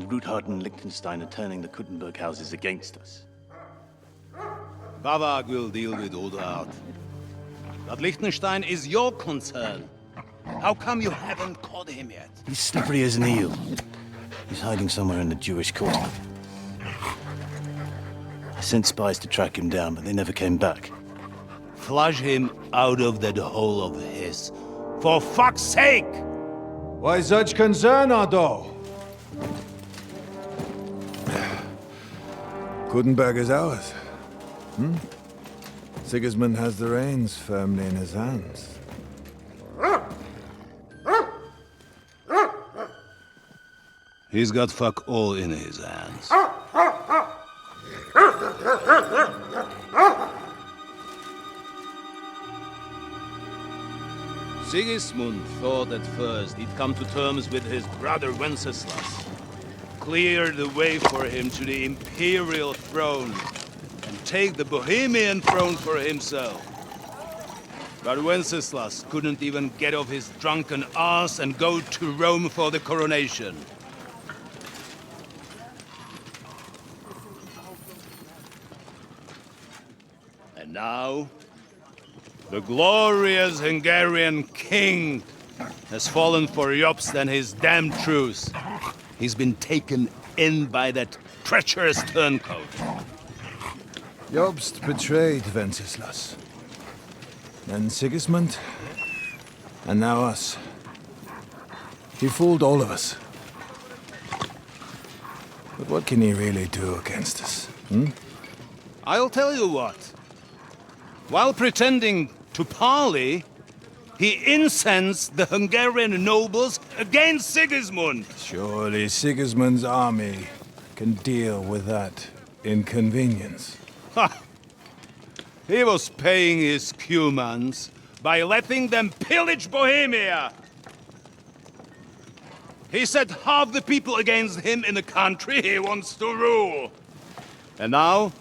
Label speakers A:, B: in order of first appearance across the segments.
A: Ruthard and Liechtenstein are turning the Kuttenberg houses against us.
B: Bavag will deal with Ruthard. But Liechtenstein is your concern. How come you haven't caught him yet?
A: He's slippery as an eel. He's hiding somewhere in the Jewish quarter. I sent spies to track him down, but they never came back.
B: Flush him out of that hole of his. For fuck's sake!
C: Why such concern, Otto? Kuttenberg is ours. Sigismund has the reins firmly in his hands.
B: He's got fuck all in his hands. Sigismund thought at first he'd come to terms with his brother Wenceslas, clear the way for him to the imperial throne, and take the Bohemian throne for himself. But Wenceslas couldn't even get off his drunken ass and go to Rome for the coronation. And now, the glorious Hungarian king has fallen for Jobst and his damned truce. He's been taken in by that treacherous turncoat.
C: Jobst betrayed Wenceslas. Then Sigismund, and now us. He fooled all of us. But what can he really do against us,
B: I'll tell you what. While pretending to parley, he incensed the Hungarian nobles against Sigismund.
C: Surely Sigismund's army can deal with that inconvenience.
B: Ha! He was paying his Cumans by letting them pillage Bohemia. He set half the people against him in the country he wants to rule. And now,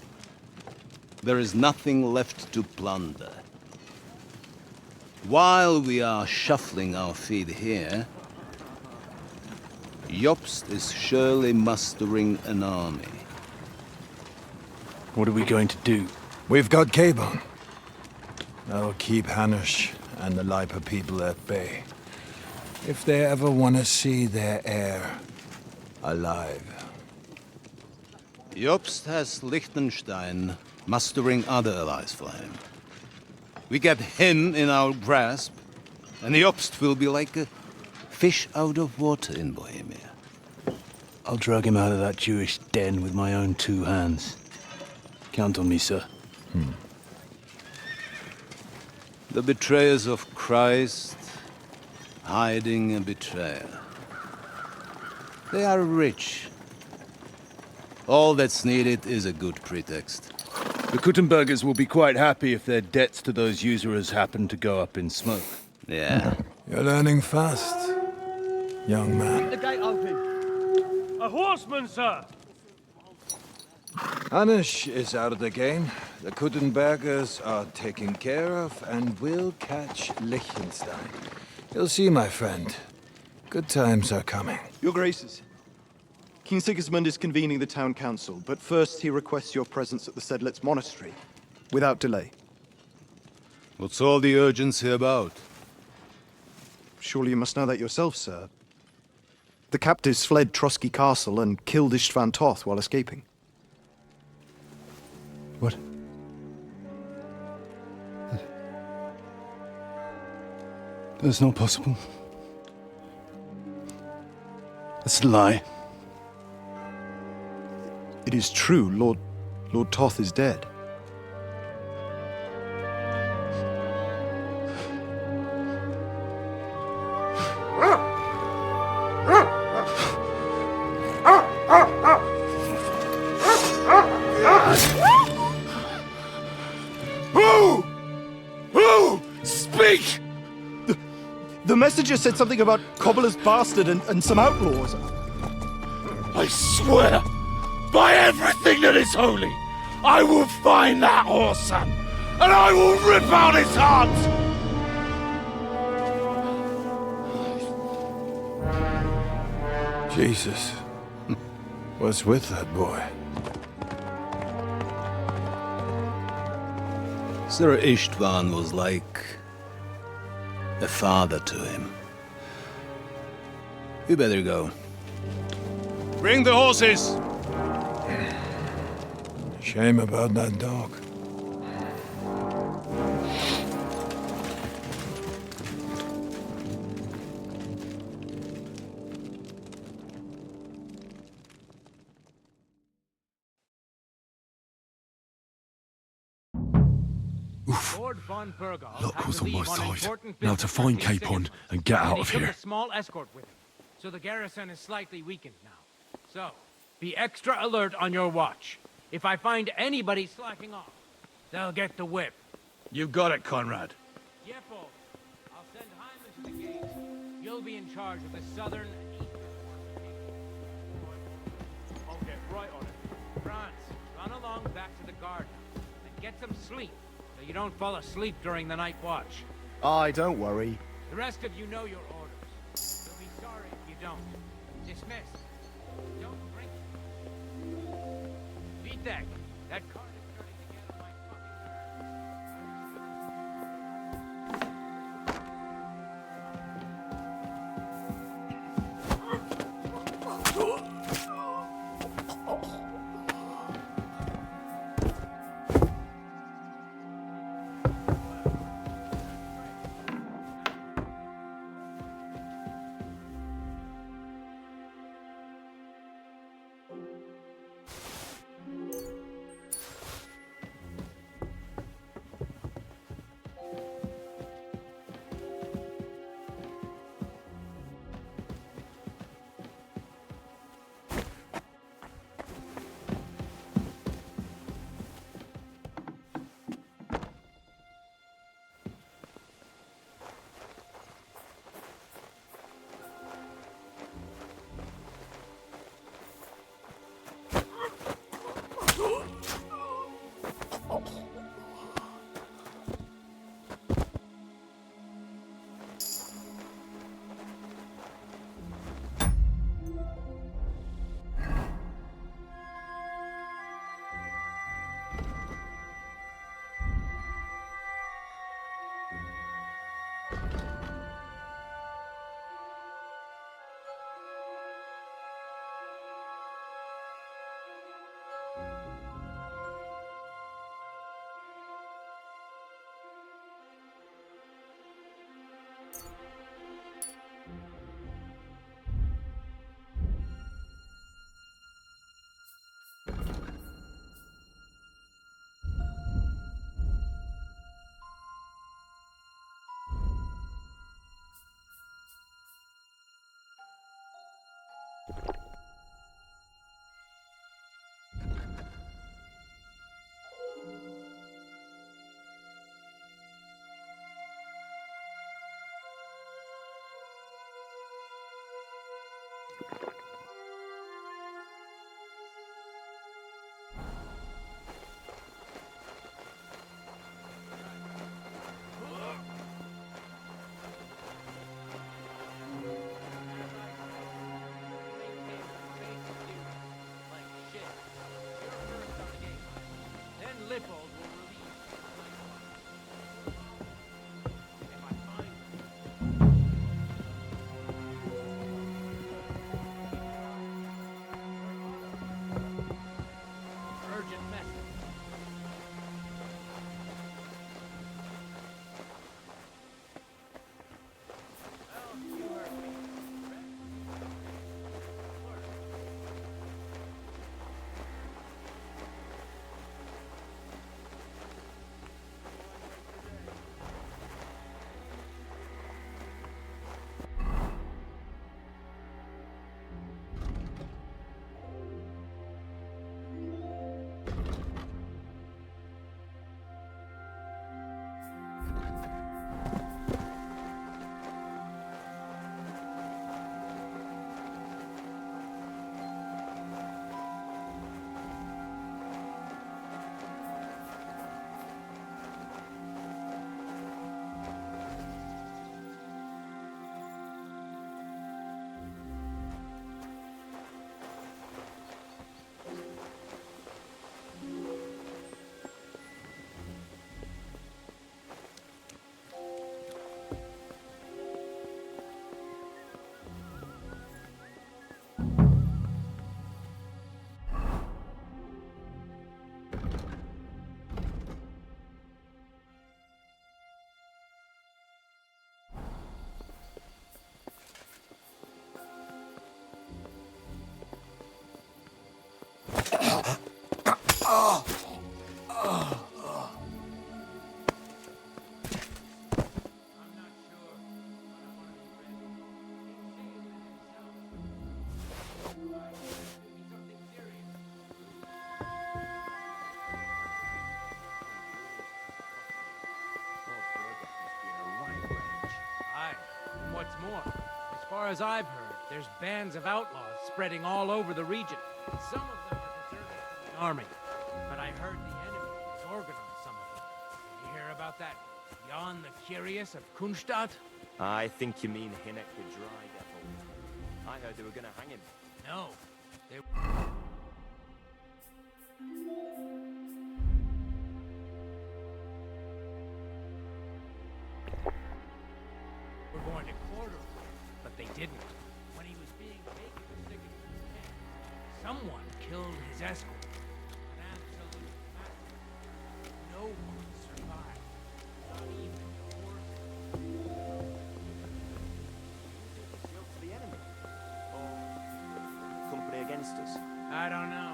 B: there is nothing left to plunder. While we are shuffling our feet here, Jobst is surely mustering an army.
A: What are we going to do?
C: We've got Cabon. That'll keep Hanush and the Lipa people at bay. If they ever want to see their heir alive.
B: Jobst has Liechtenstein mustering other allies for him. We get him in our grasp, and Jobst will be like a fish out of water in Bohemia.
A: I'll drag him out of that Jewish den with my own two hands. Count on me, sir.
B: The betrayers of Christ, hiding a betrayer. They are rich. All that's needed is a good pretext.
A: The Kuttenbergers will be quite happy if their debts to those usurers happen to go up in smoke.
B: Yeah.
C: You're learning fast, young man.
D: The gate open. A horseman, sir!
C: Hanush is out of the game. The Kuttenbergers are taken care of, and we'll catch Liechtenstein. You'll see, my friend. Good times are coming.
E: Your Graces, King Sigismund is convening the town council, but first he requests your presence at the Sedlitz monastery, without delay.
B: What's all the urgency about?
E: Surely you must know that yourself, sir. The captives fled Trotsky Castle and killed Istvan Toth while escaping.
A: What? That's not possible. That's a lie.
E: It is true, Lord Toth is dead.
C: Who? Speak!
E: The messenger said something about Cobbler's bastard and some outlaws.
F: I swear, by everything that is holy, I will find that whoreson, and I will rip out his heart!
C: Jesus. What's with that boy?
A: Sir Istvan was like a father to him. You better go.
B: Bring the horses!
C: Shame about that dog.
D: Lord von Burgall
G: Luck
D: had
G: was
D: to
G: on my
D: leave on
G: side.
D: important
G: Now to
D: business
G: find
D: back in
G: Capon
D: Sigismund,
G: and get out
D: he
G: of
D: took
G: here.
D: a small escort with him, so the garrison is slightly weakened now. So, be extra alert on your watch. If I find anybody slacking off, they'll get the whip.
B: You got it, Conrad.
D: Yeppo, I'll send Hyman to the gate. You'll be in charge of the southern and eastern fortifications. I'll get right on it. Franz, run along back to the garden and get some sleep, so you don't fall asleep during the night watch.
E: Aye, don't worry.
D: The rest of you know your orders. You'll be sorry if you don't. Dismissed. Don't drink. Vitek, that card is starting to get on my fucking nerves. What's more, as far as I've heard, there's bands of outlaws spreading all over the region. Some of them are deserters from the army, but I heard the enemy has organized some of them. Did you hear about that Jan the Curious of Kunstadt?
G: I think you mean Hinnek the Dry Devil. I heard they were gonna hang him.
D: No. They... We're going to quarter him, but they didn't. When he was being taken to stick it to his head, someone killed his escort. An absolute massacre. No one survived. Not even the horses.
G: Still to the enemy? Or company against us?
D: I don't know.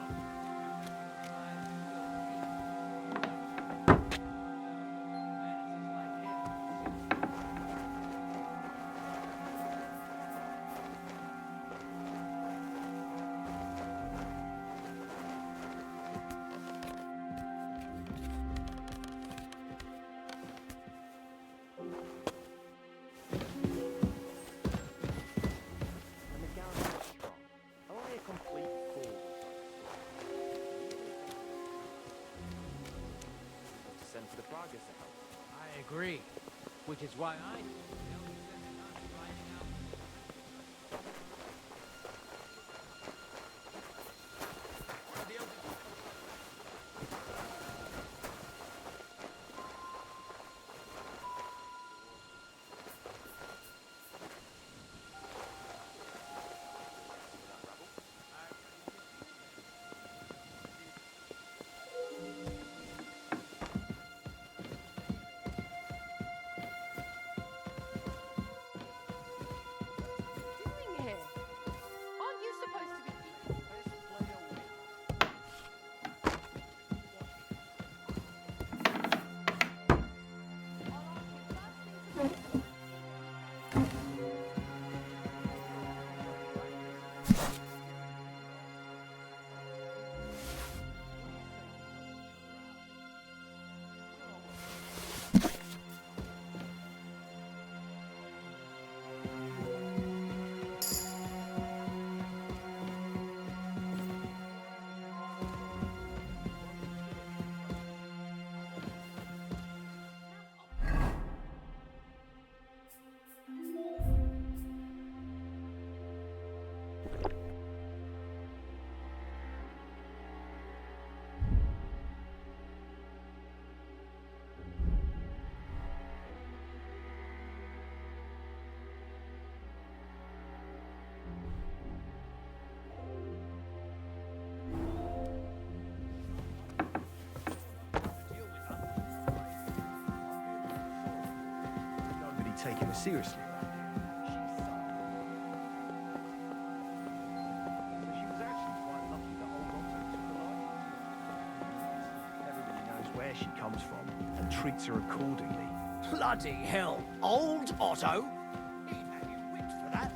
G: And the garrison is strong. Only a complete fool. To send for the Pragas to help.
D: I agree. Which is why I they'll be sending us riding out.
H: Doing here? Aren't you supposed to be?
E: Nobody taking her seriously around here.
I: She was actually quite lucky that old Otto took her life. Everybody knows where she comes from and treats her accordingly.
J: Bloody hell, old Otto? He'd have you whipped for that.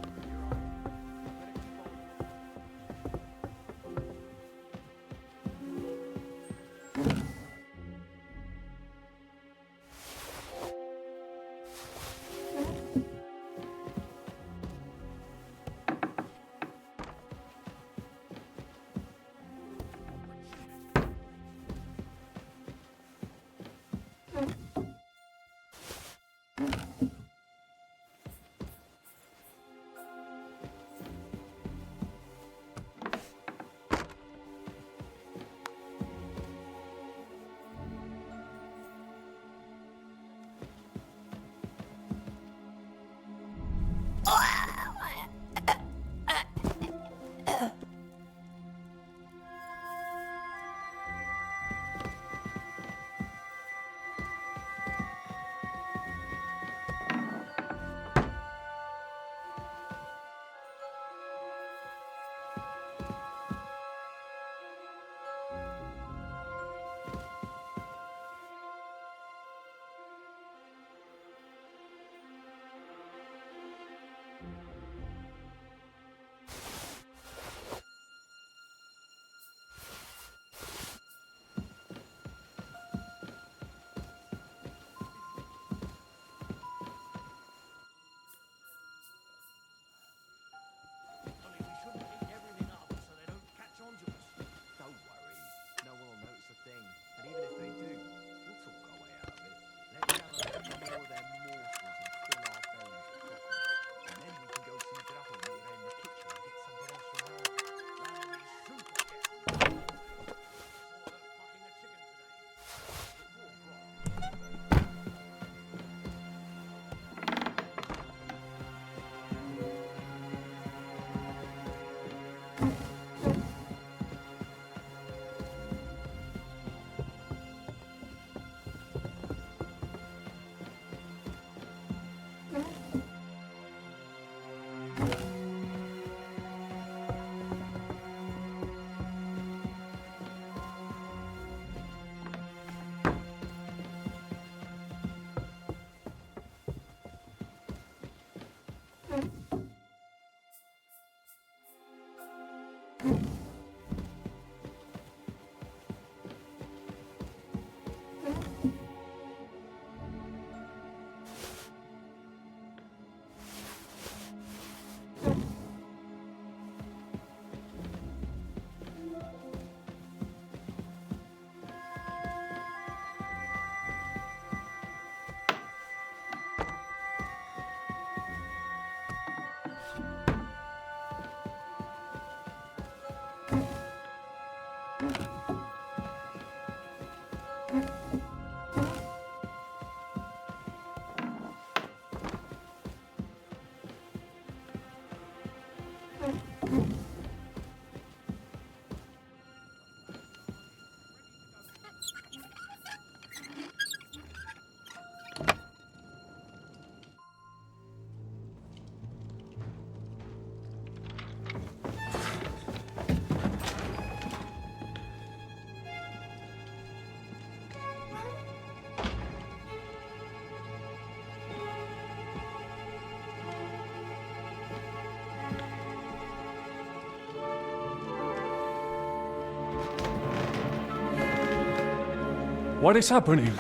K: What is happening?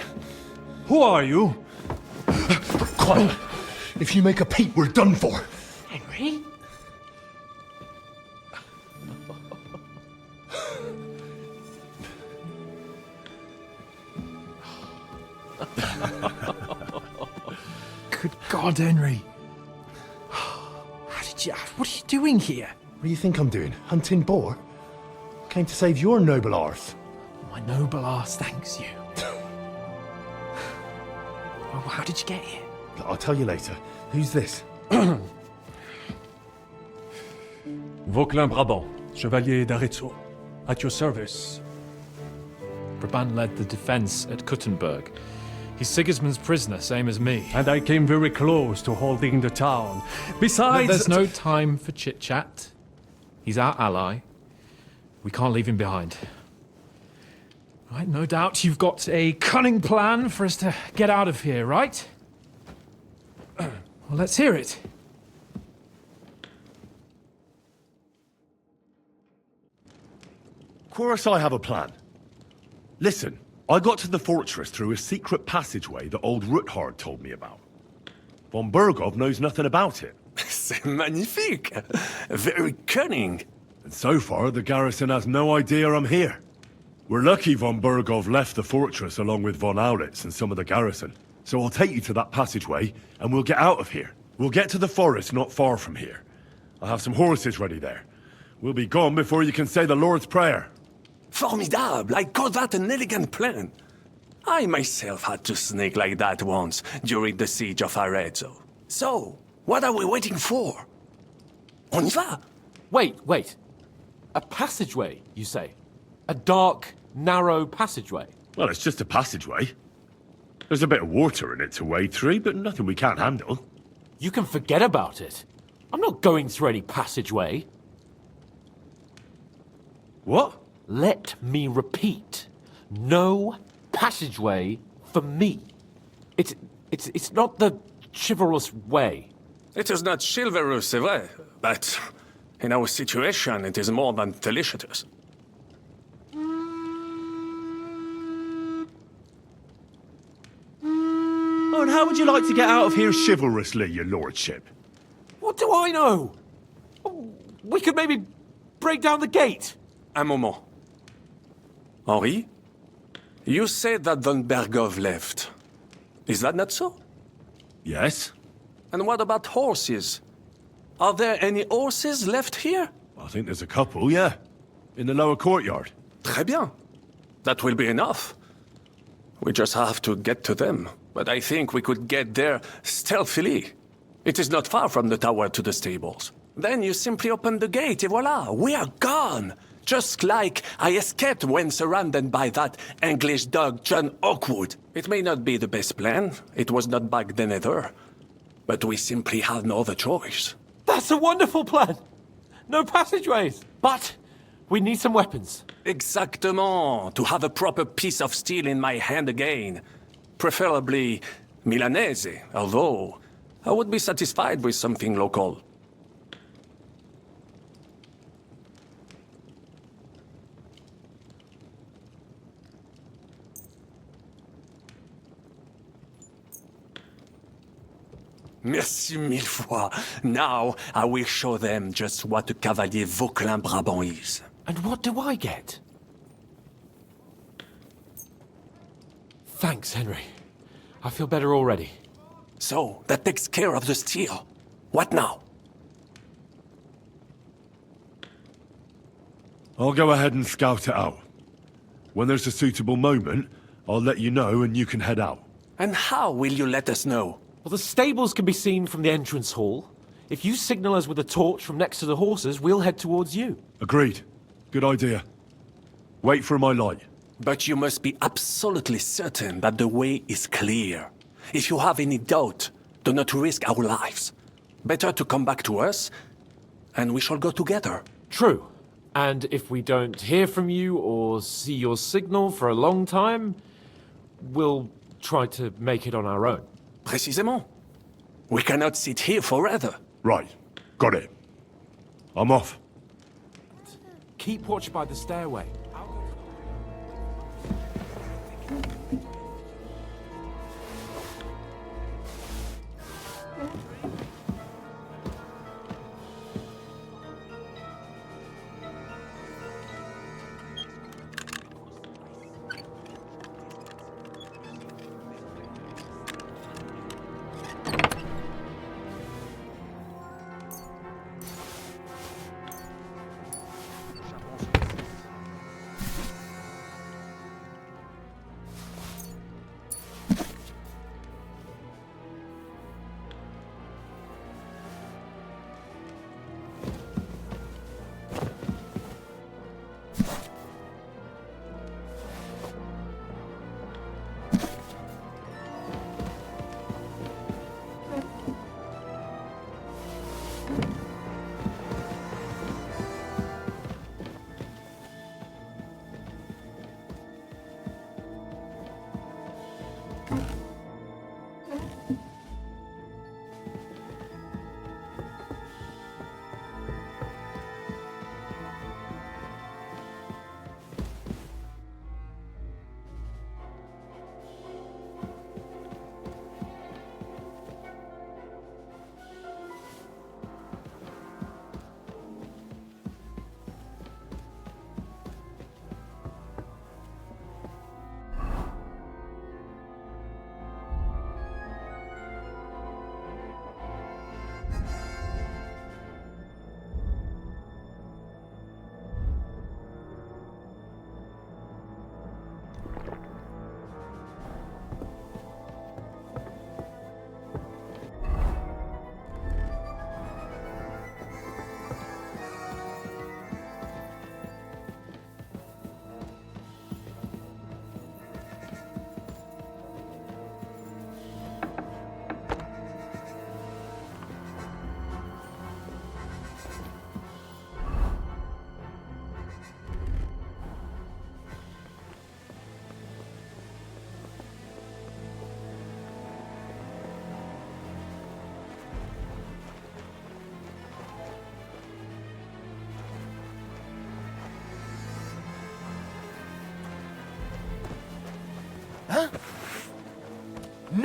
K: Who are you?
F: Quiet. If you make a peep, we're done for.
J: Henry?
I: Good God, Henry. What are you doing here?
F: What do you think I'm doing? Hunting boar? Came to save your noble arse.
I: My noble arse thanks you. Oh, how did you get here?
F: I'll tell you later. Who's this?
K: Vauquelin Brabant, Chevalier d'Arezzo. At your service.
L: Brabant led the defense at Kuttenberg. He's Sigismund's prisoner, same as me.
K: And I came very close to holding the town. Besides...
L: There's no time for chit-chat. He's our ally. We can't leave him behind. Right, no doubt you've got a cunning plan for us to get out of here, right? Well, let's hear it.
F: Of course I have a plan. Listen, I got to the fortress through a secret passageway that old Ruthard told me about. Von Bergov knows nothing about it.
M: C'est magnifique! Very cunning.
F: And so far, the garrison has no idea I'm here. We're lucky Von Bergov left the fortress along with Von Aulitz and some of the garrison. So I'll take you to that passageway, and we'll get out of here. We'll get to the forest not far from here. I'll have some horses ready there. We'll be gone before you can say the Lord's Prayer.
M: Formidable! I call that an elegant plan. I myself had to sneak like that once during the siege of Arezzo. So, what are we waiting for? On y va!
N: Wait. A passageway, you say? A dark, narrow passageway?
F: Well, it's just a passageway. There's a bit of water in it to wade through, but nothing we can't handle.
N: You can forget about it. I'm not going through any passageway.
F: What?
N: Let me repeat. No passageway for me. It's not the chivalrous way.
M: It is not chivalrous, c'est vrai, but in our situation, it is more than delicious.
F: Oh, and how would you like to get out of here chivalrously, your lordship?
N: What do I know? We could maybe break down the gate.
M: Un moment. Henri, you said that Von Bergov left. Is that not so?
F: Yes.
M: And what about horses? Are there any horses left here?
F: I think there's a couple, yeah. In the lower courtyard.
M: Très bien. That will be enough. We just have to get to them. But I think we could get there stealthily. It is not far from the tower to the stables. Then you simply open the gate, et voila, we are gone! Just like I escaped when surrounded by that English dog John Oakwood. It may not be the best plan, it was not back then either. But we simply have no other choice.
N: That's a wonderful plan! No passageways! But we need some weapons.
M: Exactement, to have a proper piece of steel in my hand again. Preferably Milanese, although I would be satisfied with something local. Merci mille fois. Now I will show them just what a Cavalier Vauquelin Brabant is.
N: And what do I get? Thanks, Henry. I feel better already.
M: So, that takes care of the steel. What now?
F: I'll go ahead and scout it out. When there's a suitable moment, I'll let you know and you can head out.
M: And how will you let us know?
N: Well, the stables can be seen from the entrance hall. If you signal us with a torch from next to the horses, we'll head towards you.
F: Agreed. Good idea. Wait for my light.
M: But you must be absolutely certain that the way is clear. If you have any doubt, do not risk our lives. Better to come back to us, and we shall go together.
N: True. And if we don't hear from you or see your signal for a long time, we'll try to make it on our own.
M: Précisément. We cannot sit here forever.
F: Right. Got it. I'm off.
N: Keep watch by the stairway.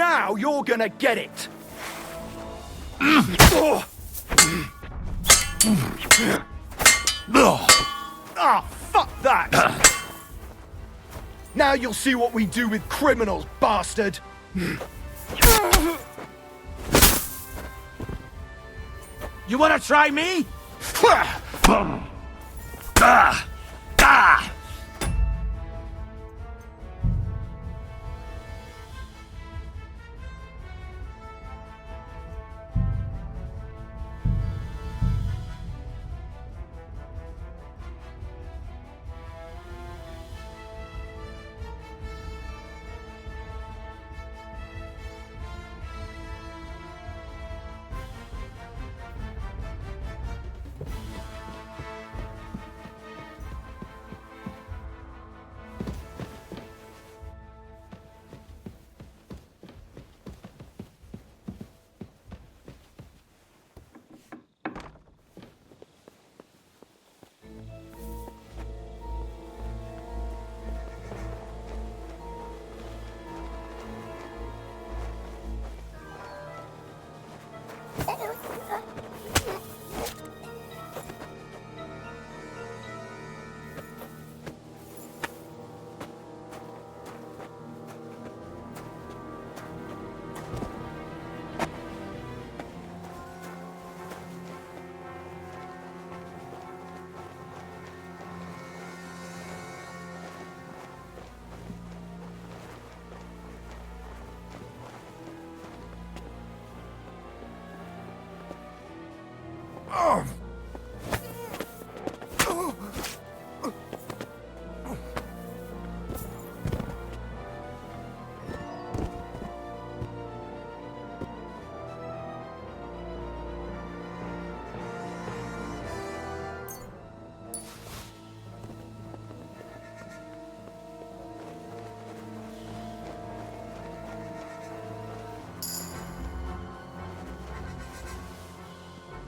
I: Now you're gonna get it! Ah, fuck that! Now you'll see what we do with criminals, bastard!
J: You wanna try me?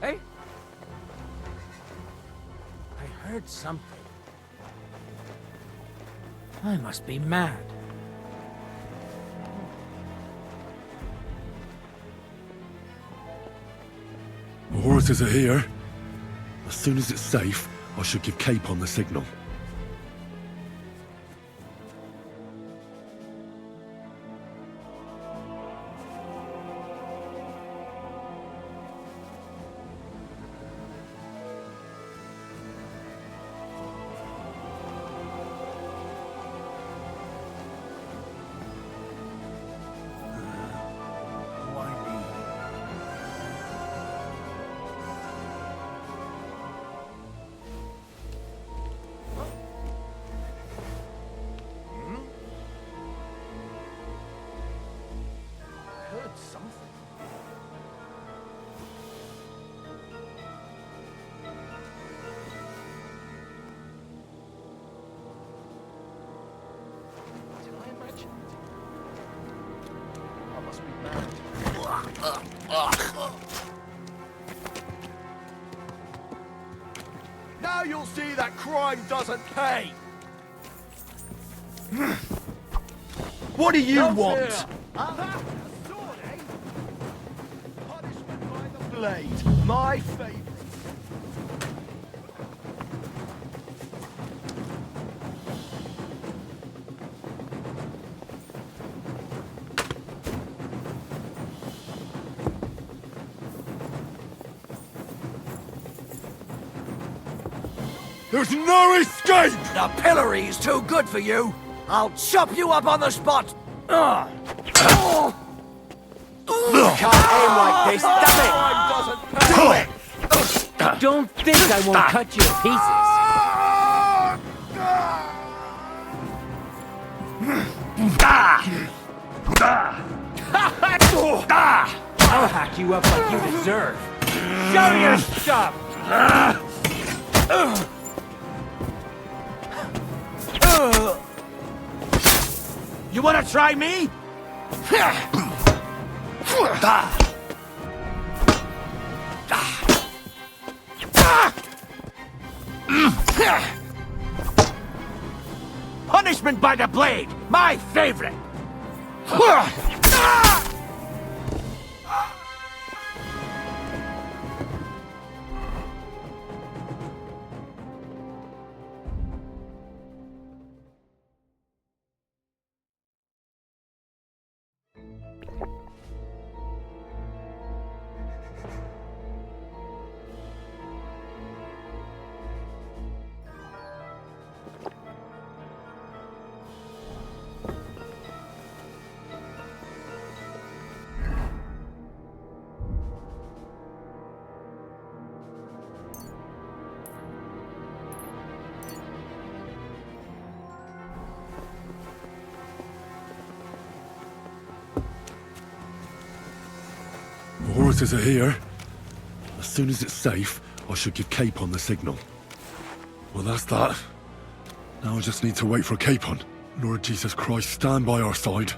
J: Hey? I heard something. I must be mad.
F: The horses are here. As soon as it's safe, I should give Capon the signal.
I: Now you'll see that crime doesn't pay! What do you want? Punishment by the blade, my favourite.
F: There's no escape!
J: The pillory's too good for you! I'll chop you up on the spot! Ugh.
I: Can't aim like this, damn it! Do it!
D: Don't think I won't cut you to pieces. I'll hack you up like you deserve. Show your stuff! You wanna try me? Punishment by the blade, my favorite.
F: forces are here. As soon as it's safe, I should give Capon the signal. Well, that's that. Now I just need to wait for Capon. Lord Jesus Christ, stand by our side.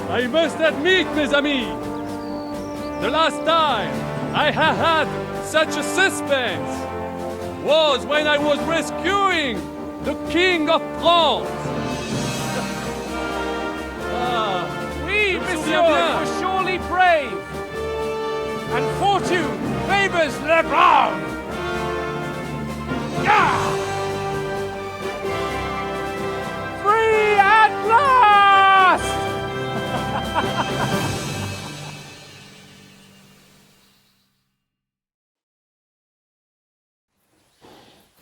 K: I must admit, mes amis, the last time I have had such a suspense was when I was rescuing the King of France.
D: Oui, monsieur, you were surely brave. And fortune favors le brave. Yeah! Free at last!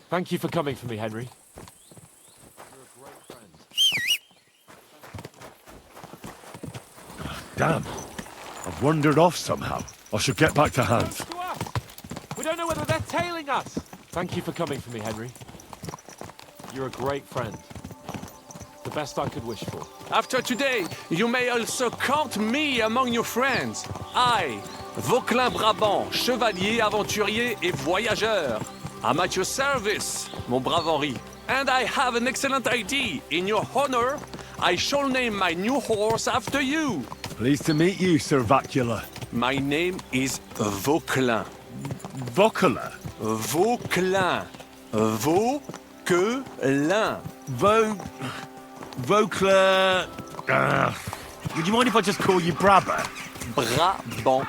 N: Thank you for coming for me, Henry.
F: Damn. I've wandered off somehow. I should get back to Hans.
N: We don't know whether they're tailing us. Thank you for coming for me, Henry. You're a great friend. The best I could wish for.
M: After today, you may also count me among your friends. I, Vauquelin Brabant, chevalier, aventurier et voyageur. I'm at your service, mon brave Henri. And I have an excellent idea. In your honor, I shall name my new horse after you.
F: Pleased to meet you, Sir Vacula.
M: My name is Vauquelin.
F: Vauquelin?
M: Vauquelin. Vauquelin.
F: Vauquelin... would you mind if I just call you Brabant?
M: Brabant.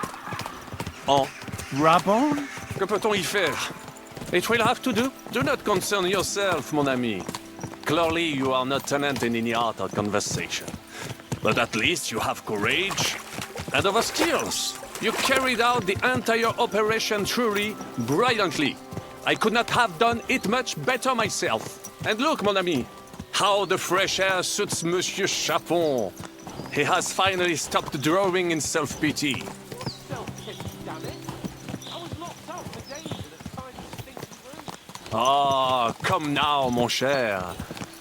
M: En.
F: Brabant?
M: Que peut-on y faire? It will have to do. Do not concern yourself, mon ami. Clearly, you are not tenant in any art or conversation. But at least you have courage and other skills. You carried out the entire operation truly brilliantly. I could not have done it much better myself. And look, mon ami, how the fresh air suits Monsieur Chapon. He has finally stopped drawing in self-pity. Ah, come now, mon cher.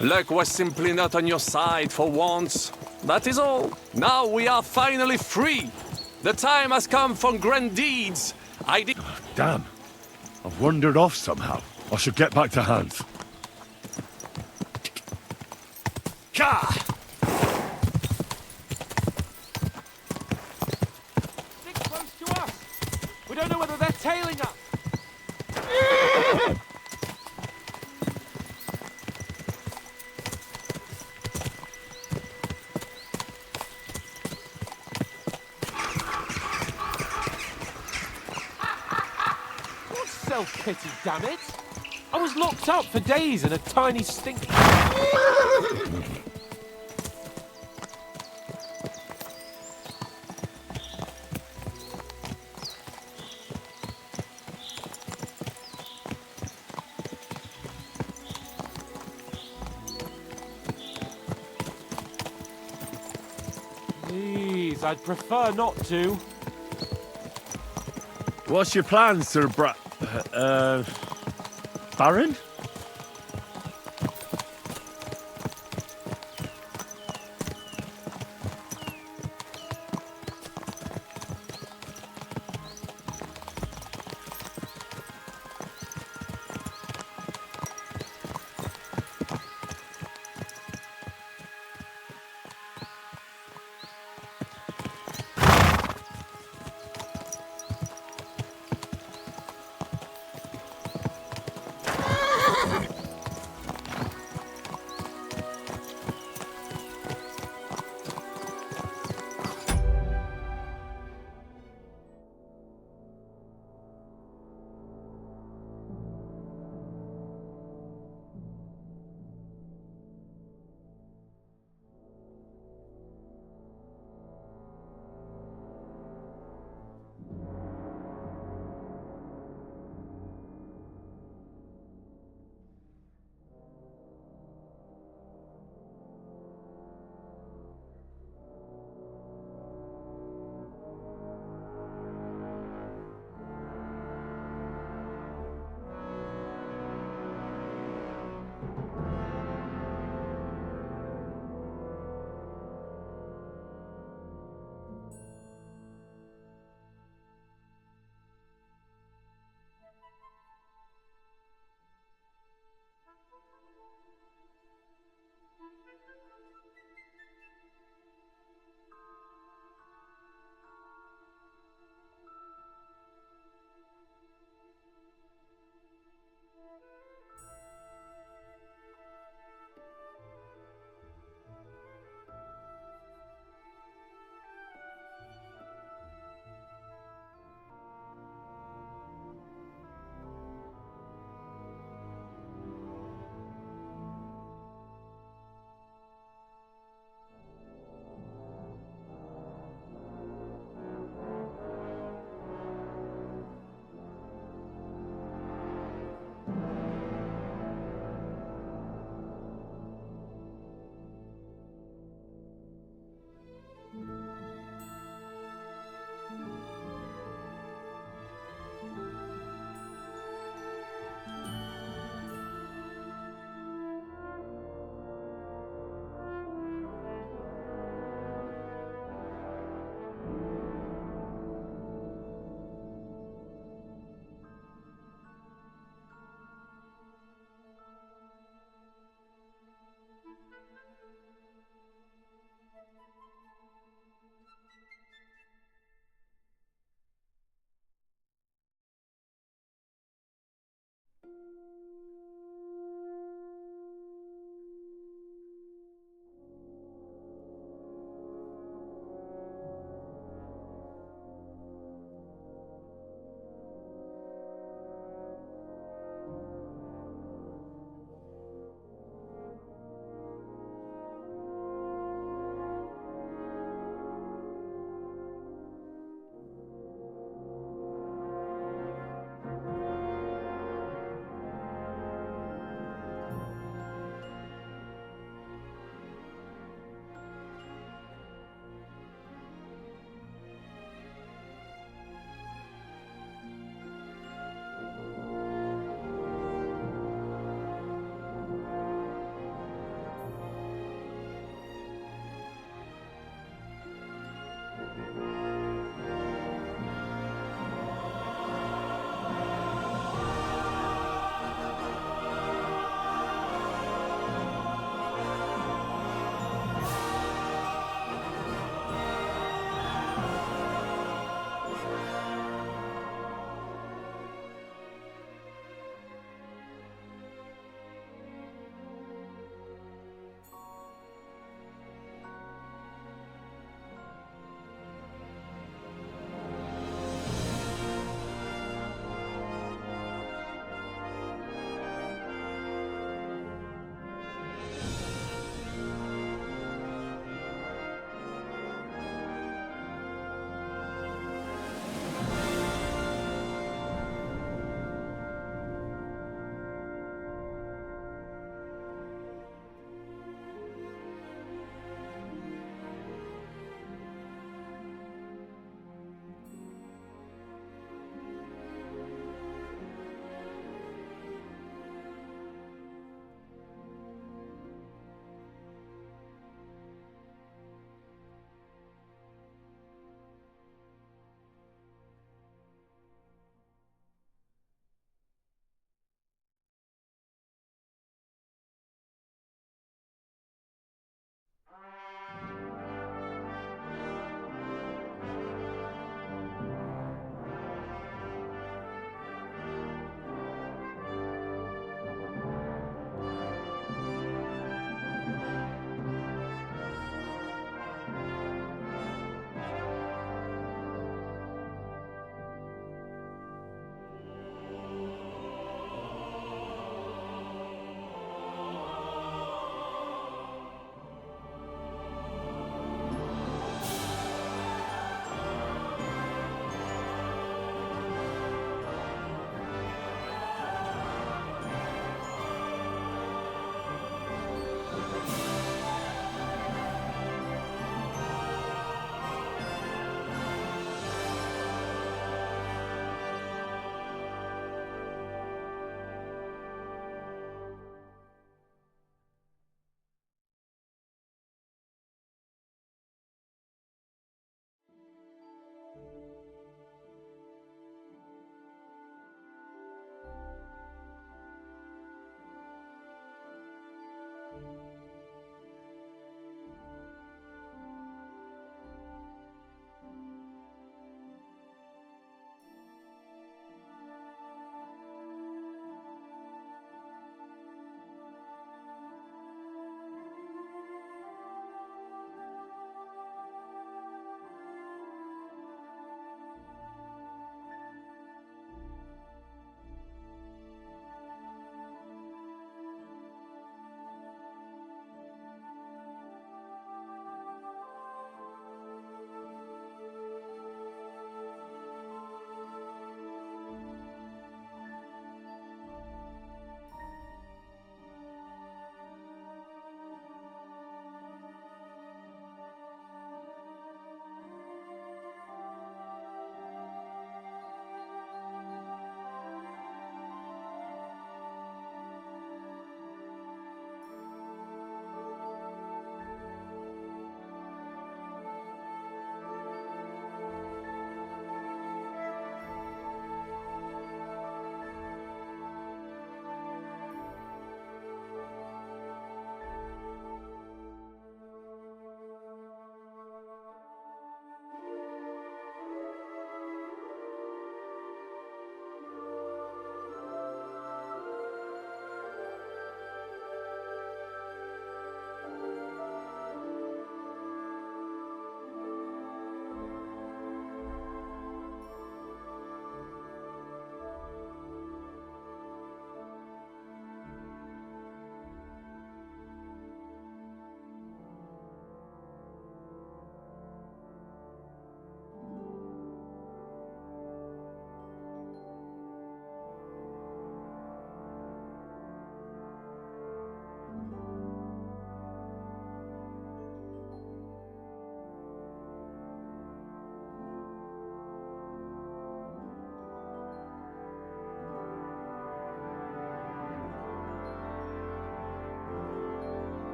M: Luck was simply not on your side for once. That is all. Now we are finally free. The time has come for grand deeds.
F: Damn. I've wandered off somehow. I should get back to Hans.
M: Ka!
D: Stick close to us. We don't know whether they're tailing us. Self-pity, damn it! I was locked up for days in a tiny stink. Please, I'd prefer not to.
F: What's your plan, Sir Baron?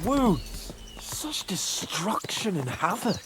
N: wounds. Such destruction and havoc.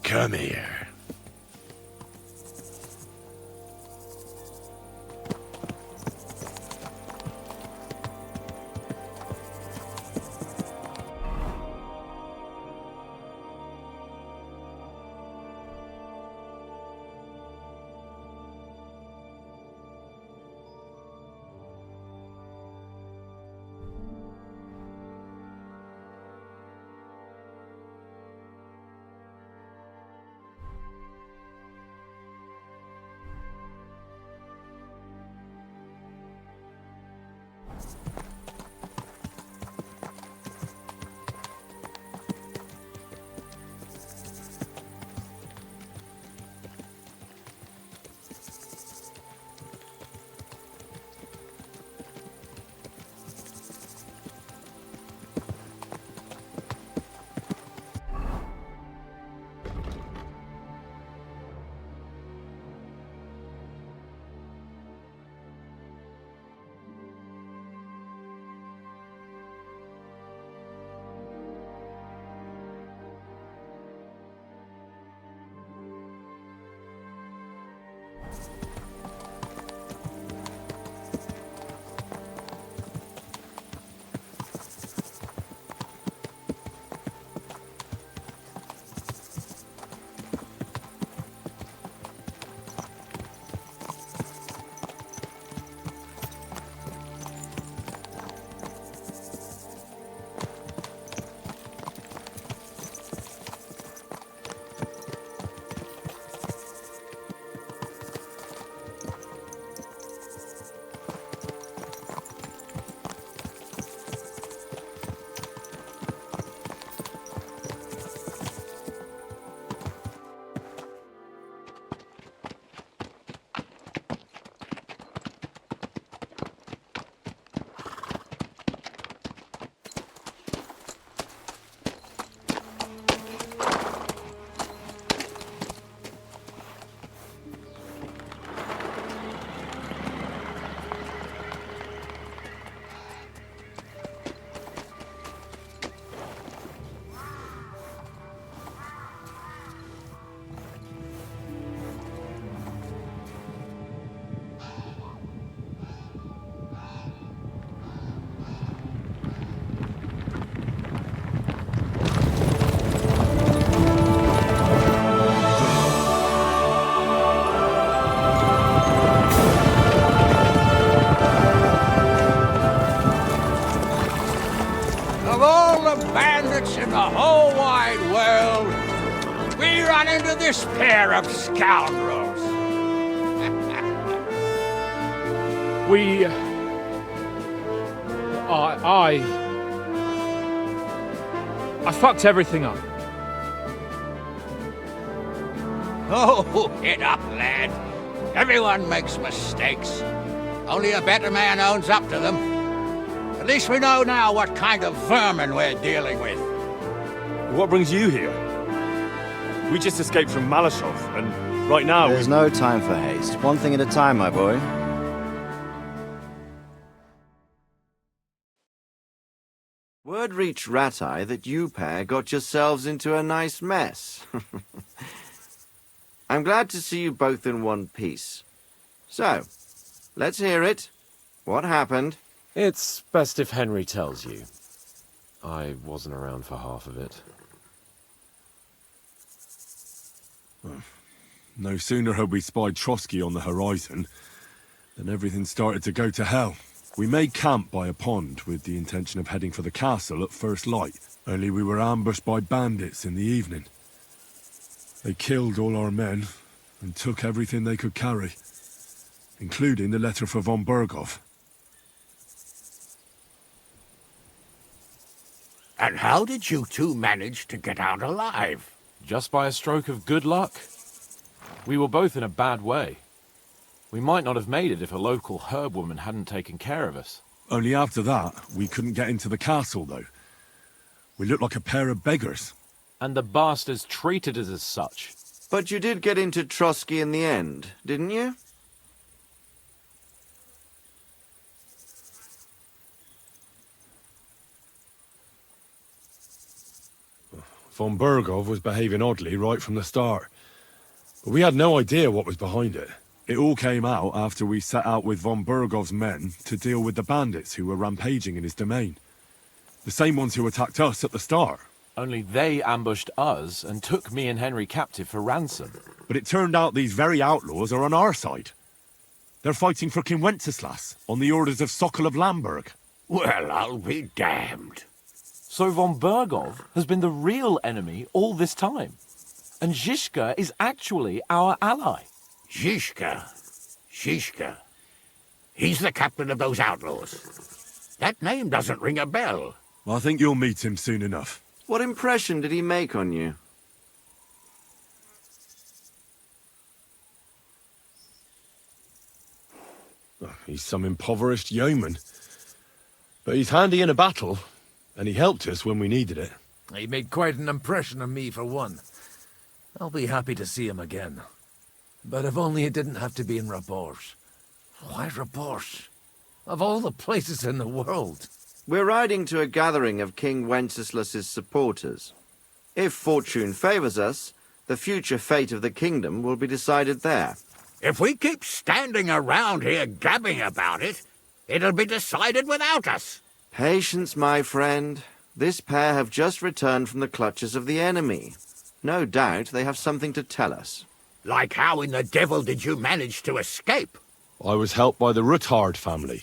F: Come here.
J: In the whole wide world, we run into this pair of scoundrels.
L: I fucked everything up.
J: Oh, get up, lad. Everyone makes mistakes. Only a better man owns up to them. At least we know now what kind of vermin we're dealing with.
F: What brings you here? We just escaped from Malashov, and right now...
O: There's no time for haste. One thing at a time, my boy. Word reached Ratai that you pair got yourselves into a nice mess. I'm glad to see you both in one piece. So, let's hear it. What happened?
N: It's best if Henry tells you. I wasn't around for half of it.
F: No sooner had we spied Trotsky on the horizon than everything started to go to hell. We made camp by a pond with the intention of heading for the castle at first light, only we were ambushed by bandits in the evening. They killed all our men and took everything they could carry, including the letter for von Berghoff.
J: And how did you two manage to get out alive?
N: Just by a stroke of good luck. We were both in a bad way. We might not have made it if a local herb woman hadn't taken care of us.
F: Only after that, we couldn't get into the castle, though. We looked like a pair of beggars.
N: And the bastards treated us as such.
O: But you did get into Trotsky in the end, didn't you?
F: Von Berghoff was behaving oddly right from the start. But we had no idea what was behind it. It all came out after we set out with von Berghoff's men to deal with the bandits who were rampaging in his domain. The same ones who attacked us at the start.
N: Only they ambushed us and took me and Henry captive for ransom.
F: But it turned out these very outlaws are on our side. They're fighting for King Wenceslas on the orders of Sokol of Lamberg.
J: Well, I'll be damned.
N: So von Berghoff has been the real enemy all this time. And Zizka is actually our ally.
J: Zizka. He's the captain of those outlaws. That name doesn't ring a bell.
F: I think you'll meet him soon enough.
O: What impression did he make on you?
F: He's some impoverished yeoman. But he's handy in a battle, and he helped us when we needed it.
P: He made quite an impression on me, for one. I'll be happy to see him again. But if only it didn't have to be in Rabosh. Why Rabosh? Of all the places in the world.
O: We're riding to a gathering of King Wenceslas's supporters. If fortune favors us, the future fate of the kingdom will be decided there.
J: If we keep standing around here gabbing about it, it'll be decided without us.
O: Patience, my friend. This pair have just returned from the clutches of the enemy. No doubt they have something to tell us.
J: Like how in the devil did you manage to escape?
F: I was helped by the Ruthard family,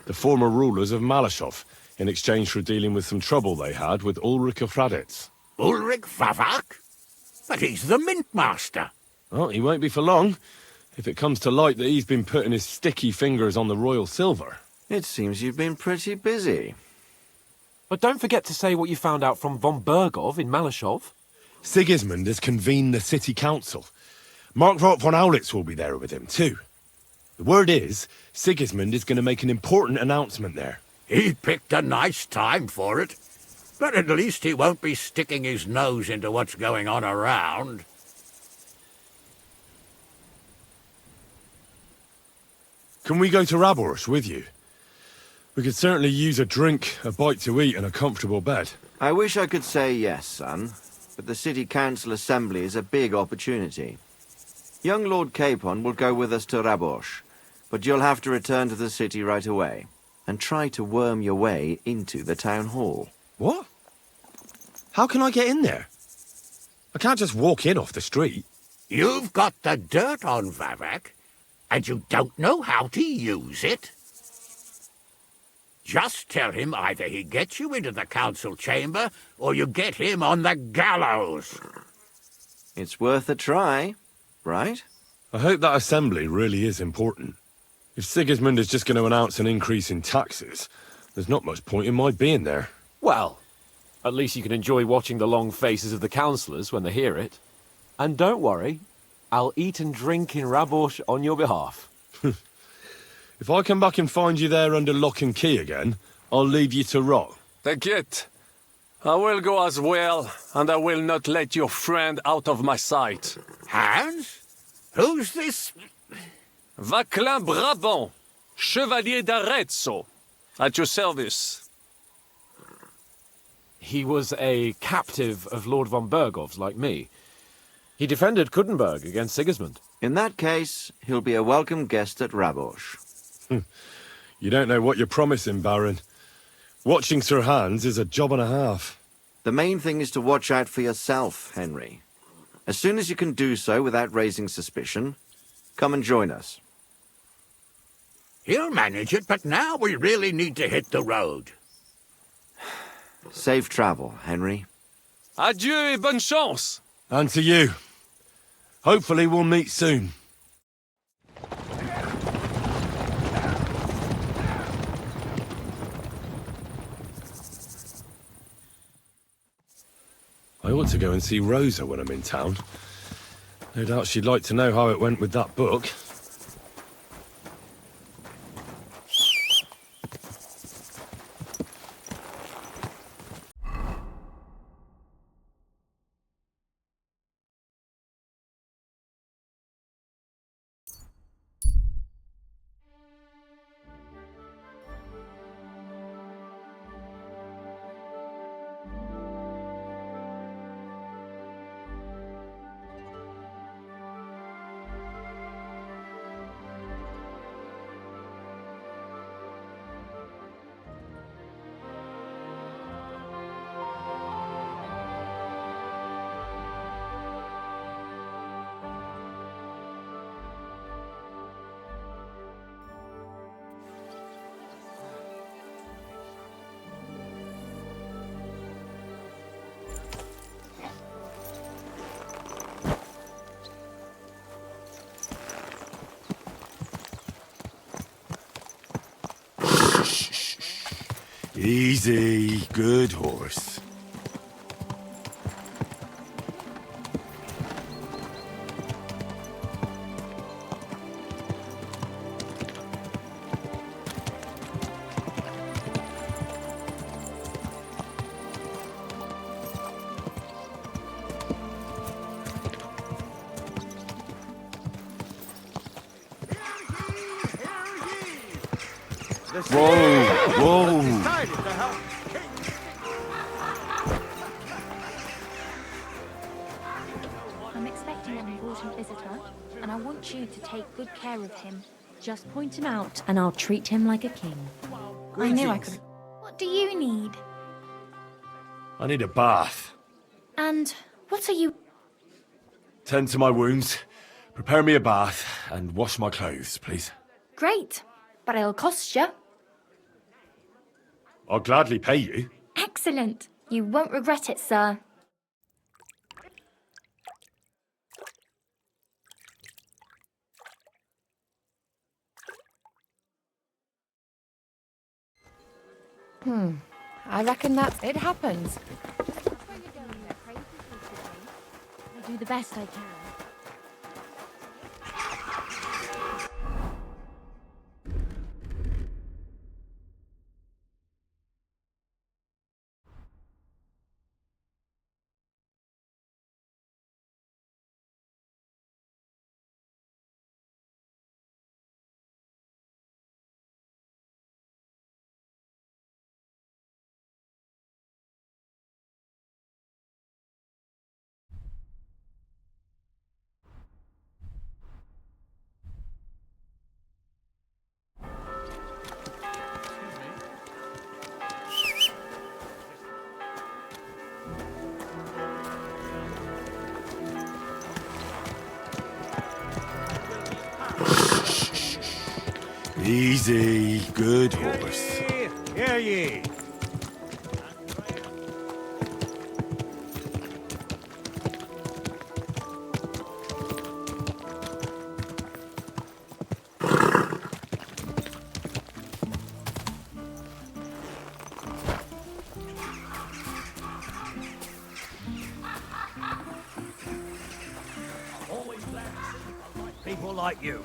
F: the former rulers of Malashov, in exchange for dealing with some trouble they had with Ulrich of Raditz.
J: Ulrich Vavak? But he's the mint master.
F: Well, he won't be for long, if it comes to light that he's been putting his sticky fingers on the royal silver.
O: It seems you've been pretty busy.
N: But don't forget to say what you found out from von Berghoff in Malashov.
F: Sigismund has convened the city council. Markvart von Aulitz will be there with him, too. The word is, Sigismund is going to make an important announcement there.
J: He picked a nice time for it. But at least he won't be sticking his nose into what's going on around.
F: Can we go to Raborsh with you? We could certainly use a drink, a bite to eat, and a comfortable bed.
O: I wish I could say yes, son, but the city council assembly is a big opportunity. Young Lord Capon will go with us to Raborsh, but you'll have to return to the city right away, and try to worm your way into the town hall.
F: What? How can I get in there? I can't just walk in off the street.
J: You've got the dirt on Vavak, and you don't know how to use it? Just tell him either he gets you into the council chamber, or you get him on the gallows.
O: It's worth a try, right?
F: I hope that assembly really is important. If Sigismund is just going to announce an increase in taxes, there's not much point in my being there.
N: Well, at least you can enjoy watching the long faces of the councillors when they hear it. And don't worry, I'll eat and drink in Raborsh on your behalf.
F: If I come back and find you there under lock and key again, I'll leave you to rot.
M: Take it. I will go as well, and I will not let your friend out of my sight.
J: Hans? Who's this?
M: Vaclin Brabant, Chevalier d'Arezzo, at your service.
N: He was a captive of Lord von Berghoff's, like me. He defended Kuttenberg against Sigismund.
O: In that case, he'll be a welcome guest at Raborsh.
F: You don't know what you're promising, Baron. Watching Sir Hans is a job and a half.
O: The main thing is to watch out for yourself, Henry. As soon as you can do so without raising suspicion, come and join us.
J: He'll manage it, but now we really need to hit the road.
O: Safe travel, Henry.
M: Adieu et bonne chance.
F: And to you. Hopefully we'll meet soon. I ought to go and see Rosa when I'm in town. No doubt she'd like to know how it went with that book. Easy, good horse. Whoa, whoa.
Q: I'm expecting an important visitor, and I want you to take good care of him. Just point him out, and I'll treat him like a king. I knew I could. What do you need?
F: I need a bath.
Q: And what are you?
F: Tend to my wounds, prepare me a bath, and wash my clothes, please.
Q: Great, but it'll cost you.
F: I'll gladly pay you.
Q: Excellent. You won't regret it, sir.
H: I reckon that it happens.
Q: I do the best I can.
F: Easy, good horse.
J: Hear ye! Always glad to see people like you.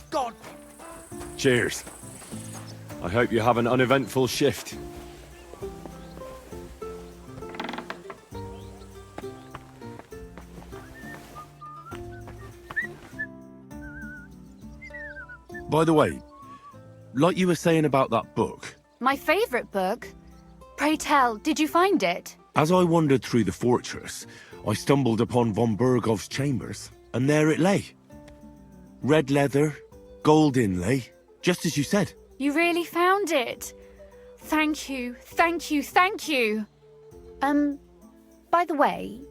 J: God!
F: Cheers. I hope you have an uneventful shift. By the way, like you were saying about that book,
H: My favourite book? Pray tell, did you find it?
F: as I wandered through the fortress, I stumbled upon von Burgov's chambers, and there it lay. Red leather, gold inlay, just as you said.
H: You really found it. Thank you, thank you, thank you. By the way,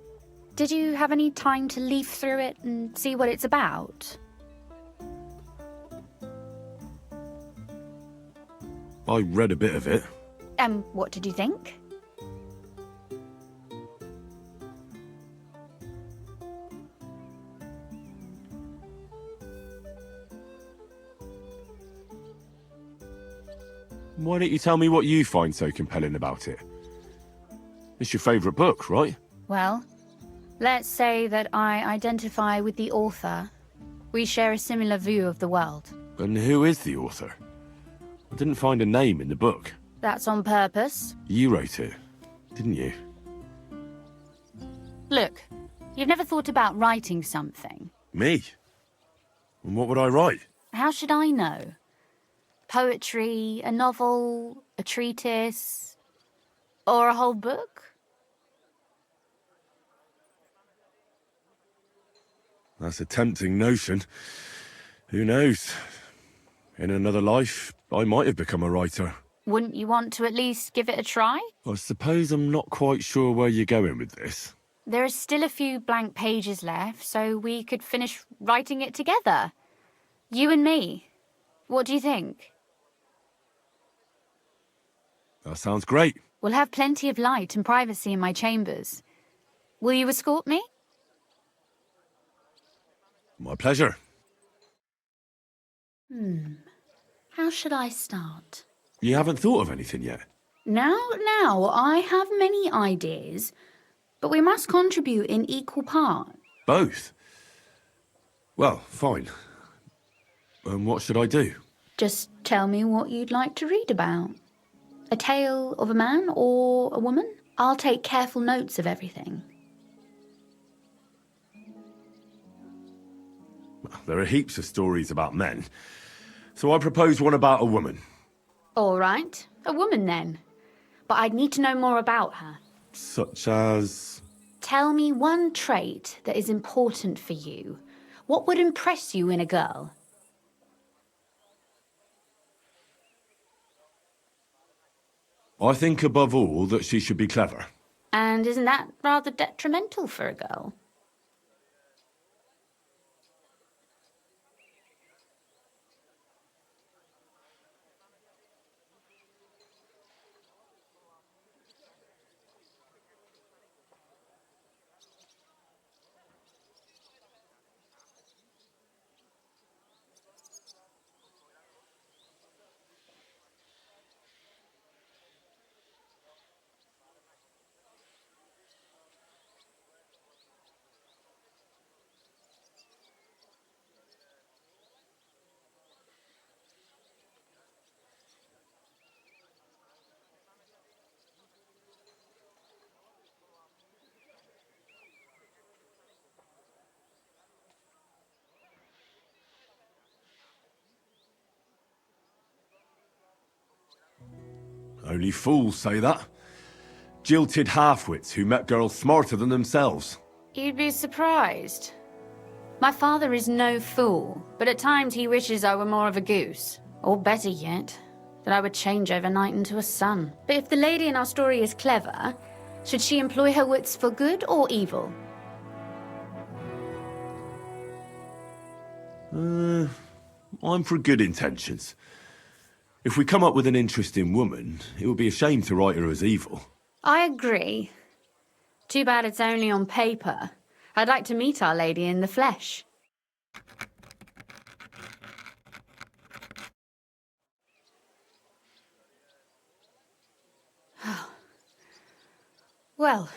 Q: Did you have any time to leaf through it and see what it's about?
F: I read a bit of it.
Q: What did you think?
F: Why don't you tell me what you find so compelling about it? It's your favourite book, right?
Q: Well, let's say that I identify with the author. We share a similar view of the world.
F: And who is the author? I didn't find a name in the book.
Q: That's on purpose.
F: You wrote it, didn't you?
Q: Look, you've never thought about writing something.
F: Me? And what would I write?
Q: How should I know? Poetry, a novel, a treatise, or a whole book?
F: That's a tempting notion. Who knows? In another life, I might have become a writer.
Q: Wouldn't you want to at least give it a try?
F: I suppose I'm not quite sure where you're going with this.
Q: There are still a few blank pages left, so we could finish writing it together. You and me. What do you think?
F: That sounds great.
Q: We'll have plenty of light and privacy in my chambers. Will you escort me?
F: My pleasure.
Q: How should I start?
F: You haven't thought of anything yet?
Q: Now, I have many ideas, but we must contribute in equal part.
F: Both? Well, fine. And what should I do?
Q: Just tell me what you'd like to read about. A tale of a man or a woman? I'll take careful notes of everything.
F: There are heaps of stories about men, so I propose one about a woman.
Q: All right, a woman then. But I'd need to know more about her.
F: Such as...
Q: Tell me one trait that is important for you. What would impress you in a girl?
F: I think above all that she should be clever.
Q: And isn't that rather detrimental for a girl?
F: Only fools say that. Jilted half-wits who met girls smarter than themselves.
Q: You'd be surprised. My father is no fool, but at times he wishes I were more of a goose. Or better yet, that I would change overnight into a sun. But if the lady in our story is clever, should she employ her wits for good or evil?
F: I'm for good intentions. If we come up with an interesting woman, it would be a shame to write her as evil.
Q: I agree. Too bad it's only on paper. I'd like to meet our lady in the flesh. Well,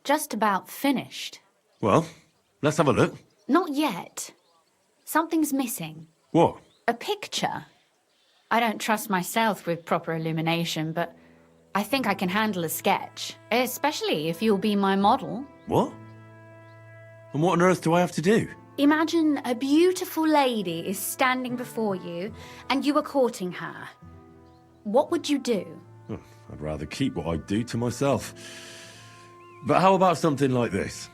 Q: just about finished.
F: Well, let's have a look.
Q: Not yet. Something's missing.
F: What?
Q: A picture. I don't trust myself with proper illumination, but I think I can handle a sketch, especially if you'll be my model.
F: What? And what on earth do I have to do?
Q: Imagine a beautiful lady is standing before you and you are courting her. What would you do?
F: I'd rather keep what I do to myself. But how about something like this?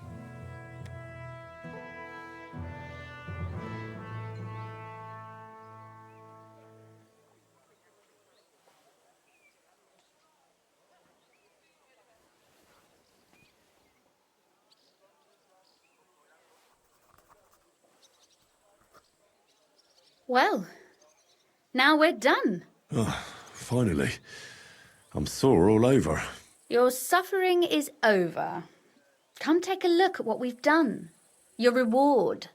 Q: Well, now we're done.
F: Oh, finally. I'm sore all over.
Q: Your suffering is over. Come take a look at what we've done. Your reward.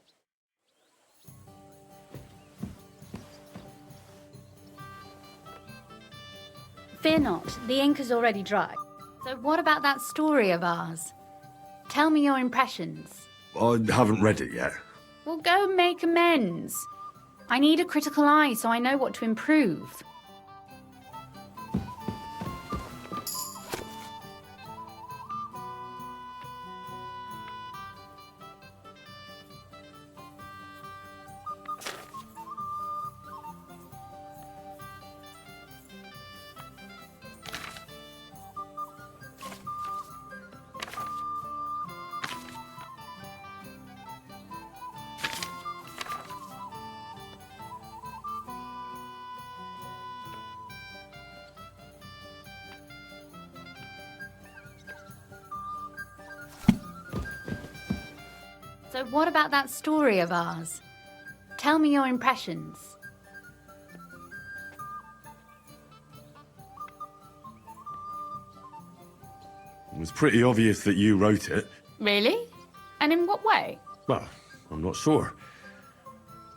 Q: Fear not, the ink is already dry. So what about that story of ours? Tell me your impressions.
F: I haven't read it yet.
Q: Well, go make amends. I need a critical eye so I know what to improve. So what about that story of ours? Tell me your impressions.
F: It was pretty obvious that you wrote it.
Q: Really? And in what way?
F: Well, I'm not sure.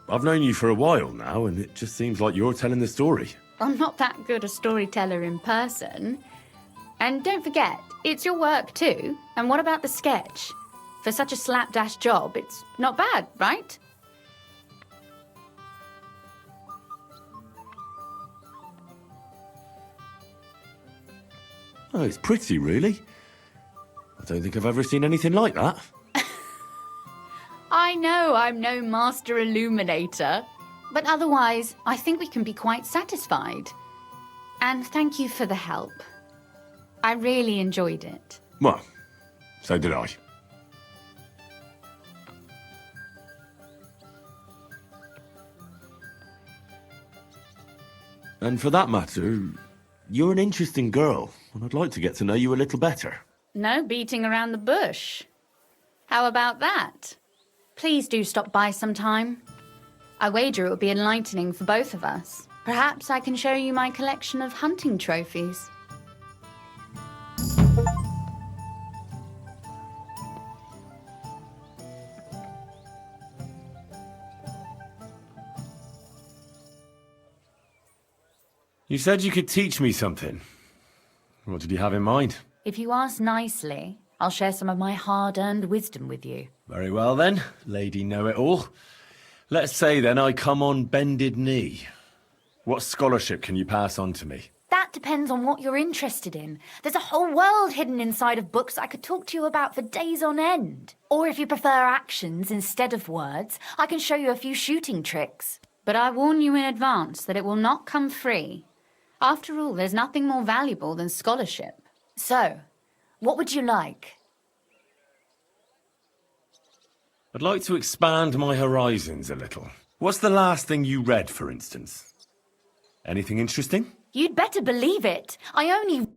F: I've known you for a while now, and it just seems like you're telling the story.
Q: I'm not that good a storyteller in person. And don't forget, it's your work too. And what about the sketch? For such a slapdash job, it's not bad, right?
F: Oh, it's pretty, really. I don't think I've ever seen anything like that.
Q: I know I'm no master illuminator, but otherwise, I think we can be quite satisfied. And thank you for the help. I really enjoyed it.
F: Well, so did I. And for that matter, you're an interesting girl, and I'd like to get to know you a little better.
Q: No beating around the bush. How about that? Please do stop by sometime. I wager it will be enlightening for both of us. Perhaps I can show you my collection of hunting trophies.
F: You said you could teach me something. What did you have in mind?
Q: If you ask nicely, I'll share some of my hard-earned wisdom with you.
F: Very well then, Lady Know-It-All. Let's say then I come on bended knee. What scholarship can you pass on to me?
Q: That depends on what you're interested in. There's a whole world hidden inside of books I could talk to you about for days on end. Or if you prefer actions instead of words, I can show you a few shooting tricks. But I warn you in advance that it will not come free. After all, there's nothing more valuable than scholarship. So, what would you like?
F: I'd like to expand my horizons a little. What's the last thing you read, for instance? Anything interesting?
Q: You'd better believe it. I only...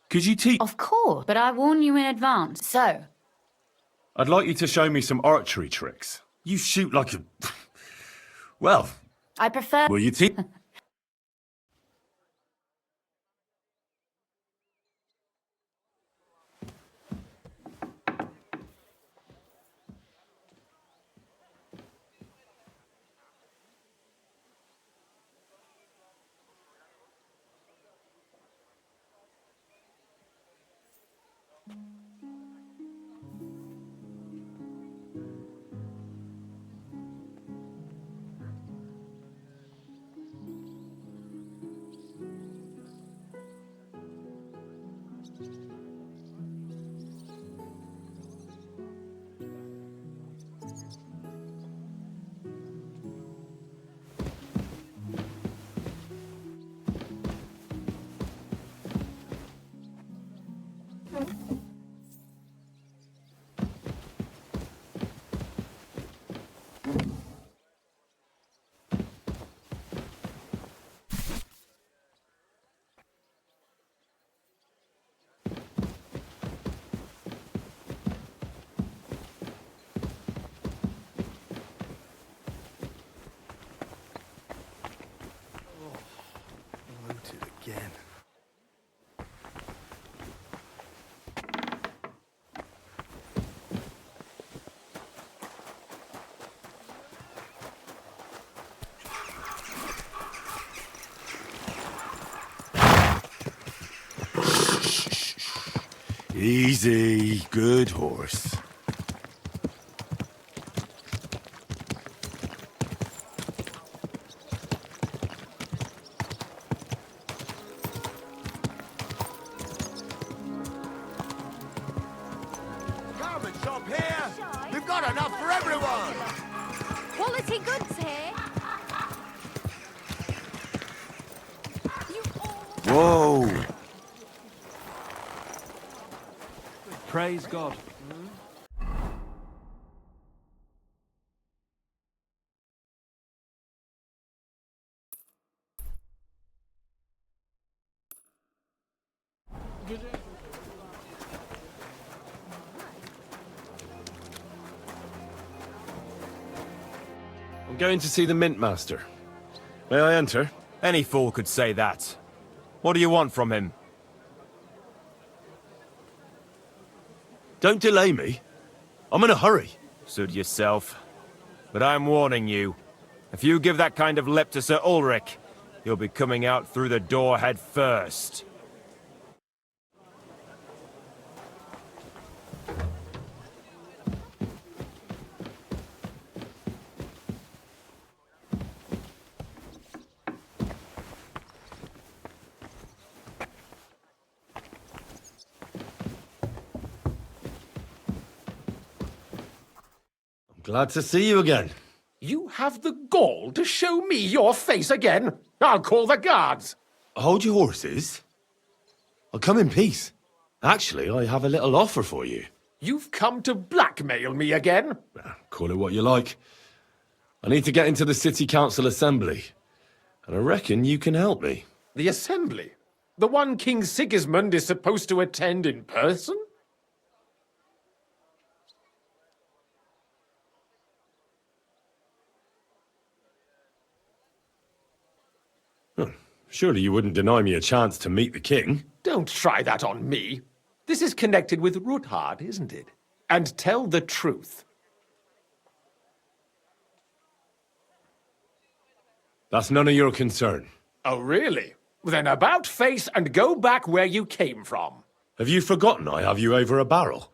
F: Could you teach?
Q: Of course, but I warn you in advance. So,
F: I'd like you to show me some archery tricks. You shoot like a... Well,
Q: I prefer...
F: will you teach?
I: again.
F: Easy, good horse.
J: Garment shop here! We've got enough for everyone!
H: Quality goods here.
F: Whoa!
I: Praise God.
F: I'm going to see the Mint Master. May I enter?
N: Any fool could say that. What do you want from him?
F: Don't delay me. I'm in a hurry.
N: Suit yourself. But I'm warning you. If you give that kind of lip to Sir Ulrich, he'll be coming out through the door head first.
F: Glad to see you again.
R: You have the gall to show me your face again? I'll call the guards.
F: Hold your horses. I'll come in peace. Actually, I have a little offer for you.
R: You've come to blackmail me again?
F: Call it what you like. I need to get into the City Council Assembly, and I reckon you can help me.
R: The Assembly? The one King Sigismund is supposed to attend in person?
F: Surely you wouldn't deny me a chance to meet the king?
R: Don't try that on me. This is connected with Ruthard, isn't it? And tell the truth.
F: That's none of your concern.
R: Oh, really? Then about face and go back where you came from.
F: Have you forgotten I have you over a barrel?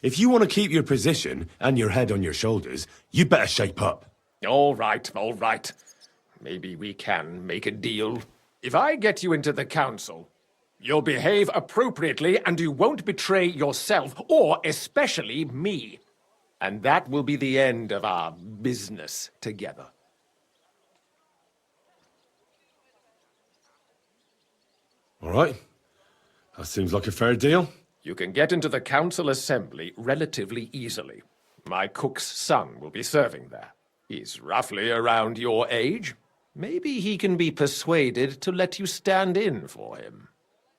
F: If you want to keep your position and your head on your shoulders, you'd better shape up.
R: All right, all right. Maybe we can make a deal. If I get you into the council, you'll behave appropriately and you won't betray yourself, or especially me. And that will be the end of our business together.
F: All right. That seems like a fair deal.
R: You can get into the council assembly relatively easily. My cook's son will be serving there. He's roughly around your age. Maybe he can be persuaded to let you stand in for him.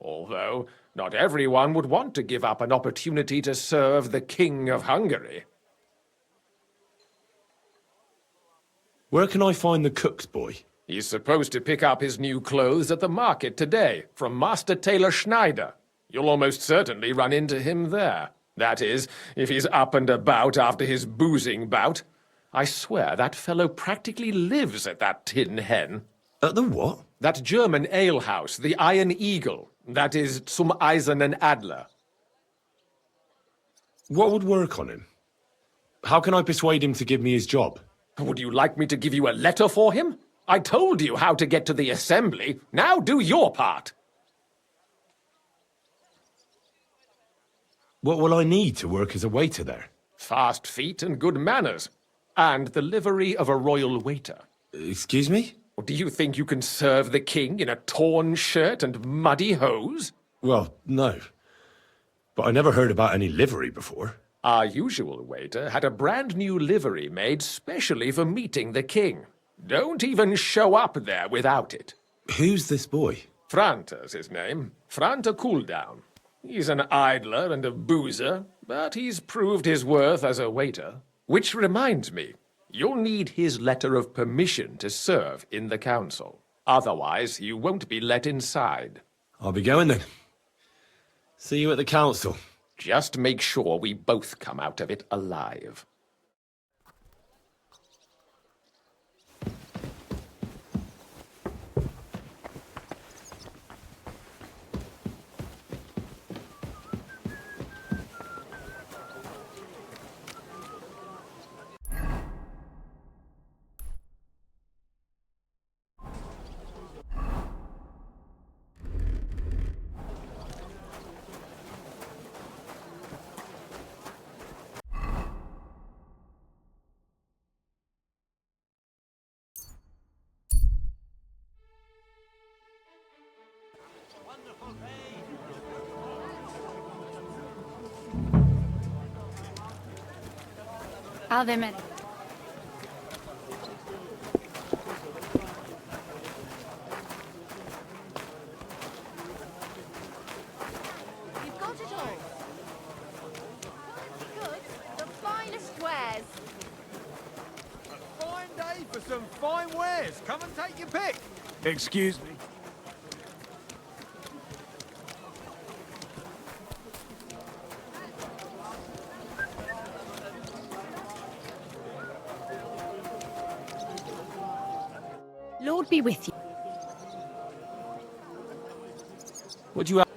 R: Although, not everyone would want to give up an opportunity to serve the King of Hungary.
F: Where can I find the cook's boy?
R: He's supposed to pick up his new clothes at the market today, from Master Tailor Schneider. You'll almost certainly run into him there. That is, if he's up and about after his boozing bout. I swear that fellow practically lives at that Tin Hen.
F: At the what?
R: That German alehouse, the Iron Eagle. That is Zum Eisernen Adler.
F: What would work on him? How can I persuade him to give me his job?
R: Would you like me to give you a letter for him? I told you how to get to the assembly. Now do your part.
F: What will I need to work as a waiter there?
R: Fast feet and good manners. And the livery of a royal waiter.
F: Excuse me?
R: Do you think you can serve the king in a torn shirt and muddy hose?
F: Well, no. But I never heard about any livery before.
R: Our usual waiter had a brand new livery made specially for meeting the king. Don't even show up there without it.
F: Who's this boy?
R: Franter's his name. Franter Cooldown. He's an idler and a boozer, but he's proved his worth as a waiter. Which reminds me, you'll need his letter of permission to serve in the council. Otherwise, you won't be let inside.
F: I'll be going then. See you at the council.
R: Just make sure we both come out of it alive.
Q: How they met?
H: You've got it all. Good. The finest wares.
I: Fine day for some fine wares. Come and take your pick.
C: Excuse me.
H: Lord be with you.
N: Would you have...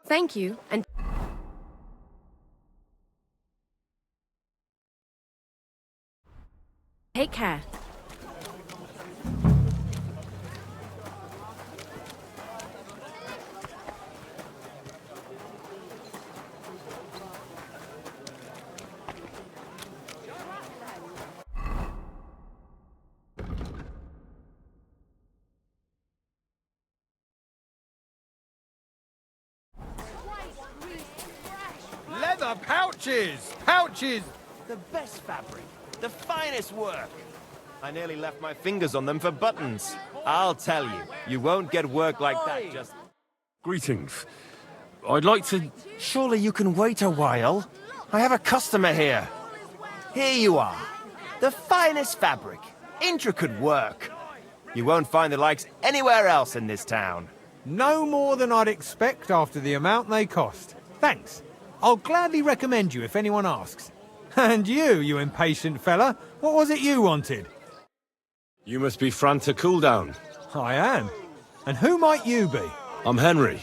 H: Thank you, and take care.
I: Leather pouches! Pouches! The best fabric. The finest work.
S: I nearly left my fingers on them for buttons. I'll tell you, you won't get work like that just...
F: Greetings. I'd like to...
S: Surely you can wait a while. I have a customer here. Here you are. The finest fabric. Intricate work. You won't find the likes anywhere else in this town.
I: No more than I'd expect after the amount they cost. Thanks. I'll gladly recommend you if anyone asks. And you impatient fella, what was it you wanted?
F: You must be Franta Cooldown.
I: I am. And who might you be?
F: I'm Henry.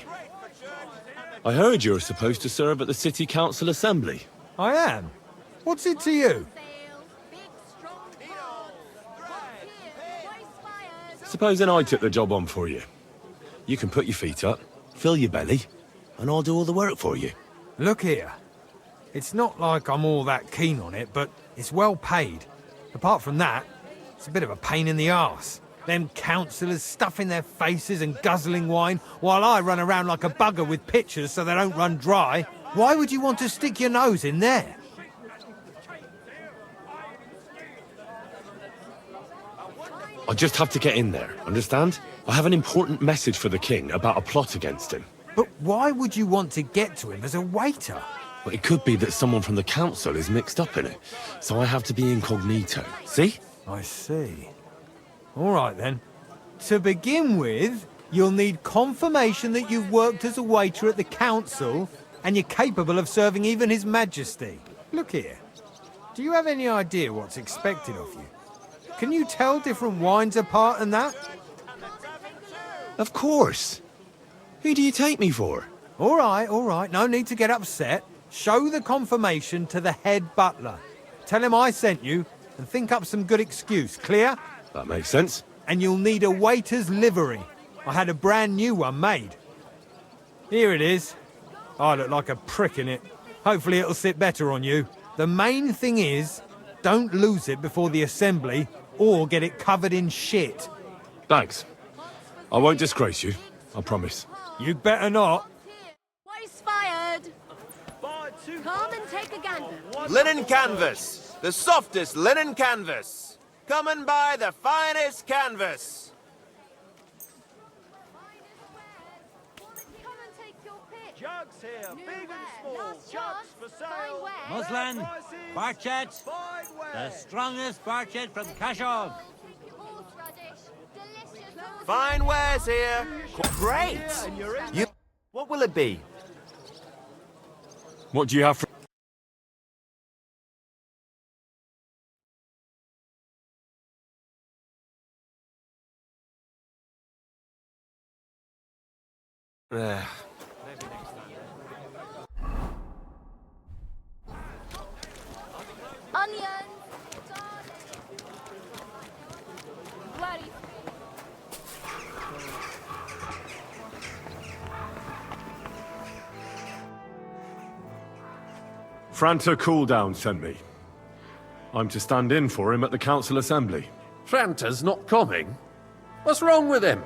F: I heard you're supposed to serve at the City Council Assembly.
I: I am. What's it to you?
F: Supposing I took the job on for you. You can put your feet up, fill your belly, and I'll do all the work for you.
I: Look here. It's not like I'm all that keen on it, but it's well paid. Apart from that, it's a bit of a pain in the arse. Them councillors stuffing their faces and guzzling wine, while I run around like a bugger with pitchers so they don't run dry. Why would you want to stick your nose in there?
F: I just have to get in there, understand? I have an important message for the king about a plot against him.
I: But why would you want to get to him as a waiter?
F: Well, it could be that someone from the council is mixed up in it, so I have to be incognito. See?
I: I see. All right, then. To begin with, you'll need confirmation that you've worked as a waiter at the council and you're capable of serving even His Majesty. Look here. Do you have any idea what's expected of you? Can you tell different wines apart and that?
F: Of course. Who do you take me for?
I: All right. No need to get upset. Show the confirmation to the head butler. Tell him I sent you and think up some good excuse. Clear?
F: That makes sense.
I: And you'll need a waiter's livery. I had a brand new one made. Here it is. I look like a prick in it. Hopefully it'll sit better on you. The main thing is, don't lose it before the assembly or get it covered in shit.
F: Thanks. I won't disgrace you, I promise.
I: You'd better not.
H: Waste fired. Come and take a gander.
S: Linen canvas! The softest linen canvas! Come and buy the finest canvas.
H: Jugs here, big and small. Jugs for sale.
T: Muslin, Barchet, the strongest Barchet from Cashog.
S: Fine wares here. Great. You. What will it be?
F: What do you have for...
H: Onions. Bloody.
F: Franta Cooldown sent me. I'm to stand in for him at the council assembly.
R: Franta's not coming? What's wrong with him?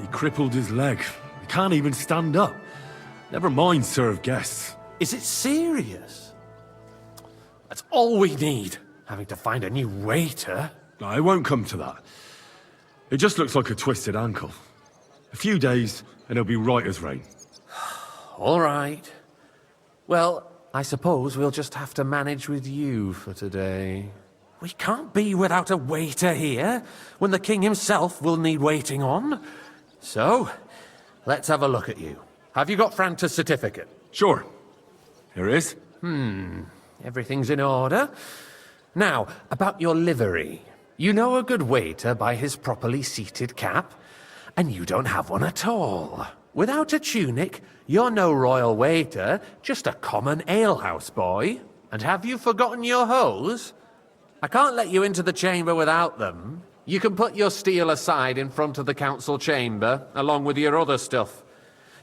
F: He crippled his leg. He can't even stand up. Never mind serve guests.
R: Is it serious? That's all we need. Having to find a new waiter.
F: No, it won't come to that. It just looks like a twisted ankle. A few days, and he'll be right as rain.
R: All right. Well, I suppose we'll just have to manage with you for today. We can't be without a waiter here, when the king himself will need waiting on. So, let's have a look at you. Have you got Franta's certificate?
F: Sure. Here it is.
R: Everything's in order. Now, about your livery. You know a good waiter by his properly seated cap, and you don't have one at all. Without a tunic, you're no royal waiter, just a common alehouse boy. And have you forgotten your hose? I can't let you into the chamber without them. You can put your steel aside in front of the council chamber, along with your other stuff.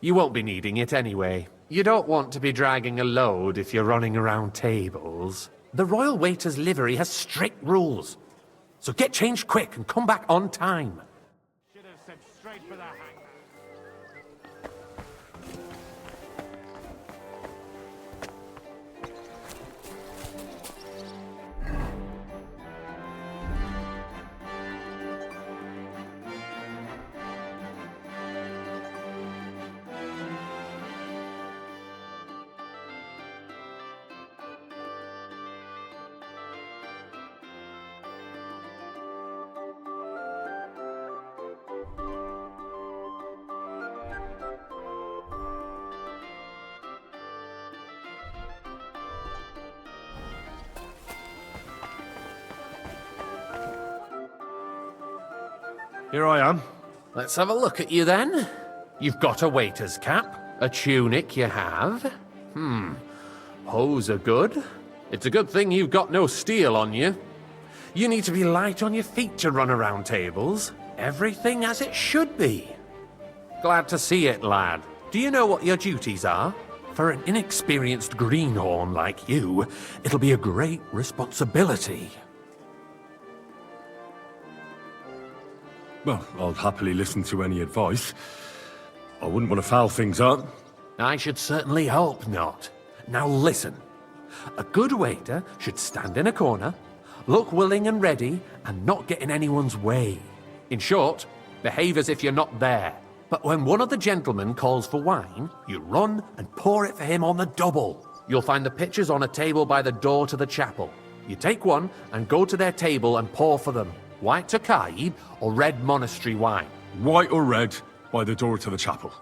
R: You won't be needing it anyway. You don't want to be dragging a load if you're running around tables. The royal waiter's livery has strict rules. So get changed quick and come back on time.
T: Should have sent straight for the hangman.
F: Here I am.
R: Let's have a look at you then. You've got a waiter's cap. A tunic you have. Hose are good. It's a good thing you've got no steel on you. You need to be light on your feet to run around tables. Everything as it should be. Glad to see it, lad. Do you know what your duties are? For an inexperienced greenhorn like you, it'll be a great responsibility.
F: Well, I'll happily listen to any advice. I wouldn't want to foul things up.
R: I should certainly hope not. Now listen. A good waiter should stand in a corner, look willing and ready, and not get in anyone's way. In short, behave as if you're not there. But when one of the gentlemen calls for wine, you run and pour it for him on the double. You'll find the pitchers on a table by the door to the chapel. You take one and go to their table and pour for them. White Tokaib or red monastery wine?
F: White or red, by the door to the chapel.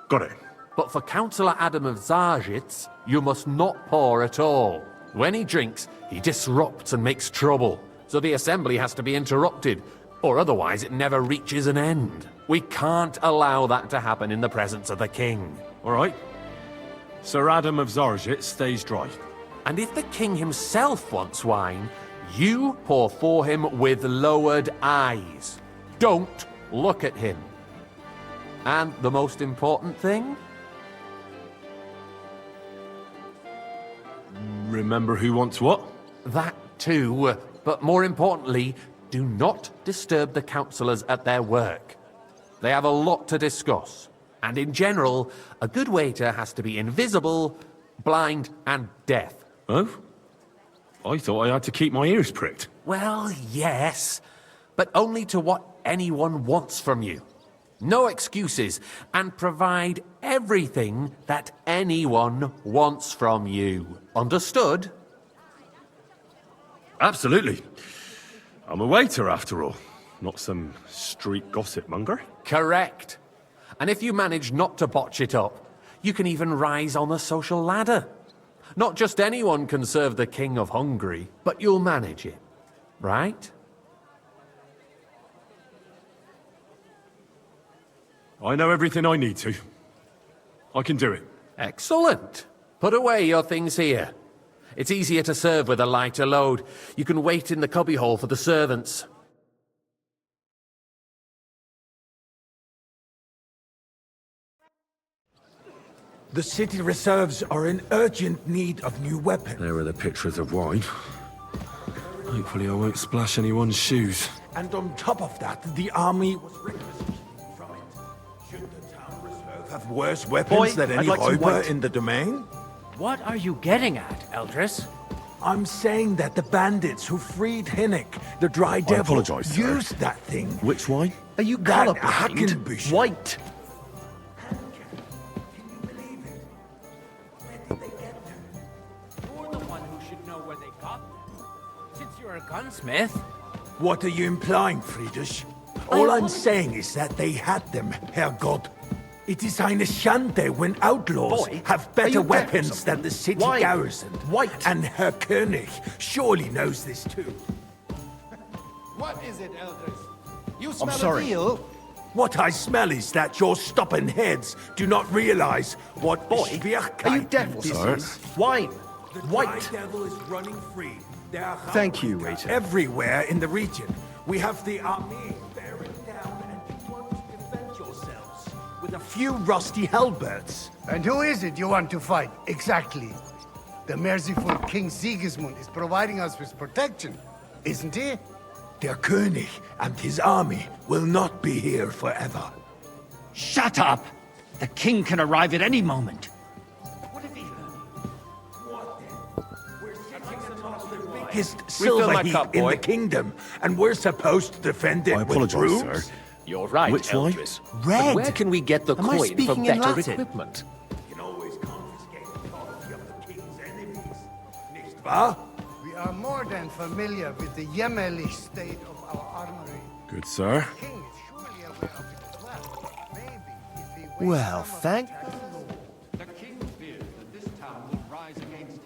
F: Got it.
R: But for Councillor Adam of Zarzhitz, you must not pour at all. When he drinks, he disrupts and makes trouble. So the assembly has to be interrupted, or otherwise it never reaches an end. We can't allow that to happen in the presence of the king.
F: All right. Sir Adam of Zarzhitz stays dry.
R: And if the king himself wants wine, you pour for him with lowered eyes. Don't look at him. And the most important thing?
F: Remember who wants what?
R: That too. But more importantly, do not disturb the councillors at their work. They have a lot to discuss. And in general, a good waiter has to be invisible
N: blind, and deaf.
F: Oh? I thought I had to keep my ears pricked.
N: Well, yes, but only to what anyone wants from you. No excuses, and provide everything that anyone wants from you. Understood?
F: Absolutely. I'm a waiter, after all. Not some street gossip monger.
N: Correct. And if you manage not to botch it up, you can even rise on the social ladder. Not just anyone can serve the King of Hungary, but you'll manage it. Right?
F: I know everything I need to. I can do it.
N: Excellent. Put away your things here. It's easier to serve with a lighter load. You can wait in the cubbyhole for the servants.
U: The city reserves are in urgent need of new weapons.
F: There are the pictures of wine. Hopefully I won't splash anyone's shoes.
U: And on top of that, the army was requisitioned from it. Should the town reserve have worse weapons than any Räuber in the domain?
T: What are you getting at, Eldris?
U: I'm saying that the bandits who freed Hinnick, the Dry Devil,
F: apologize, sir.
U: used that thing.
F: Which wine?
U: Are you colorblind?
F: White.
D: You're the one who should know where they got them. Since you're a gunsmith.
U: What are you implying, Friedrich? All I'm saying is that they had them, Herrgott. It is eine Schande when outlaws have better weapons than the city garrison. And Herr König surely knows this too.
V: What is it, Eldris? You smell
U: I'm sorry.
V: a deal?
U: What I smell is that your stubborn heads do not realize what Schwierigkeit
V: are you deaf,
U: this
V: sir?
U: is.
V: Wine.
U: The
V: White.
U: Dry Devil is running free. There are
V: Thank you, waiter.
U: everywhere in the region. We have the army bearing down, and you won't defend yourselves with a few rusty halberds.
V: And who is it you want to fight, exactly? The merciful King Sigismund is providing us with protection, isn't he?
U: Der König and his army will not be here forever.
W: Shut up! The king can arrive at any moment.
U: Biggest silver heap in the kingdom, and we're supposed to defend it with brooms?
R: You're right,
F: Which wine?
R: Eldris.
U: Red.
R: But where can we get the
U: Am I
R: coin for
U: speaking in
R: better
U: Latin?
R: equipment?
U: You can always confiscate the property of the king's enemies, nicht wahr?
V: We are more than familiar with the Yemmerlich state of our armory.
F: Good, sir.
V: The king is surely aware of it as well. Maybe if he waits
S: Well,
V: some of
S: thank...
X: The king fears that this town will rise against him.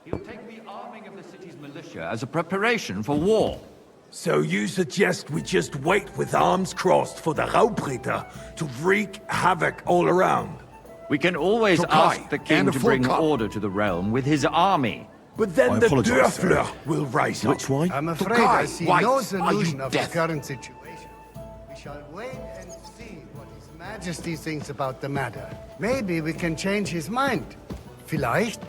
X: He'll take the arming of the city's militia as a preparation for war.
U: So you suggest we just wait with arms crossed for the Raubritter to wreak havoc all around?
X: We can always
U: Tokai,
X: ask the king
U: and a
X: to
U: full
X: bring
U: cup.
X: order to the realm with his army.
U: But then
F: I
U: the
F: apologize, sir.
U: Dörfler will rise up.
F: Which wine?
V: I'm afraid
U: Tokai,
V: I see
U: white,
V: no
U: are you
V: solution of the
U: deaf?
V: current situation. We shall wait and see what His Majesty thinks about the matter. Maybe we can change his mind. Vielleicht?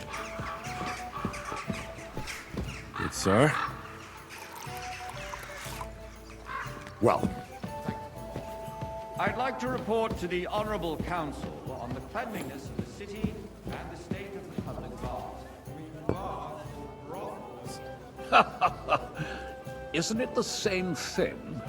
F: Good, sir.
X: Well. I'd like to report to the Honorable Council on the cleanliness of the city and the state of the public baths.
J: Isn't it the same thing?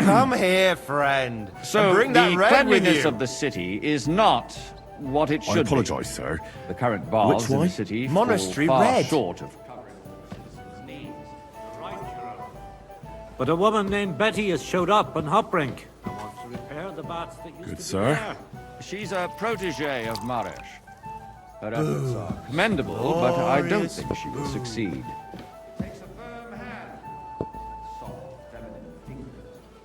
S: Come here, friend.
X: So
S: and bring
X: the
S: that red with
X: cleanliness
S: you.
X: of the city is not what it should
F: I apologize, sir.
X: The current baths
F: Which
X: in
F: wine?
X: the city
S: Monastery
X: fall far
S: red.
X: short of covering the citizens' needs.
T: But a woman named Betty has showed up on Hopbrink and wants to repair the baths that used
F: Good,
T: to
F: sir.
T: be there.
X: She's a protege of Maresh. Her efforts are commendable, but I don't
S: Glorious
X: think she will succeed. Takes a firm hand. Soft, feminine fingers.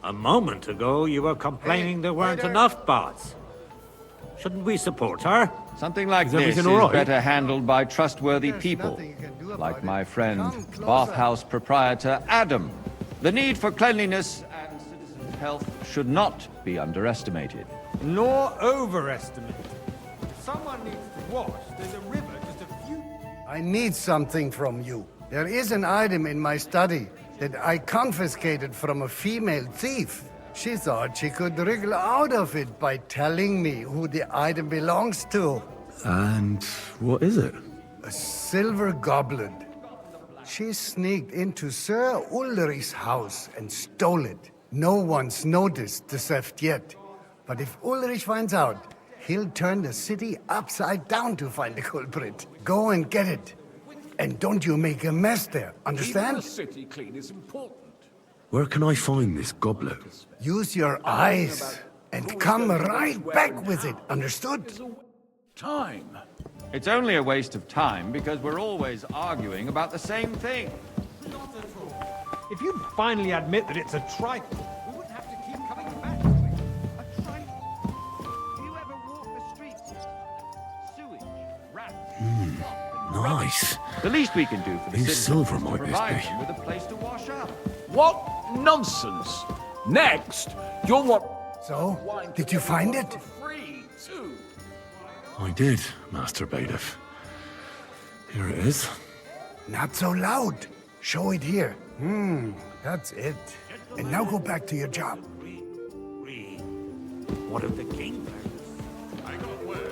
T: A moment ago, you were complaining there weren't enough baths. Shouldn't we support her?
X: Something like
F: Is
X: this
F: everything
X: is
F: all right?
X: better handled by trustworthy
V: There's
X: people,
V: nothing you can do about
X: like
V: it.
X: my friend,
V: Come closer.
X: bathhouse proprietor Adam. The need for cleanliness and citizens' health should not be underestimated.
I: Nor overestimated. If someone needs to wash, there's a river just a few...
V: I need something from you. There is an item in my study that I confiscated from a female thief. She thought she could wriggle out of it by telling me who the item belongs to.
F: And what is it?
V: A silver goblet. She sneaked into Sir Ulrich's house and stole it. No one's noticed the theft yet. But if Ulrich finds out, he'll turn the city upside down to find the culprit. Go and get it. And don't you make a mess there, understand?
M: Keeping the city clean is important.
F: Where can I find this goblet?
V: Use your eyes and come right back with it, understood?
X: Time. It's only a waste of time because we're always arguing about the same thing.
I: If you finally admit that it's a trifle, we wouldn't have to keep coming back to it. A trifle? Do you ever walk the streets? Sewage, rats,
F: Nice.
X: The least we can do for the
F: Whose
X: citizens
F: silver
X: is to
F: might this
X: provide
F: be?
X: them with a place to wash up.
M: What nonsense! Next, you'll want...
V: So, did you find it?
M: Free, too.
F: I did, Master Bailiff. Here it is.
V: Not so loud. Show it here. That's it. And now go back to your job.
T: What of the king?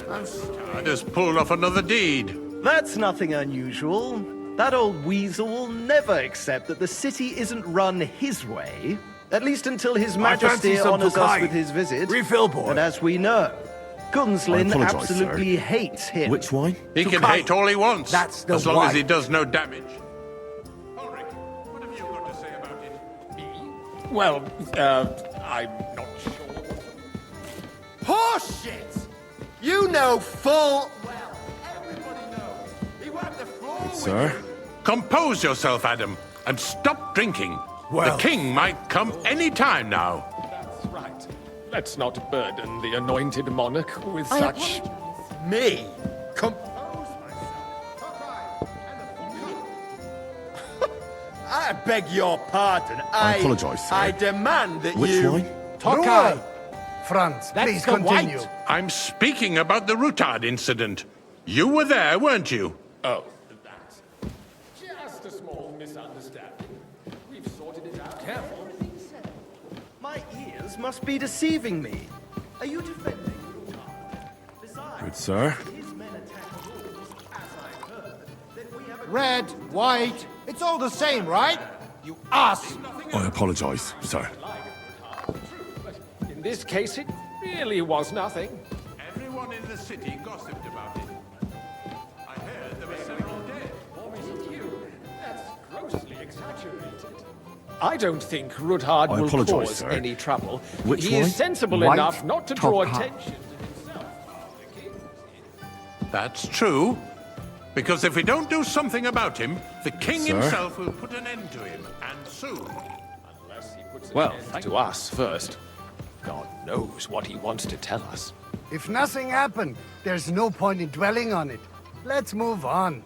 J: I just pulled off another deed.
A: That's nothing unusual. That old weasel will never accept that the city isn't run his way, at least until His Majesty honors us with his visit.
U: Refill, boy.
A: And as we know, Gunslin
F: I apologise,
A: absolutely hates him.
F: Which wine?
J: He can hate all he wants,
U: That's the
J: as long as
U: wine.
J: he does no damage. Ulrich, what have you got to say about it?
R: Me? Well, I'm not sure.
S: Horseshit! You know full well. Everybody knows. He wiped the floor with
F: Sir?
J: Compose yourself, Adam, and stop drinking.
U: Well-
J: The king might come any time now.
R: That's right. Let's not burden the anointed monarch with
Q: I
R: such...
S: me. I beg your pardon.
F: I apologise, sir.
S: I demand that
F: Which
S: you...
F: wine?
V: Ruhe! Franz, please
I: the
V: continue.
I: white.
J: I'm speaking about the Rutard incident. You were there, weren't you?
R: Oh, that's just a small misunderstanding. We've sorted it out. Careful.
A: My ears must be deceiving me. Are you defending Besides,
F: Good, sir.
A: his men attacked yours, as I heard. Then we have a...
U: Red, white, it's all the same, right? You ass!
F: I apologise, sir.
R: In this case, it really was nothing.
J: Everyone in the city gossiped about it. I heard there were several dead.
R: Or is it you? That's grossly exaggerated. I don't think Rudhard
F: I
R: will
F: apologise,
R: cause
F: sir.
R: any trouble.
F: Which
R: he
F: one?
R: is sensible
F: White
R: enough not to draw
F: top hat.
R: attention to himself. The king.
J: That's true. Because if we don't do something about him, the king
F: Sir?
J: himself will put an end to him, and soon.
R: Unless he puts an end to us first. God knows what he wants to tell us.
V: If nothing happened, there's no point in dwelling on it. Let's move on.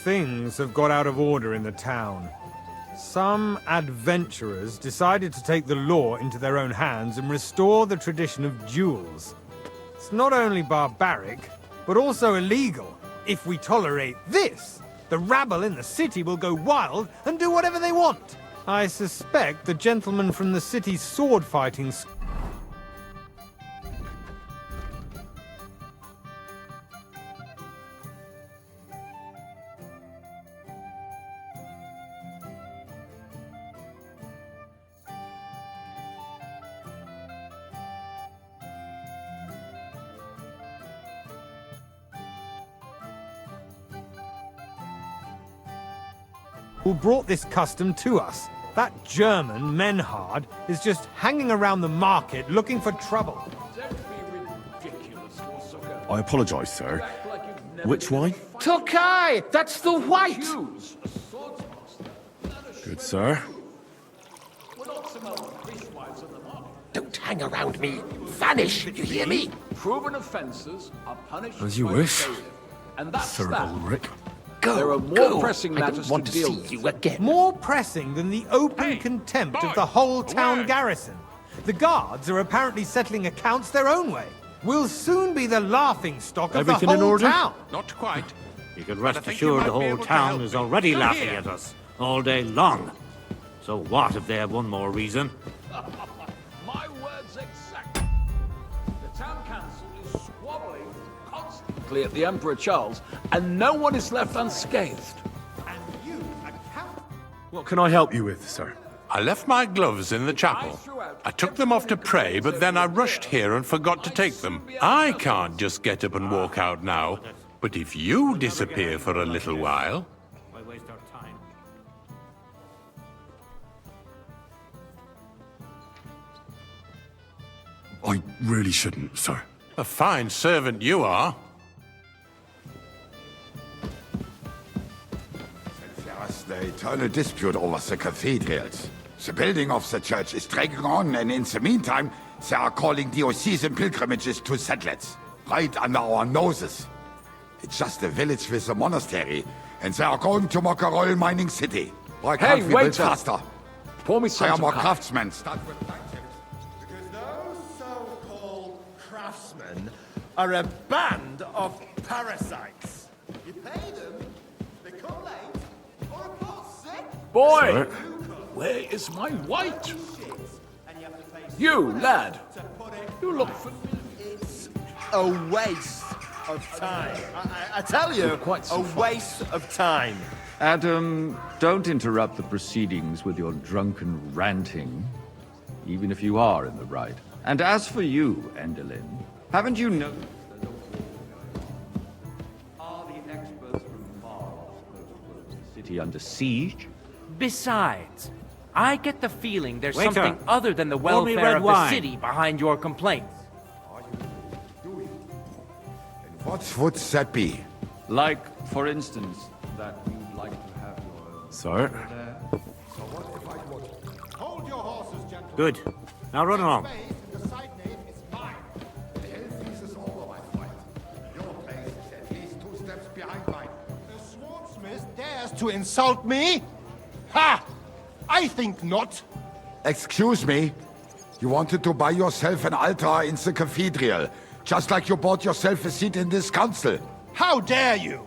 I: Things have got out of order in the town. Some adventurers decided to take the law into their own hands and restore the tradition of duels. It's not only barbaric, but also illegal. If we tolerate this, the rabble in the city will go wild and do whatever they want. I suspect the gentleman from the city's sword-fighting who brought this custom to us. That German, Menhard, is just hanging around the market looking for trouble.
M: Don't be ridiculous, Corsica.
F: I apologise, sir.
M: Act like you've never
F: Which wine?
R: Tokai! That's the white!
M: Choose a swordsmaster.
F: Good, sir.
M: We're not some other fishwives on the market.
R: Don't hang around me. Vanish, you hear me?
M: Proven offences are punished
F: As you
M: by
F: wish,
M: the bailiff. And that's
F: Sir
M: that.
F: Ulrich.
R: Go,
M: There are more
R: go.
M: pressing
R: I
M: matters
R: don't want
M: to
R: to
M: deal
R: see
M: with.
R: you again.
I: More pressing than the open contempt of the whole town garrison. The guards are apparently settling accounts their own way. We'll soon be the laughingstock of
T: Everything
I: the
T: in
I: whole
T: order?
I: town.
J: Not quite.
T: You can
J: But I
T: rest
J: think you
T: assured
J: might
T: the
J: be
T: whole
J: able to
T: town
J: help
T: is
J: me.
T: already
J: Come
T: laughing
J: here.
T: at us all day long. So what if they have one more reason?
M: My word's exact.
B: perfectly at the Emperor Charles, and no one is left unscathed.
F: What can I help you with, sir?
E: I left my gloves in the chapel. I took them off to pray, but then I rushed here and forgot to take them. I can't just get up and walk out now, but if you disappear for a little while...
T: Why waste our time?
F: I really shouldn't, sir.
E: A fine servant you are.
G: There's the eternal dispute over the cathedrals. The building of the church is dragging on, and in the meantime, they are calling diocesan pilgrimages to settlers, right under our noses. It's just a village with a monastery, and they are going to make a royal mining city. Why can't we build faster?
B: Pour me some
G: Hire more
B: coffee.
G: craftsmen. Start with
A: Because those so-called craftsmen are a band of parasites. You pay them, they come late, or a pot sick.
B: Boy! Where is my white? You, lad. You look familiar.
A: It's a waste of time. I tell you, a waste of time.
X: Adam, don't interrupt the proceedings with your drunken ranting, even if you are in the right. And as for you, Endelin, haven't you noticed that are the experts from far off supposed to put the city under siege?
D: Besides, I get the feeling there's
T: Waiter,
D: something other than the
T: pour me
D: welfare
T: red
D: of the
T: wine.
D: city behind your complaints.
G: What would that be?
X: Like, for instance, that you'd like to have your...
F: Sir?
U: Hold your horses, gentlemen.
T: Good. Now run along.
U: The side nave is mine.
G: The hell is over, my friend. Your place is at least 2 steps behind mine.
U: The swordsmith dares to insult me? Ha! I think not.
G: Excuse me? You wanted to buy yourself an altar in the cathedral, just like you bought yourself a seat in this council.
U: How dare you?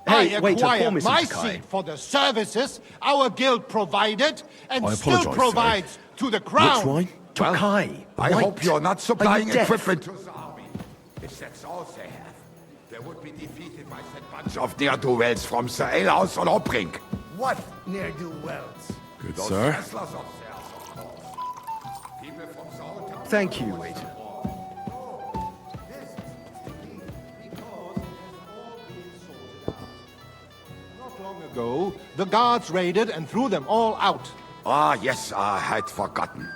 A: Hey,
U: I
A: waiter, pour
U: acquired
A: me some
U: my
A: Sakai.
U: seat for the services our guild provided and
F: I
U: still
F: apologise,
U: provides to the crown.
F: Which wine?
A: Tokai.
G: I hope you're not supplying
A: deaf?
G: equipment to the army. If that's all they have, they would be defeated by that bunch of ne'er-do-wells from the alehouse on Hopring.
V: What ne'er-do-wells?
F: Good,
G: Those
F: sir.
G: wrestlers of theirs, of course. People from the whole town.
A: Thank you, waiter.
U: Not long ago, the guards raided and threw them all out.
G: Ah, yes, I had forgotten.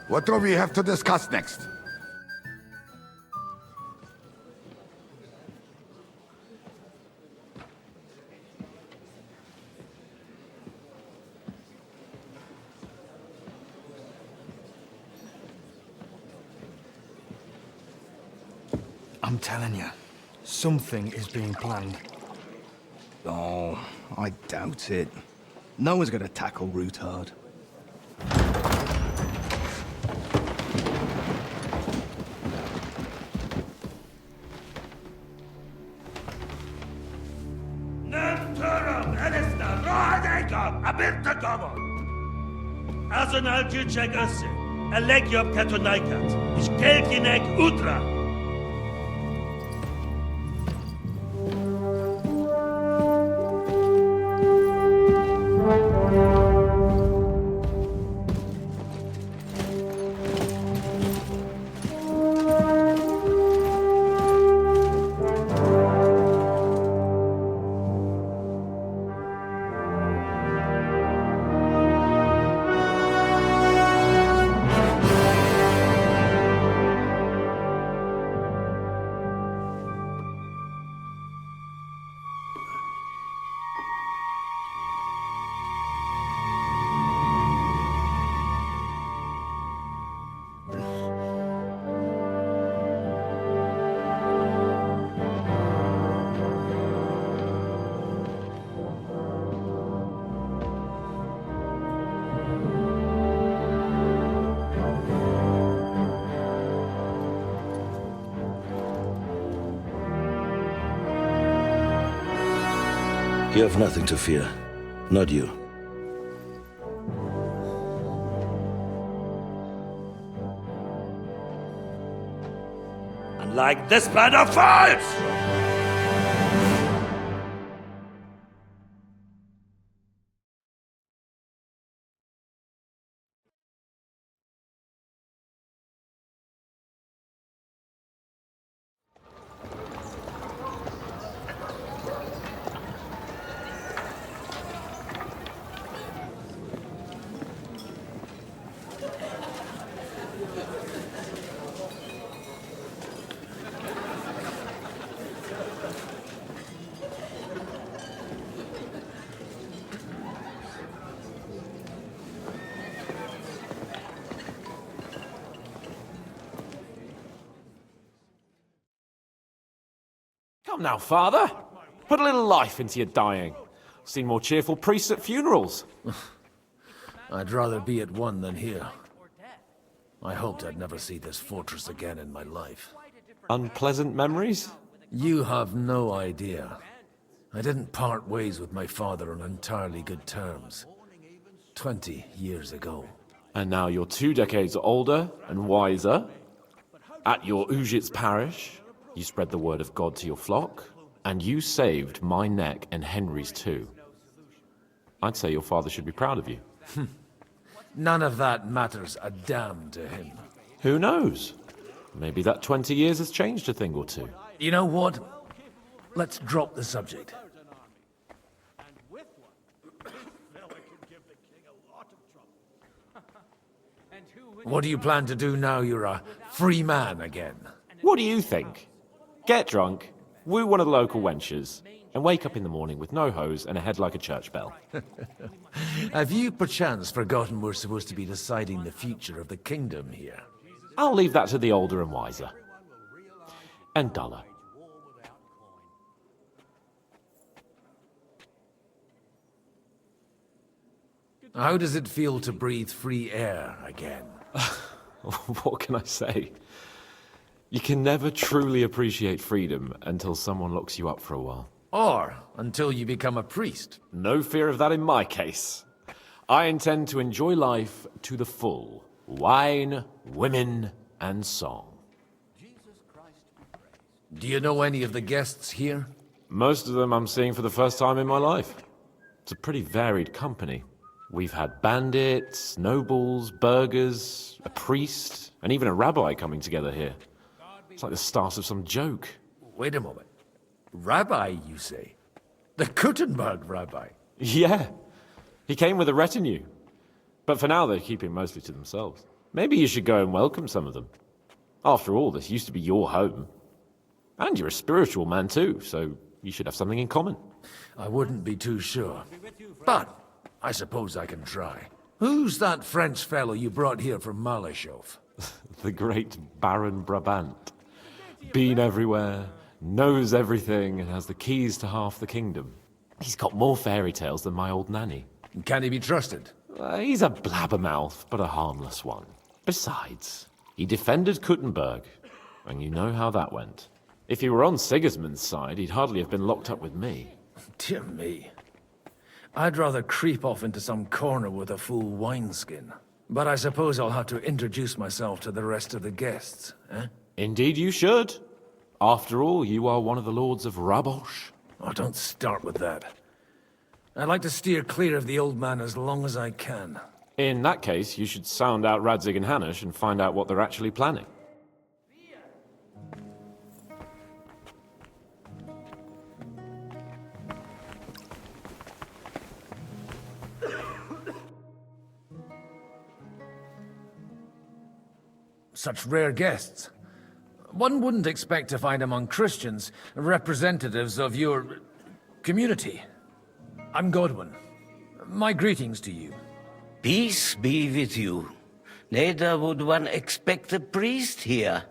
G: What do we have to discuss next?
K: I'm telling you, something is being planned. Oh, I doubt it. No one's gonna tackle Rootard.
Y: Azonal Gyurcsák össze, a legjobb katonákat, és kelkinek útra!
Z: You have nothing to fear. Not you.
Y: And like this band of fools!
C: Come now, Father. Put a little life into your dying. I've seen more cheerful priests at funerals.
H: I'd rather be at one than here. I hoped I'd never see this fortress again in my life.
C: Unpleasant memories?
H: You have no idea. I didn't part ways with my father on entirely good terms. 20 years ago.
C: And now you're 2 decades older and wiser. At your Ujit's parish, you spread the word of God to your flock, and you saved my neck and Henry's too. I'd say your father should be proud of you.
H: None of that matters a damn to him.
C: Who knows? Maybe that 20 years has changed a thing or two.
H: You know what? Let's drop the subject. What do you plan to do now you're a free man again?
C: What do you think? Get drunk, woo one of the local wenches, and wake up in the morning with no hose and a head like a church bell.
H: Have you perchance forgotten we're supposed to be deciding the future of the kingdom here?
C: I'll leave that to the older and wiser. And duller.
H: How does it feel to breathe free air again?
C: What can I say? You can never truly appreciate freedom until someone locks you up for a while.
H: Or until you become a priest.
C: No fear of that in my case. I intend to enjoy life to the full. Wine, women, and song.
H: Do you know any of the guests here?
C: Most of them I'm seeing for the first time in my life. It's a pretty varied company. We've had bandits, nobles, burghers, a priest, and even a rabbi coming together here. It's like the start of some joke.
H: Wait a moment. Rabbi, you say? The Kuttenberg rabbi?
C: Yeah. He came with a retinue. But for now, they're keeping mostly to themselves. Maybe you should go and welcome some of them. After all, this used to be your home. And you're a spiritual man too, so you should have something in common.
H: I wouldn't be too sure. But I suppose I can try. Who's that French fellow you brought here from Malashov?
C: The great Baron Brabant. Been everywhere, knows everything, and has the keys to half the kingdom. He's got more fairy tales than my old nanny.
H: Can he be trusted?
C: He's a blabbermouth, but a harmless one. Besides, he defended Kuttenberg, and you know how that went. If he were on Sigismund's side, he'd hardly have been locked up with me.
H: Dear me. I'd rather creep off into some corner with a full wineskin. But I suppose I'll have to introduce myself to the rest of the guests, eh?
C: Indeed you should. After all, you are one of the lords of Rabosh.
H: Oh, don't start with that. I'd like to steer clear of the old man as long as I can.
C: In that case, you should sound out Radzig and Hanush and find out what they're actually planning.
H: Such rare guests. One wouldn't expect to find among Christians representatives of your community. I'm Godwin. My greetings to you.
L: Peace be with you. Neither would one expect a priest here.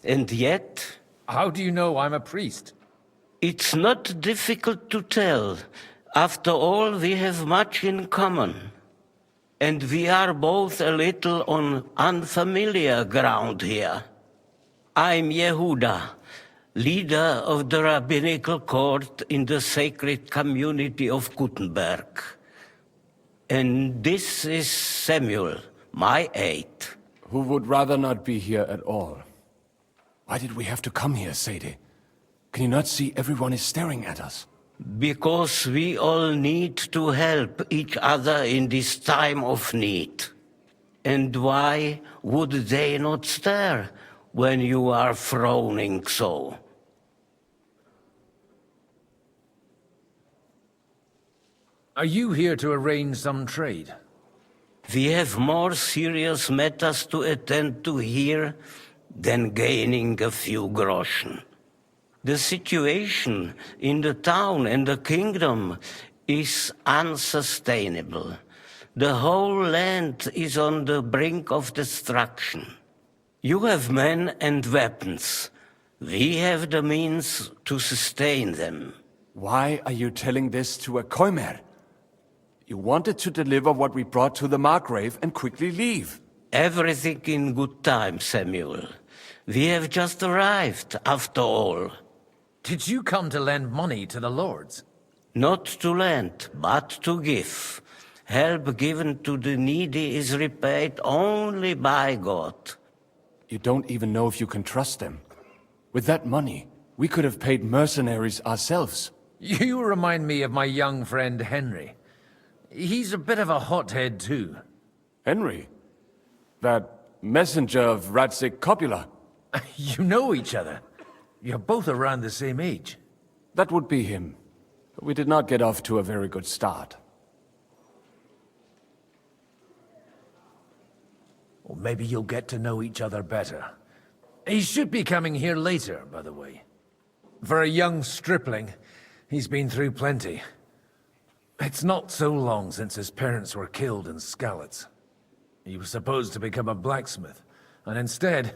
L: And yet...
H: How do you know I'm a priest?
L: It's not difficult to tell. After all, we have much in common. And we are both a little on unfamiliar ground here. I'm Yehuda, leader of the rabbinical court in the sacred community of Kuttenberg. And this is Samuel, my aide.
N: Who would rather not be here at all. Why did we have to come here, Sadie? Can you not see everyone is staring at us?
L: Because we all need to help each other in this time of need. And why would they not stare when you are frowning so?
H: Are you here to arrange some trade?
L: We have more serious matters to attend to here than gaining a few groschen. The situation in the town and the kingdom is unsustainable. The whole land is on the brink of destruction. You have men and weapons. We have the means to sustain them.
N: Why are you telling this to a Koimer? You wanted to deliver what we brought to the Margrave and quickly leave.
L: Everything in good time, Samuel. We have just arrived, after all.
H: Did you come to lend money to the lords?
L: Not to lend, but to give. Help given to the needy is repaid only by God.
N: You don't even know if you can trust them. With that money, we could have paid mercenaries ourselves.
H: You remind me of my young friend Henry. He's a bit of a hothead too.
N: Henry? That messenger of Radzik Copula?
H: You know each other. You're both around the same age.
N: That would be him. But we did not get off to a very good start.
H: Or maybe you'll get to know each other better. He should be coming here later, by the way. For a young stripling, he's been through plenty. It's not so long since his parents were killed in Skalitz. He was supposed to become a blacksmith, and instead,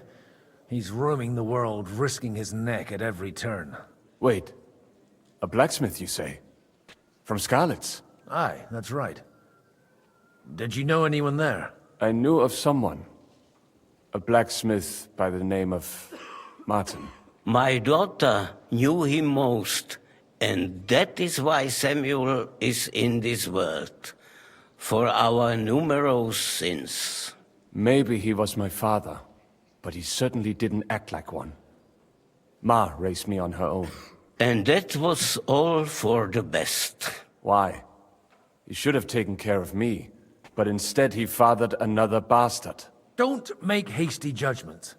H: he's roaming the world, risking his neck at every turn.
N: Wait. A blacksmith, you say? From Skalitz?
H: Aye, that's right. Did you know anyone there?
N: I knew of someone. A blacksmith by the name of Martin.
L: My daughter knew him most, and that is why Samuel is in this world. For our numerous sins.
N: Maybe he was my father, but he certainly didn't act like one. Ma raised me on her own.
L: And that was all for the best.
N: Why? He should have taken care of me, but instead he fathered another bastard.
H: Don't make hasty judgments.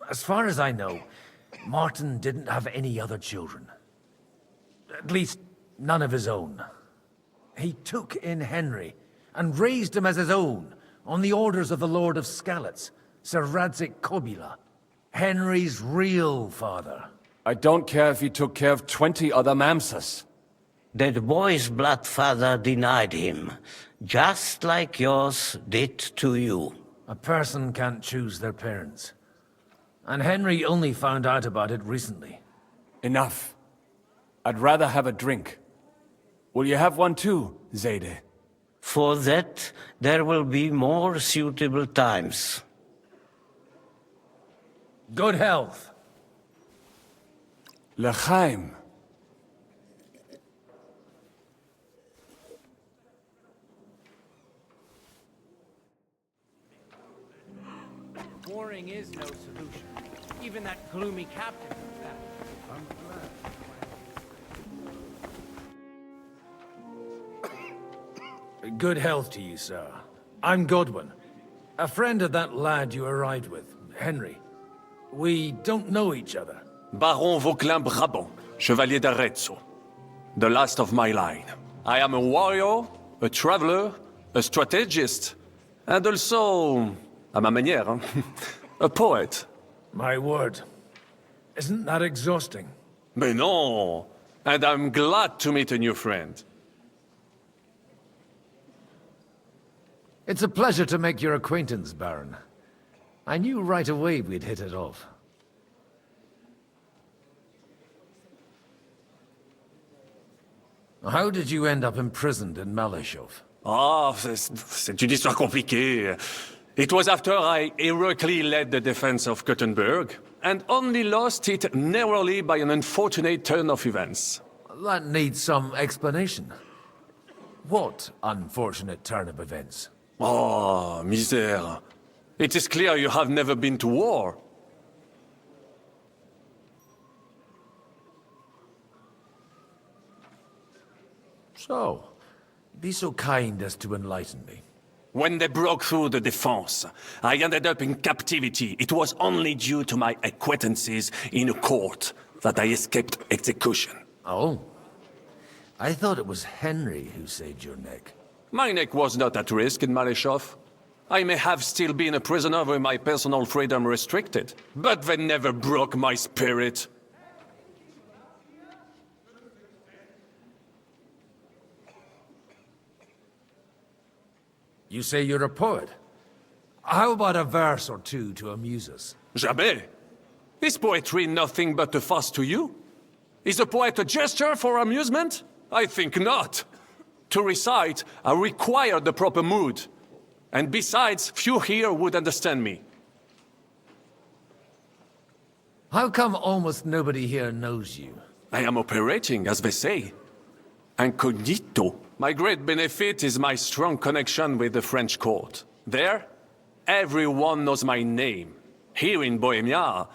H: As far as I know, Martin didn't have any other children. At least, none of his own. He took in Henry, and raised him as his own, on the orders of the Lord of Skalitz, Sir Radzik Copula, Henry's real father.
N: I don't care if he took care of 20 other Mamsas.
L: That boy's blood father denied him, just like yours did to you.
H: A person can't choose their parents. And Henry only found out about it recently.
N: Enough. I'd rather have a drink. Will you have one too, Zayde?
L: For that, there will be more suitable times.
H: Good health.
N: L'chaim.
D: Warring is no solution. Even that gloomy captain knows that.
H: Good health to you, sir. I'm Godwin, a friend of that lad you arrived with, Henry. We don't know each other.
M: Baron Vauquelin Brabant, Chevalier d'Arezzo. The last of my line. I am a warrior, a traveler, a strategist, and also, à ma manière, a poet.
H: My word. Isn't that exhausting?
M: Mais non! And I'm glad to meet a new friend.
H: It's a pleasure to make your acquaintance, Baron. I knew right away we'd hit it off. How did you end up imprisoned in Malashov?
M: Ah, c'est une histoire compliquée. It was after I heroically led the defense of Gothenburg, and only lost it narrowly by an unfortunate turn of events.
H: That needs some explanation. What unfortunate turn of events?
M: Oh, misère. It is clear you have never been to war.
H: So, be so kind as to enlighten me.
M: When they broke through the defense, I ended up in captivity. It was only due to my acquaintances in a court that I escaped execution.
H: Oh. I thought it was Henry who saved your neck.
M: My neck was not at risk in Malashov. I may have still been a prisoner with my personal freedom restricted, but they never broke my spirit.
H: You say you're a poet? How about a verse or two to amuse us?
M: Jamais! Is poetry nothing but a farce to you? Is a poet a gesture for amusement? I think not. To recite, I require the proper mood. And besides, few here would understand me.
H: How come almost nobody here knows you?
M: I am operating, as they say. Incognito. My great benefit is my strong connection with the French court. There, everyone knows my name. Here in Bohemia,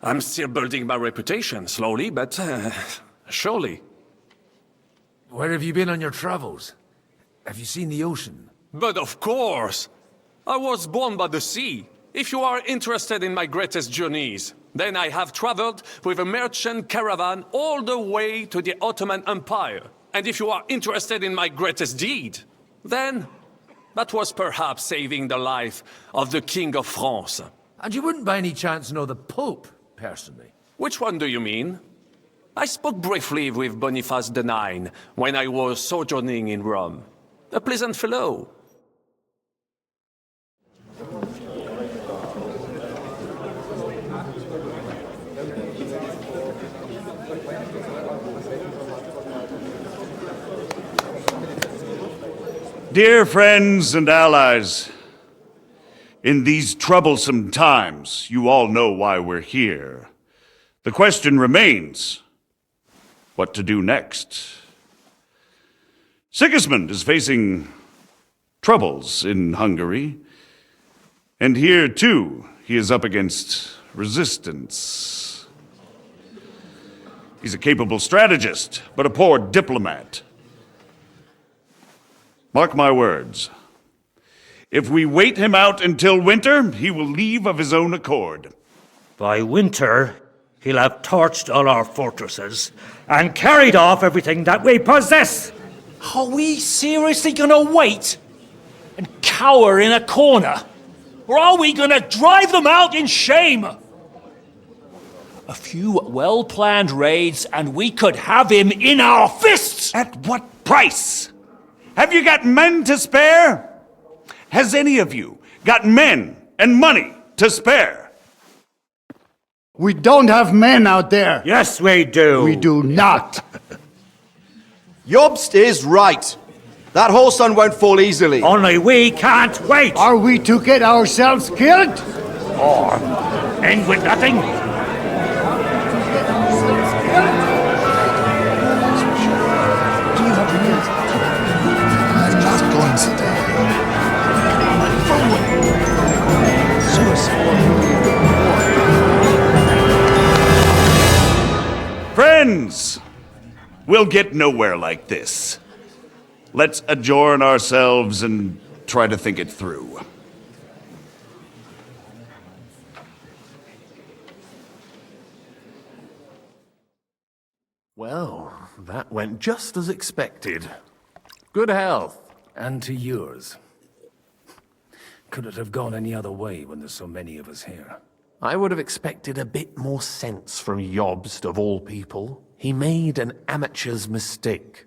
M: I'm still building my reputation, slowly, but surely.
H: Where have you been on your travels? Have you seen the ocean?
M: But of course! I was born by the sea. If you are interested in my greatest journeys, then I have traveled with a merchant caravan all the way to the Ottoman Empire. And if you are interested in my greatest deed, then that was perhaps saving the life of the King of France.
H: And you wouldn't by any chance know the Pope, personally?
M: Which one do you mean? I spoke briefly with Boniface IX when I was sojourning in Rome. A pleasant fellow.
O: Dear friends and allies, in these troublesome times, you all know why we're here. The question remains, what to do next? Sigismund is facing troubles in Hungary, and here too, he is up against resistance. He's a capable strategist, but a poor diplomat. Mark my words. If we wait him out until winter, he will leave of his own accord.
T: By winter, he'll have torched all our fortresses and carried off everything that we possess.
P: Are we seriously gonna wait and cower in a corner? Or are we gonna drive them out in shame? A few well-planned raids and we could have him in our fists!
O: At what price? Have you got men to spare? Has any of you got men and money to spare?
V: We don't have men out there.
T: Yes, we do.
V: We do not.
Q: Jobst is right. That whole sun won't fall easily.
T: Only we can't wait.
V: Are we to get ourselves killed?
T: Or end with nothing?
O: Friends, we'll get nowhere like this. Let's adjourn ourselves and try to think it through.
R: Well, that went just as expected. Good health.
H: And to yours. Could it have gone any other way when there's so many of us here?
R: I would have expected a bit more sense from Jobst, of all people. He made an amateur's mistake.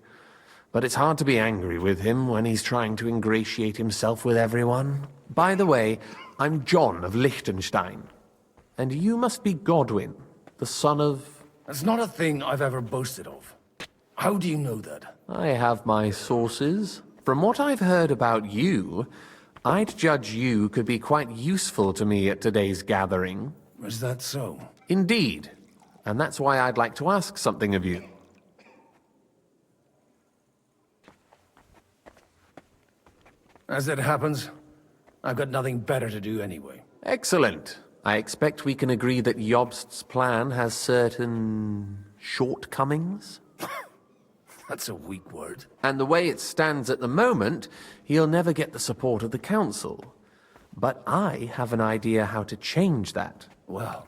R: But it's hard to be angry with him when he's trying to ingratiate himself with everyone. By the way, I'm John of Liechtenstein. And you must be Godwin, the son of...
H: That's not a thing I've ever boasted of. How do you know that?
R: I have my sources. From what I've heard about you, I'd judge you could be quite useful to me at today's gathering.
H: Is that so?
R: Indeed. And that's why I'd like to ask something of you.
H: As it happens, I've got nothing better to do anyway.
R: Excellent. I expect we can agree that Jobst's plan has certain shortcomings?
H: That's a weak word.
R: And the way it stands at the moment, he'll never get the support of the council. But I have an idea how to change that.
H: Well,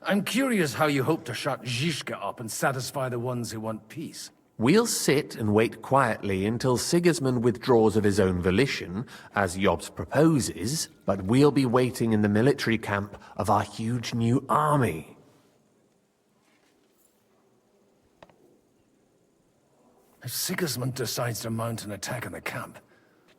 H: I'm curious how you hope to shut Zizka up and satisfy the ones who want peace.
R: We'll sit and wait quietly until Sigismund withdraws of his own volition, as Jobst proposes, but we'll be waiting in the military camp of our huge new army.
H: If Sigismund decides to mount an attack on the camp,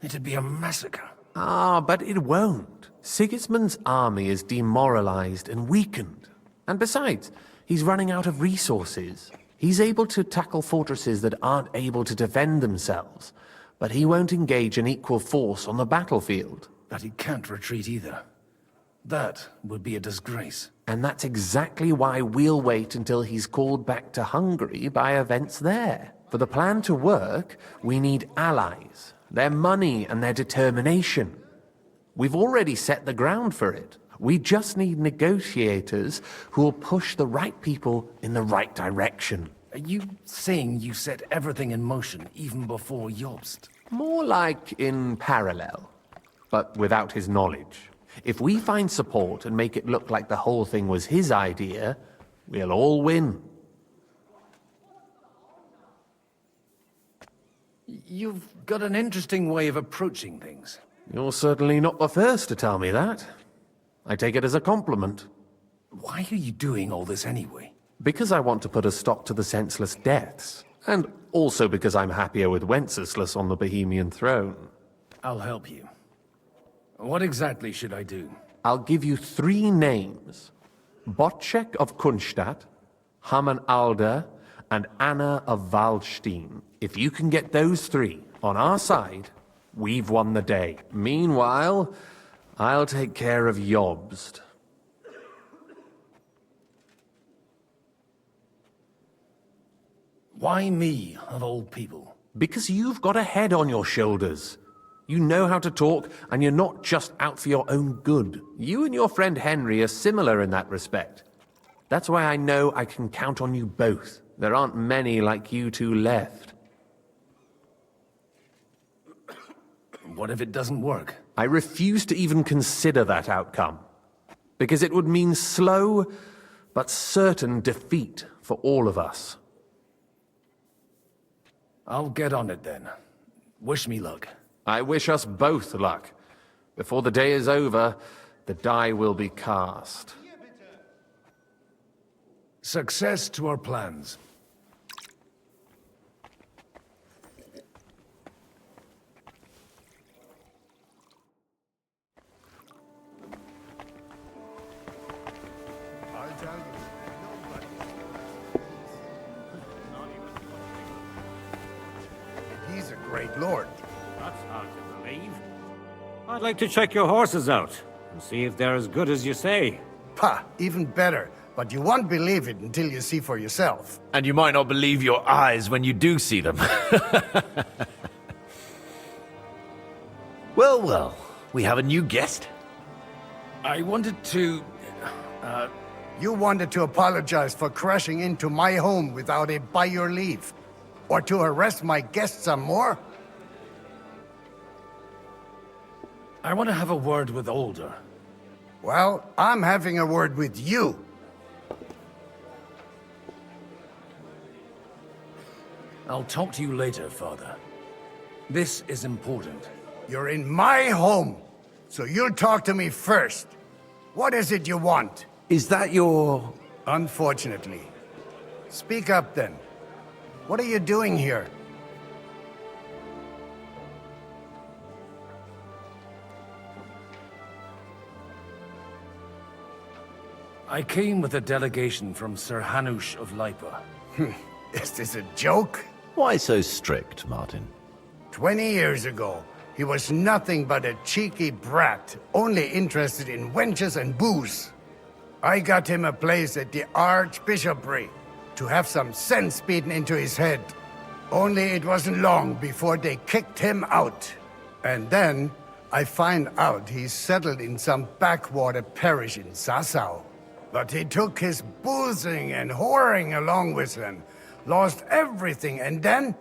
H: it'd be a massacre.
R: Ah, but it won't. Sigismund's army is demoralized and weakened. And besides, he's running out of resources. He's able to tackle fortresses that aren't able to defend themselves, but he won't engage an equal force on the battlefield.
H: But he can't retreat either. That would be a disgrace.
R: And that's exactly why we'll wait until he's called back to Hungary by events there. For the plan to work, we need allies, their money and their determination. We've already set the ground for it. We just need negotiators who will push the right people in the right direction.
H: Are you saying you set everything in motion even before Jobst?
R: More like in parallel, but without his knowledge. If we find support and make it look like the whole thing was his idea, we'll all win.
H: You've got an interesting way of approaching things.
R: You're certainly not the first to tell me that. I take it as a compliment.
H: Why are you doing all this anyway?
R: Because I want to put a stop to the senseless deaths, and also because I'm happier with Wenceslas on the Bohemian throne.
H: I'll help you. What exactly should I do?
R: I'll give you 3 names. Botchek of Kunstadt, Hamann Alder, and Anna of Waldstein. If you can get those 3 on our side, we've won the day. Meanwhile, I'll take care of Jobst.
H: Why me, of all people?
R: Because you've got a head on your shoulders. You know how to talk, and you're not just out for your own good. You and your friend Henry are similar in that respect. That's why I know I can count on you both. There aren't many like you two left.
H: What if it doesn't work?
R: I refuse to even consider that outcome. Because it would mean slow, but certain defeat for all of us.
H: I'll get on it then. Wish me luck.
R: I wish us both luck. Before the day is over, the die will be cast.
H: Success to our plans.
V: I'll tell you, nobody. He's a great lord.
T: That's hard to believe. I'd like to check your horses out and see if they're as good as you say.
V: Pah, even better. But you won't believe it until you see for yourself.
B: And you might not believe your eyes when you do see them. Well, well, we have a new guest.
H: I wanted to...
V: You wanted to apologize for crashing into my home without it by your leave. Or to arrest my guests some more?
H: I want to have a word with Older.
V: Well, I'm having a word with you.
H: I'll talk to you later, Father. This is important.
V: You're in my home, so you'll talk to me first. What is it you want?
B: Is that your...
V: Unfortunately. Speak up then. What are you doing here?
H: I came with a delegation from Sir Hanush of Lipa.
V: Is this a joke?
B: Why so strict, Martin?
V: 20 years ago, he was nothing but a cheeky brat, only interested in wenches and booze. I got him a place at the Archbishopric to have some sense beaten into his head. Only it wasn't long before they kicked him out. And then I find out he's settled in some backwater parish in Sassau. But he took his boozing and whoring along with him, lost everything, and then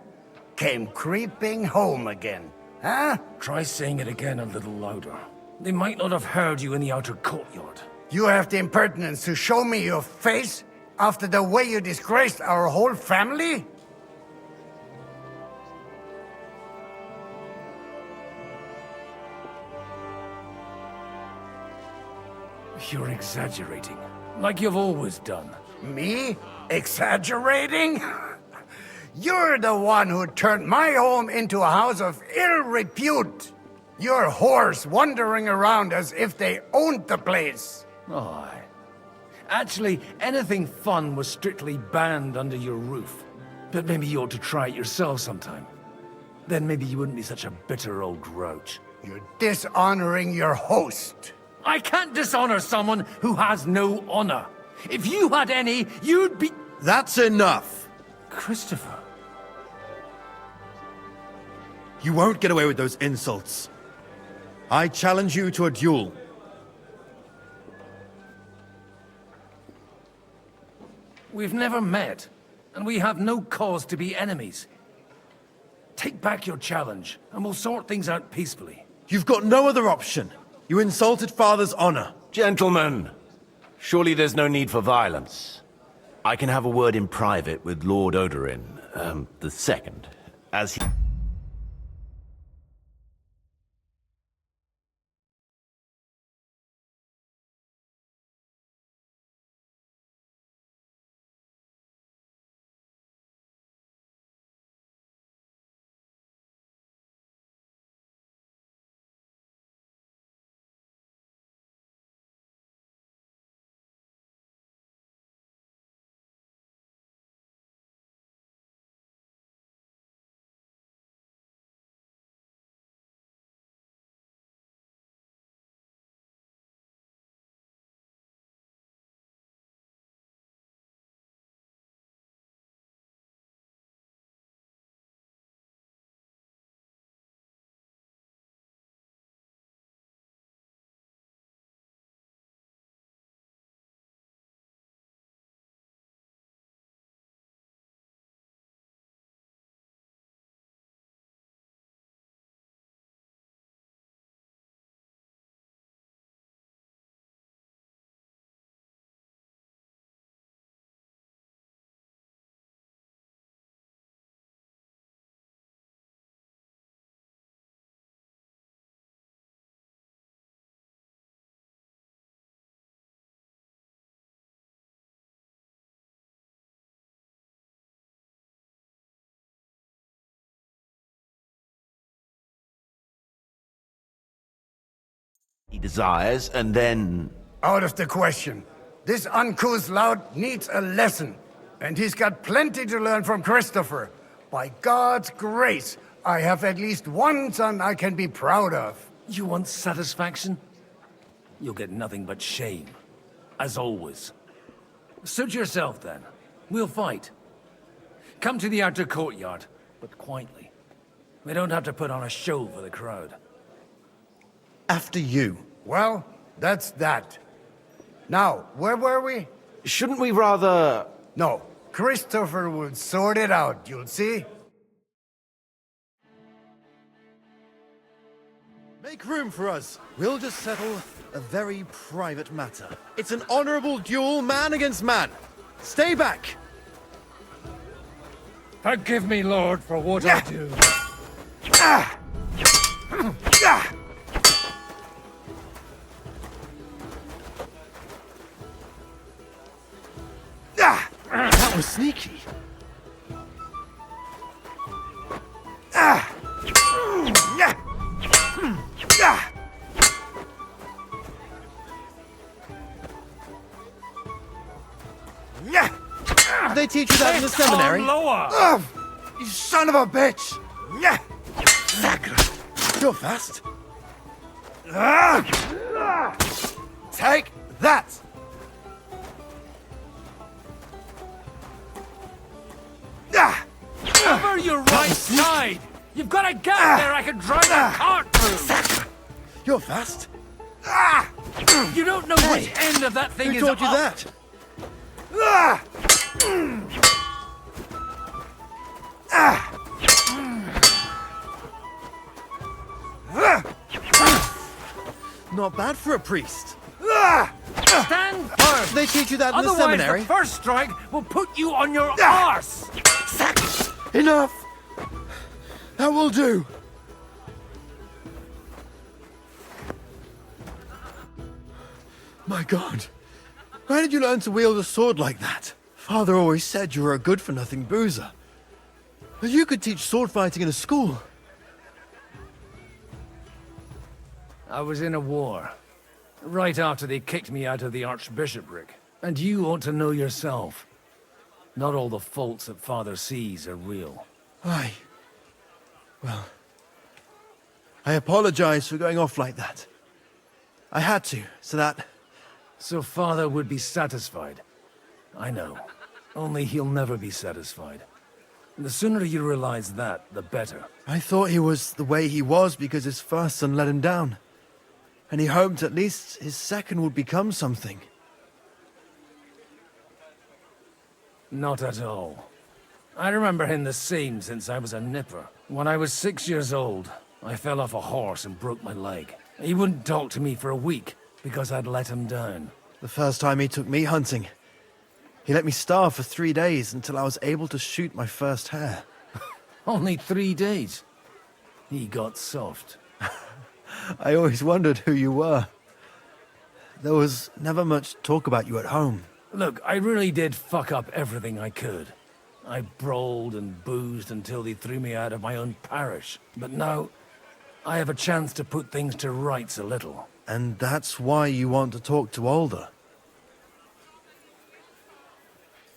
V: came creeping home again. Huh?
H: Try saying it again a little louder. They might not have heard you in the outer courtyard.
V: You have the impertinence to show me your face after the way you disgraced our whole family?
H: You're exaggerating, like you've always done.
V: Me? Exaggerating? You're the one who turned my home into a house of ill repute. Your whores wandering around as if they owned the place.
H: Aye. Actually, anything fun was strictly banned under your roof. But maybe you ought to try it yourself sometime. Then maybe you wouldn't be such a bitter old grouch.
V: You're dishonoring your host.
H: I can't dishonor someone who has no honor. If you had any, you'd be...
A: That's enough.
H: Christopher.
A: You won't get away with those insults. I challenge you to a duel.
H: We've never met, and we have no cause to be enemies. Take back your challenge, and we'll sort things out peacefully.
A: You've got no other option. You insulted Father's honor.
B: Gentlemen, surely there's no need for violence. I can have a word in private with Lord Odorin, the second, as he... he desires, and then...
V: Out of the question. This uncouth lout needs a lesson, and he's got plenty to learn from Christopher. By God's grace, I have at least one son I can be proud of.
H: You want satisfaction? You'll get nothing but shame. As always. Suit yourself, then. We'll fight. Come to the outer courtyard, but quietly. We don't have to put on a show for the crowd.
A: After you.
V: Well, that's that. Now, where were we?
A: Shouldn't we rather...
V: No, Christopher will sort it out, you'll see.
A: Make room for us. We'll just settle a very private matter. It's an honorable duel, man against man. Stay back.
H: Forgive me, Lord, for what I do.
A: That was sneaky. Did they teach you that in the seminary?
H: Lower.
A: You son of a bitch! You're fast. Take that!
H: Cover your right side! You've got a gap there I can drive a cart through!
A: You're fast.
H: You don't know which end of that thing
A: Who
H: is
A: taught you
H: up.
A: that? Not bad for a priest.
H: Stand firm!
A: They teach you that in the
H: Otherwise,
A: seminary?
H: the first strike will put you on your arse!
A: Enough! That will do. My God. Where did you learn to wield a sword like that? Father always said you were a good-for-nothing boozer. You could teach sword fighting in a school.
H: I was in a war. Right after they kicked me out of the archbishopric. And you ought to know yourself. Not all the faults that Father sees are real.
E: Aye. Well, I apologize for going off like that. I had to, so that...
H: So Father would be satisfied. I know. Only he'll never be satisfied. The sooner you realize that, the better.
E: I thought he was the way he was because his first son let him down. And he hoped at least his second would become something.
H: Not at all. I remember him the same since I was a nipper. When I was 6 years old, I fell off a horse and broke my leg. He wouldn't talk to me for a week because I'd let him down.
E: The first time he took me hunting, he let me starve for 3 days until I was able to shoot my first hare.
H: Only 3 days? He got soft.
E: I always wondered who you were. There was never much talk about you at home.
H: Look, I really did fuck up everything I could. I brawled and boozed until they threw me out of my own parish. But now, I have a chance to put things to rights a little.
E: And that's why you want to talk to Alder.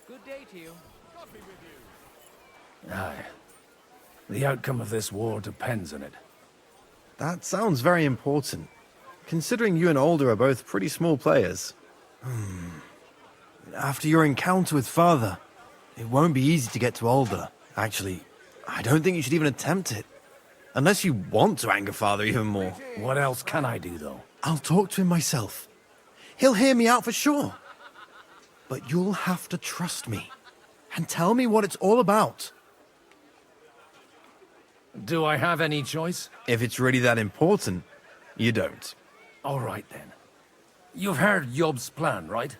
D: Good day to you. God be with you.
H: Aye. The outcome of this war depends on it.
E: That sounds very important, considering you and Alder are both pretty small players. After your encounter with Father, it won't be easy to get to Alder. Actually, I don't think you should even attempt it. Unless you want to anger Father even more.
H: What else can I do, though?
E: I'll talk to him myself. He'll hear me out for sure. But you'll have to trust me and tell me what it's all about.
H: Do I have any choice?
E: If it's really that important, you don't.
H: All right, then. You've heard Yob's plan, right?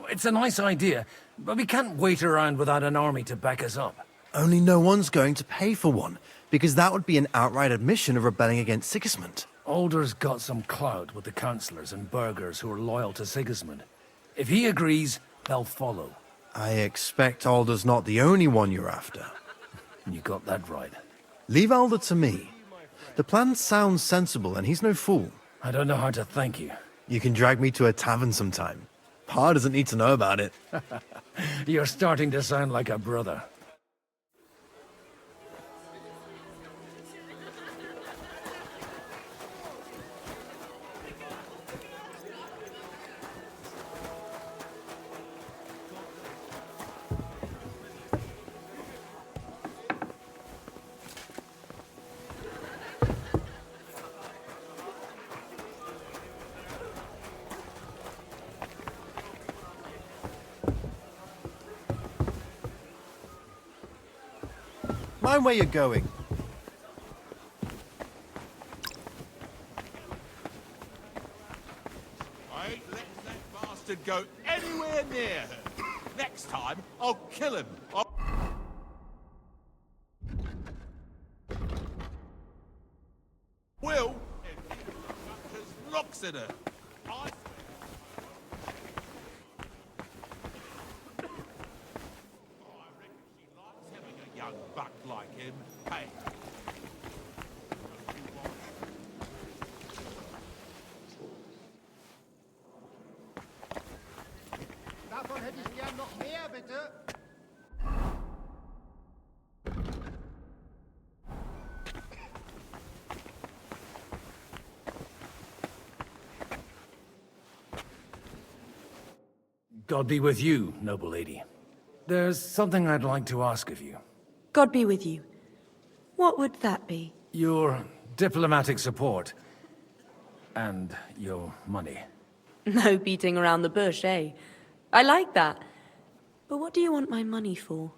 H: It's a nice idea, but we can't wait around without an army to back us up.
E: Only no one's going to pay for one, because that would be an outright admission of rebelling against Sigismund.
H: Alder's got some clout with the councillors and burghers who are loyal to Sigismund. If he agrees, they'll follow.
E: I expect Alder's not the only one you're after.
H: You got that right.
E: Leave Alder to me. The plan sounds sensible, and he's no fool.
H: I don't know how to thank you.
E: You can drag me to a tavern sometime. Pa doesn't need to know about it.
H: You're starting to sound like a brother.
E: Mind where you're going.
I: I ain't letting that bastard go anywhere near her. Next time, I'll kill him. Will, if he looks at her. Young buck like him. Hey.
A: Davon hätte ich gern noch mehr, bitte.
H: God be with you, noble lady. There's something I'd like to ask of you.
J: God be with you. What would that be?
H: Your diplomatic support. And your money.
J: No beating around the bush, eh? I like that. But what do you want my money for?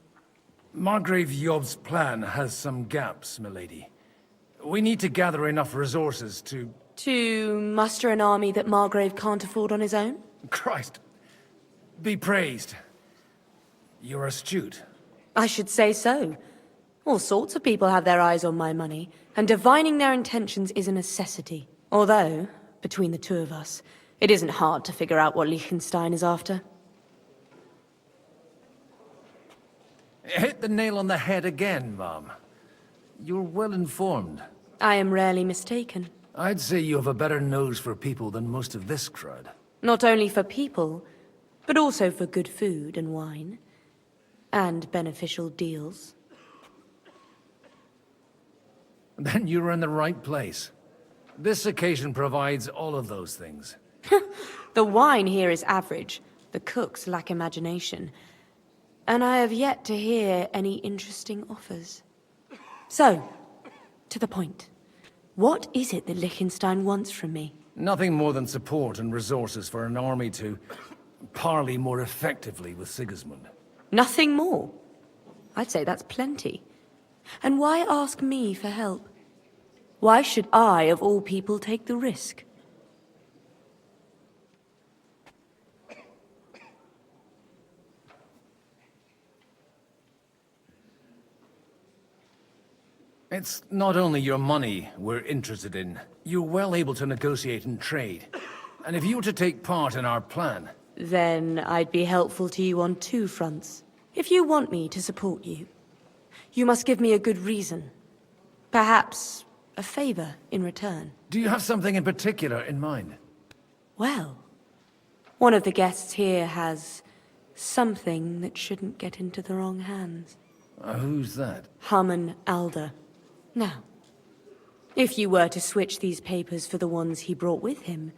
H: Margrave Yob's plan has some gaps, milady. We need to gather enough resources to...
J: To muster an army that Margrave can't afford on his own?
H: Christ. Be praised. You're astute.
J: I should say so. All sorts of people have their eyes on my money, and divining their intentions is a necessity. Although, between the two of us, it isn't hard to figure out what Liechtenstein is after.
H: Hit the nail on the head again, Mom. You're well informed.
J: I am rarely mistaken.
H: I'd say you have a better nose for people than most of this crowd.
J: Not only for people, but also for good food and wine. And beneficial deals.
H: Then you're in the right place. This occasion provides all of those things.
J: The wine here is average. The cooks lack imagination. And I have yet to hear any interesting offers. So, to the point. What is it that Liechtenstein wants from me?
H: Nothing more than support and resources for an army to parley more effectively with Sigismund.
J: Nothing more? I'd say that's plenty. And why ask me for help? Why should I, of all people, take the risk?
H: It's not only your money we're interested in. You're well able to negotiate and trade. And if you were to take part in our plan...
J: Then I'd be helpful to you on two fronts. If you want me to support you, you must give me a good reason. Perhaps a favor in return.
H: Do you have something in particular in mind?
J: Well, one of the guests here has something that shouldn't get into the wrong hands.
H: Who's that?
J: Harmon Alder. Now, if you were to switch these papers for the ones he brought with him,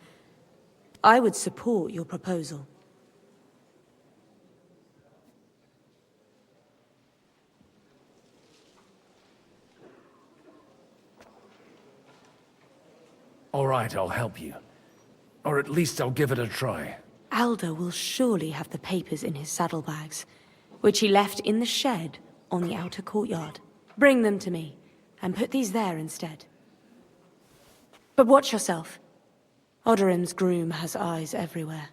J: I would support your proposal.
H: All right, I'll help you. Or at least I'll give it a try.
J: Alder will surely have the papers in his saddlebags, which he left in the shed on the outer courtyard. Bring them to me, and put these there instead. But watch yourself. Odorim's groom has eyes everywhere.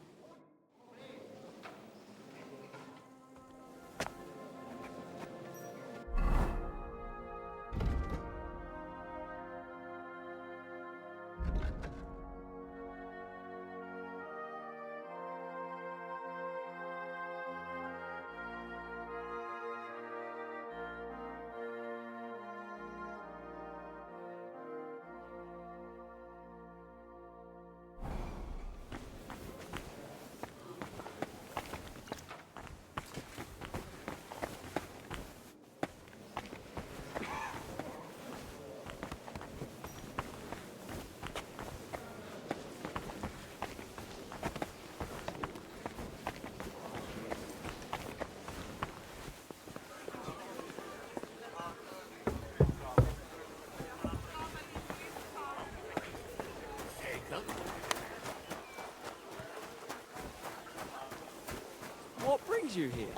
F: What brings you here?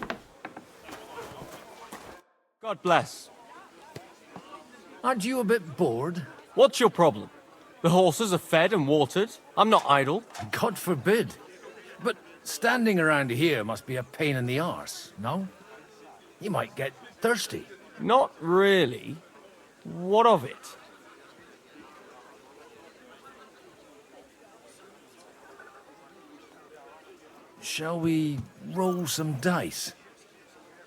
F: God bless.
H: Aren't you a bit bored?
F: What's your problem? The horses are fed and watered. I'm not idle.
H: God forbid. But standing around here must be a pain in the arse, no? You might get thirsty.
F: Not really. What of it?
H: Shall we roll some dice?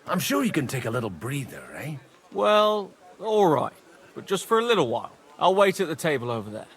H: I'm sure you can take a little breather, eh?
F: Well, all right. But just for a little while. I'll wait at the table over there.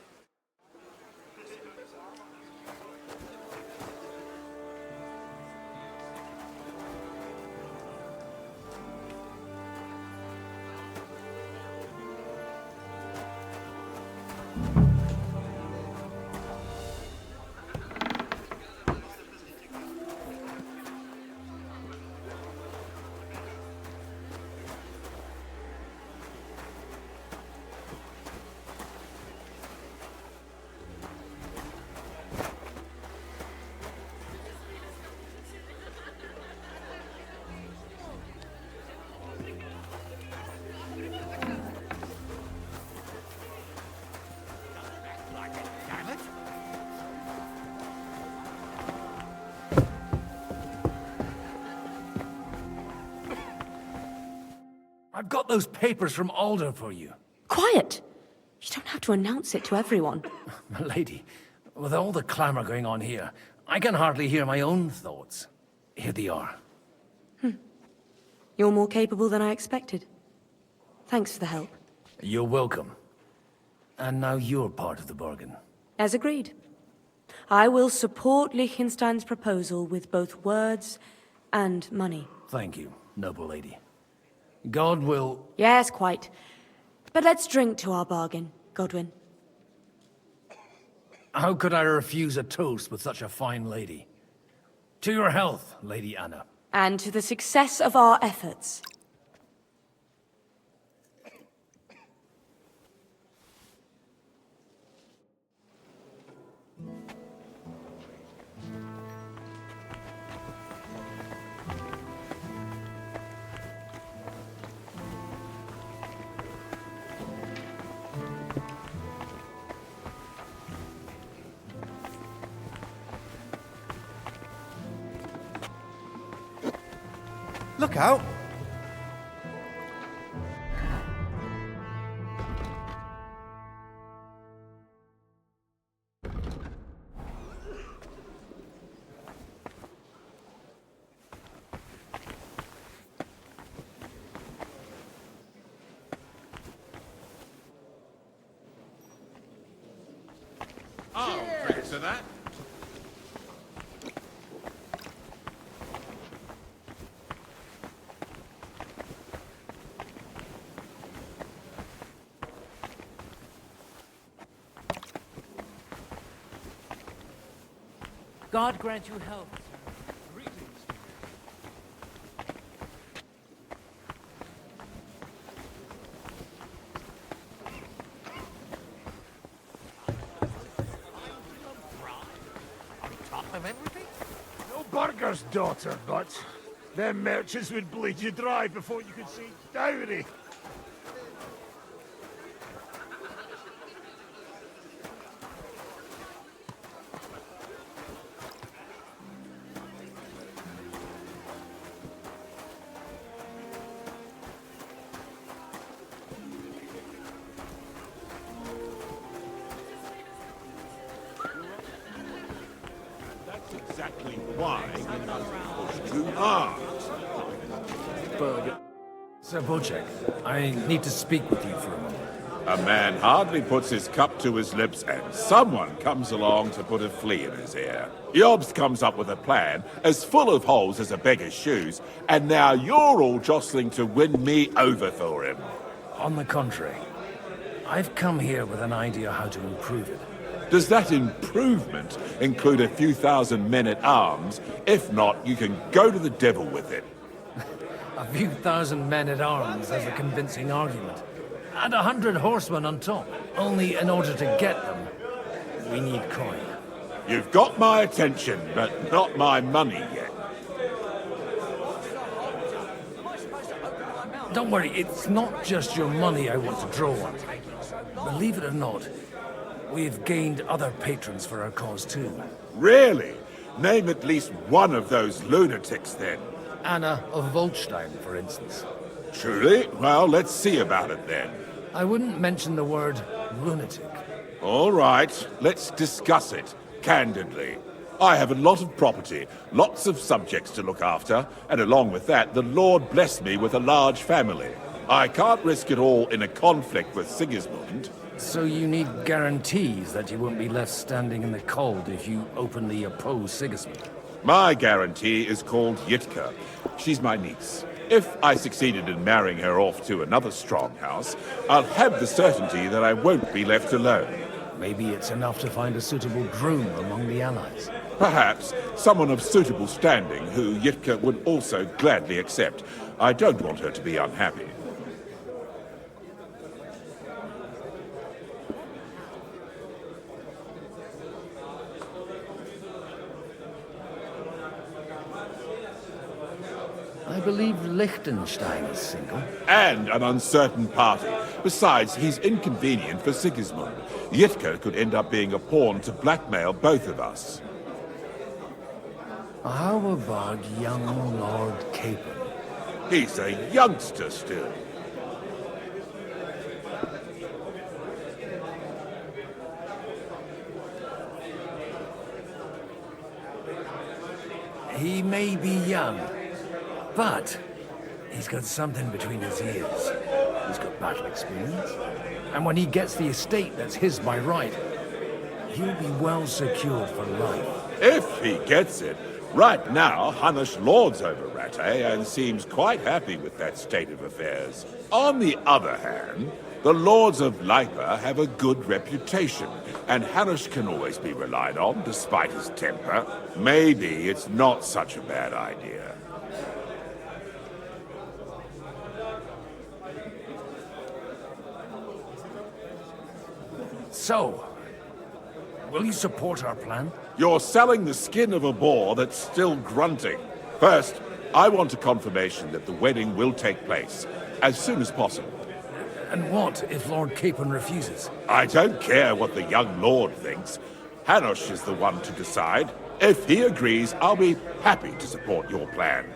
H: I've got those papers from Alder for you.
J: Quiet! You don't have to announce it to everyone.
H: My lady, with all the clamor going on here, I can hardly hear my own thoughts. Here they are.
J: You're more capable than I expected. Thanks for the help.
H: You're welcome. And now you're part of the bargain.
J: As agreed. I will support Liechtenstein's proposal with both words and money.
H: Thank you, noble lady. God will...
J: Yes, quite. But let's drink to our bargain, Godwin.
H: How could I refuse a toast with such a fine lady? To your health, Lady Anna.
J: And to the success of our efforts.
E: Look out!
I: Oh, drink to that.
D: God grant you health, sir. Greetings to
G: On top of everything?
K: No burger's daughter, but them merchants would bleed you dry before you could say dowry.
I: That's exactly why you're not pushed too hard.
H: Sir Bocek, I need to speak with you for a moment.
I: A man hardly puts his cup to his lips and someone comes along to put a flea in his ear. Jobst comes up with a plan as full of holes as a beggar's shoes, and now you're all jostling to win me over for him.
H: On the contrary, I've come here with an idea how to improve it.
I: Does that improvement include a few thousand men-at-arms? If not, you can go to the devil with it.
H: A few thousand men-at-arms as a convincing argument. And 100 horsemen on top. Only in order to get them, we need coin.
I: You've got my attention, but not my money yet.
H: Don't worry, it's not just your money I want to draw on. Believe it or not, we've gained other patrons for our cause too.
I: Really? Name at least one of those lunatics then.
H: Anna of Volstein, for instance.
I: Truly? Well, let's see about it then.
H: I wouldn't mention the word lunatic.
I: All right, let's discuss it, candidly. I have a lot of property, lots of subjects to look after, and along with that, the Lord blessed me with a large family. I can't risk it all in a conflict with Sigismund.
H: So you need guarantees that you won't be left standing in the cold if you openly oppose Sigismund?
I: My guarantee is called Yitka. She's my niece. If I succeeded in marrying her off to another strong house, I'll have the certainty that I won't be left alone.
H: Maybe it's enough to find a suitable groom among the allies.
I: Perhaps someone of suitable standing who Yitka would also gladly accept. I don't want her to be unhappy.
H: I believe Liechtenstein is single.
I: And an uncertain party. Besides, he's inconvenient for Sigismund. Yitka could end up being a pawn to blackmail both of us.
H: How about young Lord Capon?
I: He's a youngster still.
H: He may be young, but he's got something between his ears. He's got battle experience. And when he gets the estate that's his by right, he'll be well secured for life.
I: If he gets it. Right now, Hanush lords over Rattay and seems quite happy with that state of affairs. On the other hand, the lords of Lipa have a good reputation, and Hanush can always be relied on despite his temper. Maybe it's not such a bad idea.
H: So, will you support our plan?
I: You're selling the skin of a boar that's still grunting. First, I want a confirmation that the wedding will take place as soon as possible.
H: And what if Lord Capon refuses?
I: I don't care what the young lord thinks. Hanush is the one to decide. If he agrees, I'll be happy to support your plan.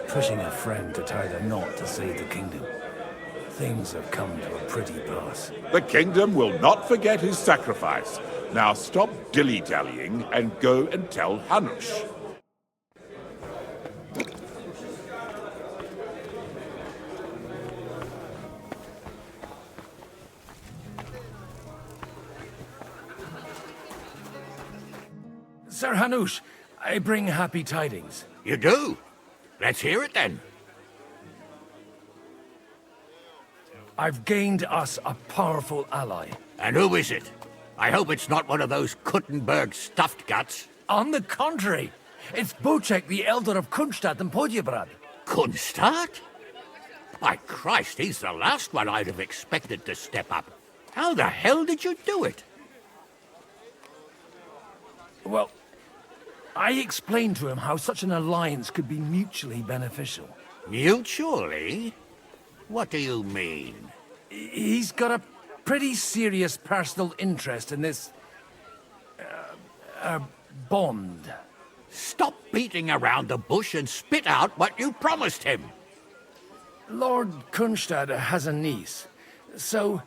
H: Pushing a friend to tie the knot to save the kingdom. Things have come to a pretty pass.
I: The kingdom will not forget his sacrifice. Now stop dilly-dallying and go and tell Hanush.
H: Sir Hanush, I bring happy tidings.
G: You do? Let's hear it then.
H: I've gained us a powerful ally.
G: And who is it? I hope it's not one of those Kuttenberg stuffed guts.
H: On the contrary, it's Bocek, the Elder of Kunstadt and Podjebrad.
G: Kunstadt? By Christ, he's the last one I'd have expected to step up. How the hell did you do it?
H: Well, I explained to him how such an alliance could be mutually beneficial.
G: Mutually? What do you mean?
H: He's got a pretty serious personal interest in this... bond.
G: Stop beating around the bush and spit out what you promised him.
H: Lord Kunstad has a niece, so...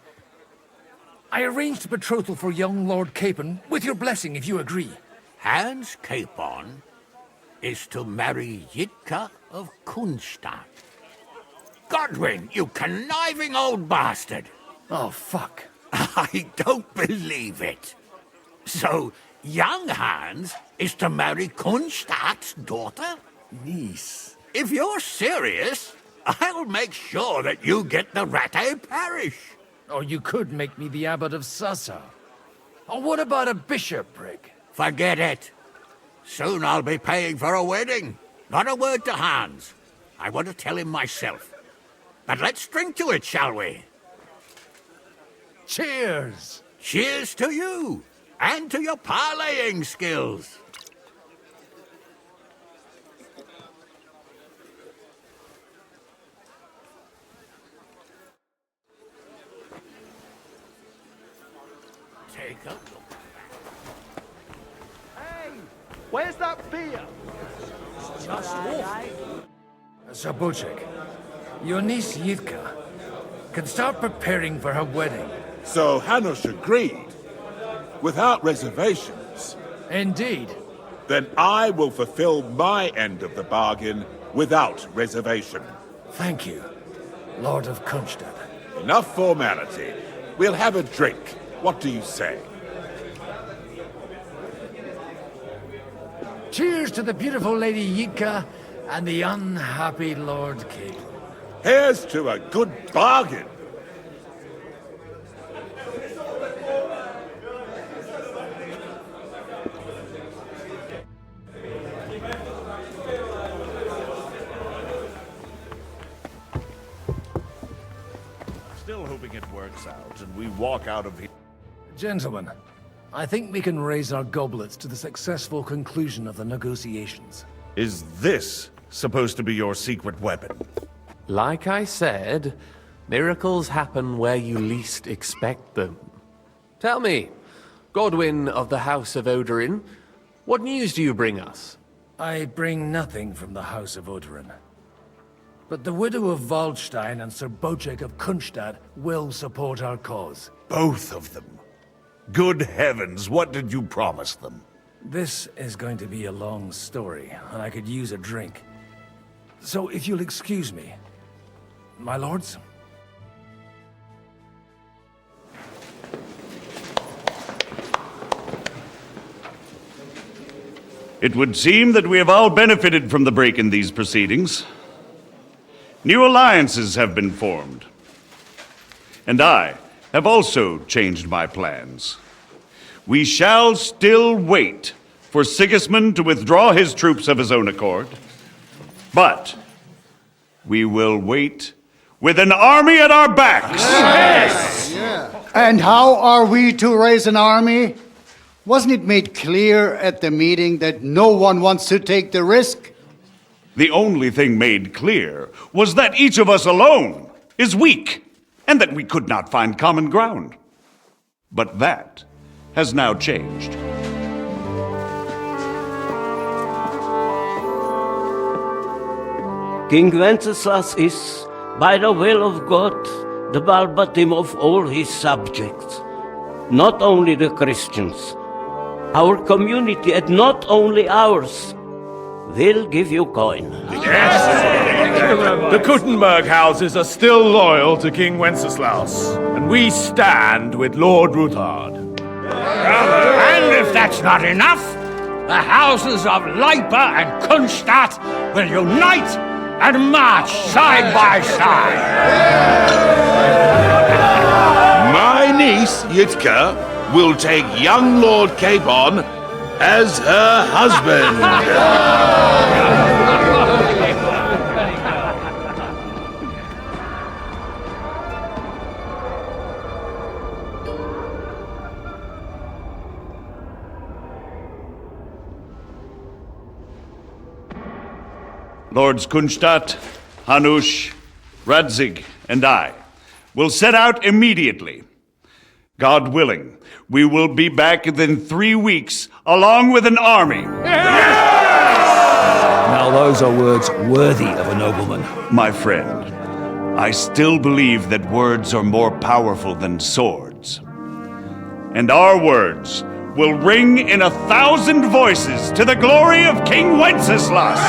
H: I arranged a betrothal for young Lord Capon, with your blessing if you agree.
G: Hans Capon is to marry Yitka of Kunstadt. Godwin, you conniving old bastard!
H: Oh, fuck.
G: I don't believe it. So, young Hans is to marry Kunstadt's daughter?
H: Niece.
G: If you're serious, I'll make sure that you get the Rattay parish.
H: Or you could make me the abbot of Sassa. Or what about a bishopric?
G: Forget it. Soon I'll be paying for a wedding. Not a word to Hans. I want to tell him myself. But let's drink to it, shall we?
H: Cheers!
G: Cheers to you, and to your parleying skills. Take a look.
A: Hey, where's that beer?
D: Just off.
H: Sir Bocek, your niece Yitka can start preparing for her wedding.
I: So Hanush agreed, without reservations.
H: Indeed.
I: Then I will fulfill my end of the bargain without reservation.
H: Thank you, Lord of Kunstad.
I: Enough formality. We'll have a drink. What do you say?
H: Cheers to the beautiful Lady Yitka and the unhappy Lord Capon.
I: Here's to a good bargain.
O: Still hoping it works out and we walk out of here.
H: Gentlemen, I think we can raise our goblets to the successful conclusion of the negotiations.
O: Is this supposed to be your secret weapon?
C: Like I said, miracles happen where you least expect them. Tell me, Godwin of the House of Odorin, what news do you bring us?
H: I bring nothing from the House of Odorin. But the widow of Waldstein and Sir Bocek of Kunstad will support our cause.
O: Both of them. Good heavens, what did you promise them?
H: This is going to be a long story, and I could use a drink. So if you'll excuse me, my lords?
O: It would seem that we have all benefited from the break in these proceedings. New alliances have been formed. And I have also changed my plans. We shall still wait for Sigismund to withdraw his troops of his own accord, but we will wait with an army at our backs.
V: Yes! And how are we to raise an army? Wasn't it made clear at the meeting that no one wants to take the risk?
O: The only thing made clear was that each of us alone is weak, and that we could not find common ground. But that has now changed.
L: King Wenceslas is, by the will of God, the Balbatim of all his subjects, not only the Christians. Our community, and not only ours, will give you coin.
S: The Kuttenberg houses are still loyal to King Wenceslaus, and we stand with Lord Ruthard.
K: And if that's not enough, the houses of Leipa and Kunstadt will unite and march side by side.
I: My niece, Yitka, will take young Lord Capon as her husband.
O: Lords Kunstadt, Hanush, Radzig, and I will set out immediately. God willing, we will be back within 3 weeks, along with an army.
P: Now those are words worthy of a nobleman.
O: My friend, I still believe that words are more powerful than swords. And our words will ring in 1,000 voices to the glory of King Wenceslas.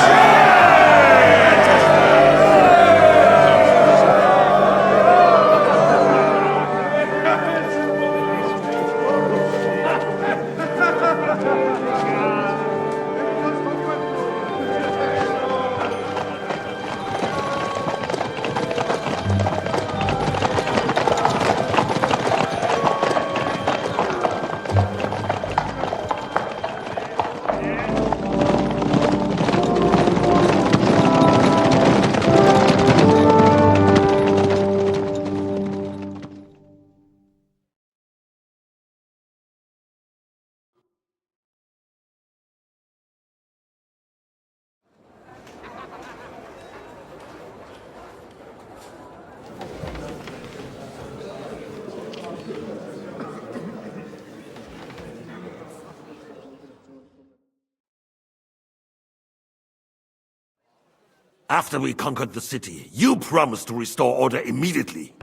U: After we conquered the city, you promised to restore order immediately.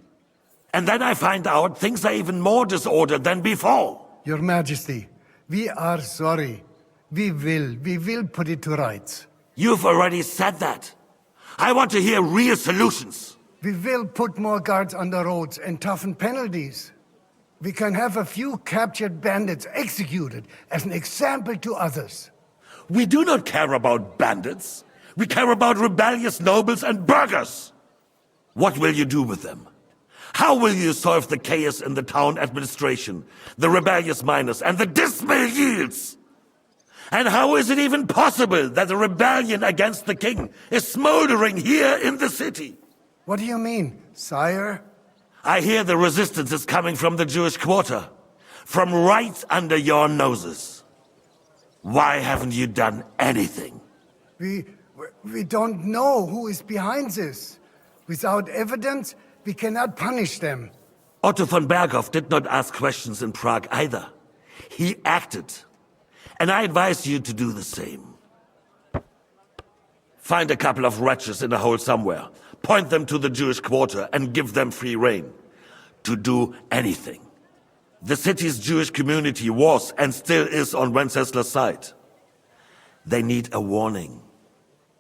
U: And then I find out things are even more disordered than before.
V: Your Majesty, we are sorry. We will put it to rights.
U: You've already said that. I want to hear real solutions.
V: We will put more guards on the roads and toughen penalties. We can have a few captured bandits executed as an example to others.
U: We do not care about bandits. We care about rebellious nobles and burghers. What will you do with them? How will you solve the chaos in the town administration, the rebellious miners, and the dismal yields? And how is it even possible that a rebellion against the king is smoldering here in the city?
V: What do you mean, sire?
U: I hear the resistance is coming from the Jewish quarter, from right under your noses. Why haven't you done anything?
V: We don't know who is behind this. Without evidence, we cannot punish them.
U: Otto von Berghoff did not ask questions in Prague either. He acted. And I advise you to do the same. Find a couple of wretches in a hole somewhere, point them to the Jewish quarter, and give them free rein to do anything. The city's Jewish community was and still is on Wenceslas' side. They need a warning.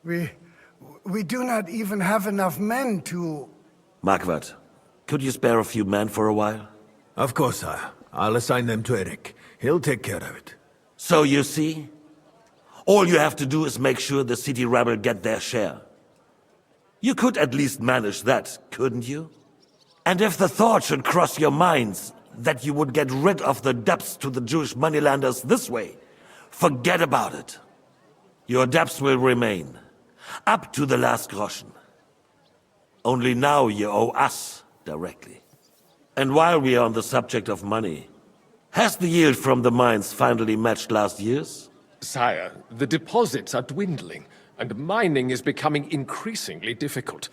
V: We do not even have enough men to...
U: Marquardt, could you spare a few men for a while?
M: Of course, sire. I'll assign them to Eric. He'll take care of it.
U: So you see, all you have to do is make sure the city rabble get their share. You could at least manage that, couldn't you? And if the thought should cross your minds that you would get rid of the debts to the Jewish moneylanders this way, forget about it. Your debts will remain, up to the last groschen. Only now you owe us directly. And while we are on the subject of money, has the yield from the mines finally matched last year's?
N: Sire, the deposits are dwindling, and mining is becoming increasingly difficult.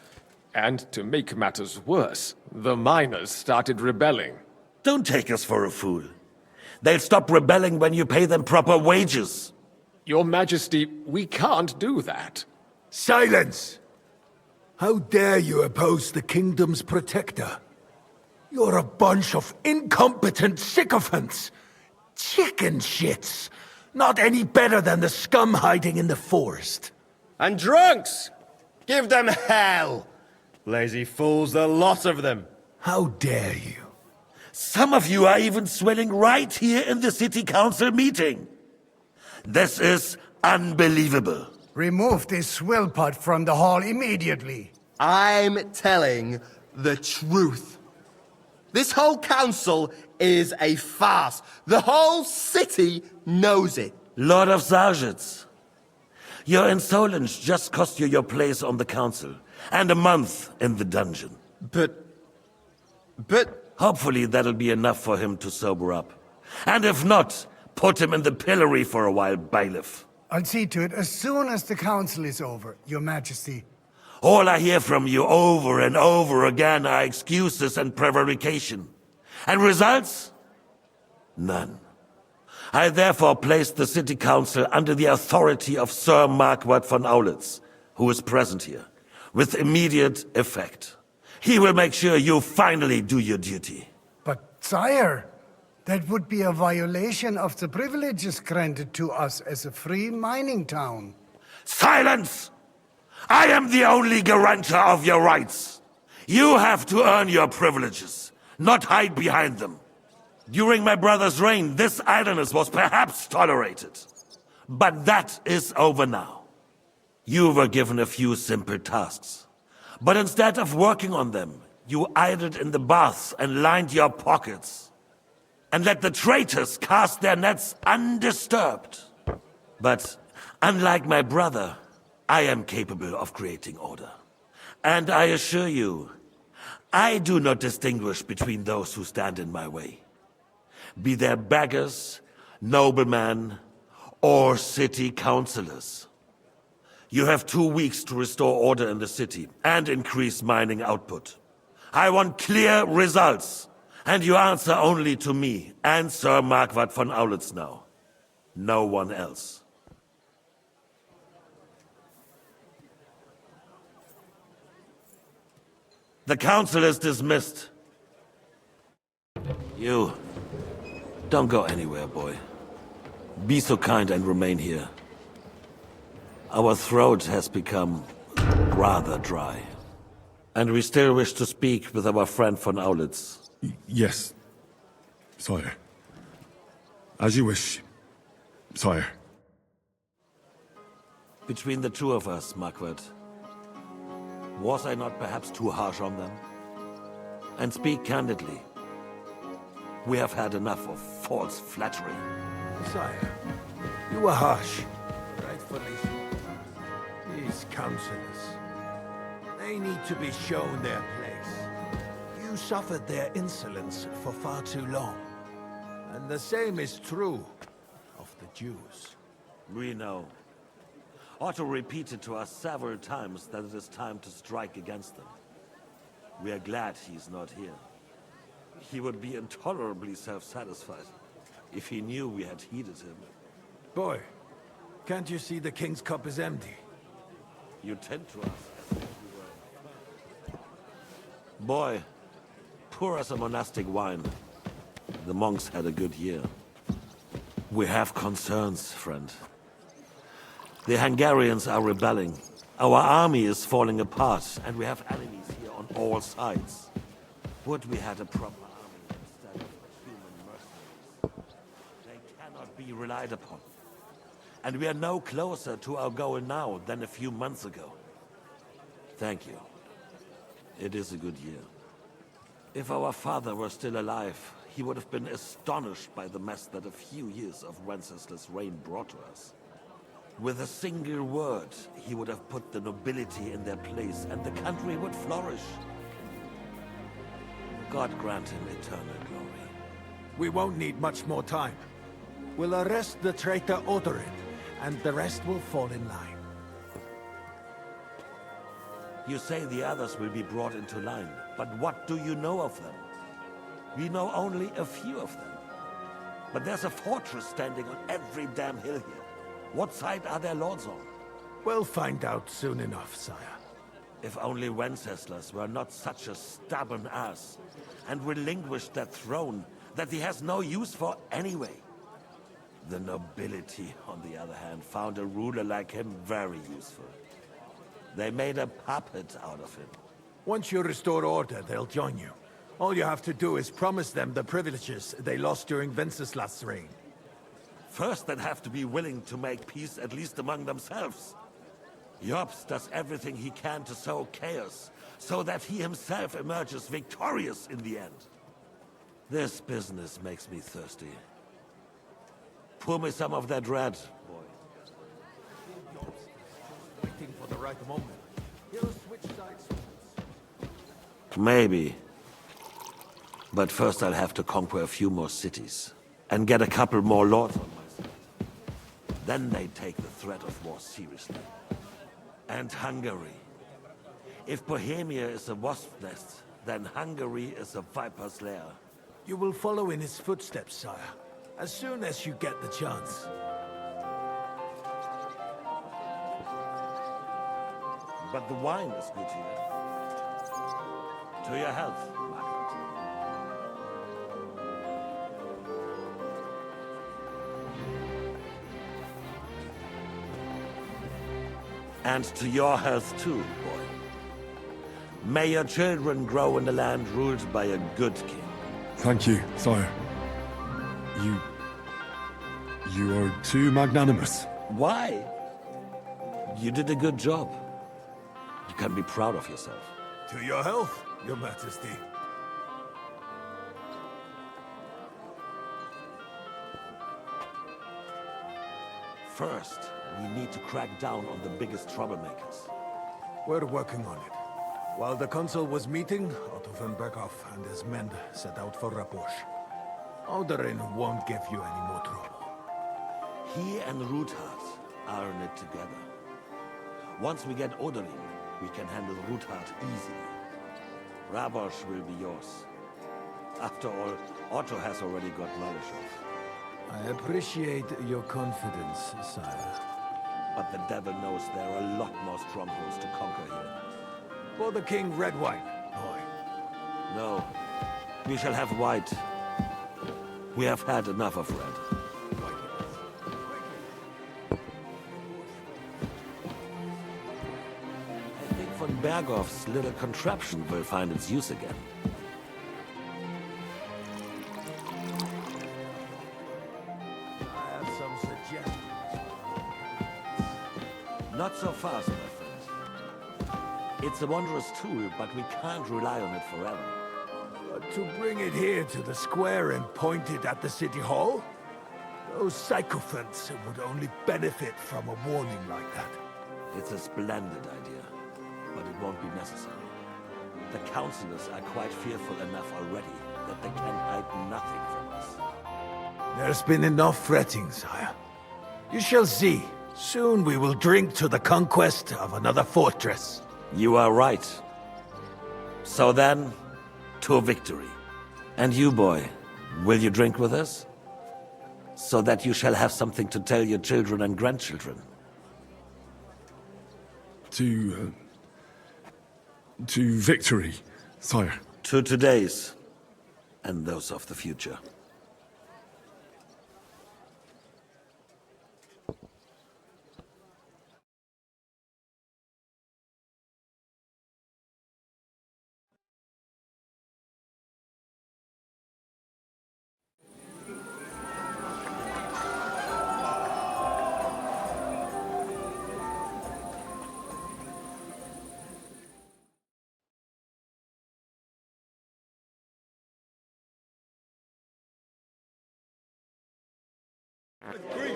N: And to make matters worse, the miners started rebelling.
U: Don't take us for a fool. They'll stop rebelling when you pay them proper wages.
N: Your Majesty, we can't do that.
M: Silence! How dare you oppose the kingdom's protector? You're a bunch of incompetent sycophants! Chicken shits! Not any better than the scum hiding in the forest.
A: And drunks! Give them hell! Lazy fools, the lot of them.
M: How dare you?
U: Some of you are even swelling right here in the city council meeting. This is unbelievable.
V: Remove this swillpot from the hall immediately.
A: I'm telling the truth. This whole council is a farce. The whole city knows it.
U: Lord of Sargits, your insolence just cost you your place on the council, and a month in the dungeon.
A: But...
U: Hopefully that'll be enough for him to sober up. And if not, put him in the pillory for a while, bailiff.
V: I'll see to it as soon as the council is over, Your Majesty.
U: All I hear from you over and over again are excuses and prevarication. And results? None. I therefore place the city council under the authority of Sir Marquardt von Aulitz, who is present here, with immediate effect. He will make sure you finally do your duty.
V: But, sire, that would be a violation of the privileges granted to us as a free mining town.
U: Silence! I am the only guarantor of your rights. You have to earn your privileges, not hide behind them. During my brother's reign, this idleness was perhaps tolerated. But that is over now. You were given a few simple tasks. But instead of working on them, you idled in the baths and lined your pockets. And let the traitors cast their nets undisturbed. But unlike my brother, I am capable of creating order. And I assure you, I do not distinguish between those who stand in my way. Be they beggars, noblemen, or city councillors. You have 2 weeks to restore order in the city and increase mining output. I want clear results, and you answer only to me and Sir Marquardt von Aulitz now. No one else. The council is dismissed. You, don't go anywhere, boy. Be so kind and remain here. Our throat has become rather dry. And we still wish to speak with our friend von Aulitz.
W: Yes, sire. As you wish, sire.
U: Between the two of us, Marquardt, was I not perhaps too harsh on them? And speak candidly. We have had enough of false flattery.
M: Sire, you were harsh. Rightfully so. These councillors, they need to be shown their place. You suffered their insolence for far too long. And the same is true of the Jews.
U: We know. Otto repeated to us several times that it is time to strike against them. We are glad he's not here. He would be intolerably self-satisfied if he knew we had heeded him.
M: Boy, can't you see the king's cup is empty?
U: You tend to us as if we were... Boy, pour us a monastic wine. The monks had a good year. We have concerns, friend. The Hungarians are rebelling. Our army is falling apart, and we have enemies here on all all sides. Would we had a proper army instead of human mercenaries. They cannot be relied upon. And we are no closer to our goal now than a few months ago. Thank you. It is a good year. If our father were still alive, he would have been astonished by the mess that a few years of Wenceslas' reign brought to us. With a single word, he would have put the nobility in their place, and the country would flourish. God grant him eternal glory.
M: We won't need much more time. We'll arrest the traitor Odorin, and the rest will fall in line.
U: You say the others will be brought into line, but what do you know of them? We know only a few of them. But there's a fortress standing on every damn hill here. What side are their lords on?
M: We'll find out soon enough, sire.
U: If only Wenceslas were not such a stubborn ass, and relinquished that throne that he has no use for anyway. The nobility, on the other hand, found a ruler like him very useful. They made a puppet out of him.
M: Once you restore order, they'll join you. All you have to do is promise them the privileges they lost during Wenceslas' reign.
U: First, they'd have to be willing to make peace at least among themselves. Jobs does everything he can to sow chaos, so that he himself emerges victorious in the end. This business makes me thirsty. Pour me some of that red, boy.
M: Waiting for the right moment. He'll switch sides.
U: Maybe. But first I'll have to conquer a few more cities, and get a couple more lords on my side. Then they take the threat of war seriously. And Hungary. If Bohemia is a wasp's nest, then Hungary is a viper's lair.
M: You will follow in his footsteps, sire, as soon as you get the chance.
U: But the wine is good here. To your health, Margaret. And to your health too, boy. May your children grow in a land ruled by a good king.
W: Thank you, sire. You are too magnanimous.
U: Why? You did a good job. You can be proud of yourself.
M: To your health, your majesty.
U: First, we need to crack down on the biggest troublemakers.
M: We're working on it. While the council was meeting, Otto von Berghoff and his men set out for Raposh. Odorin won't give you any more trouble.
U: He and Ruthard are in it together. Once we get Odorin, we can handle Ruthard easily. Rabosh will be yours. After all, Otto has already got knowledge of.
M: I appreciate your confidence, sire.
U: But the devil knows there are a lot more strongholds to conquer here.
M: For the king, red wine, boy.
U: No. We shall have white. We have had enough of red. I think von Berghoff's little contraption will find its use again.
M: I have some suggestions.
U: Not so fast, my friend. It's a wondrous tool, but we can't rely on it forever.
M: To bring it here to the square and point it at the city hall? Those sycophants would only benefit from a warning like that.
U: It's a splendid idea, but it won't be necessary. The councillors are quite fearful enough already that they can hide nothing from us.
M: There's been enough fretting, sire. You shall see. Soon we will drink to the conquest of another fortress.
U: You are right. So then, to victory. And you, boy, will you drink with us? So that you shall have something to tell your children and grandchildren.
W: To victory, sire.
U: To today's, and those of the future.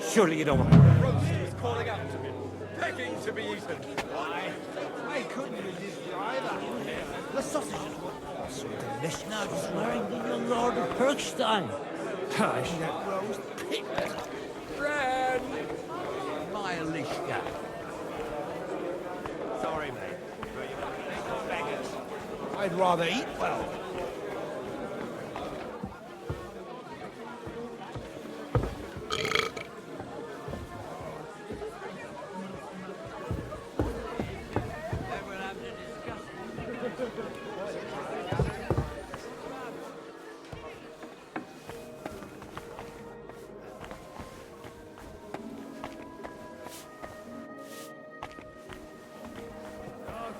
K: Surely you don't want...
S: Roast was calling out to me, begging to be eaten.
K: I couldn't resist you either. The sausages were so delicious. Now just wearing the young Lord of Perkstein. Hush. That roast pig.
S: Bread!
K: My Alishka.
A: Sorry, mate.
K: Beggars. I'd rather eat well.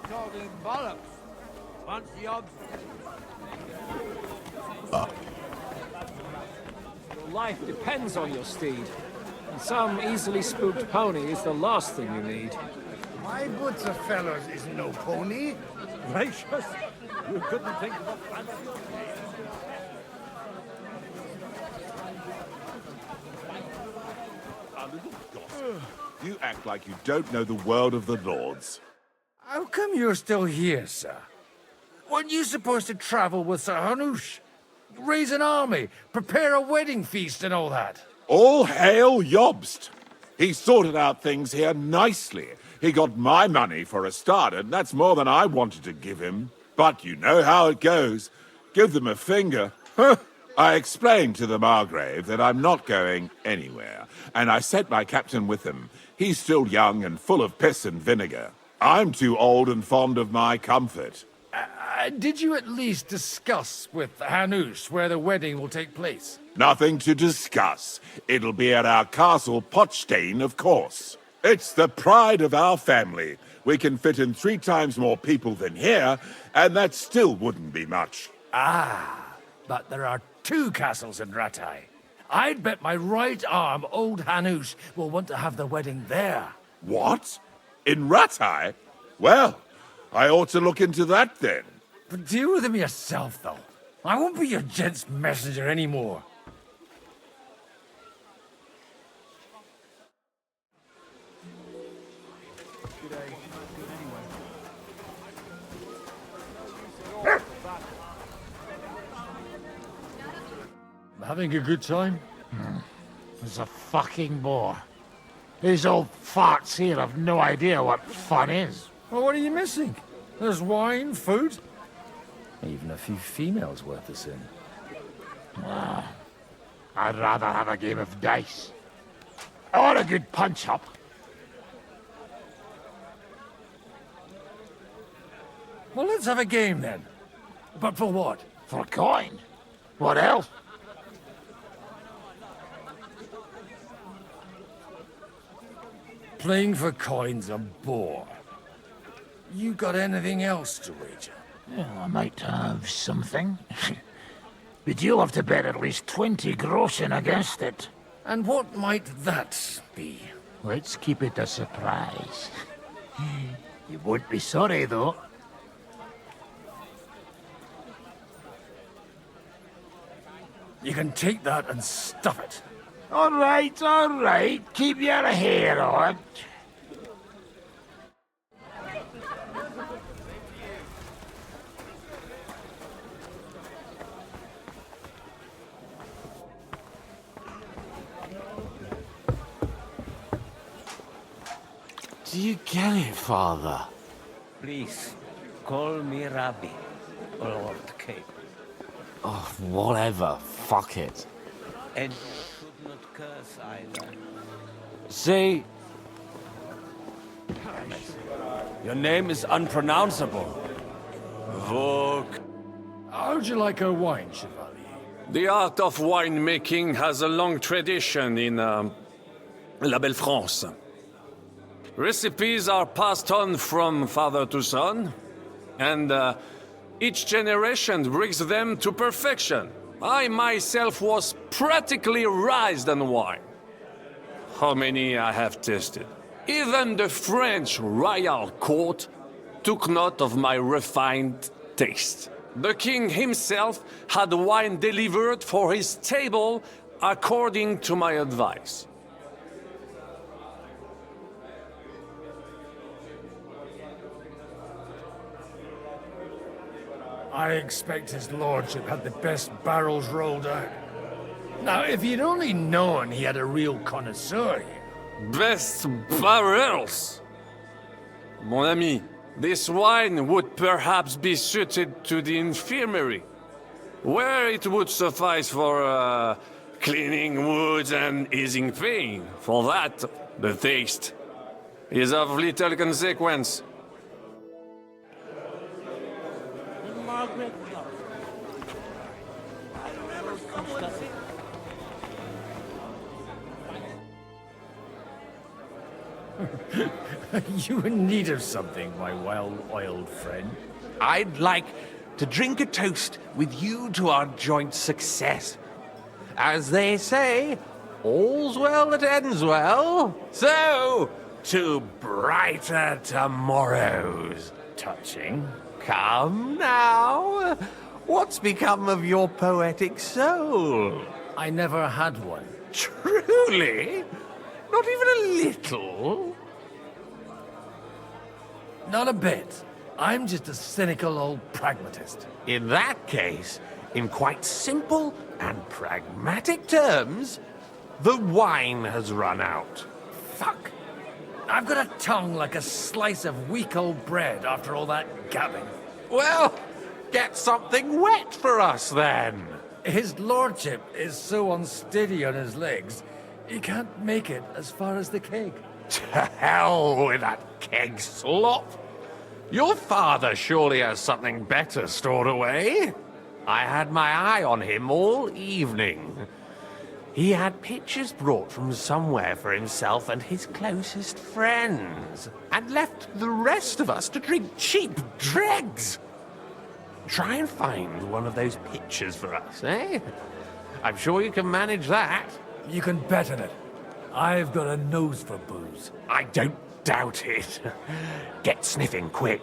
Q: Talking bollocks. Once the obs...
R: Your life depends on your steed. And some easily spooked pony is the last thing you need.
V: My boots of fellows is no pony.
K: Gracious. You couldn't think of a fancy...
I: A little gossip. You act like you don't know the world of the lords.
H: How come you're still here, sir? Weren't you supposed to travel with Sir Hanush? Raise an army, prepare a wedding feast and all that?
I: All hail Jobst! He sorted out things here nicely. He got my money for a start, and that's more than I wanted to give him. But you know how it goes. Give them a finger. I explained to the Margrave that I'm not going anywhere, and I sent my captain with him. He's still young and full of piss and vinegar. I'm too old and fond of my comfort.
H: Did you at least discuss with Hanush where the wedding will take place?
I: Nothing to discuss. It'll be at our castle Potstein, of course. It's the pride of our family. We can fit in 3 times more people than here, and that still wouldn't be much.
H: Ah, but there are 2 castles in Rattay. I'd bet my right arm old Hanush will want to have the wedding there.
I: What? In Rattay? Well, I ought to look into that then.
H: But deal with him yourself, though. I won't be your gent's messenger anymore. Having a good time?
K: It's a fucking bore. These old farts here have no idea what fun is.
H: Well, what are you missing? There's wine, food, even a few females worth a sin.
K: I'd rather have a game of dice. Or a good punch-up.
H: Well, let's have a game then. But for what?
K: For coin. What else?
H: Playing for coin's a bore. You got anything else to wager?
K: Well, I might have something. But you'll have to bet at least 20 groschen against it.
H: And what might that be?
K: Let's keep it a surprise. You won't be sorry, though.
H: You can take that and stuff it.
K: All right. Keep your hair on.
B: Do you get it, Father?
L: Please, call me Rabbi, or Lord Cape.
B: Oh, whatever. Fuck it.
L: And you should not curse either.
B: See? Your name is unpronounceable.
R: Vok.
H: How'd you like a wine, Chevalier?
N: The art of winemaking has a long tradition in La Belle France. Recipes are passed on from father to son, and each generation brings them to perfection. I myself was practically raised on wine. How many I have tasted. Even the French royal court took note of my refined taste. The king himself had wine delivered for his table according to my advice.
H: I expect his lordship had the best barrels rolled out. Now, if you'd only known he had a real connoisseur here.
N: Best barrels! Mon ami, this wine would perhaps be suited to the infirmary, where it would suffice for cleaning wounds and easing pain. For that, the taste is of little consequence.
Q: Margaret.
H: You in need of something, my well-oiled friend?
F: I'd like to drink a toast with you to our joint success. As they say, all's well that ends well. So, to brighter tomorrows.
H: Touching.
F: Come now. What's become of your poetic soul?
H: I never had one.
F: Truly? Not even a little?
H: Not a bit. I'm just a cynical old pragmatist.
F: In that case, in quite simple and pragmatic terms, the wine has run out.
H: Fuck. I've got a tongue like a slice of weak old bread after all that gabbing.
F: Well, get something wet for us then.
H: His lordship is so unsteady on his legs, he can't make it as far as the keg.
F: To hell with that keg slop. Your father surely has something better stored away. I had my eye on him all evening. He had pictures brought from somewhere for himself and his closest friends, and left the rest of us to drink cheap dregs. Try and find one of those pictures for us, eh? I'm sure you can manage that.
H: You can bet on it. I've got a nose for booze.
F: I don't doubt it. Get sniffing quick.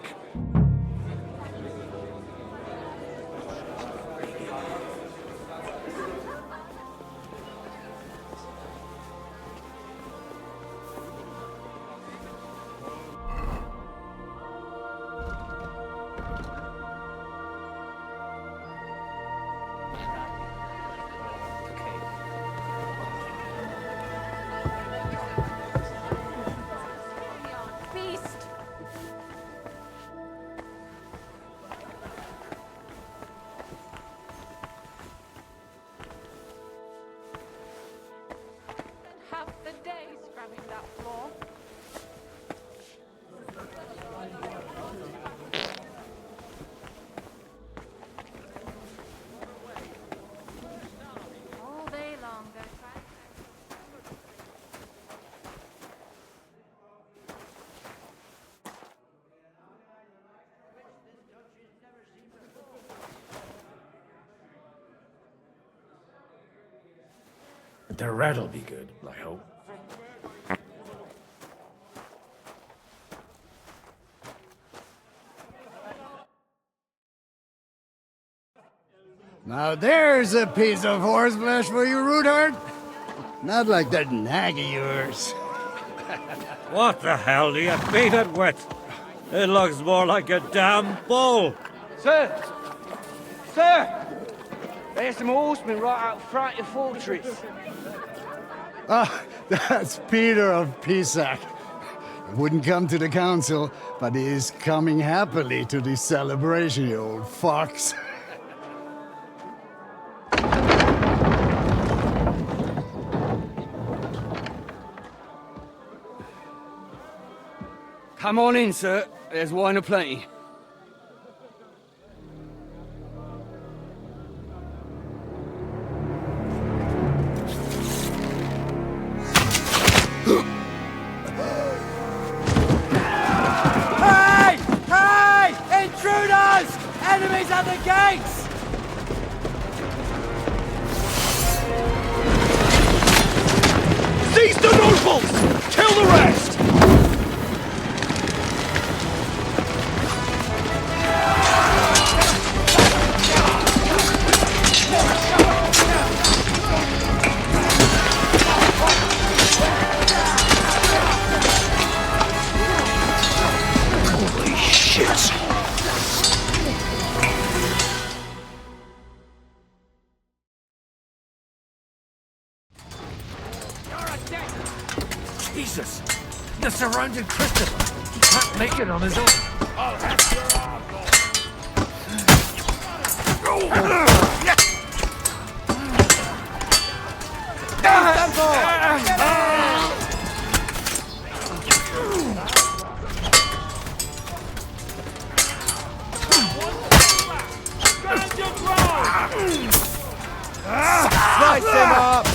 H: The red'll be good, I hope.
V: Now there's a piece of horseflesh for you, Rootard. Not like that nag of yours.
K: What the hell do you beat it with? It looks more like a damn bull.
Q: Sir! Sir! There's some horsemen right out front of the fortress.
V: Ah, that's Peter of Pisac. He wouldn't come to the council, but he is coming happily to the celebration, you old fox.
Q: Come on in, sir. There's wine aplenty.
J: Hey! Hey! Intruders! Enemies at the gates!
S: Seize the nobles! Kill the rest!
H: Jesus! The surrounded Christopher! He can't make it on his own! I'll have your
A: Slice him up!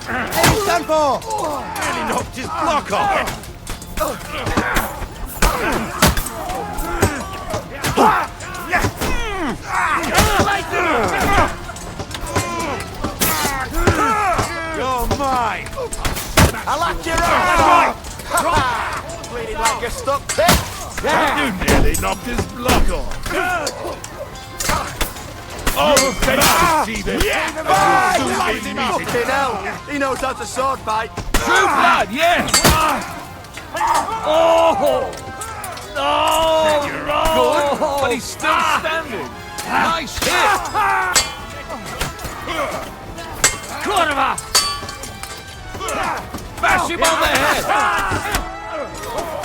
A: Hey, he's done for!
U: Nearly knocked his block off!
A: You're mine! I like your own! That's right! Bleeding like a stuck pig!
U: You nearly knocked his block off! Oh, see this!
A: Fucking hell! He knows how to sword fight!
H: True blood, yes! Oh! No! Good, but he's still standing. Nice hit! Curva! Bash him on the head!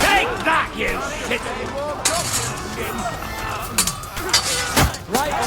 H: Take that, you shit! Right on.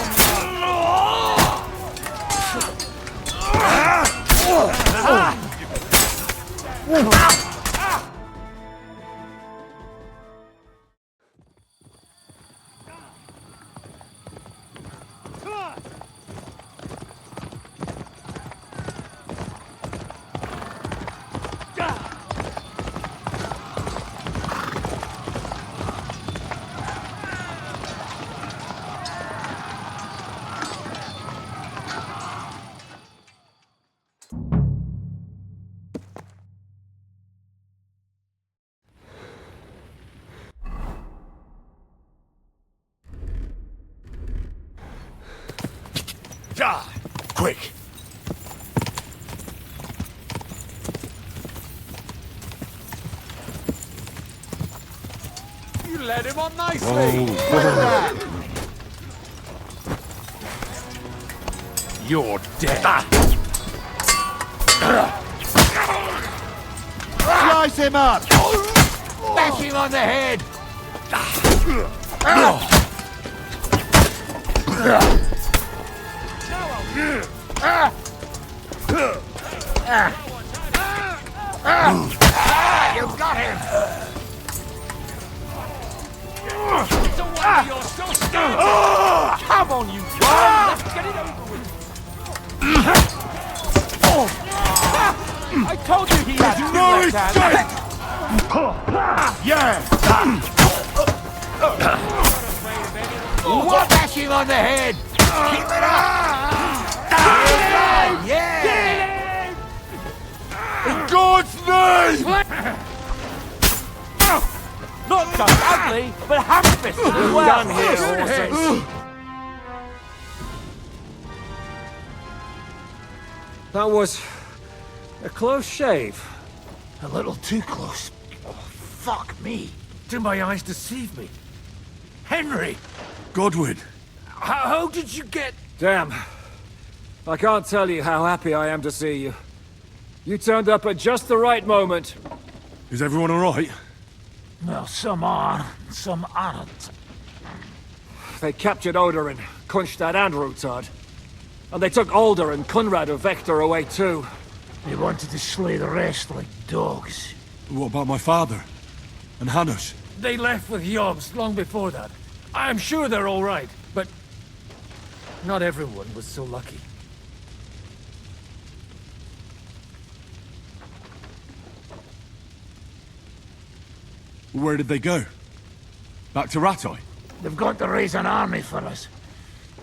U: Quick!
H: You led him on nicely! You're dead!
A: Slice him up!
H: Bash him on the head! You got him! It's a wonder you're still standing! Come on, you guys! Let's get it over with! I told you he had no escape!
U: Yeah!
H: What? Bash him on the head! Keep it up! Yeah!
U: In God's name!
H: Not just ugly, but ham-fisted as well!
R: Done here, horses. That was a close shave.
H: A little too close. Oh, fuck me. Do my eyes deceive me? Henry!
W: Godwin!
H: How did you get...
R: Damn. I can't tell you how happy I am to see you. You turned up at just the right moment.
W: Is everyone alright?
H: Well, some are, some aren't.
R: They captured Odorin, Kunstad and Rutard. And they took Alder and Conrad of Vector away too.
H: They wanted to slay the rest like dogs.
W: What about my father? And Hanush?
H: They left with Yobs long before that. I'm sure they're all right, but not everyone was so lucky.
W: Where did they go? Back to Ratoi?
H: They've got to raise an army for us.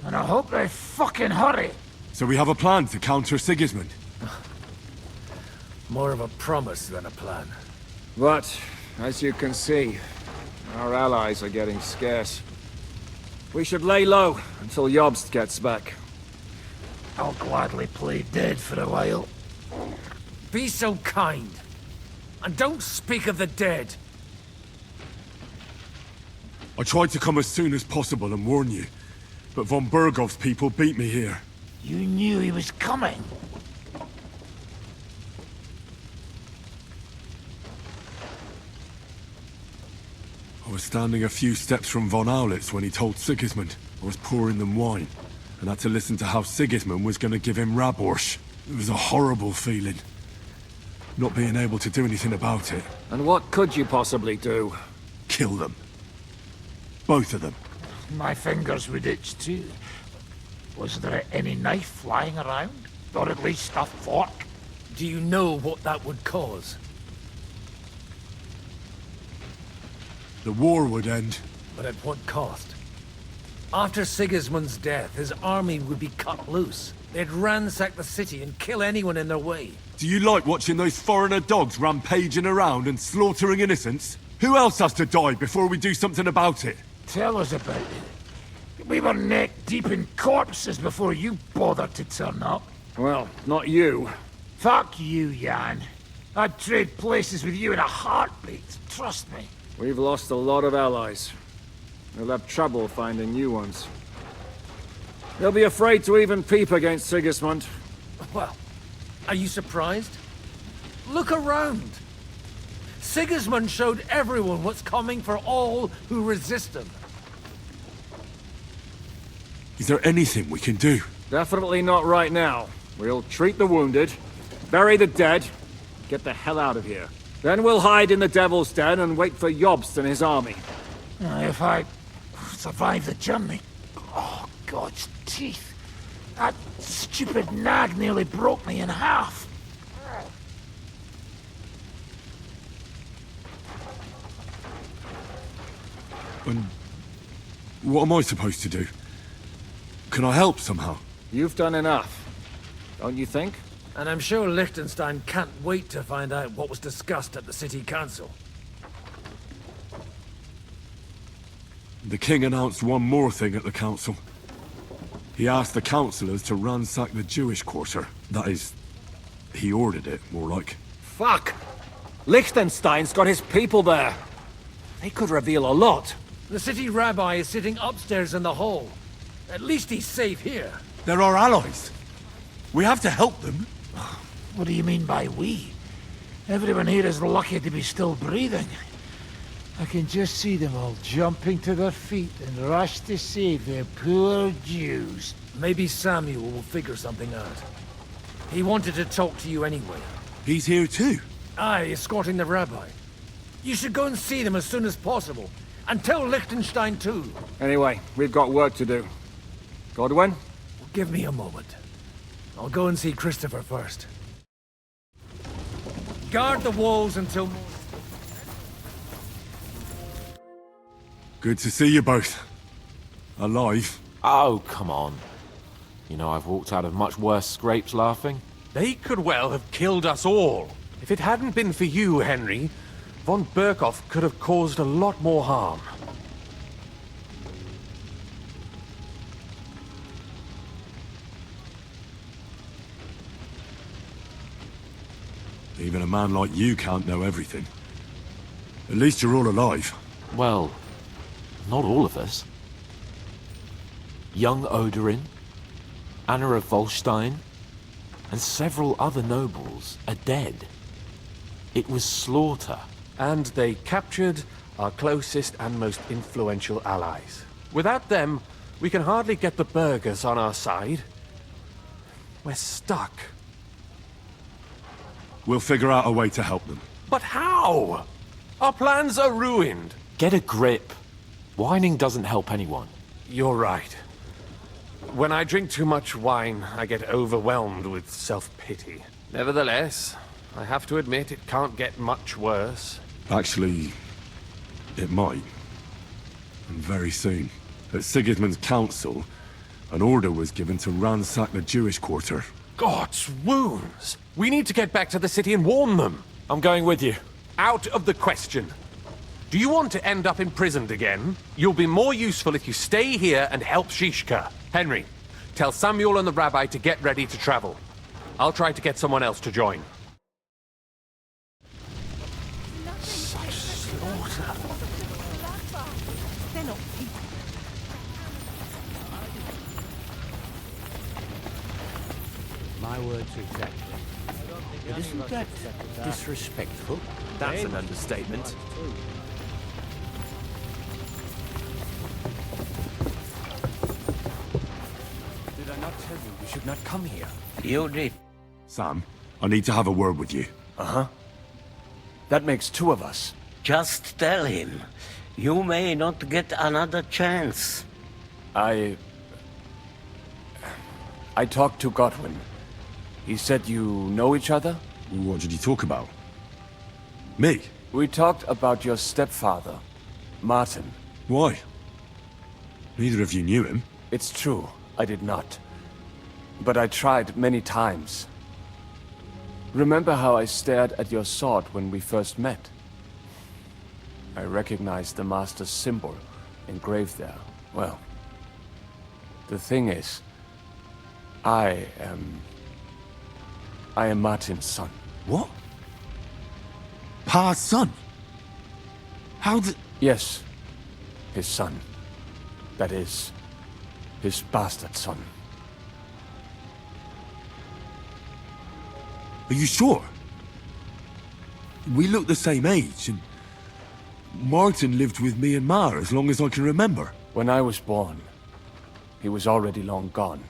H: And I hope they fucking hurry.
W: So we have a plan to counter Sigismund?
H: More of a promise than a plan.
R: But, as you can see, our allies are getting scarce. We should lay low until Jobst gets back.
H: I'll gladly play dead for a while. Be so kind. And don't speak of the dead.
W: I tried to come as soon as possible and warn you, but von Bergov's people beat me here.
H: You knew he was coming.
W: I was standing a few steps from von Aulitz when he told Sigismund I was pouring them wine, and had to listen to how Sigismund was going to give him Raborsch. It was a horrible feeling. Not being able to do anything about it.
R: And what could you possibly do?
W: Kill them. Both of them.
E: My fingers would itch too. Was there any knife lying around? Or at least a fork?
H: Do you know what that would cause?
W: The war would end.
H: But at what cost? After Sigismund's death, his army would be cut loose. They'd ransack the city and kill anyone in their way.
W: Do you like watching those foreigner dogs rampaging around and slaughtering innocents? Who else has to die before we do something about it?
E: Tell us about it. We were neck deep in corpses before you bothered to turn up.
R: Well, not you.
E: Fuck you, Jan. I'd trade places with you in a heartbeat, trust me.
R: We've lost a lot of allies. We'll have trouble finding new ones. They'll be afraid to even peep against Sigismund.
H: Well, are you surprised? Look around. Sigismund showed everyone what's coming for all who resist him.
W: Is there anything we can do?
R: Definitely not right now. We'll treat the wounded, bury the dead, get the hell out of here. Then we'll hide in the Devil's Den and wait for Jobst and his army.
E: If I survive the journey... Oh, God's teeth. That stupid nag nearly broke me in half.
W: And what am I supposed to do? Can I help somehow?
R: You've done enough, don't you think?
H: And I'm sure Liechtenstein can't wait to find out what was discussed at the city council.
W: The king announced one more thing at the council. He asked the councillors to ransack the Jewish quarter. That is, he ordered it, more like.
R: Fuck! Liechtenstein's got his people there. They could reveal a lot.
H: The city rabbi is sitting upstairs in the hall. At least he's safe here.
W: They're our allies. We have to help them.
E: What do you mean by we? Everyone here is lucky to be still breathing. I can just see them all jumping to their feet and rush to save their poor Jews.
H: Maybe Samuel will figure something out. He wanted to talk to you anyway.
W: He's here too?
H: Aye, escorting the rabbi. You should go and see them as soon as possible. And tell Liechtenstein too.
R: Anyway, we've got work to do. Godwin?
H: Give me a moment. I'll go and see Christopher first. Guard the walls until...
W: Good to see you both. Alive.
C: Oh, come on. You know I've walked out of much worse scrapes laughing.
F: They could well have killed us all. If it hadn't been for you, Henry, von Berkhoff could have caused a lot more harm.
W: Even a man like you can't know everything. At least you're all alive.
C: Well, not all of us. Young Odorin, Anna of Volstein, and several other nobles are dead. It was slaughter.
F: And they captured our closest and most influential allies. Without them, we can hardly get the burghers on our side. We're stuck.
W: We'll figure out a way to help them.
F: But how? Our plans are ruined.
C: Get a grip. Whining doesn't help anyone.
F: You're right. When I drink too much wine, I get overwhelmed with self-pity. Nevertheless, I have to admit it can't get much worse.
W: Actually, it might. And very soon. At Sigismund's council, an order was given to ransack the Jewish quarter.
F: God's wounds! We need to get back to the city and warn them.
C: I'm going with you.
F: Out of the question. Do you want to end up imprisoned again? You'll be more useful if you stay here and help Shishka. Henry, tell Samuel and the rabbi to get ready to travel. I'll try to get someone else to join.
E: Such slaughter.
J: They're not people.
D: My words exactly. But isn't that disrespectful?
B: That's an understatement.
G: You should not come here.
L: You did.
W: Sam, I need to have a word with you.
G: Uh-huh. That makes two of us.
L: Just tell him. You may not get another chance.
G: I talked to Godwin. He said you know each other?
W: What did you talk about? Me?
G: We talked about your stepfather, Martin.
W: Why? Neither of you knew him.
G: It's true, I did not. But I tried many times. Remember how I stared at your sword when we first met? I recognized the Master's symbol engraved there. Well, the thing is, I am Martin's son.
W: What? Pa's son? How did...
G: Yes, his son. That is, his bastard son.
W: Are you sure? We look the same age, and Martin lived with me and Ma as long as I can remember.
G: When I was born, he was already long gone.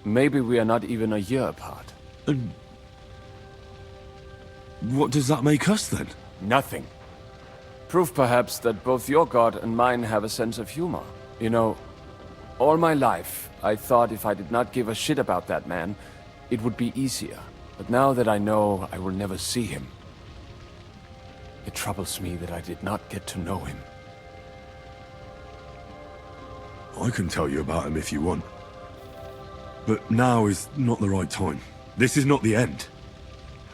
G: Maybe we are not even a year apart.
W: And what does that make us then?
G: Nothing. Proof perhaps that both your god and mine have a sense of humor. You know, all my life, I thought if I did not give a shit about that man, it would be easier. But now that I know I will never see him, it troubles me that I did not get to know him.
W: I can tell you about him if you want. But now is not the right time. This is not the end.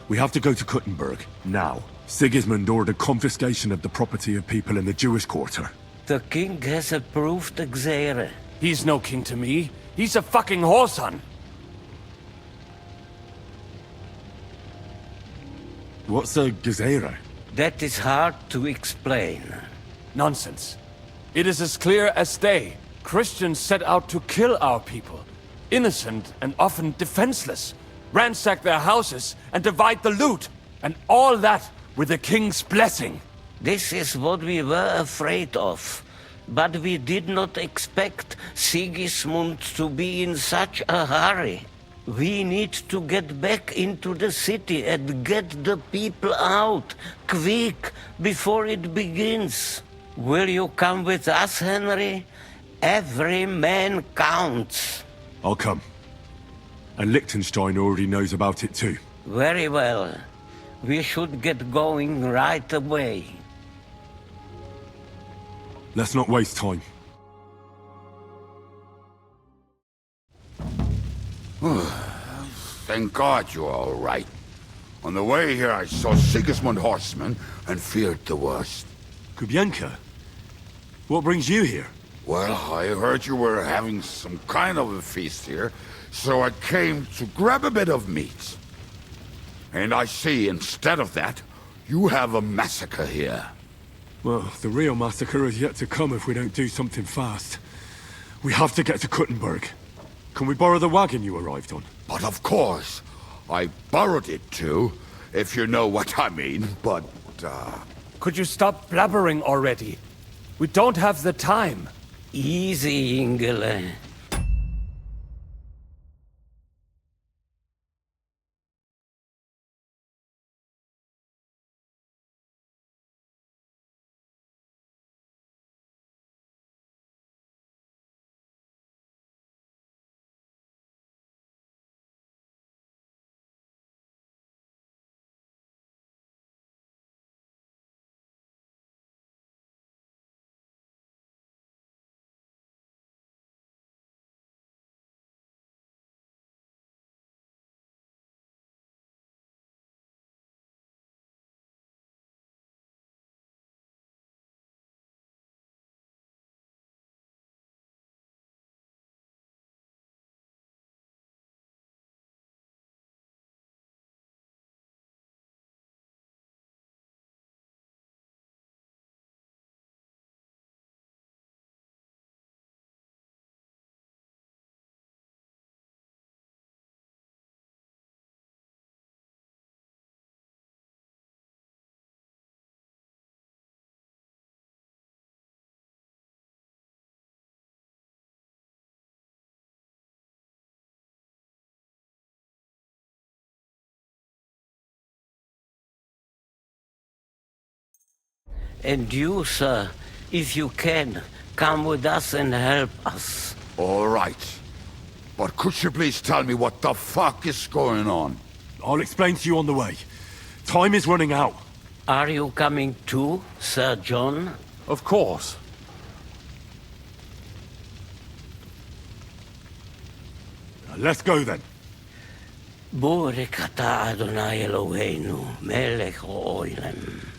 W: We have to go to Kuttenberg, now. Sigismund ordered confiscation of the property of people in the Jewish quarter.
L: The king has approved Xere.
G: He's no king to me. He's a fucking whoreson.
W: What's a Gezerah?
L: That is hard to explain.
G: Nonsense. It is as clear as day. Christians set out to kill our people. Innocent and often defenseless. Ransack their houses and divide the loot. And all that with the king's blessing.
L: This is what we were afraid of. But we did not expect Sigismund to be in such a hurry. We need to get back into the city and get the people out, quick, before it begins. Will you come with us, Henry? Every man counts.
W: I'll come. And Liechtenstein already knows about it too.
L: Very well. We should get going right away.
W: Let's not waste time.
P: Thank God you're all right. On the way here, I saw Sigismund horsemen and feared the worst.
W: Kubienka? What brings you here?
P: Well, I heard you were having some kind of a feast here, so I came to grab a bit of meat. And I see, instead of that, you have a massacre here.
W: Well, the real massacre is yet to come if we don't do something fast. We have to get to Kuttenberg. Can we borrow the wagon you arrived on?
P: But of course. I borrowed it too, if you know what I mean, but,
G: Could you stop blabbering already? We don't have the time.
L: Easy, Ingele. And you, sir, if you can, come with us and help us.
P: All right. But could you please tell me what the fuck is going on?
W: I'll explain to you on the way. Time is running out.
L: Are you coming too, Sir John?
C: Of course.
W: Let's go then.
L: Baruch atah Adonai Eloheinu, melech ha'olam.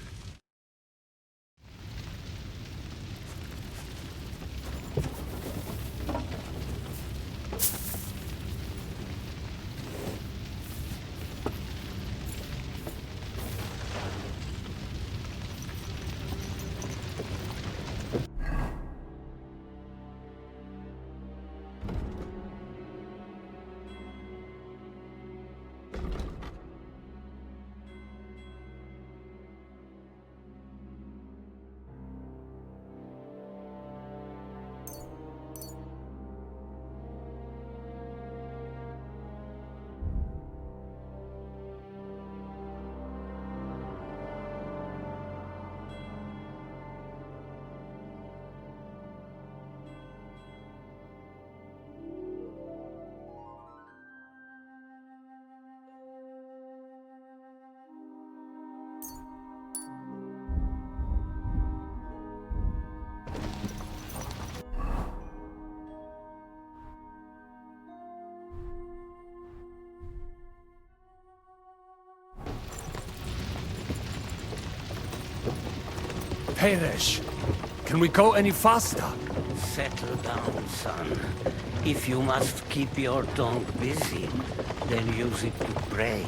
G: Peresh, can we go any faster?
L: Settle down, son. If you must keep your tongue busy, then use it to pray.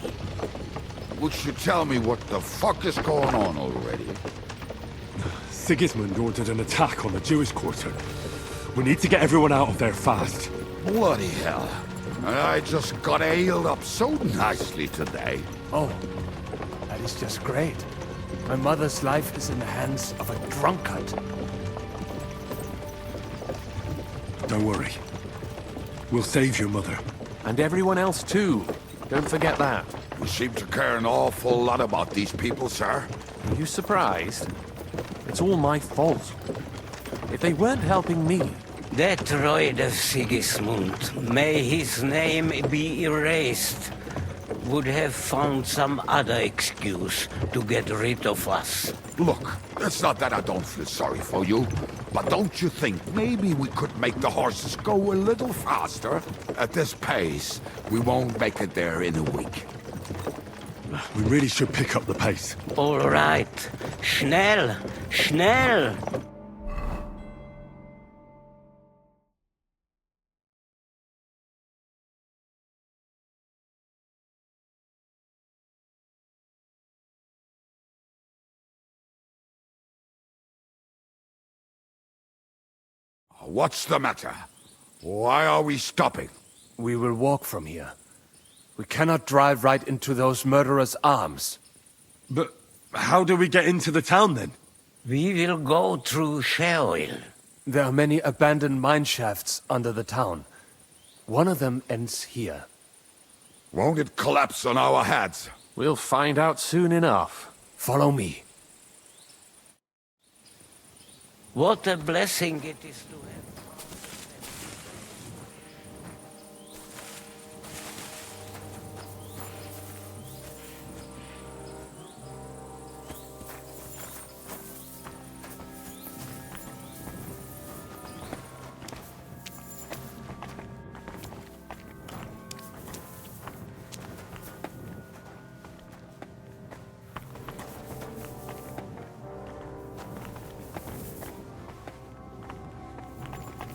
P: Would you tell me what the fuck is going on already?
W: Sigismund ordered an attack on the Jewish quarter. We need to get everyone out of there fast.
P: Bloody hell. I just got ailed up so nicely today.
G: Oh, that is just great. My mother's life is in the hands of a drunkard.
W: Don't worry. We'll save your mother.
C: And everyone else too. Don't forget that.
P: You seem to care an awful lot about these people, sir.
C: Are you surprised? It's all my fault. If they weren't helping me...
L: That droid of Sigismund, may his name be erased, would have found some other excuse to get rid of us.
P: Look, it's not that I don't feel sorry for you, but don't you think maybe we could make the horses go a little faster? At this pace, we won't make it there in a week.
W: We really should pick up the pace.
L: All right. Schnell! Schnell!
P: What's the matter? Why are we stopping?
G: We will walk from here. We cannot drive right into those murderers' arms.
W: But how do we get into the town then?
L: We will go through Sheol.
G: There are many abandoned mine shafts under the town. One of them ends here.
P: Won't it collapse on our heads?
C: We'll find out soon enough.
G: Follow me.
L: What a blessing it is to have.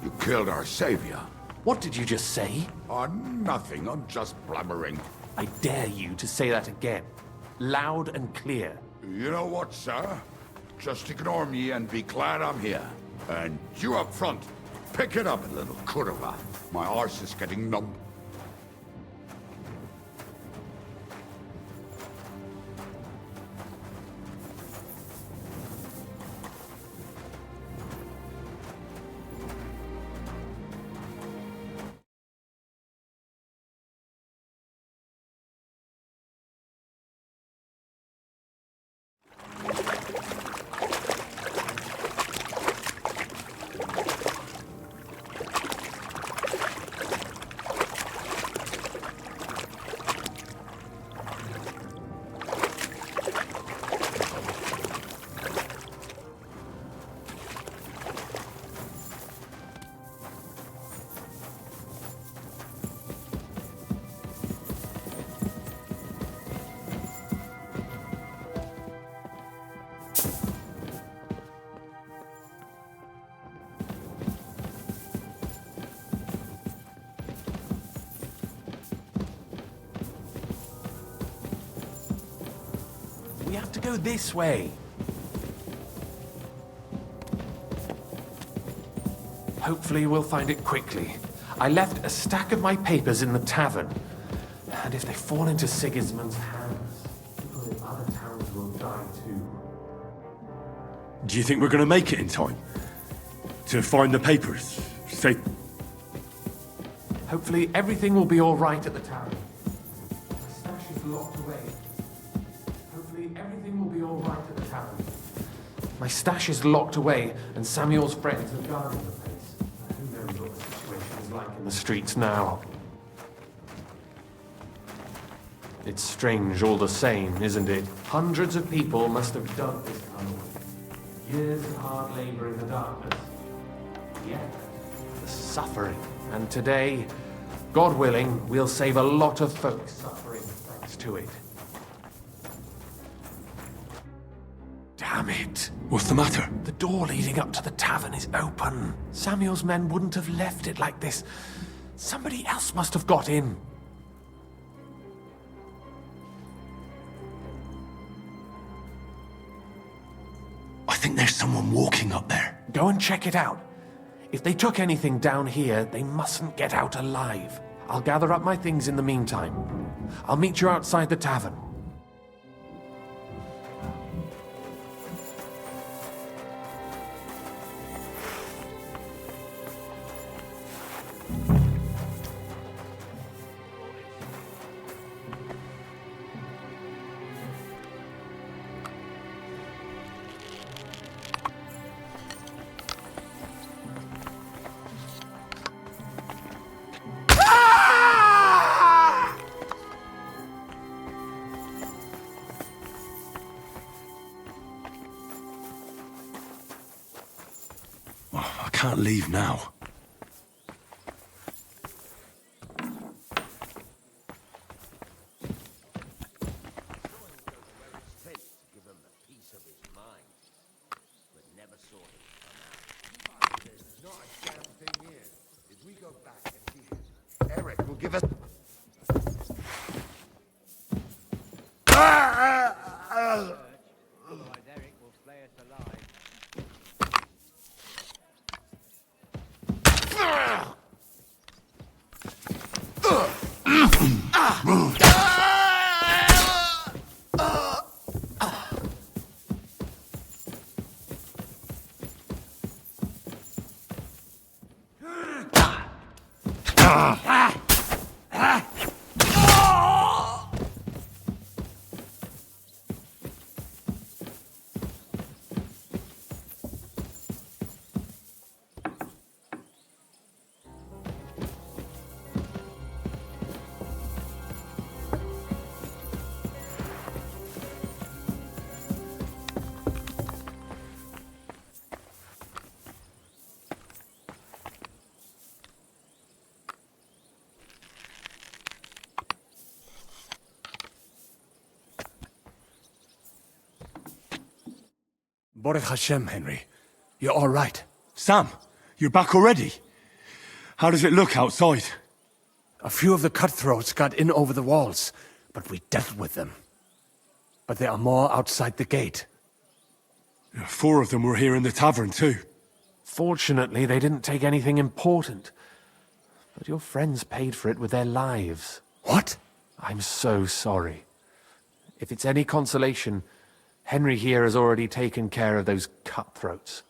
P: You killed our savior.
C: What did you just say?
P: Nothing. I'm just blabbering.
C: I dare you to say that again. Loud and clear.
P: You know what, sir? Just ignore me and be glad I'm here. And you up front, pick it up, little kurva. My arse is getting numb.
C: We have to go this way. Hopefully we'll find it quickly. I left a stack of my papers in the tavern. And if they fall into Sigismund's hands, people in other towns will die too.
W: Do you think we're gonna make it in time? To find the papers? Say...
C: Hopefully everything will be all right at the tavern. My stash is locked away. Hopefully everything will be all right at the tavern. My stash is locked away, and Samuel's friends have guarded the place. Who knows what the situation is like in the streets now? It's strange all the same, isn't it? Hundreds of people must have dug this tunnel. Years of hard labor in the darkness. Yet, the suffering. And today, God willing, we'll save a lot of folks suffering thanks to it. Damn it.
W: What's the matter?
C: The door leading up to the tavern is open. Samuel's men wouldn't have left it like this. Somebody else must have got in.
W: I think there's someone walking up there.
C: Go and check it out. If they took anything down here, they mustn't get out alive. I'll gather up my things in the meantime. I'll meet you outside the tavern.
W: I can't leave now.
P: Eric will give us...
G: Baruch Hashem, Henry. You're all right.
W: Sam, you're back already? How does it look outside?
G: A few of the cutthroats got in over the walls, but we dealt with them. But there are more outside the gate.
W: 4 of them were here in the tavern too.
C: Fortunately, they didn't take anything important. But your friends paid for it with their lives.
G: What?
C: I'm so sorry. If it's any consolation, Henry here has already taken care of those cutthroats.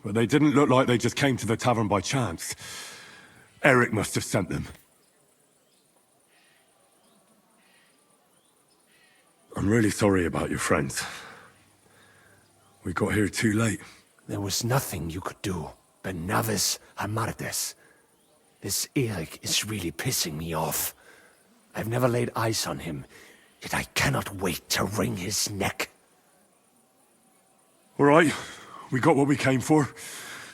W: But they didn't look like they just came to the tavern by chance. Eric must have sent them. I'm really sorry about your friends. We got here too late.
G: There was nothing you could do. Benavis Amartes. This Eric is really pissing me off. I've never laid eyes on him, yet I cannot wait to wring his neck.
W: All right, we got what we came for,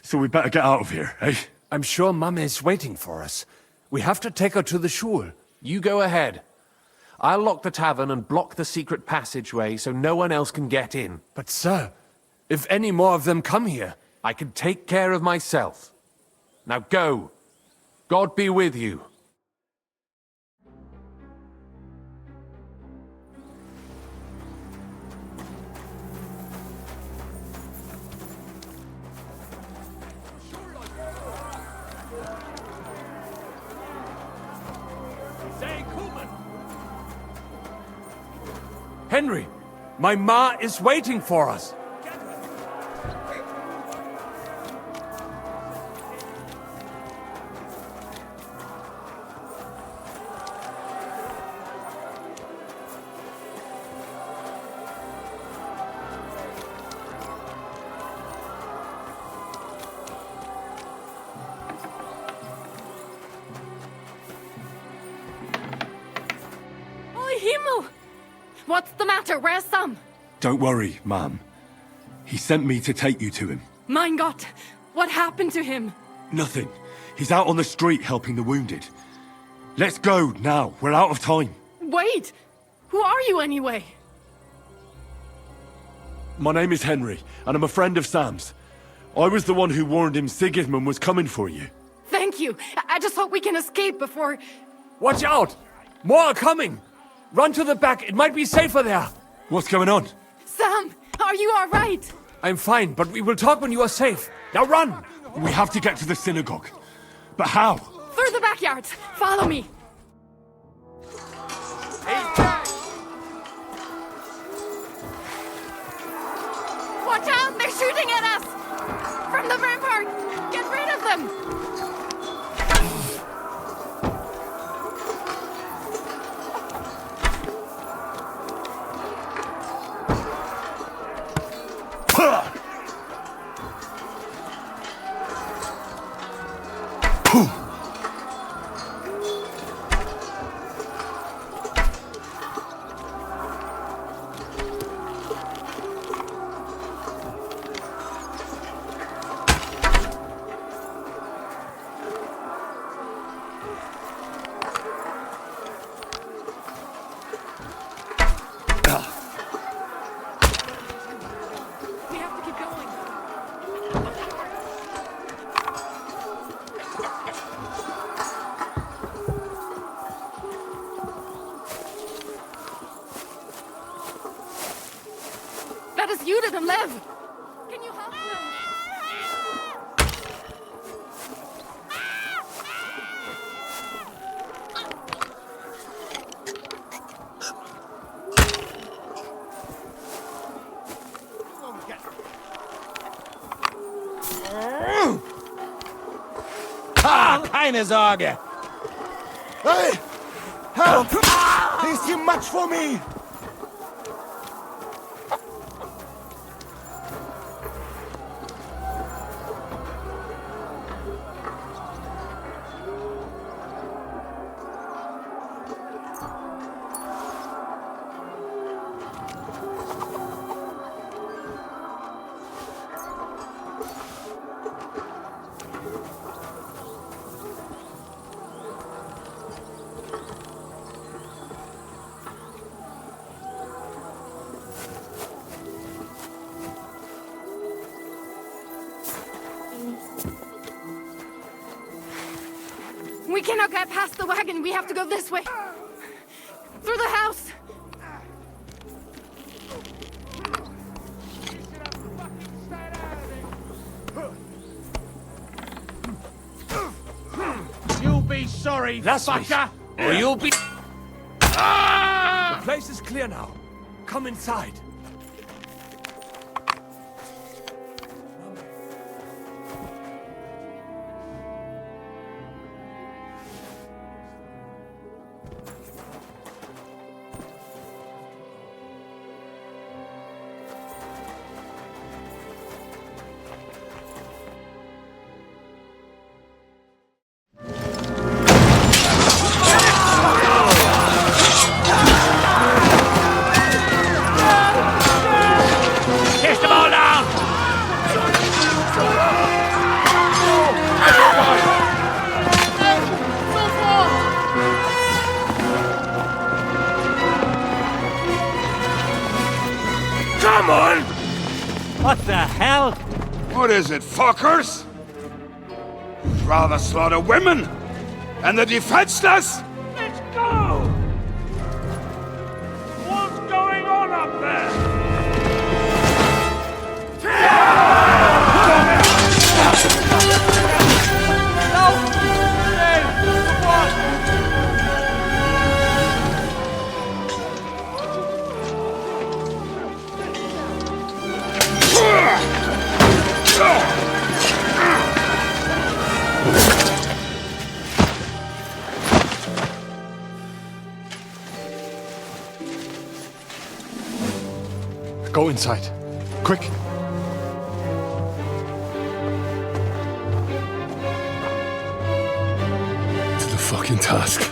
W: so we better get out of here, eh?
G: I'm sure Mama is waiting for us. We have to take her to the shul.
C: You go ahead. I'll lock the tavern and block the secret passageway so no one else can get in.
G: But sir, if any more of them come here...
C: I can take care of myself. Now go. God be with you.
G: Henry, my ma is waiting for us.
M: Himmel! What's the matter? Where's Sam?
W: Don't worry, ma'am. He sent me to take you to him.
M: Mein Gott! What happened to him?
W: Nothing. He's out on the street helping the wounded. Let's go now. We're out of time.
M: Wait! Who are you anyway?
W: My name is Henry, and I'm a friend of Sam's. I was the one who warned him Sigismund was coming for you.
M: Thank you. I just hope we can escape before...
G: Watch out! More are coming! Run to the back, it might be safer there.
W: What's going on?
M: Sam, are you all right?
G: I'm fine, but we will talk when you are safe. Now run!
W: We have to get to the synagogue. But how?
M: Through the backyards. Follow me. Watch out! They're shooting at us! From the rampart! Get rid of them! That is Judith and Lev! Can you help them?
A: Keine Sorge! Hey! Help! He's too much for me!
M: We cannot get past the wagon. We have to go this way. Through the house.
A: You'll be sorry, fucker!
G: Or you'll be... The place is clear now. Come inside.
P: Come on!
K: What the hell?
P: What is it, fuckers? Rather slaughter women? And the defenseless?
K: Let's go! What's going on up there?
W: Go inside. Quick. To the fucking task.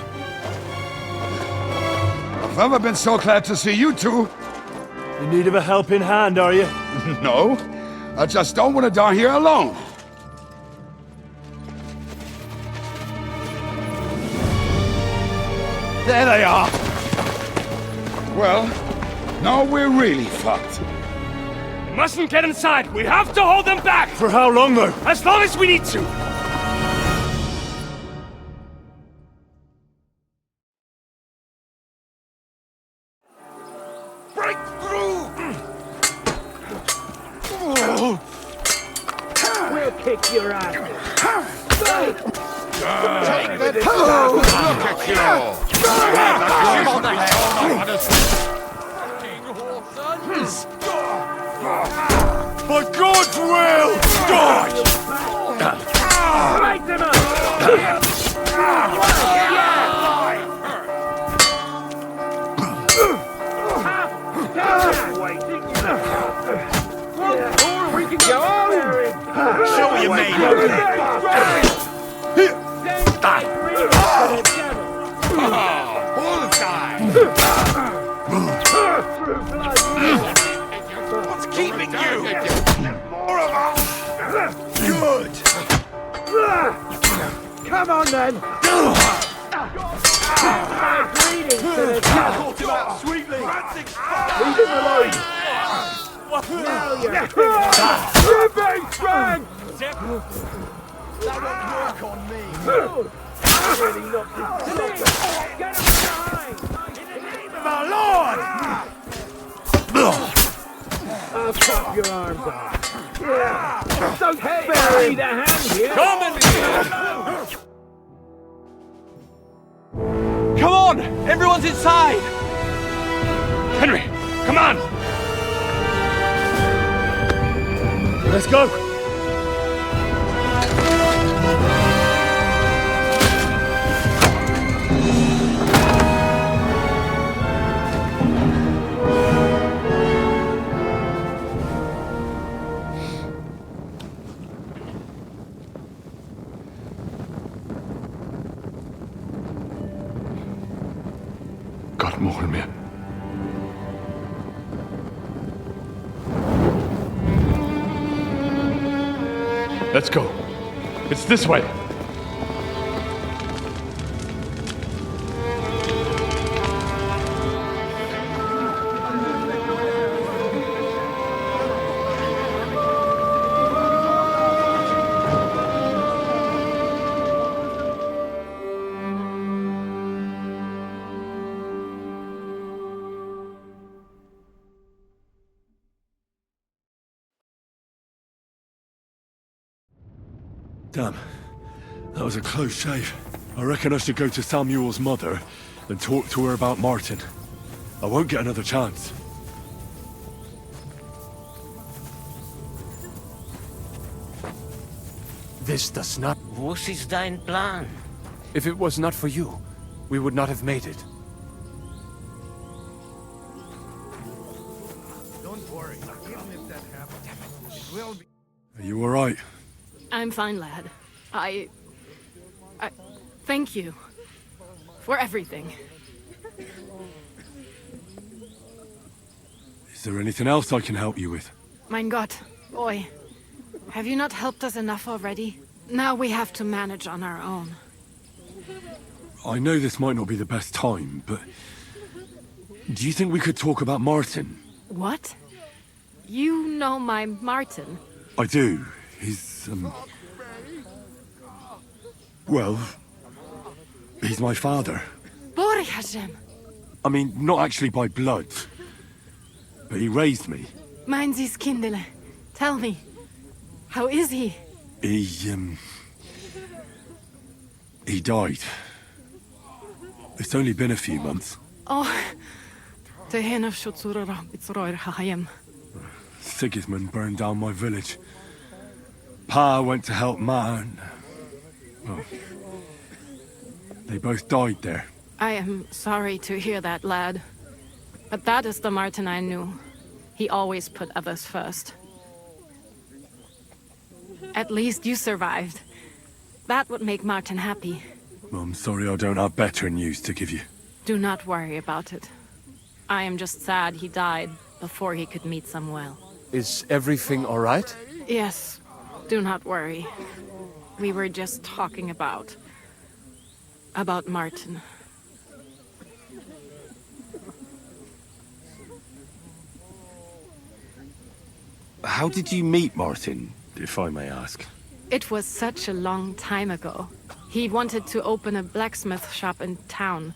P: I've never been so glad to see you two.
I: In need of a helping hand, are you?
P: No, I just don't want to die here alone.
I: There they are!
P: Well, now we're really fucked.
I: We mustn't get inside! We have to hold them back! For how long, though? As long as we need to!
P: Break through!
J: We'll kick your ass.
P: Take the toe! Look at you!
I: For God's will, die!
J: Right them up! We can go on!
I: Show what you made of it!
P: What's keeping you? More of us! Good!
J: Come on then! Bleeding to the
I: Caught him out sweetly!
J: Leave him alone! Now you're big strength!
A: That won't work on me.
J: Really knocked his Get him behind!
I: In the name of our Lord!
J: I'll chop your arms off. Yeah! Don't bury the hand here!
I: Come in here! Come on! Everyone's inside! Henry, come on! Let's go!
W: God more mir. Let's go. It's this way. Damn. That was a close shave. I reckon I should go to Samuel's mother and talk to her about Martin. I won't get another chance.
G: This does not...
L: Was ist dein Plan?
G: If it was not for you, we would not have made it.
A: Don't worry. Even if that happens, it will be...
W: Are you alright?
M: I'm fine, lad. I thank you for everything.
W: Is there anything else I can help you with?
M: Mein Gott, boy. Have you not helped us enough already? Now we have to manage on our own.
W: I know this might not be the best time, but... do you think we could talk about Martin?
M: What? You know my Martin?
W: I do. He's, well... he's my father.
M: Bori Hashem!
W: I mean, not actually by blood. But he raised me.
M: Mein Sis Kindele. Tell me. How is he?
W: He died. It's only been a few months.
M: Oh. Tehena Shutsura Bitzroir Hayem.
W: Sigismund burned down my village. Pa went to help Ma and... well... they both died there.
M: I am sorry to hear that, lad. But that is the Martin I knew. He always put others first. At least you survived. That would make Martin happy.
W: I'm sorry I don't have better news to give you.
M: Do not worry about it. I am just sad he died before he could meet Samuel.
G: Is everything all right?
M: Yes, do not worry. We were just talking about Martin.
W: How did you meet Martin, if I may ask?
M: It was such a long time ago. He wanted to open a blacksmith shop in town,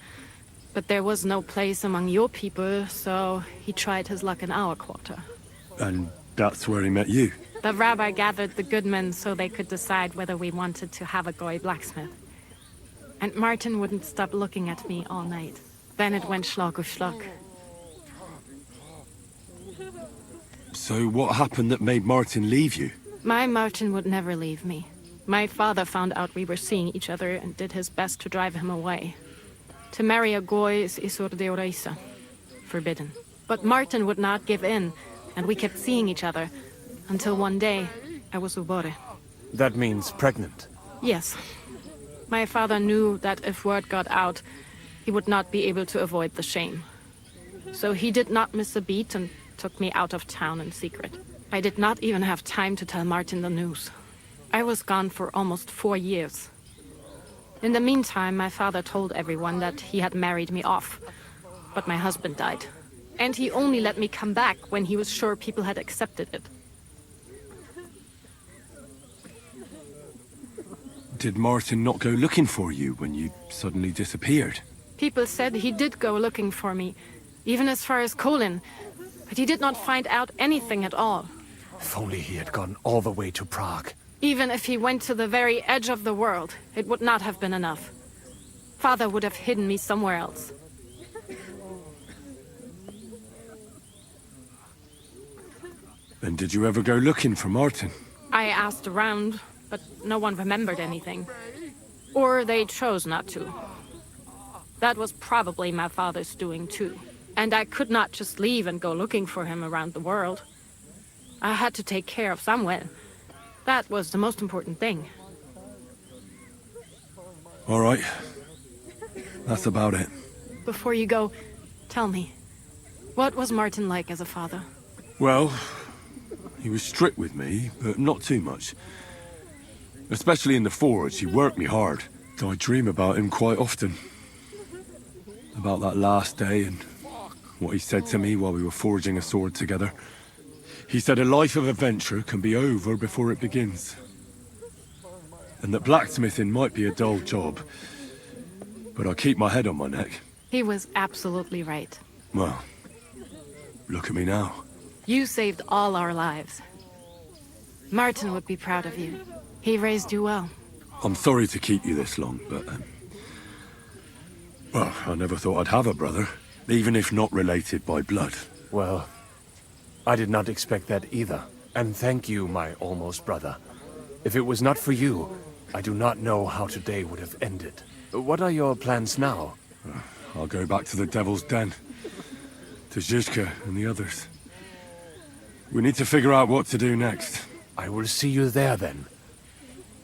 M: but there was no place among your people, so he tried his luck in our quarter.
W: And that's where he met you?
M: The rabbi gathered the good men so they could decide whether we wanted to have a goy blacksmith. And Martin wouldn't stop looking at me all night. Then it went Schlag auf Schlag.
W: So what happened that made Martin leave you?
M: My Martin would never leave me. My father found out we were seeing each other and did his best to drive him away. To marry a goy is isur deoraisa, forbidden. But Martin would not give in, and we kept seeing each other, until one day I was ubore.
G: That means pregnant.
M: Yes. My father knew that if word got out, he would not be able to avoid the shame. So he did not miss a beat and took me out of town in secret. I did not even have time to tell Martin the news. I was gone for almost 4 years. In the meantime, my father told everyone that he had married me off. But my husband died. And he only let me come back when he was sure people had accepted it.
W: Did Martin not go looking for you when you suddenly disappeared?
M: People said he did go looking for me, even as far as Colin, but he did not find out anything at all.
G: If only he had gone all the way to Prague.
M: Even if he went to the very edge of the world, it would not have been enough. Father would have hidden me somewhere else.
W: And did you ever go looking for Martin?
M: I asked around, but no one remembered anything. Or they chose not to. That was probably my father's doing too. And I could not just leave and go looking for him around the world. I had to take care of Samuel. That was the most important thing.
W: All right. That's about it.
M: Before you go, tell me, what was Martin like as a father?
W: Well, he was strict with me, but not too much. Especially in the forge, he worked me hard. I dream about him quite often. About that last day and what he said to me while we were forging a sword together. He said a life of adventure can be over before it begins. And that blacksmithing might be a dull job, but I keep my head on my neck.
M: He was absolutely right.
W: Well, look at me now.
M: You saved all our lives. Martin would be proud of you. He raised you well.
W: I'm sorry to keep you this long, but... well, I never thought I'd have a brother, even if not related by blood.
G: Well, I did not expect that either. And thank you, my almost brother. If it was not for you, I do not know how today would have ended. What are your plans now?
W: I'll go back to the Devil's Den. To Zizka and the others. We need to figure out what to do next.
G: I will see you there then.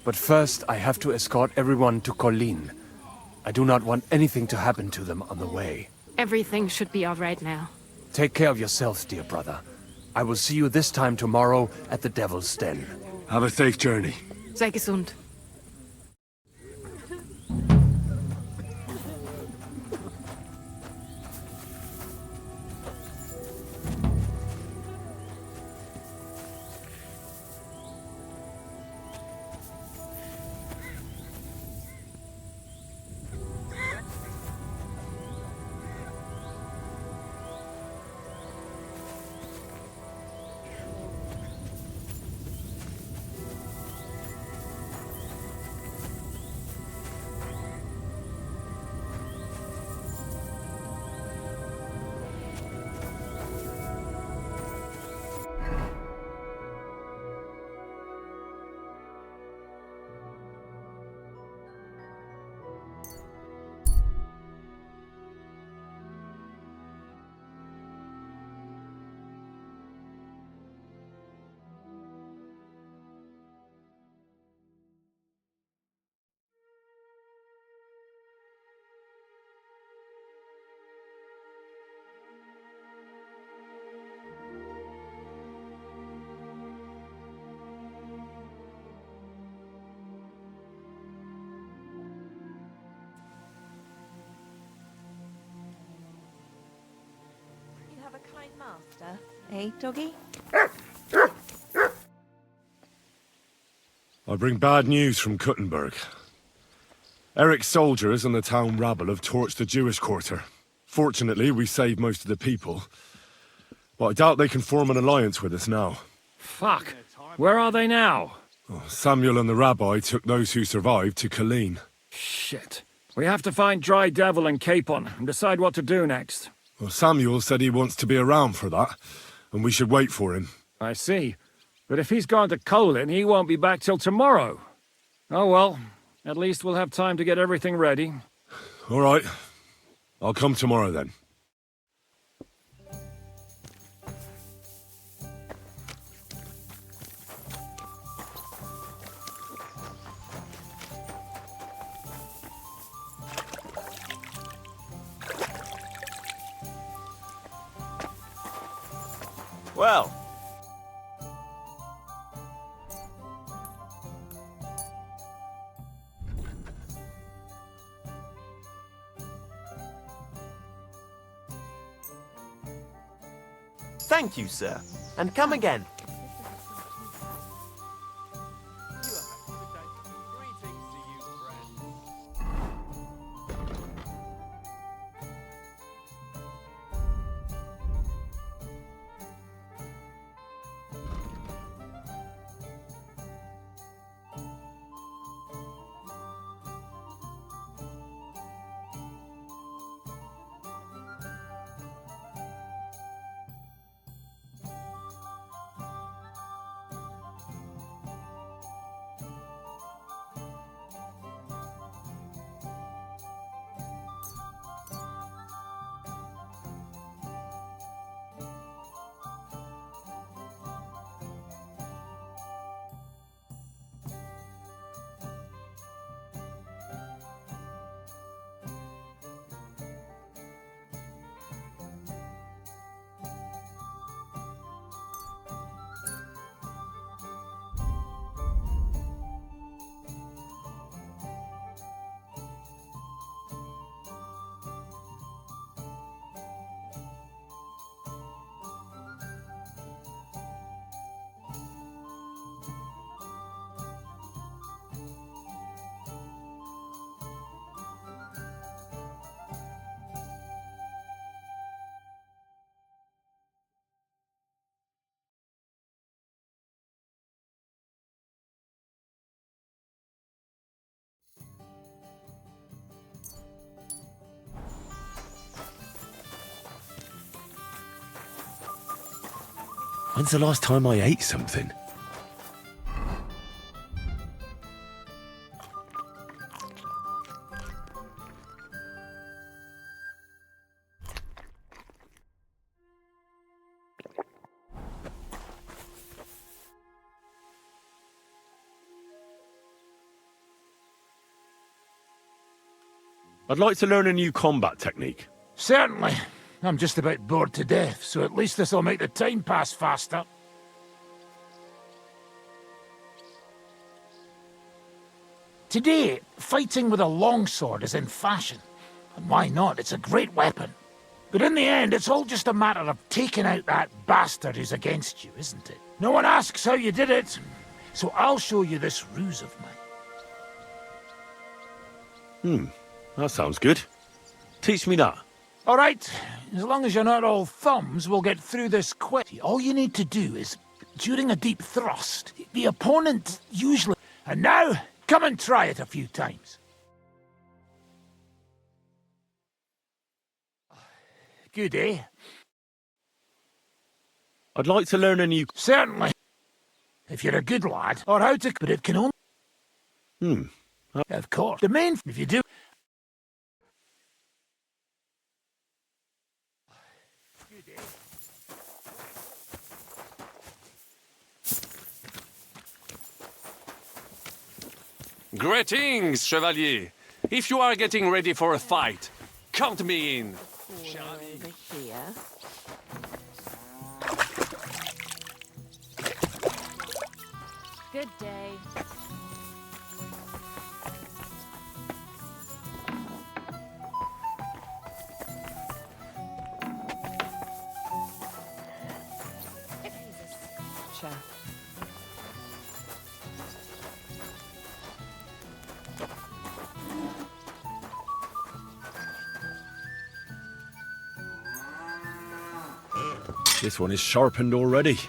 G: But first, I have to escort everyone to Colleen. I do not want anything to happen to them on the way.
M: Everything should be all right now.
G: Take care of yourselves, dear brother. I will see you this time tomorrow at the Devil's Den.
W: Have a safe journey.
M: Sei gesund.
N: have a kind master, eh, doggy?
W: I bring bad news from Kuttenberg. Eric's soldiers and the town rabble have torched the Jewish quarter. Fortunately, we saved most of the people. But I doubt they can form an alliance with us now.
R: Fuck. Where are they now?
W: Oh, Samuel and the rabbi took those who survived to Colleen.
R: Shit. We have to find Dry Devil and Capon and decide what to do next.
W: Well, Samuel said he wants to be around for that, and we should wait for him.
R: I see. But if he's gone to Colin, he won't be back till tomorrow. Oh well. At least we'll have time to get everything ready.
W: All right. I'll come tomorrow then.
B: Well.
O: Thank you, sir. And come again.
W: When's the last time I ate something? I'd like to learn a new combat technique.
E: Certainly. I'm just about bored to death, so at least this'll make the time pass faster. Today, fighting with a longsword is in fashion. And why not? It's a great weapon. But in the end, it's all just a matter of taking out that bastard who's against you, isn't it? No one asks how you did it, so I'll show you this ruse of mine.
W: That sounds good. Teach me that.
E: All right, as long as you're not all thumbs, we'll get through this quick. All you need to do is, during a deep thrust, the opponent usually... And now, come and try it a few times. Good, eh?
W: I'd like to learn a new...
E: Certainly. If you're a good lad, or how to... But it can only... Of course. The main... If you do...
F: Greetings, Chevalier. If you are getting ready for a fight, count me in.
N: Over here.
M: Good day.
N: future.
W: This one is sharpened already.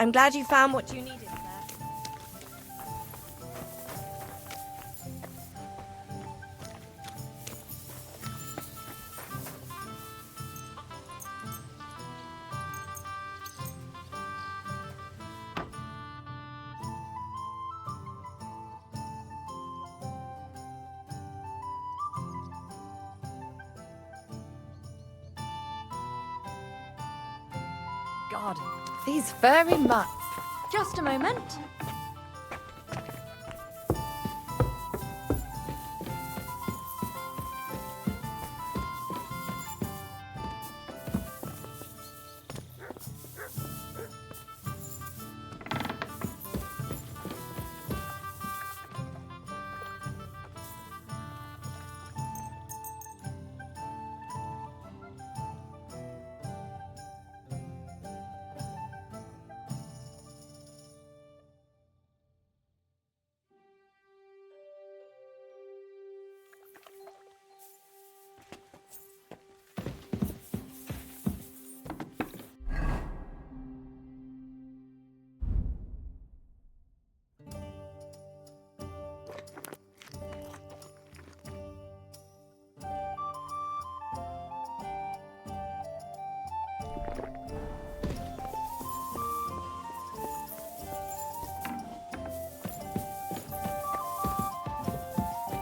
N: I'm glad you found what you needed, sir.
Q: God, these furry mutts. Just a moment.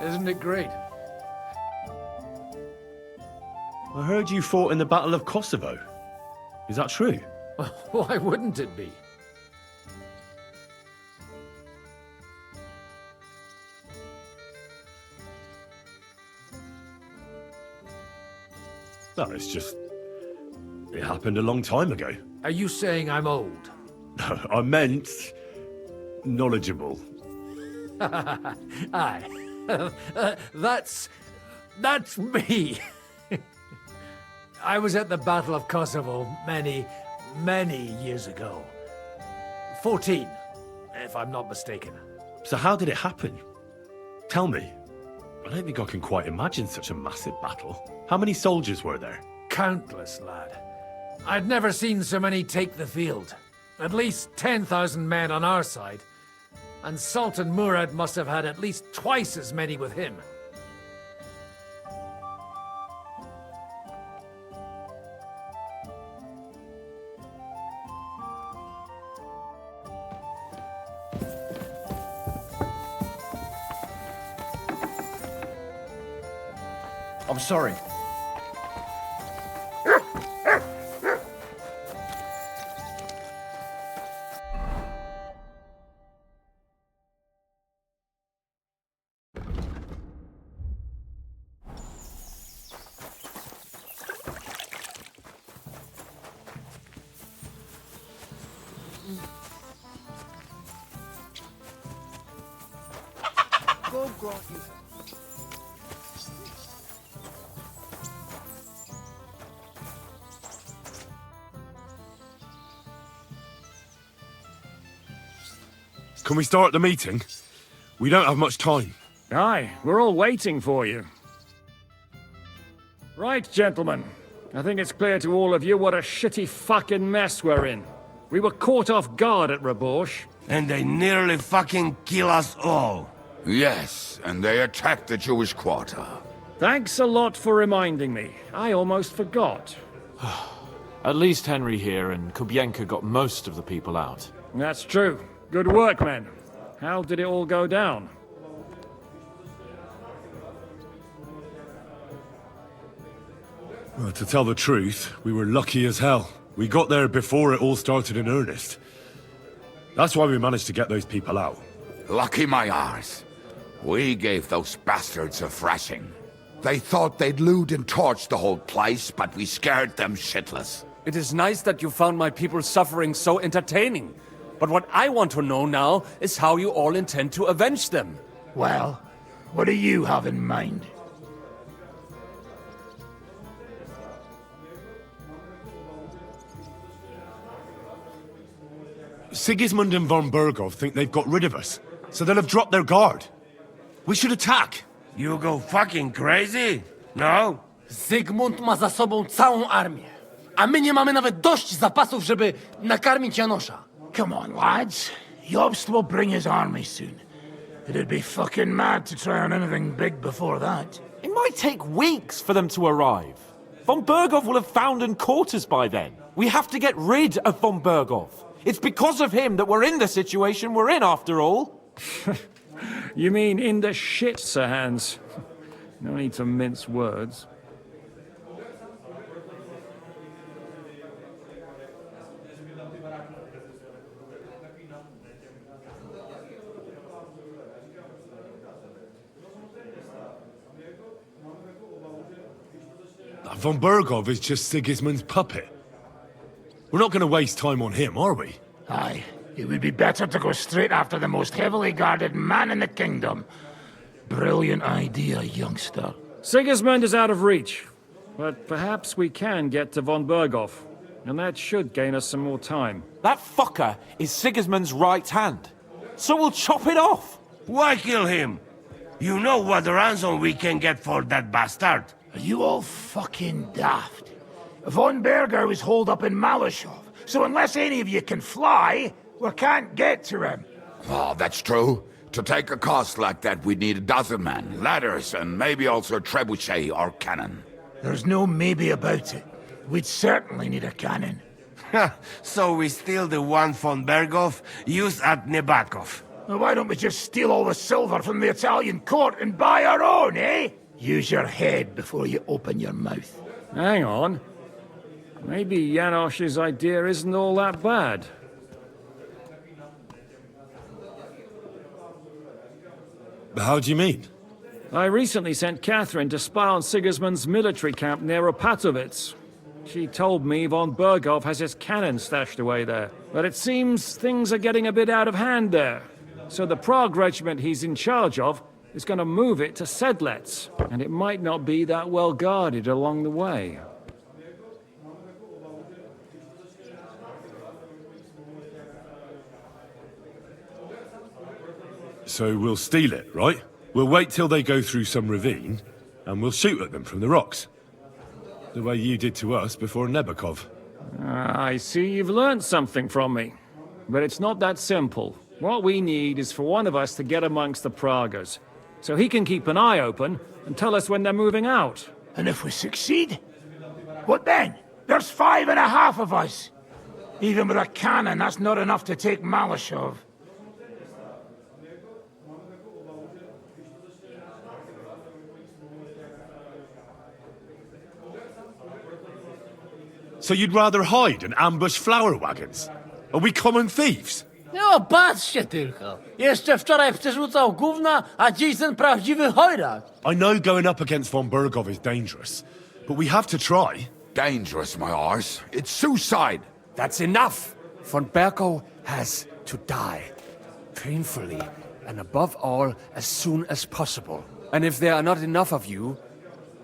H: Isn't it great?
S: I heard you fought in the Battle of Kosovo. Is that true?
H: Why wouldn't it be?
S: No, it's just... It happened a long time ago.
H: Are you saying I'm old?
S: I meant... knowledgeable.
H: Aye. That's me. I was at the Battle of Kosovo many years ago. 14, if I'm not mistaken.
S: So how did it happen? Tell me.
W: I don't think I can quite imagine such a massive battle. How many soldiers were there?
H: Countless, lad. I'd never seen so many take the field. At least 10,000 men on our side. And Sultan Murad must have had at least twice as many with him.
A: I'm sorry. Go, grant you.
W: Can we start the meeting? We don't have much time.
R: Aye, we're all waiting for you. Right, gentlemen. I think it's clear to all of you what a shitty fucking mess we're in. We were caught off guard at Rabosh.
K: And they nearly fucking kill us all.
P: Yes, and they attacked the Jewish quarter.
R: Thanks a lot for reminding me. I almost forgot.
C: At least Henry here and Kubienka got most of the people out.
R: That's true. Good work, men. How did it all go down?
W: Well, to tell the truth, we were lucky as hell. We got there before it all started in earnest. That's why we managed to get those people out.
P: Lucky my arse. We gave those bastards a thrashing. They thought they'd loot and torch the whole place, but we scared them shitless.
G: It is nice that you found my people's suffering so entertaining. But what I want to know now is how you all intend to avenge them.
E: Well, what do you have in mind?
W: Sigismund and von Bergov think they've got rid of us, so they'll have dropped their guard. We should attack.
K: You go fucking crazy? No?
T: Zygmunt ma za sobą całą armię, a my nie mamy nawet dość zapasów, żeby nakarmić Janosza.
E: Come on, lads. Jobst will bring his army soon. It'd be fucking mad to try on anything big before that.
C: It might take weeks for them to arrive. Von Bergov will have found and caught us by then. We have to get rid of von Bergov. It's because of him that we're in the situation we're in, after all.
R: You mean in the shit, Sir Hans? No need to mince words.
W: Von Bergov is just Sigismund's puppet. We're not going to waste time on him, are we?
E: Aye. It would be better to go straight after the most heavily guarded man in the kingdom. Brilliant idea, youngster.
R: Sigismund is out of reach, but perhaps we can get to von Bergov, and that should gain us some more time.
C: That fucker is Sigismund's right hand, so we'll chop it off.
K: Why kill him? You know what ransom we can get for that bastard.
E: Are you all fucking daft? Von Berger was holed up in Malashov, so unless any of you can fly, we can't get to him.
P: Oh, that's true. To take a cost like that, we'd need a dozen men, ladders, and maybe also a trebuchet or cannon.
E: There's no maybe about it. We'd certainly need a cannon.
K: So we steal the one von Bergov used at Nebatkov.
E: Well, why don't we just steal all the silver from the Italian court and buy our own, eh? Use your head before you open your mouth.
R: Hang on. Maybe Janosch's idea isn't all that bad.
W: How do you mean?
R: I recently sent Catherine to spy on Sigismund's military camp near Opatovitz. She told me von Bergov has his cannon stashed away there. But it seems things are getting a bit out of hand there. So the Prague regiment he's in charge of is going to move it to Sedlets. And it might not be that well guarded along the way.
W: So we'll steal it, right? We'll wait till they go through some ravine, and we'll shoot at them from the rocks. The way you did to us before Nebakov.
R: I see you've learned something from me. But it's not that simple. What we need is for one of us to get amongst the Pragas, so he can keep an eye open and tell us when they're moving out.
E: And if we succeed? What then? There's 5.5 of us. Even with a cannon, that's not enough to take Malashov.
W: So you'd rather hide and ambush flower wagons? Are we common thieves?
T: No, patrzcie tylko. Jeszcze wczoraj przerzucał gówna, a dziś ten prawdziwy chojrak.
W: I know going up against von Bergov is dangerous, but we have to try.
P: Dangerous, my arse. It's suicide.
G: That's enough! Von Bergov has to die. Painfully, and above all, as soon as possible. And if there are not enough of you,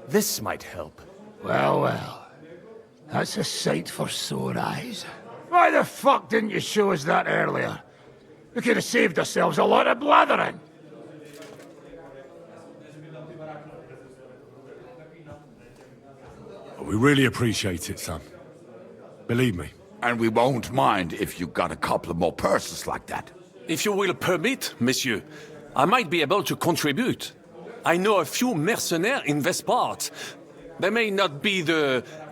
G: this might help.
E: Well, well. That's a sight for sore eyes. Why the fuck didn't you show us that earlier? We could have saved ourselves a lot of blathering.
W: We really appreciate it, son. Believe me.
P: And we won't mind if you got a couple of more purses like that.
D: If you will permit, monsieur, I might be able to contribute. I know a few mercenaires in this part. They may not be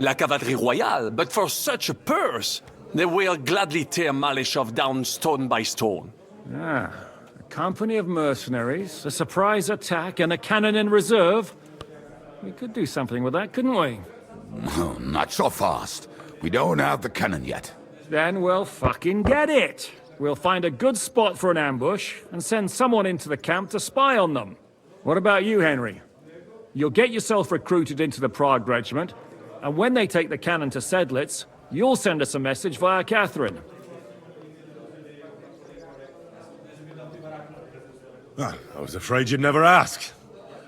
D: la cavalerie royale, but for such a purse, they will gladly tear Malashov down stone by stone.
R: Ah, a company of mercenaries, a surprise attack, and a cannon in reserve. We could do something with that, couldn't we?
P: No, not so fast. We don't have the cannon yet.
R: Then we'll fucking get it. We'll find a good spot for an ambush, and send someone into the camp to spy on them. What about you, Henry? You'll get yourself recruited into the Prague Regiment, and when they take the cannon to Sedlitz, you'll send us a message via Catherine.
W: Ah, I was afraid you'd never ask.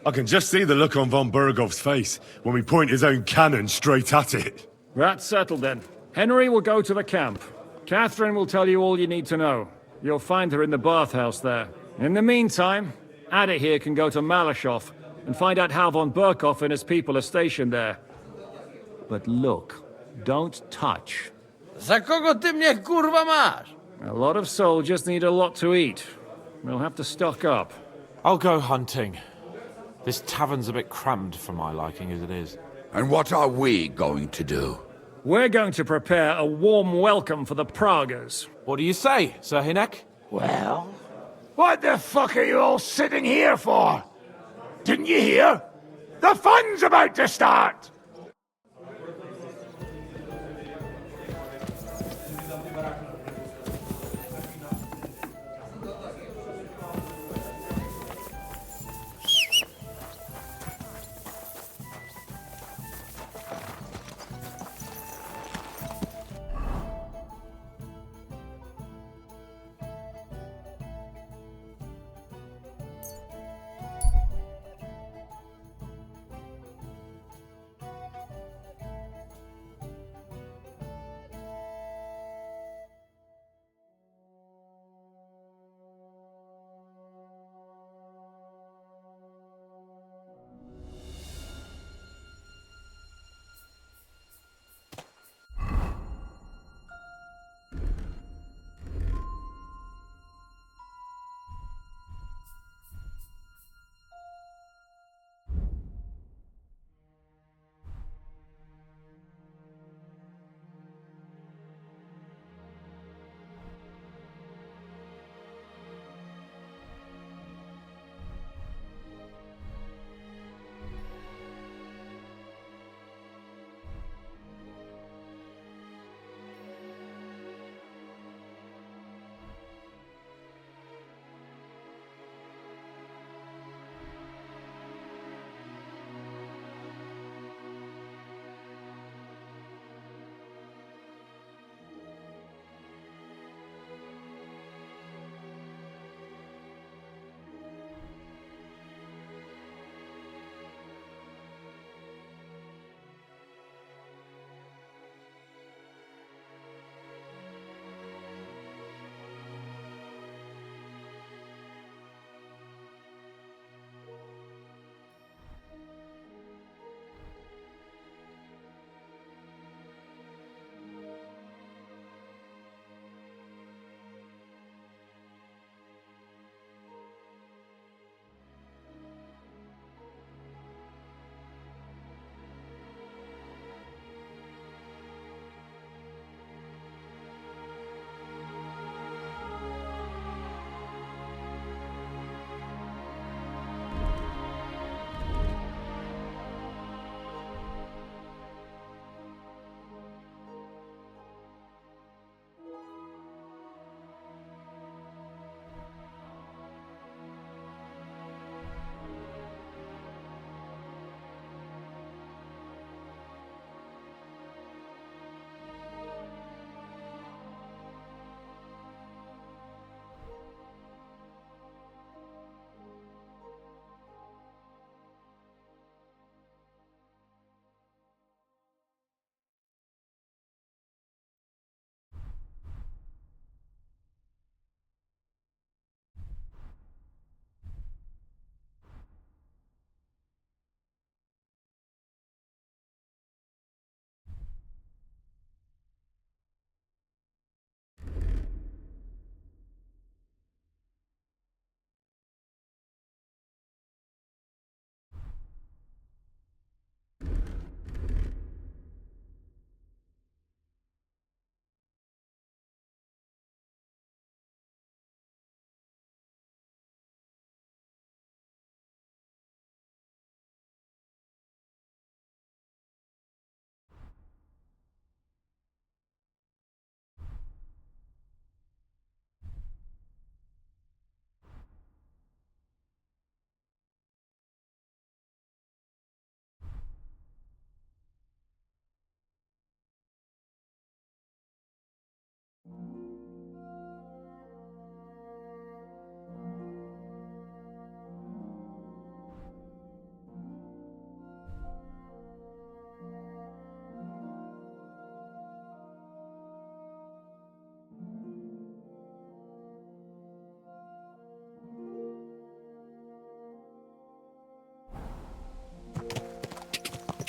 W: I can just see the look on von Bergov's face when we point his own cannon straight at it.
R: That's settled then. Henry will go to the camp. Catherine will tell you all you need to know. You'll find her in the bathhouse there. In the meantime, Ada here can go to Malashov and find out how von Berkov and his people are stationed there. But look, don't touch.
T: Za kogo ty mnie kurwa masz?
R: A lot of soldiers need a lot to eat. We'll have to stock up.
C: I'll go hunting. This tavern's a bit crammed for my liking as it is.
P: And what are we going to do?
R: We're going to prepare a warm welcome for the Pragas.
C: What do you say, Sir Hinek?
E: Well, what the fuck are you all sitting here for? Didn't you hear? The fun's about to start!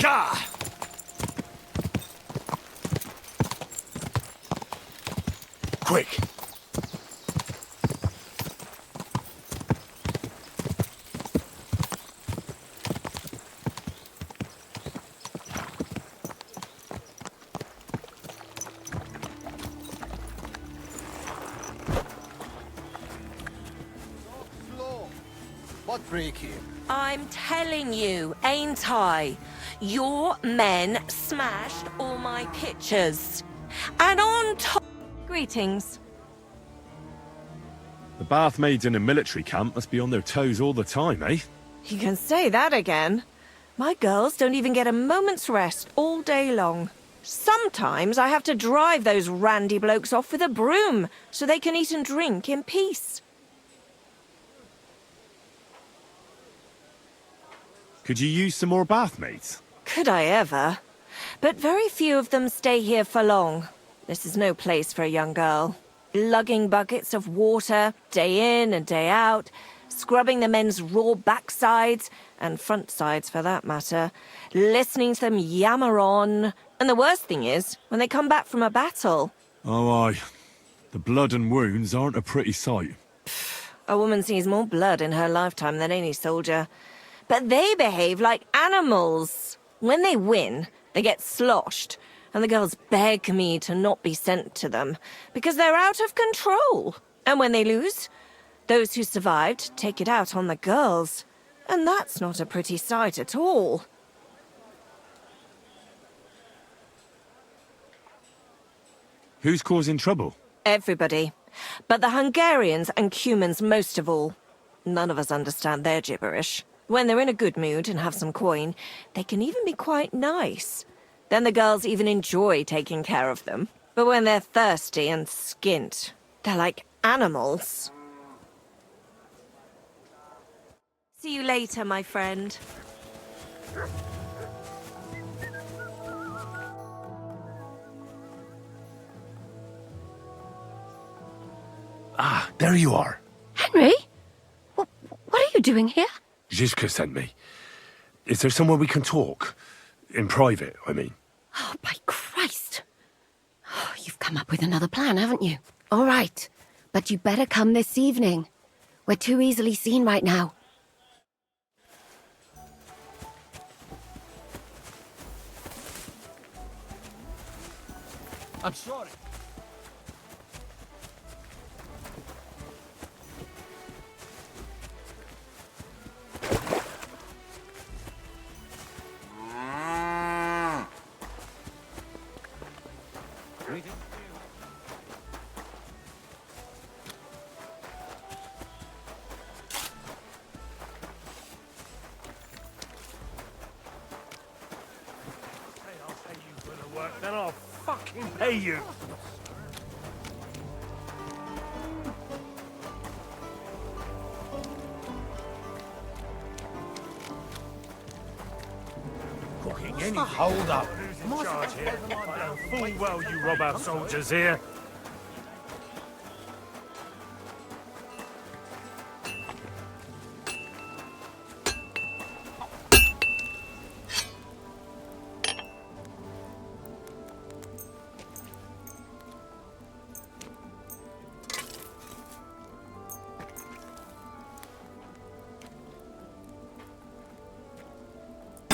P: Gah! Quick!
A: What break here?
N: I'm telling you, ain't I? Your men smashed all my pictures. And on top... Greetings.
W: The bath maids in a military camp must be on their toes all the time, eh?
N: You can say that again. My girls don't even get a moment's rest all day long. Sometimes I have to drive those randy blokes off with a broom so they can eat and drink in peace.
W: Could you use some more bath maids?
N: Could I ever? But very few of them stay here for long. This is no place for a young girl. Lugging buckets of water, day in and day out, scrubbing the men's raw backsides, and front sides for that matter, listening to them yammer on. And the worst thing is, when they come back from a battle...
W: Oh, aye. The blood and wounds aren't a pretty sight.
N: A woman sees more blood in her lifetime than any soldier. But they behave like animals. When they win, they get sloshed, and the girls beg me to not be sent to them, because they're out of control. And when they lose, those who survived take it out on the girls. And that's not a pretty sight at all.
W: Who's causing trouble?
N: Everybody. But the Hungarians and Cumans most of all. None of us understand their gibberish. When they're in a good mood and have some coin, they can even be quite nice. Then the girls even enjoy taking care of them. But when they're thirsty and skint, they're like animals. See you later, my friend.
S: Ah, there you are.
J: Henry? What are you doing here?
S: Zizka sent me. Is there somewhere we can talk? In private, I mean.
J: Oh, by Christ. Oh, you've come up with another plan, haven't you? All right. But you better come this evening. We're too easily seen right now.
H: I'm sorry.
S: Then I'll fucking pay you. Cooking anything.
F: Hold up.
S: Who's in charge here? I know full well you rob our soldiers here.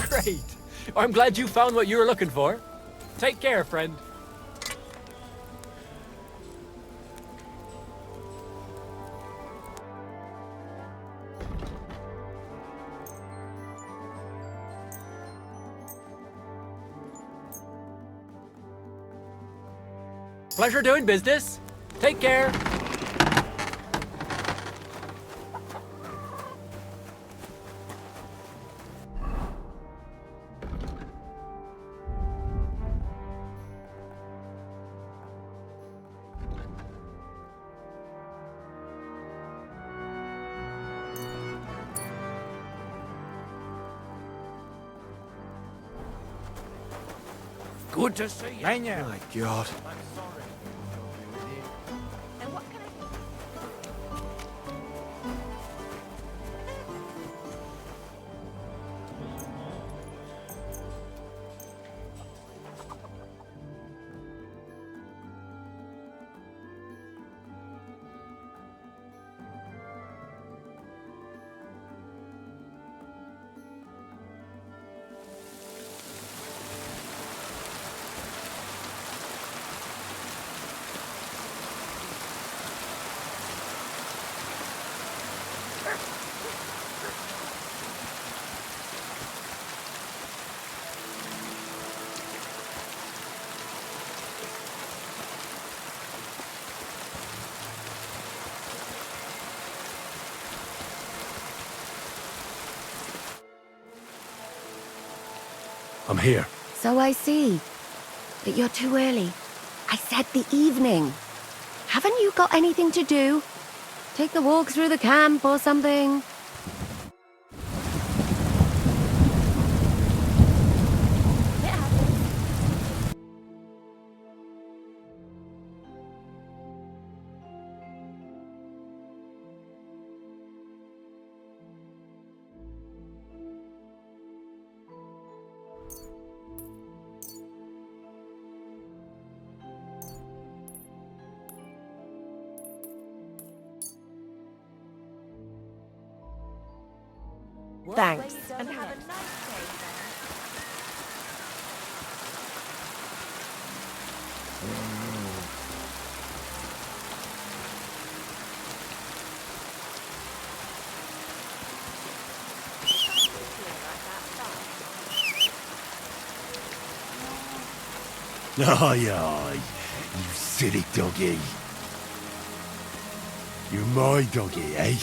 U: Great. I'm glad you found what you were looking for. Take care, friend. Pleasure doing business. Take care.
S: Good to see you.
G: My God.
W: I'm here.
J: So I see. But you're too early. I said the evening. Haven't you got anything to do? Take a walk through the camp or something?
N: Thanks. And have a nice day,
W: Aye, aye. You silly doggy. You're my doggy, eh?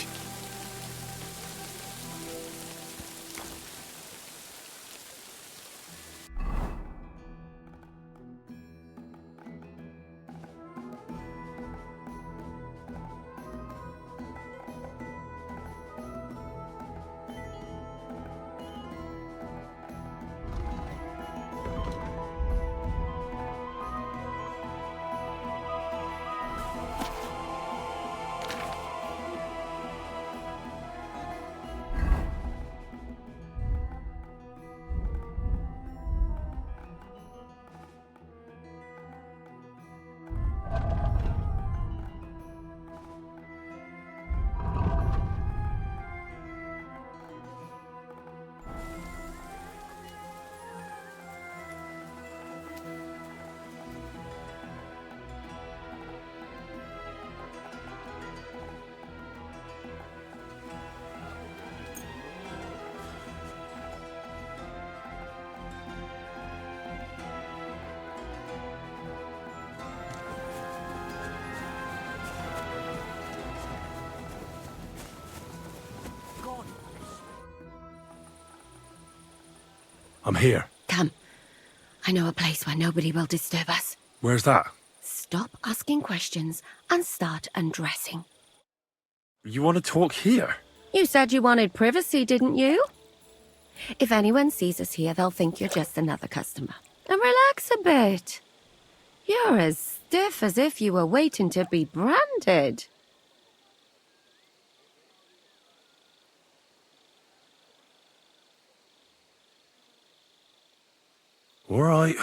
W: I'm here.
J: Come. I know a place where nobody will disturb us.
W: Where's that?
J: Stop asking questions and start undressing.
W: You want to talk here?
J: You said you wanted privacy, didn't you? If anyone sees us here, they'll think you're just another customer. And relax a bit. You're as stiff as if you were waiting to be branded.
W: All right.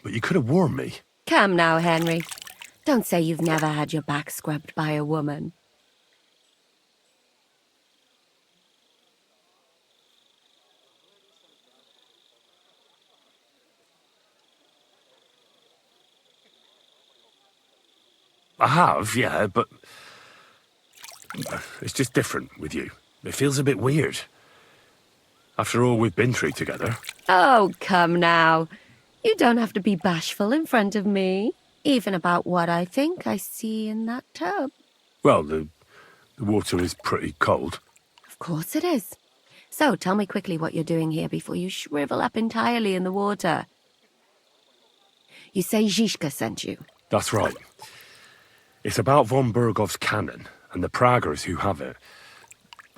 W: But you could have warned me.
J: Come now, Henry. Don't say you've never had your back scrubbed by a woman.
W: I have, yeah, but it's just different with you. It feels a bit weird. After all we've been through together.
J: Oh, come now. You don't have to be bashful in front of me, even about what I think I see in that tub.
W: Well, the water is pretty cold.
J: Of course it is. So tell me quickly what you're doing here before you shrivel up entirely in the water. You say Zizka sent you?
W: That's right. It's about von Bergov's cannon and the Praggers who have it.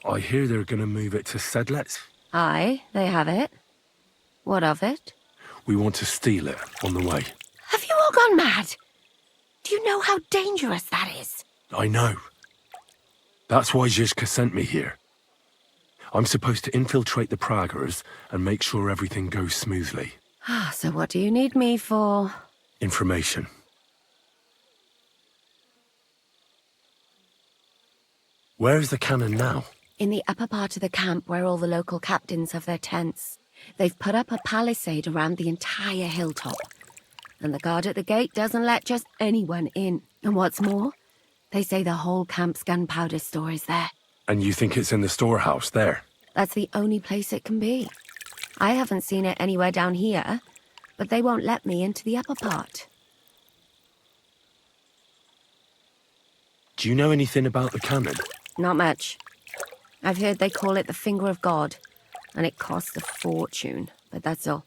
W: I hear they're going to move it to Sedlec.
J: Aye, they have it. What of it?
W: We want to steal it on the way.
J: Have you all gone mad? Do you know how dangerous that is?
W: I know. That's why Zizka sent me here. I'm supposed to infiltrate the Praggers and make sure everything goes smoothly.
J: So what do you need me for?
W: Information. Where is the cannon now?
J: In the upper part of the camp where all the local captains have their tents. They've put up a palisade around the entire hilltop. And the guard at the gate doesn't let just anyone in. And what's more, they say the whole camp's gunpowder store is there.
W: And you think it's in the storehouse there?
J: That's the only place it can be. I haven't seen it anywhere down here, but they won't let me into the upper part.
W: Do you know anything about the cannon?
J: Not much. I've heard they call it the Finger of God, and it costs a fortune. but that's all.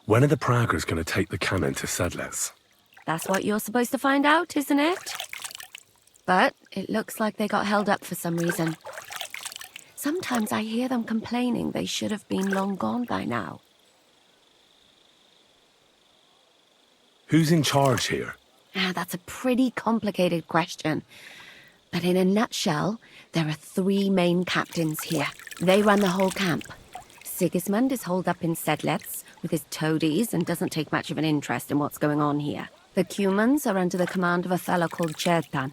W: When are the Praggers going to take the cannon to Sedlets?
J: That's what you're supposed to find out, isn't it? But it looks like they got held up for some reason. Sometimes I hear them complaining they should have been long gone by now.
W: Who's in charge here?
J: That's a pretty complicated question. But in a nutshell, there are 3 main captains here. They run the whole camp. Sigismund is holed up in Sedlets with his toadies and doesn't take much of an interest in what's going on here. The Cumans are under the command of a fellow called Chertan.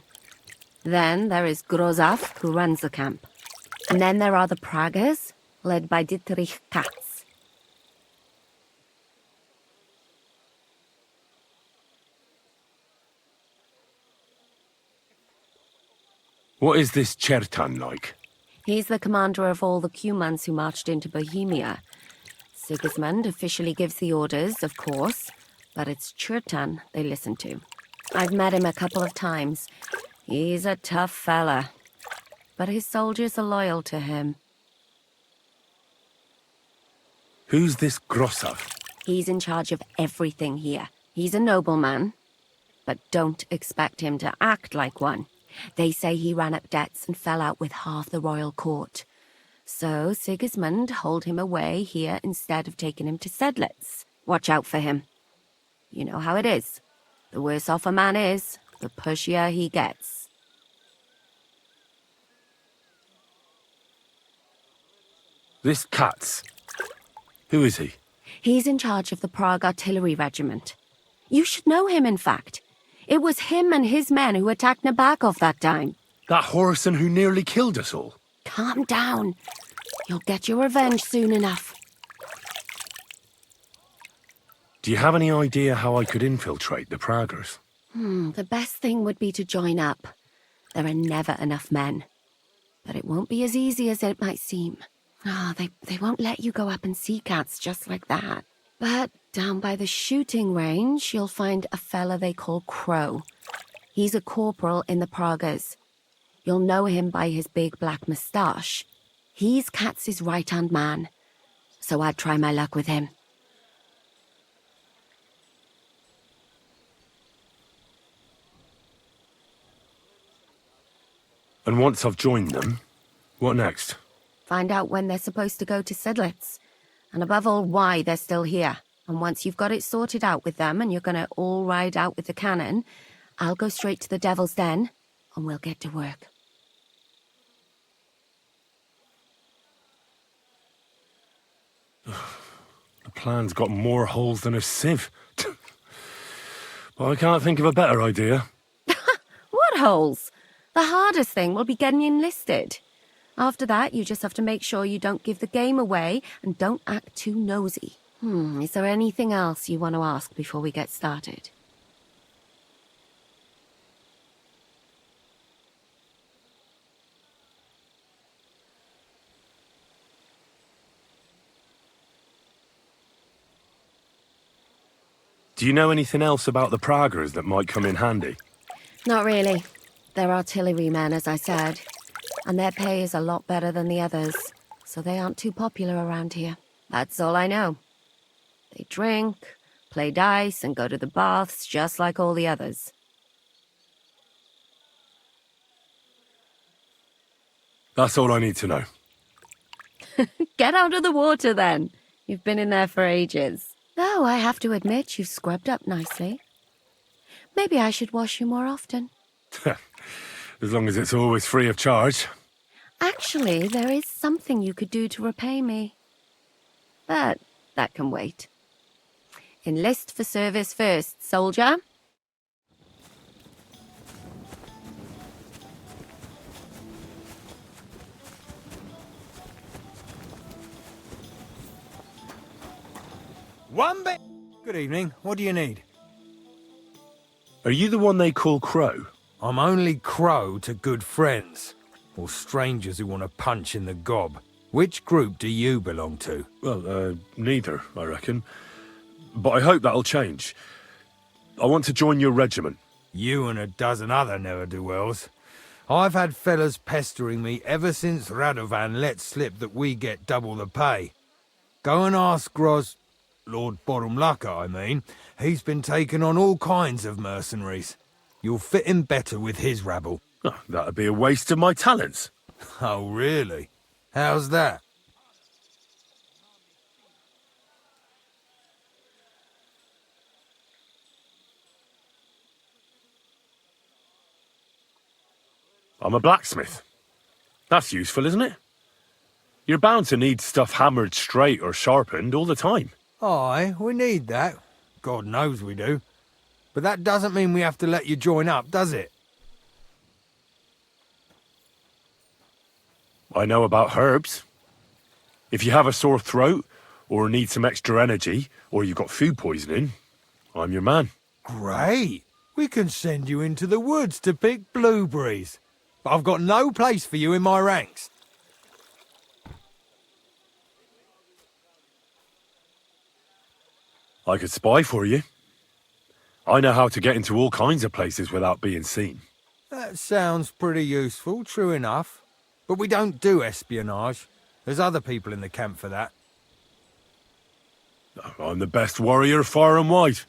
J: Then there is Grozaf, who runs the camp. And then there are the Praggers, led by Dietrich Katz.
W: What is this Chertan like?
J: He's the commander of all the Cumans who marched into Bohemia. Sigismund officially gives the orders, of course, but it's Chertan they listen to. I've met him a couple of times. He's a tough fella, but his soldiers are loyal to him.
W: Who's this Grossav?
J: He's in charge of everything here. He's a nobleman, but don't expect him to act like one. They say he ran up debts and fell out with half the royal court. So Sigismund holed him away here instead of taking him to Sedlets. Watch out for him. You know how it is. The worse off a man is, the pushier he gets.
W: This Katz. Who is he?
J: He's in charge of the Prague Artillery Regiment. You should know him, in fact. It was him and his men who attacked Nabakov that time.
W: That Horson who nearly killed us all.
J: Calm down. You'll get your revenge soon enough.
W: Do you have any idea how I could infiltrate the Praggers?
J: The best thing would be to join up. There are never enough men. But it won't be as easy as it might seem. They won't let you go up and see cats just like that. But down by the shooting range, you'll find a fella they call Crow. He's a corporal in the Praggers. You'll know him by his big black moustache. He's Katz's right-hand man. So I'd try my luck with him.
W: And once I've joined them, what next?
J: Find out when they're supposed to go to Sedlets. And above all, why they're still here. And once you've got it sorted out with them and you're gonna all ride out with the cannon, I'll go straight to the Devil's Den and we'll get to work.
W: The plan's got more holes than a sieve. But I can't think of a better idea.
J: What holes? The hardest thing will be getting enlisted. After that, you just have to make sure you don't give the game away and don't act too nosy. Is there anything else you want to ask before we get started?
W: Do you know anything else about the Praggers that might come in handy?
J: Not really. They're artillerymen, as I said. And their pay is a lot better than the others, so they aren't too popular around here. That's all I know. They drink, play dice, and go to the baths just like all the others.
W: That's all I need to know.
J: Get out of the water, then. You've been in there for ages. Though I have to admit you've scrubbed up nicely. Maybe I should wash you more often.
W: As long as it's always free of charge.
J: Actually, there is something you could do to repay me. But that can wait. Enlist for service first, soldier.
I: One bit. Good evening. What do you need?
W: Are you the one they call Crow?
I: I'm only Crow to good friends, or strangers who want to punch in the gob. Which group do you belong to?
W: Well, neither, I reckon. but I hope that'll change. I want to join your regiment.
I: You and a dozen other ne'er-do-wells. I've had fellas pestering me ever since Radovan let slip that we get double the pay. Go and ask Lord Borumlaka, I mean. He's been taking on all kinds of mercenaries. You'll fit in better with his rabble.
W: Oh, that'd be a waste of my talents.
I: Oh, really? How's that?
W: I'm a blacksmith. That's useful, isn't it? You're bound to need stuff hammered straight or sharpened all the time.
I: Aye, we need that. God knows we do. But that doesn't mean we have to let you join up, does it?
W: I know about herbs. If you have a sore throat, or need some extra energy, or you've got food poisoning, I'm your man.
I: Great. We can send you into the woods to pick blueberries. But I've got no place for you in my ranks.
W: I could spy for you. I know how to get into all kinds of places without being seen.
I: That sounds pretty useful, true enough. But we don't do espionage. There's other people in the camp for that.
W: I'm the best warrior far and wide.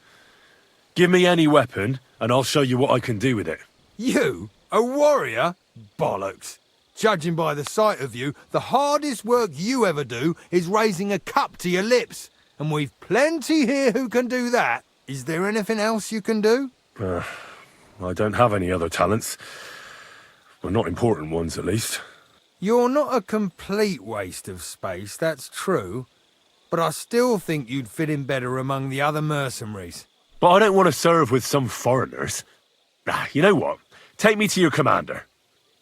W: Give me any weapon, and I'll show you what I can do with it.
I: You? A warrior? Bollocks. Judging by the sight of you, the hardest work you ever do is raising a cup to your lips. And we've plenty here who can do that. Is there anything else you can do?
W: I don't have any other talents. Well, not important ones, at least.
I: You're not a complete waste of space, that's true. But I still think you'd fit in better among the other mercenaries.
W: But I don't want to serve with some foreigners. You know what? Take me to your commander.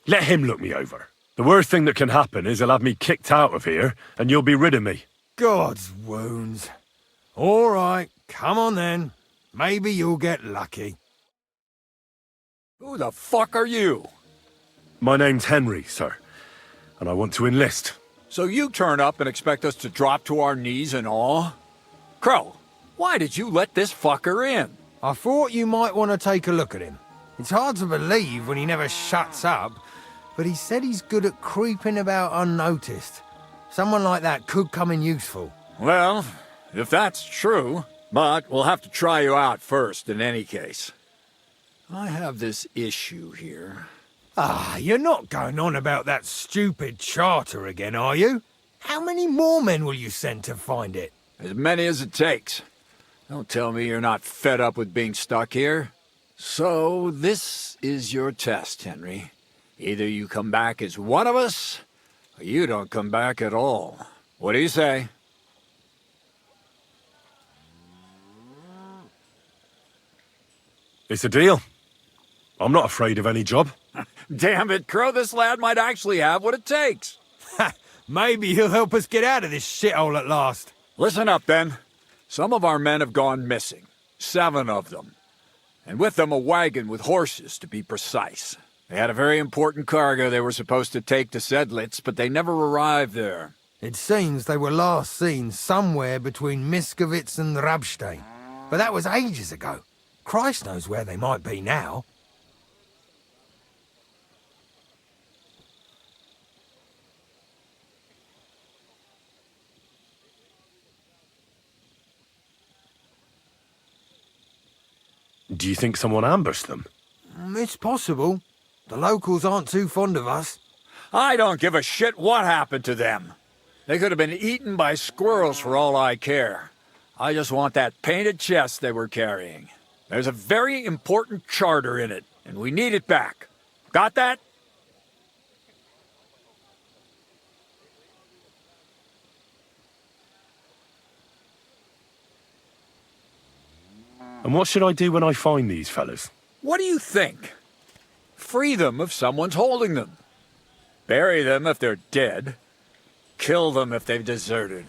W: Let him look me over. The worst thing that can happen is he'll have me kicked out of here, and you'll be rid of me.
I: God's wounds. All right, come on then. Maybe you'll get lucky.
B: Who the fuck are you?
W: My name's Henry, sir, and I want to enlist.
B: So you turn up and expect us to drop to our knees in awe? Crow, why did you let this fucker in?
I: I thought you might want to take a look at him. It's hard to believe when he never shuts up, but he said he's good at creeping about unnoticed. Someone like that could come in useful.
B: Well, if that's true, but we'll have to try you out first in any case. I have this issue here.
I: Ah, you're not going on about that stupid charter again, are you? How many more men will you send to find it?
B: As many as it takes. Don't tell me you're not fed up with being stuck here. So, this is your test, Henry. Either you come back as one of us, or you don't come back at all. What do you say?
W: It's a deal. I'm not afraid of any job.
B: Damn it, Crow, this lad might actually have what it takes.
I: Maybe he'll help us get out of this shithole at last.
B: Listen up, then. Some of our men have gone missing. 7 of them. And with them a wagon with horses, to be precise. They had a very important cargo they were supposed to take to Sedlitz, but they never arrived there.
I: It seems they were last seen somewhere between Miskovitz and Rabstein. But that was ages ago. Christ knows where they might be now.
W: Do you think someone ambushed them?
I: It's possible. The locals aren't too fond of us.
B: I don't give a shit what happened to them. They could have been eaten by squirrels for all I care. I just want that painted chest they were carrying. There's a very important charter in it, and we need it back. Got that?
W: And what should I do when I find these fellas?
B: What do you think? Free them if someone's holding them. Bury them if they're dead. Kill them if they've deserted.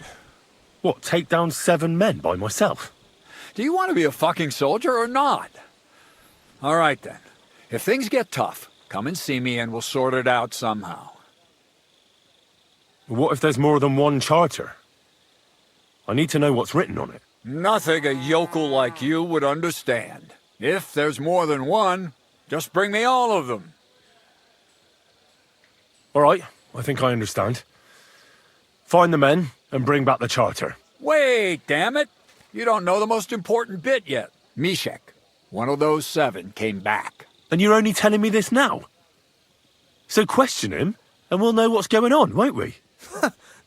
W: What, take down 7 men by myself?
B: Do you want to be a fucking soldier or not? All right then. If things get tough, come and see me and we'll sort it out somehow.
W: What if there's more than one charter? I need to know what's written on it.
B: Nothing a yokel like you would understand. If there's more than one, just bring me all of them.
S: All right, I think I understand. Find the men and bring back the charter.
B: Wait, damn it! You don't know the most important bit yet. Meshach, one of those 7, came back.
S: And you're only telling me this now? So question him, and we'll know what's going on, won't we?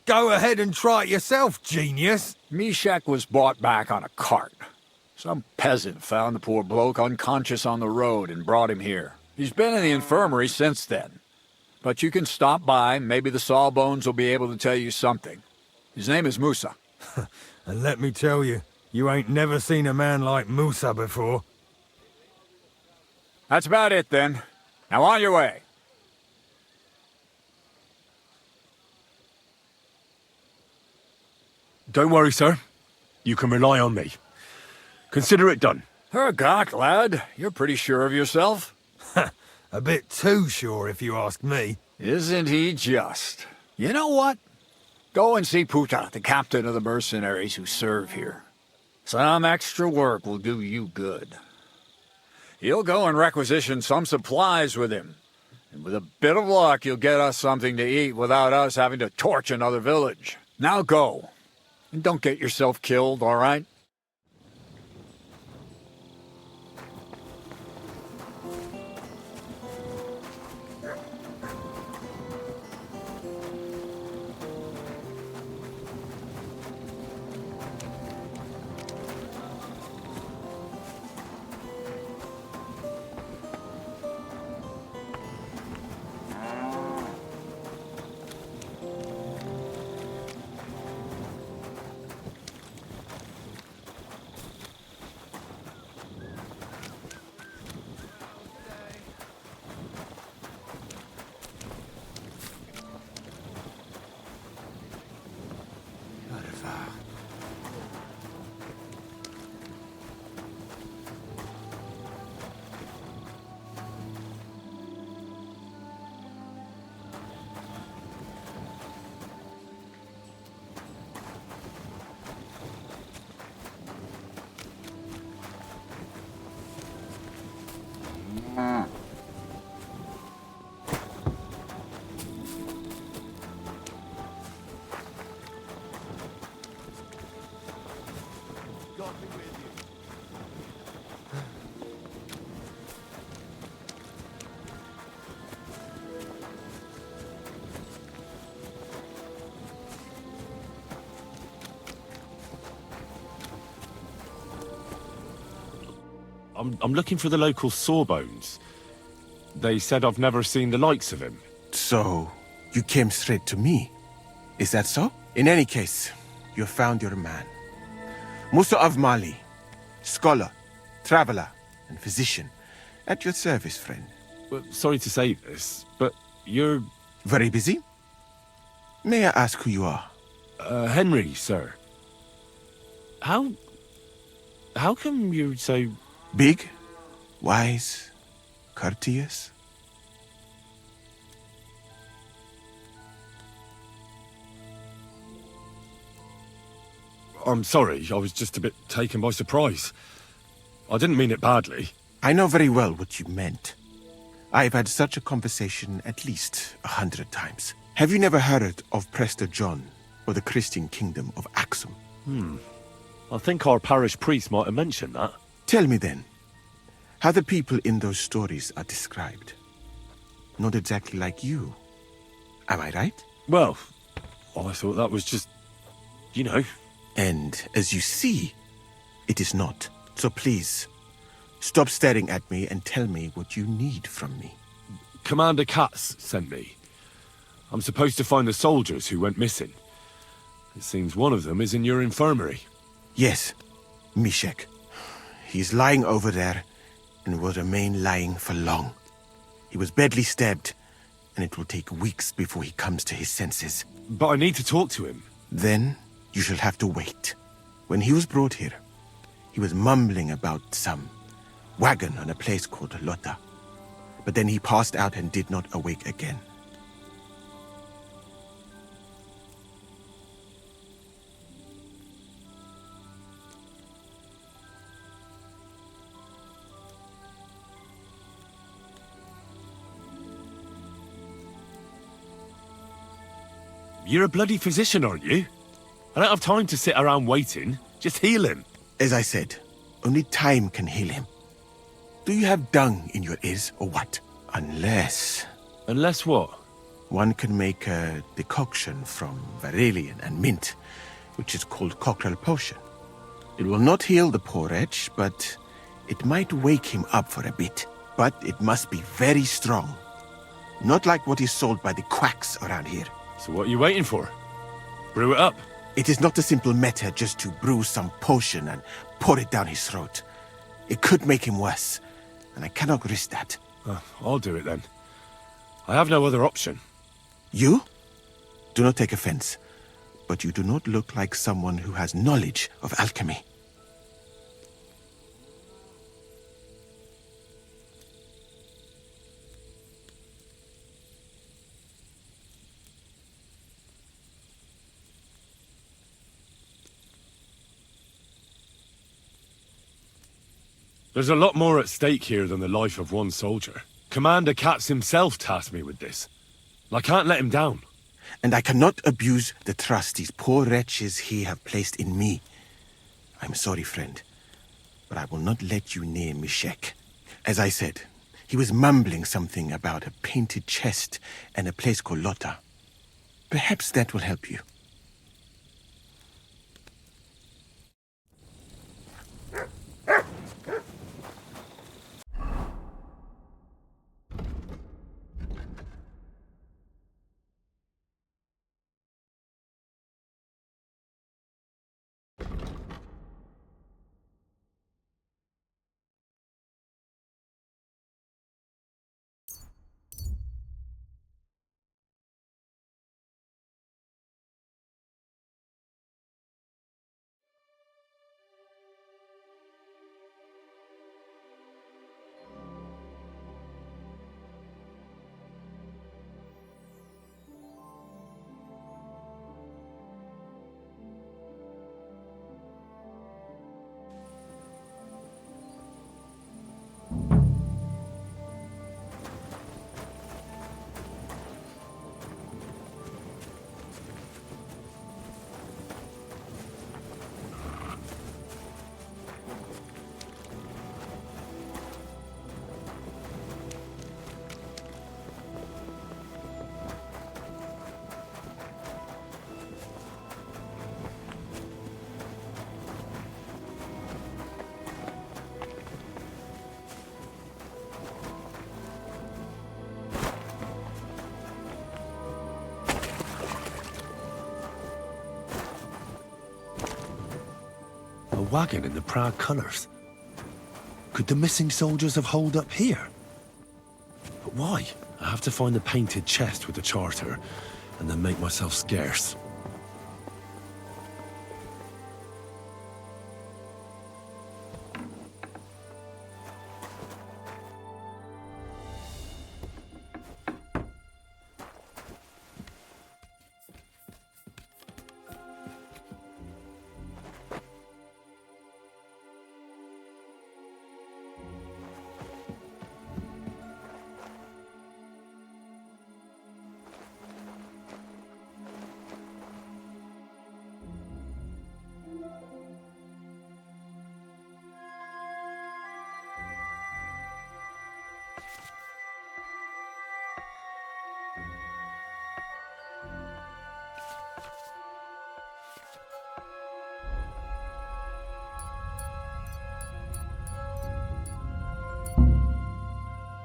I: Go ahead and try it yourself, genius.
B: Meshach was brought back on a cart. Some peasant found the poor bloke unconscious on the road and brought him here. He's been in the infirmary since then. But you can stop by, maybe the Sawbones will be able to tell you something. His name is Musa.
I: And let me tell you, you ain't never seen a man like Musa before.
B: That's about it, then. Now on your way.
S: Don't worry, sir. You can rely on me. Consider it done.
B: Hergott, lad. You're pretty sure of yourself.
I: A bit too sure, if you ask me.
B: Isn't he just? You know what? Go and see Puta, the captain of the mercenaries who serve here. Some extra work will do you good. He'll go and requisition some supplies with him. And with a bit of luck, you'll get us something to eat without us having to torch another village. Now go. And don't get yourself killed, all right?
S: I'm looking for the local Sawbones. They said I've never seen the likes of him.
L: So, you came straight to me. Is that so? In any case, you found your man. Musa of Mali, scholar, traveler, and physician. At your service, friend.
S: Well, sorry to say this, but you're...
L: Very busy? May I ask who you are?
S: Henry, sir. How come you're so...
L: Big, wise, courteous?
S: I'm sorry, I was just a bit taken by surprise. I didn't mean it badly.
L: I know very well what you meant. I've had such a conversation at least 100 times. Have you never heard of Prester John or the Christian kingdom of Axum?
S: I think our parish priest might have mentioned that.
L: Tell me then, how the people in those stories are described. Not exactly like you. Am I right?
S: Well, I thought that was just, you know.
L: And as you see, it is not. So please, stop staring at me and tell me what you need from me.
S: Commander Katz sent me. I'm supposed to find the soldiers who went missing. It seems one of them is in your infirmary.
L: Yes, Meshach. He's lying over there and will remain lying for long. He was badly stabbed, and it will take weeks before he comes to his senses.
S: But I need to talk to him.
L: Then you shall have to wait. When he was brought here, he was mumbling about some wagon on a place called Lota. But then he passed out and did not awake again.
S: You're a bloody physician, aren't you? I don't have time to sit around waiting. Just heal him.
L: As I said, only time can heal him. Do you have dung in your ears, or what? Unless...
S: Unless what?
L: One can make a decoction from Varelian and mint, which is called Cockrell Potion. It will not heal the poor wretch, but it might wake him up for a bit. But it must be very strong. Not like what is sold by the quacks around here.
S: So what are you waiting for? Brew it up.
L: It is not a simple matter just to brew some potion and pour it down his throat. It could make him worse, and I cannot risk that.
S: I'll do it then. I have no other option.
L: You? Do not take offense, but you do not look like someone who has knowledge of alchemy.
S: There's a lot more at stake here than the life of one soldier. Commander Katz himself tasked me with this. I can't let him down.
L: And I cannot abuse the trust these poor wretches here have placed in me. I'm sorry, friend, but I will not let you near Mishek. As I said, he was mumbling something about a painted chest and a place called Lota. Perhaps that will help you.
W: A wagon in the proud colours. Could the missing soldiers have holed up here? But why? I have to find the painted chest with the charter, and then make myself scarce.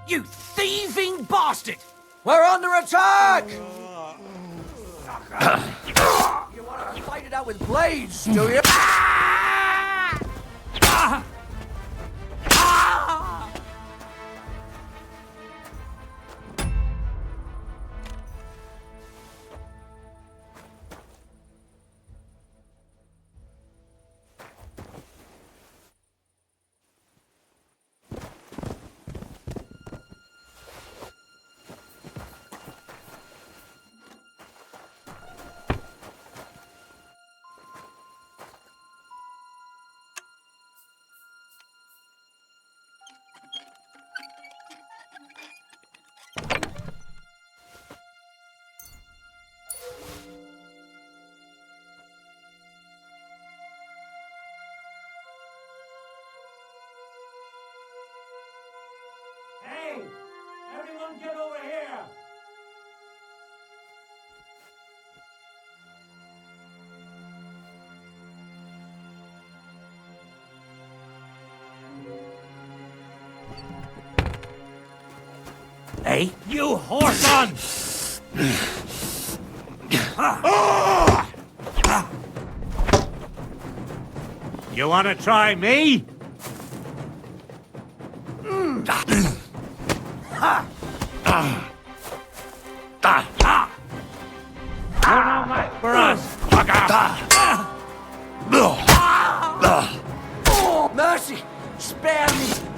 H: You thieving bastard! We're under attack! You want to fight it out with blades, do you?
K: Hey! Everyone get over here!
M: Hey, you whoreson! You want to try me? You're no match for us, fucker!
T: Mercy! Spare me!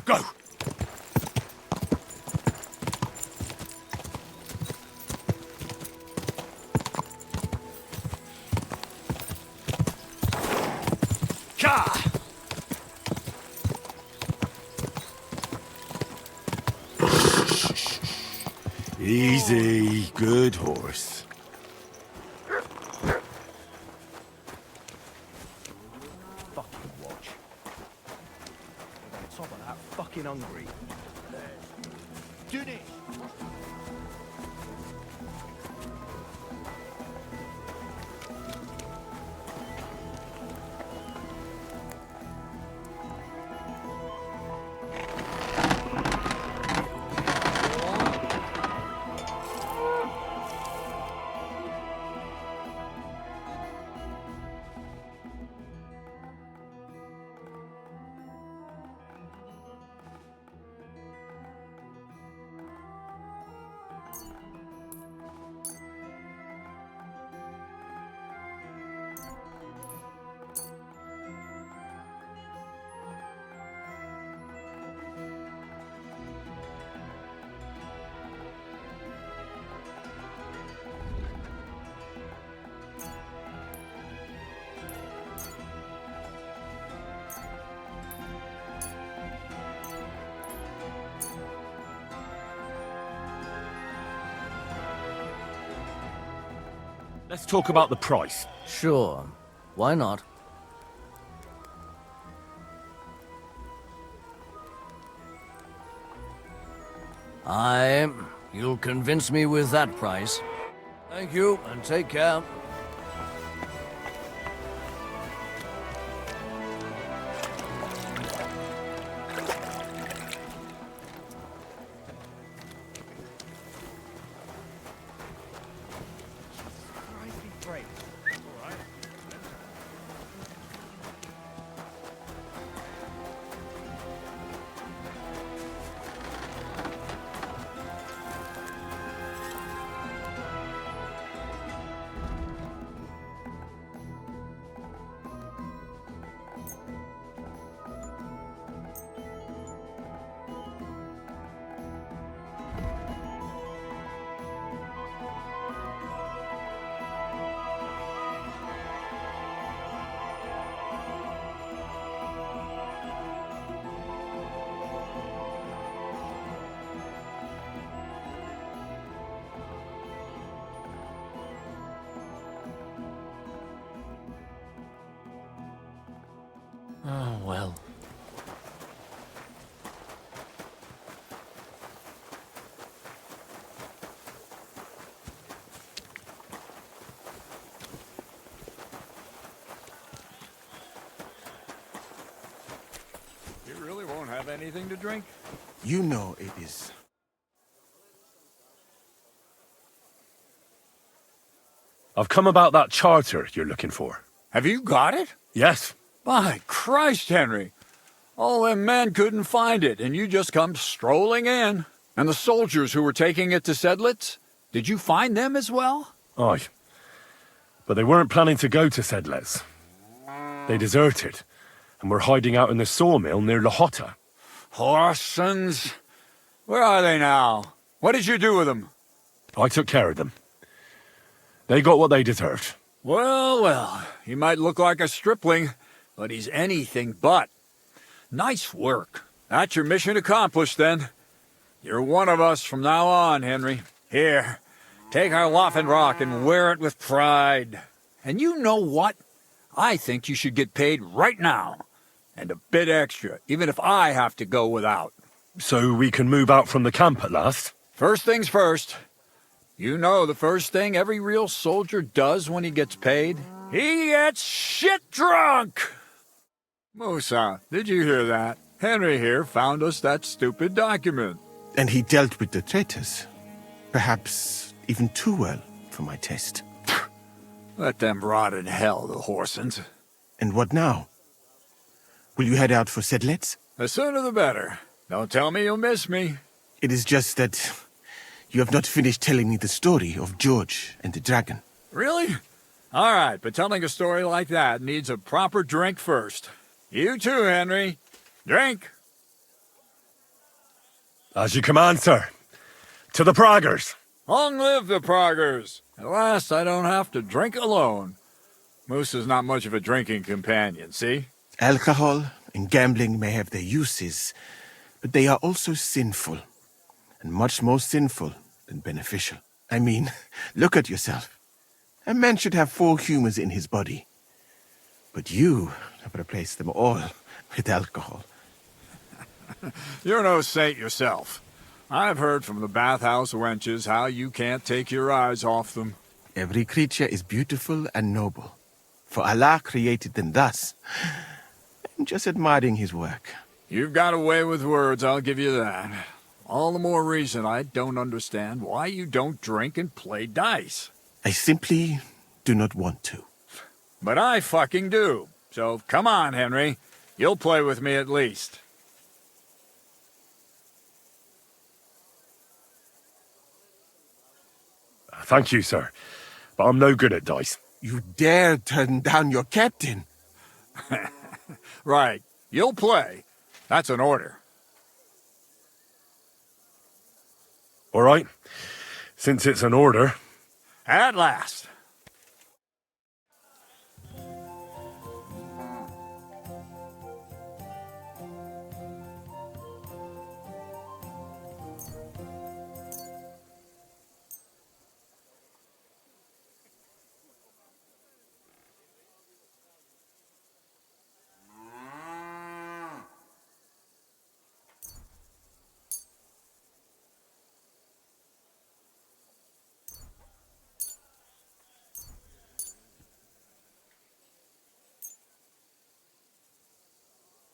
P: Go!
M: Ka!
W: Easy, good horse.
A: Fucking watch. On top of that, fucking hungry. Do this.
S: Let's talk about the price.
T: Sure. Why not? You'll convince me with that price. Thank you, and take care. Oh, well.
B: You really won't have anything to drink?
L: You know it is.
S: I've come about that charter you're looking for.
B: Have you got it?
S: Yes.
B: By Christ, Henry. All them men couldn't find it, and you just come strolling in. And the soldiers who were taking it to Sedlitz, did you find them as well?
S: Aye. But they weren't planning to go to Sedlitz. They deserted, and were hiding out in the sawmill near Lahota.
B: Horsens. Where are they now? What did you do with them?
S: I took care of them. They got what they deserved.
B: Well, well, he might look like a stripling, but he's anything but. Nice work. That's your mission accomplished, then. You're one of us from now on, Henry. Here, take our Waffenrock and wear it with pride. And you know what? I think you should get paid right now. And a bit extra, even if I have to go without.
S: So we can move out from the camp at last?
B: First things first. You know the first thing every real soldier does when he gets paid? He gets shit drunk! Musa, did you hear that? Henry here found us that stupid document.
L: And he dealt with the traitors. Perhaps even too well for my taste.
B: Let them rot in hell, the Horsens.
L: And what now? Will you head out for Sedlitz?
B: The sooner the better. Don't tell me you'll miss me.
L: It is just that you have not finished telling me the story of George and the dragon.
B: Really? All right, but telling a story like that needs a proper drink first. You too, Henry. Drink.
S: As you command, sir. To the Praggers.
B: Long live the Praggers. At last, I don't have to drink alone. Moose is not much of a drinking companion, see?
L: Alcohol and gambling may have their uses, but they are also sinful. And much more sinful than beneficial. I mean, look at yourself. A man should have 4 humors in his body. But you have replaced them all with alcohol.
B: You're no saint yourself. I've heard from the bathhouse wenches how you can't take your eyes off them.
L: Every creature is beautiful and noble. For Allah created them thus. I'm just admiring his work.
B: You've got a way with words, I'll give you that. All the more reason I don't understand why you don't drink and play dice.
L: I simply do not want to.
B: But I fucking do. So come on, Henry. You'll play with me at least.
W: Thank you, sir. But I'm no good at dice.
L: You dare turn down your captain?
B: Right. You'll play. That's an order.
W: All right. Since it's an order.
B: At last.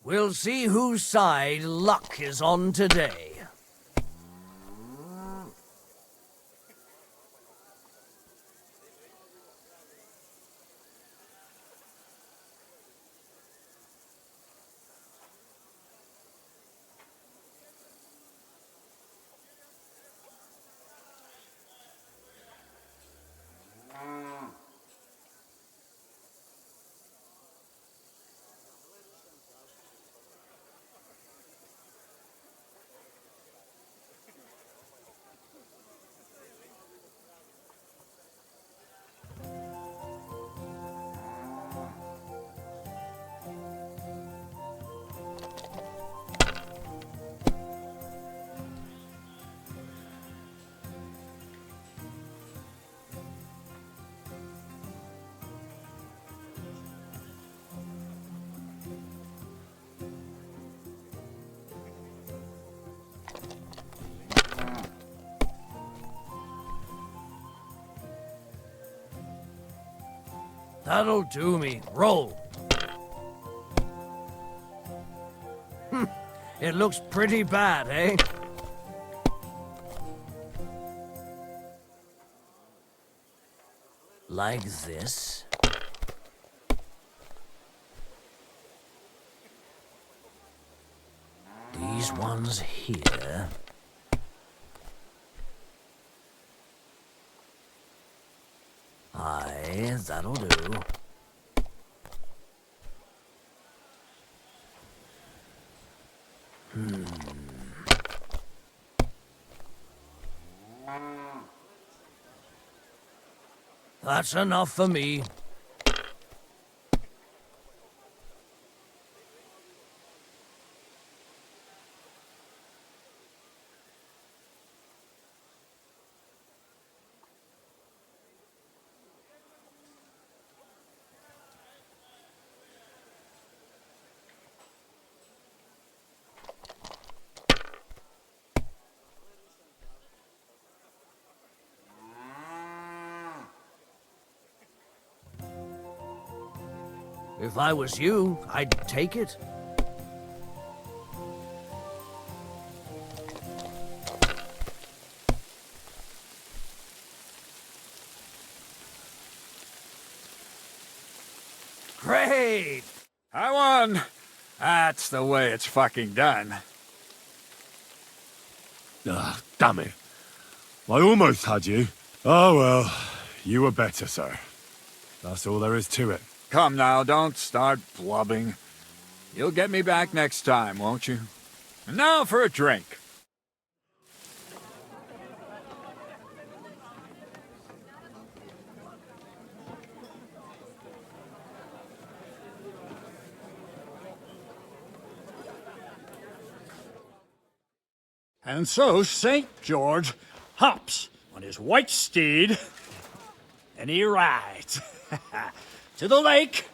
O: We'll see whose side luck is on today. That'll do me. Roll. It looks pretty bad, eh? Like this. These ones here. Aye, that'll do. That's enough for me. If I was you, I'd take it.
B: Great! I won! That's the way it's fucking done.
W: Ah, damn it. I almost had you. Oh well, you were better, sir. That's all there is to it.
B: Come now, don't start blubbing. You'll get me back next time, won't you? And now for a drink. And so, St. George,
R: hops on his white steed, and he rides to the lake,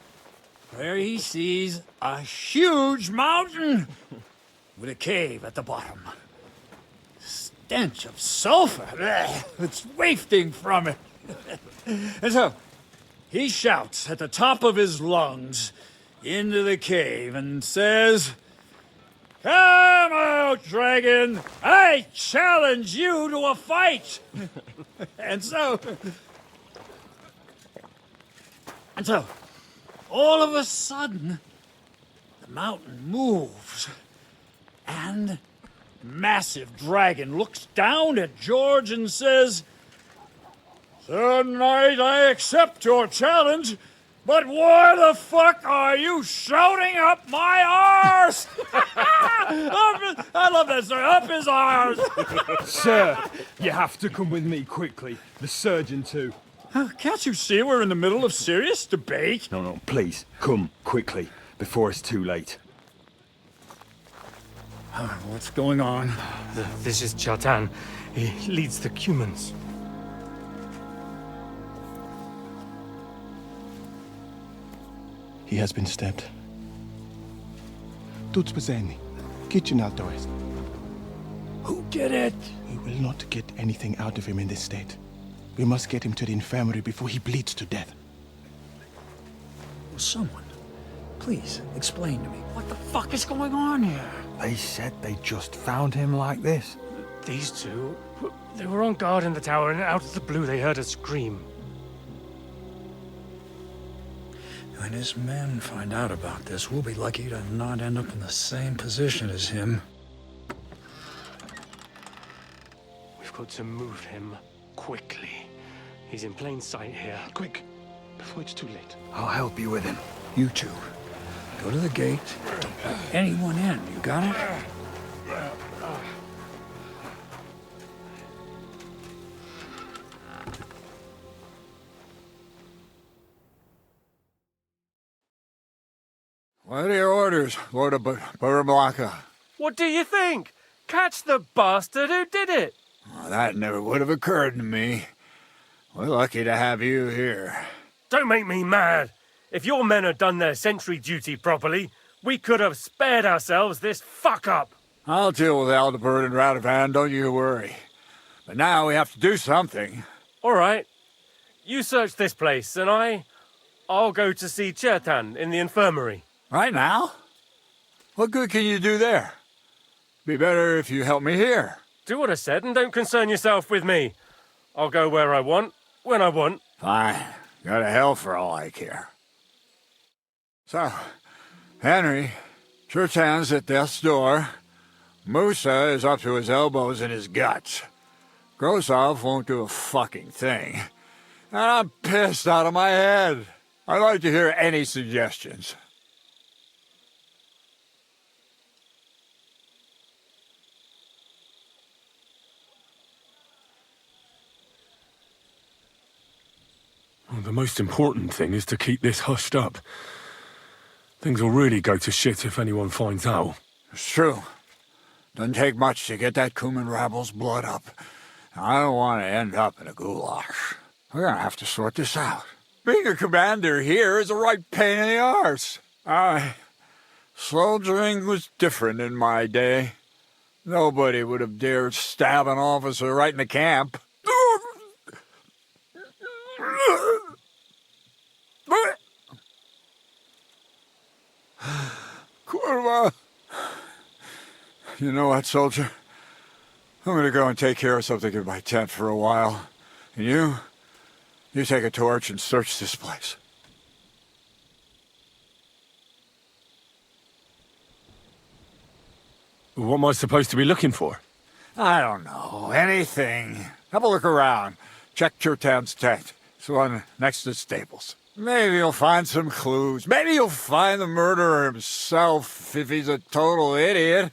R: where he sees a huge mountain with a cave at the bottom. Stench of sulfur, it's wafting from it. And so, he shouts at the top of his lungs into the cave and says, "Come out, dragon! I challenge you to a fight!" And so, all of a sudden, the mountain moves, and massive dragon looks down at George and says, "Sir Knight, I accept your challenge, but why the fuck are you shouting up my arse?" I love that, sir. Up his arse.
D: Sir, you have to come with me quickly. The surgeon too.
R: Can't you see we're in the middle of serious debate?
D: No, please, come quickly, before it's too late.
R: What's going on?
Q: This is Chatan. He leads the Cumans.
L: He has been stabbed. Tuts bezeni. Kitchen outdoors.
R: Who did it?
L: We will not get anything out of him in this state. We must get him to the infirmary before he bleeds to death.
R: Someone, please explain to me what the fuck is going on here.
I: They said they just found him like this.
Q: These two, they were on guard in the tower, and out of the blue they heard a scream.
R: When his men find out about this, we'll be lucky to not end up in the same position as him.
Q: We've got to move him quickly. He's in plain sight here.
L: Quick, before it's too late.
R: I'll help you with him. You two, go to the gate. Don't let anyone in. You got it?
B: What are your orders, Lord of Buramalaka?
Q: What do you think? Catch the bastard who did it!
B: Well, that never would have occurred to me. We're lucky to have you here.
Q: Don't make me mad. If your men had done their sentry duty properly, we could have spared ourselves this fuck-up.
B: I'll deal with Aldebert and Radovan, don't you worry. But now we have to do something.
Q: All right. You search this place, and I'll go to see Chertan in the infirmary.
B: Right now? What good can you do there? Be better if you help me here.
Q: Do what I said and don't concern yourself with me. I'll go where I want, when I want.
B: Fine. Go to hell for all I care. So, Henry, Chertan's at death's door. Musa is up to his elbows in his guts. Grosov won't do a fucking thing. And I'm pissed out of my head. I'd like to hear any suggestions.
W: Well, the most important thing is to keep this hushed up. Things will really go to shit if anyone finds out.
B: It's true. Doesn't take much to get that Cuman rabble's blood up. I don't want to end up in a goulash. We're gonna have to sort this out. Being a commander here is a right pain in the arse. Soldiering was different in my day. Nobody would have dared stab an officer right in the camp. Kurva! You know what, soldier? I'm gonna go and take care of something in my tent for a while. And you take a torch and search this place.
W: What am I supposed to be looking for?
B: I don't know. Anything. Have a look around. Check Chertan's tent. It's the one next to the stables. Maybe you'll find some clues. Maybe you'll find the murderer himself if he's a total idiot.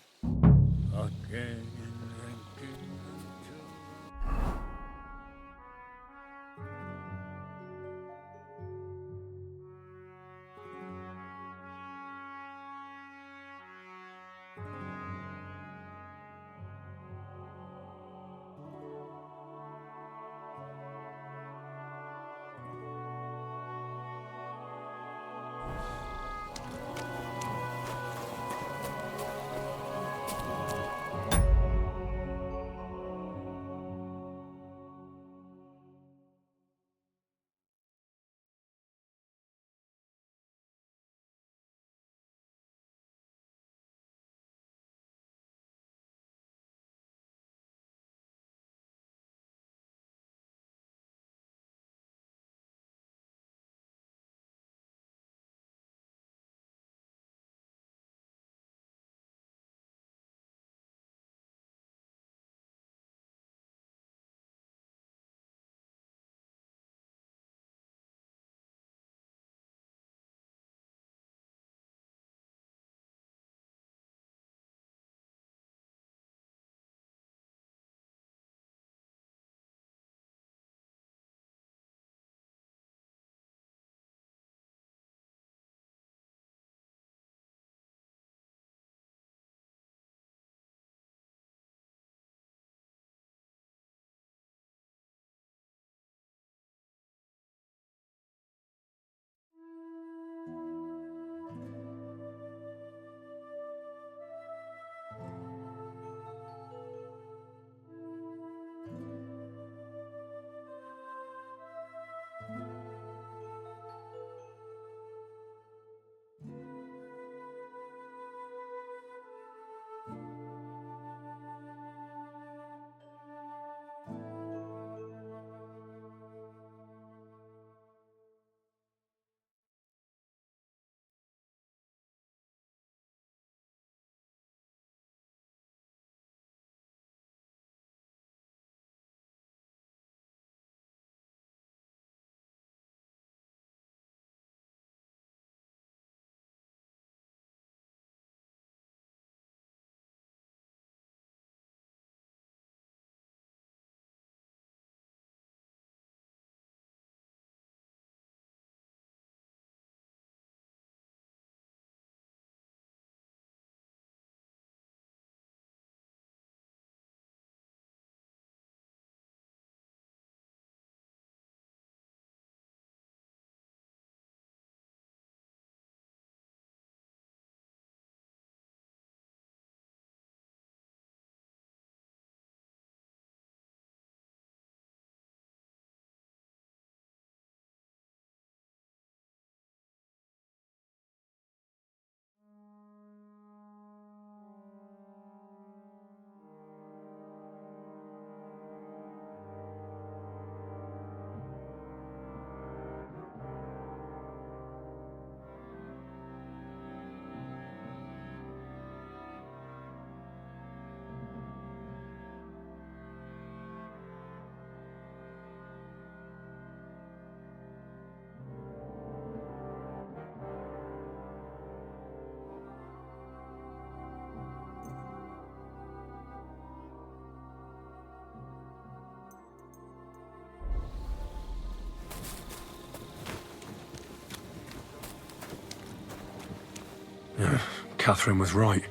W: Catherine was right.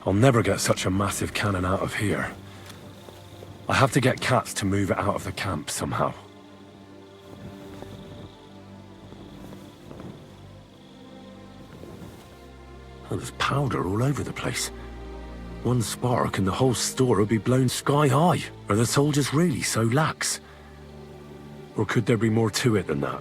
W: I'll never get such a massive cannon out of here. I have to get Katz to move it out of the camp somehow. Oh, there's powder all over the place. One spark and the whole store would be blown sky high. Are the soldiers really so lax? Or could there be more to it than that?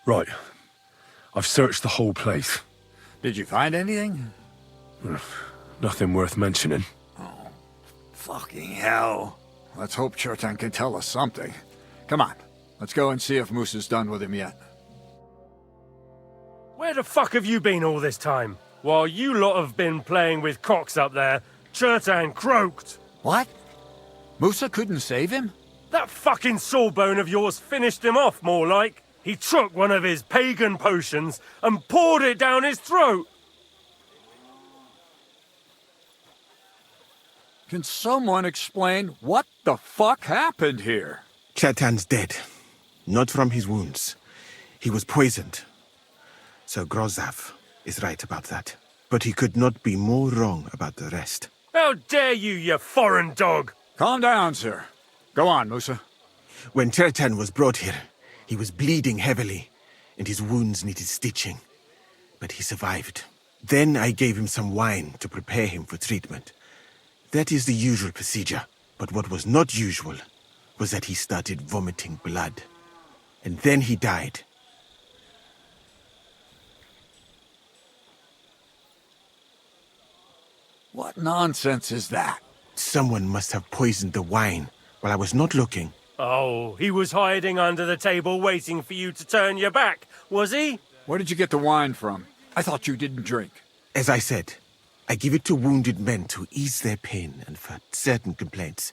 W: Right. I've searched the whole place.
B: Did you find anything?
W: Nothing worth mentioning.
B: Fucking hell. Let's hope Chertan can tell us something. Come on, let's go and see if Moose is done with him yet.
Q: Where the fuck have you been all this time? While you lot have been playing with cocks up there, Chertan croaked.
B: What? Musa couldn't save him?
Q: That fucking sawbone of yours finished him off, more like. He took one of his pagan potions and poured it down his throat.
B: Can someone explain what the fuck happened here?
L: Chetan's dead. Not from his wounds. He was poisoned. Sir Grozav is right about that. But he could not be more wrong about the rest.
Q: How dare you, you foreign dog!
B: Calm down, sir. Go on, Musa.
L: When Chetan was brought here, he was bleeding heavily, and his wounds needed stitching. But he survived. Then I gave him some wine to prepare him for treatment. That is the usual procedure. But what was not usual was that he started vomiting blood. And then he died.
B: What nonsense is that?
L: Someone must have poisoned the wine while I was not looking.
Q: Oh, he was hiding under the table waiting for you to turn your back, was he?
B: Where did you get the wine from? I thought you didn't drink.
L: As I said, I give it to wounded men to ease their pain and for certain complaints.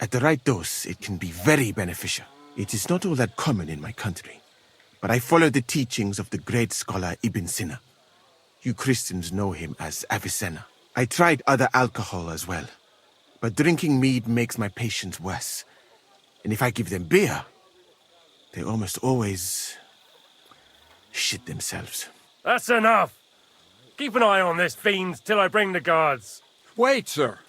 L: At the right dose, it can be very beneficial. It is not all that common in my country. But I follow the teachings of the great scholar Ibn Sina. You Christians know him as Avicenna. I tried other alcohol as well. But drinking mead makes my patients worse. And if I give them beer, they almost always shit themselves.
Q: That's enough. Keep an eye on this fiend till I bring the guards.
B: Wait, sir.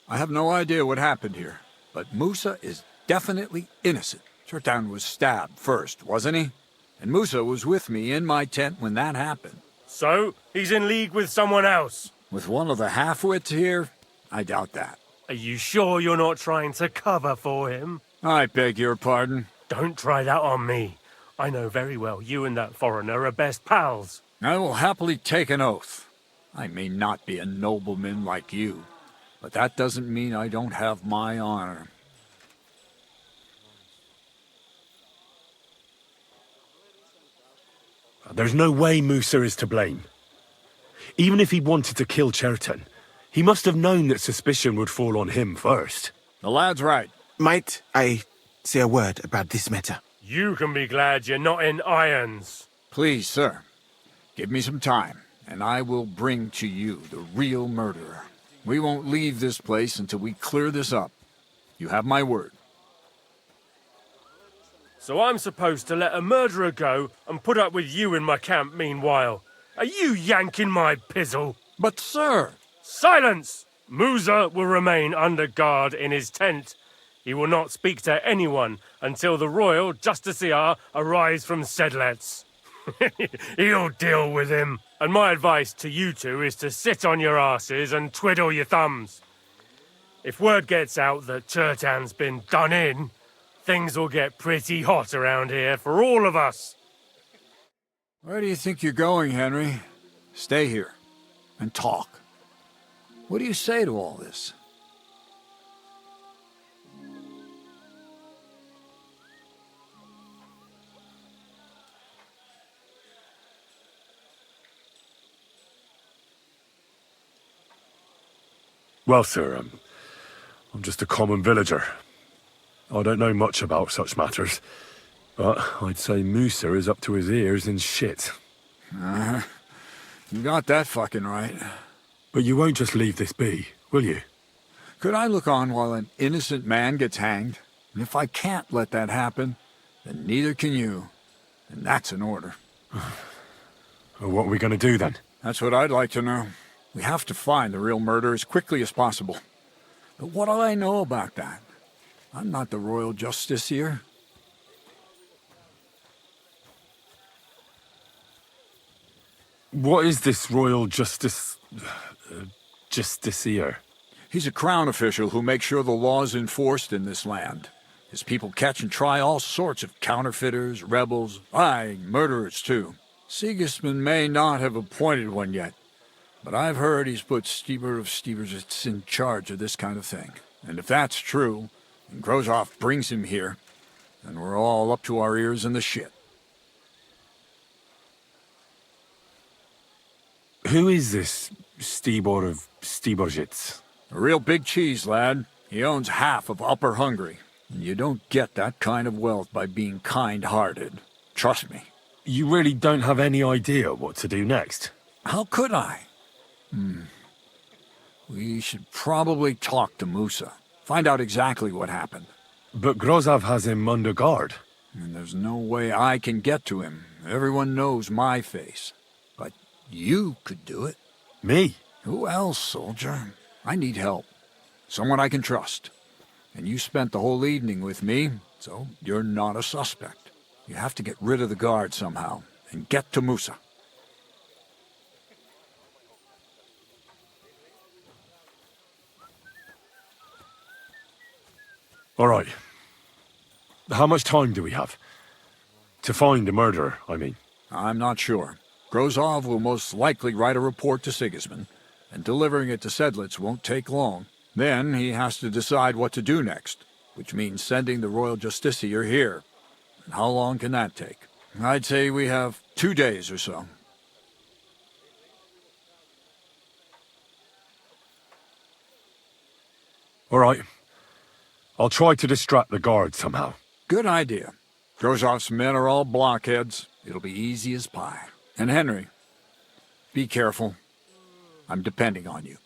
B: I have no idea what happened here, but Musa is definitely innocent. Chertan was stabbed first, wasn't he? And Musa was with me in my tent when that happened.
Q: So, he's in league with someone else?
B: With one of the half-wits here? I doubt that.
Q: Are you sure you're not trying to cover for him?
B: I beg your pardon?
Q: Don't try that on me. I know very well you and that foreigner are best pals.
B: I will happily take an oath. I may not be a nobleman like you, but that doesn't mean I don't have my honor.
W: There's no way Musa is to blame. Even if he wanted to kill Chertan, he must have known that suspicion would fall on him first.
B: The lad's right.
L: Might I say a word about this matter?
Q: You can be glad you're not in irons.
B: Please, sir. Give me some time, and I will bring to you the real murderer. We won't leave this place until we clear this up. You have my word.
Q: So I'm supposed to let a murderer go and put up with you in my camp meanwhile. Are you yanking my pizzle?
B: But, sir...
Q: Silence! Musa will remain under guard in his tent. He will not speak to anyone until the royal justiciar arrives from Sedlets. He'll deal with him. And my advice to you two is to sit on your asses and twiddle your thumbs. If word gets out that Chertan's been done in, things will get pretty hot around here for all of us.
B: Where do you think you're going, Henry? Stay here and talk. What do you say to all this?
W: Well, sir, I'm just a common villager. I don't know much about such matters, but I'd say Musa is up to his ears in shit.
B: You got that fucking right.
W: But you won't just leave this be, will you?
B: Could I look on while an innocent man gets hanged? And if I can't let that happen, then neither can you. And that's an order.
W: Well, what are we going to do then?
B: That's what I'd like to know. We have to find the real murderer as quickly as possible. But what do I know about that? I'm not the royal justiciar.
W: What is this royal justiciar?
B: He's a crown official who makes sure the law is enforced in this land. His people catch and try all sorts of counterfeiters, rebels, aye, murderers too. Sigismund may not have appointed one yet, but I've heard he's put Stieber of Stiebersitz in charge of this kind of thing. And if that's true, and Grozov brings him here, then we're all up to our ears in the shit.
W: Who is this Stibor of Stiebersitz?
B: A real big cheese, lad. He owns half of Upper Hungary. And you don't get that kind of wealth by being kind-hearted. Trust me.
W: You really don't have any idea what to do next?
B: How could I? We should probably talk to Musa. Find out exactly what happened.
W: But Grozov has him under guard.
B: And there's no way I can get to him. Everyone knows my face. But you could do it.
W: Me?
B: Who else, soldier? I need help. Someone I can trust. And you spent the whole evening with me, so you're not a suspect. You have to get rid of the guard somehow, and get to Musa.
W: All right. How much time do we have? To find the murderer, I mean.
B: I'm not sure. Grozov will most likely write a report to Sigismund, and delivering it to Sedlitz won't take long. Then he has to decide what to do next, which means sending the royal justiciar here. And how long can that take? I'd say we have 2 days or so.
W: All right. I'll try to distract the guard somehow.
B: Good idea. Grozov's men are all blockheads. It'll be easy as pie. And Henry, be careful. I'm depending on you.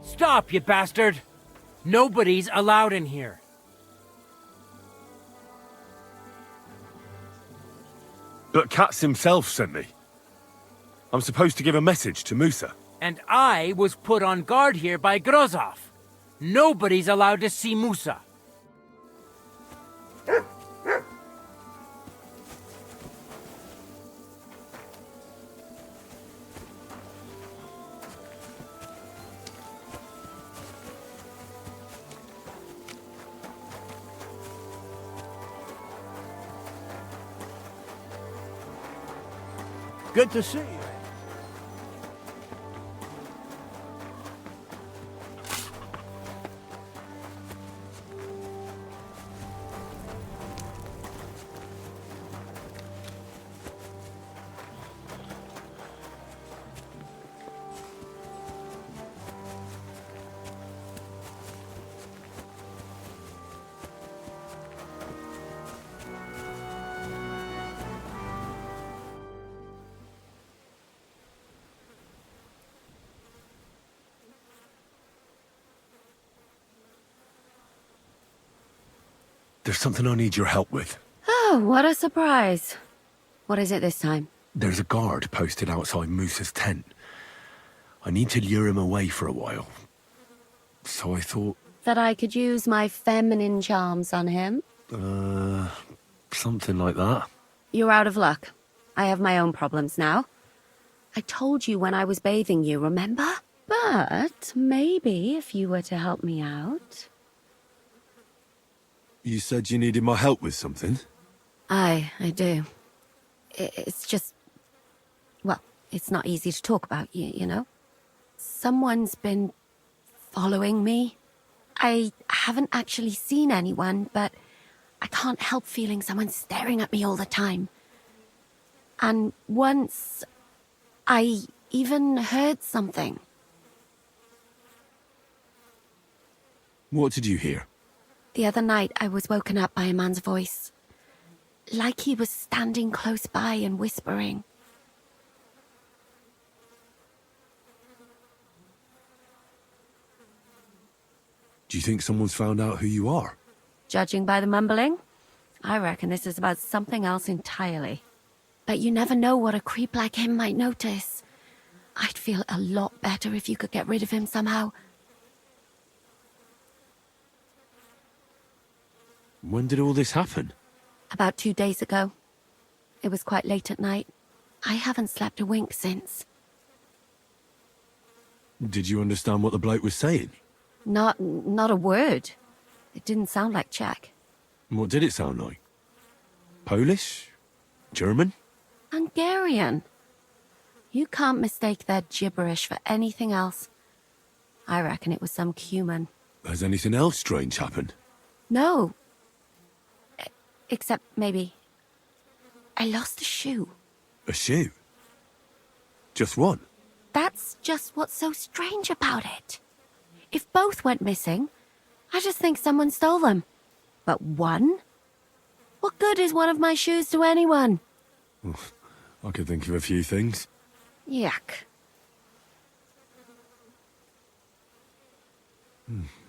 T: Stop, you bastard! Nobody's allowed in here.
S: But Katz himself sent me. I'm supposed to give a message to Musa.
T: And I was put on guard here by Grozov. Nobody's allowed to see Musa.
C: Good to see you.
S: There's something I need your help with.
J: Oh, what a surprise. What is it this time?
S: There's a guard posted outside Musa's tent. I need to lure him away for a while. So I thought...
J: That I could use my feminine charms on him?
S: Something like that.
J: You're out of luck. I have my own problems now. I told you when I was bathing you, remember? But maybe if you were to help me out...
S: You said you needed my help with something?
J: I do. It's just... Well, it's not easy to talk about, you know? Someone's been following me. I haven't actually seen anyone, but I can't help feeling someone staring at me all the time. And once, I even heard something.
S: What did you hear?
J: The other night, I was woken up by a man's voice. Like he was standing close by and whispering.
S: Do you think someone's found out who you are?
J: Judging by the mumbling, I reckon this is about something else entirely. But you never know what a creep like him might notice. I'd feel a lot better if you could get rid of him somehow.
S: When did all this happen?
J: About 2 days ago. It was quite late at night. I haven't slept a wink since.
S: Did you understand what the bloke was saying?
J: Not a word. It didn't sound like Czech.
S: What did it sound like? Polish? German?
J: Hungarian. You can't mistake their gibberish for anything else. I reckon it was some Cuman.
S: Has anything else strange happened?
J: No. Except maybe... I lost a shoe.
S: A shoe? Just one?
J: That's just what's so strange about it. If both went missing, I just think someone stole them. But one? What good is one of my shoes to anyone?
S: I could think of a few things.
J: Yuck.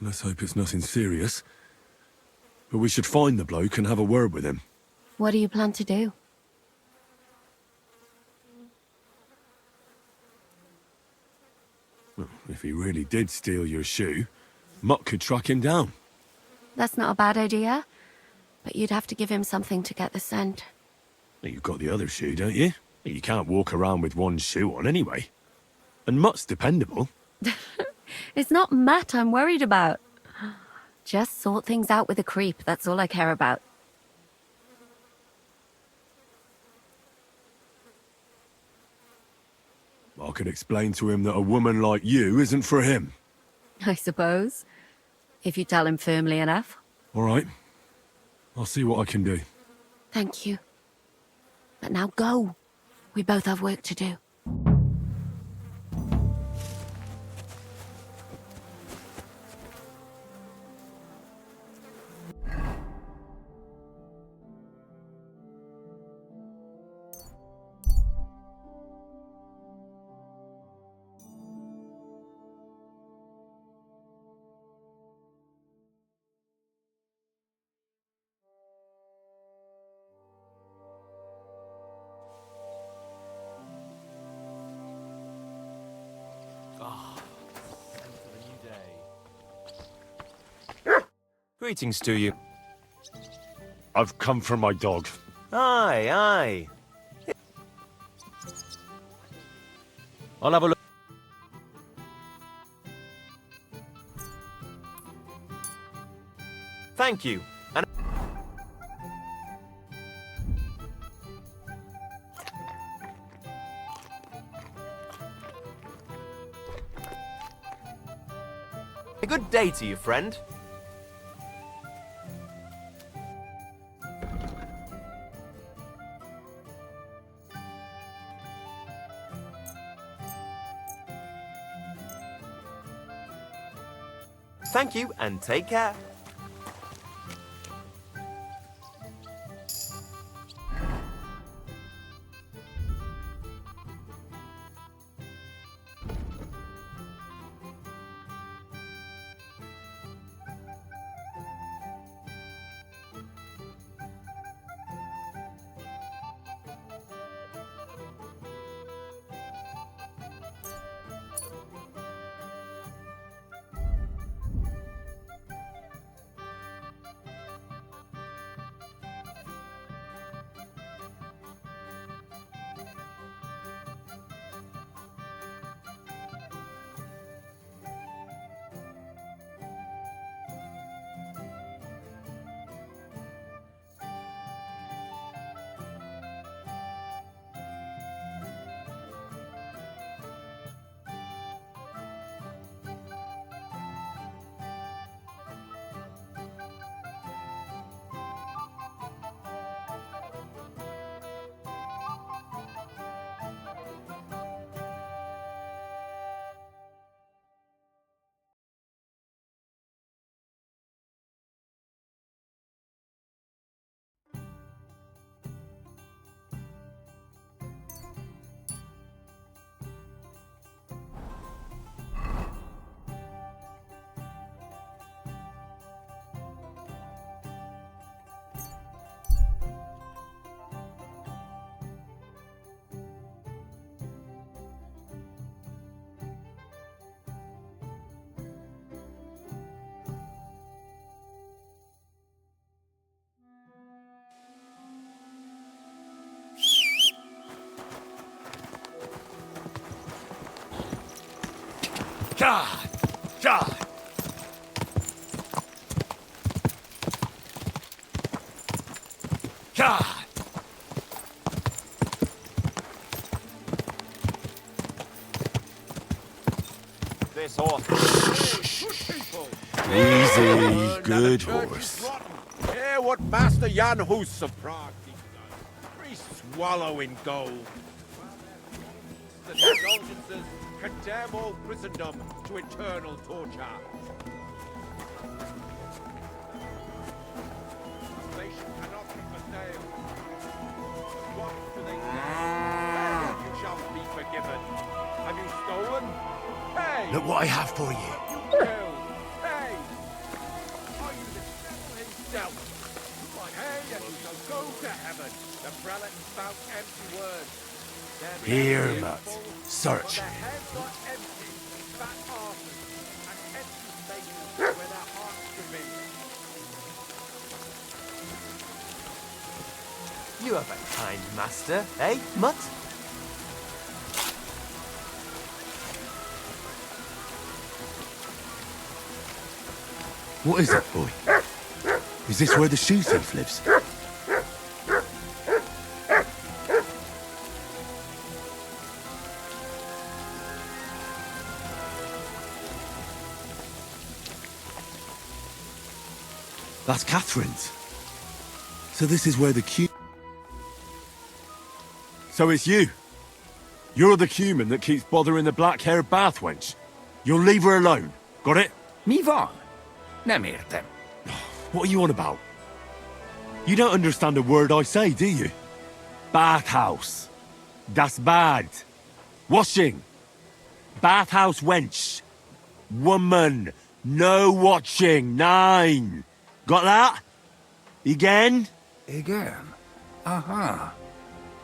S: Let's hope it's nothing serious. But we should find the bloke and have a word with him.
J: What do you plan to do?
S: Well, if he really did steal your shoe, Mutt could track him down.
J: That's not a bad idea. But you'd have to give him something to get the scent.
S: You've got the other shoe, don't you? You can't walk around with one shoe on anyway. And Mutt's dependable.
J: It's not Matt I'm worried about. Just sort things out with a creep, that's all I care about.
S: I could explain to him that a woman like you isn't for him.
J: I suppose. If you tell him firmly enough.
S: All right. I'll see what I can do.
J: Thank you. But now go. We both have work to do.
C: Greetings to you.
S: I've come for my dog.
C: Aye, aye. I'll have a look. Thank you. And a good day to you, friend. Thank you, and take care.
K: God! God! God!
C: This horse.
S: Easy, good horse.
L: Hear what Master Jan Hus surprised he's done. Free swallowing gold. The indulgences condemn all Christendom to eternal torture. Salvation cannot be for sale. What do they say? You shall be forgiven. Have you stolen? Hey!
K: Look what I have for you.
L: You killed. Hey! Are you the devil himself? Why, hey, and you shall go to heaven. The prelate spout empty words.
K: Here, Mutt. Search.
L: Their heads are empty, fat arses, and empty spaces where their hearts should be.
C: You have a kind master, eh, Mutt?
K: What is it, boy? Is this where the shoe thief lives? That's Catherine's. So this is where the Q...
S: So it's you. You're the human that keeps bothering the black-haired bath wench. You'll leave her alone. Got it?
K: Mi van. Nem értem.
S: What are you on about? You don't understand a word I say, do you? Bathhouse. Das bad. Washing. Bathhouse wench. Woman. No watching. 9. Got that? Igen?
K: Igen? Aha.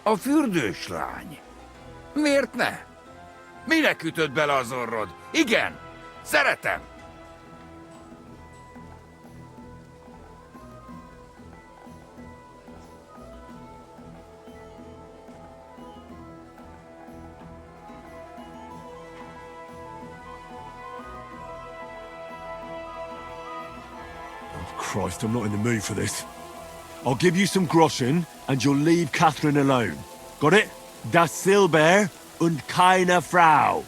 K: A fürdős lány. Miért ne? Minek ütött bele az orrod? Igen, szeretem.
W: Christ, I'm not in the mood for this. I'll give you some groschen, and you'll leave Catherine alone. Got it? Das Silber und keine Frau.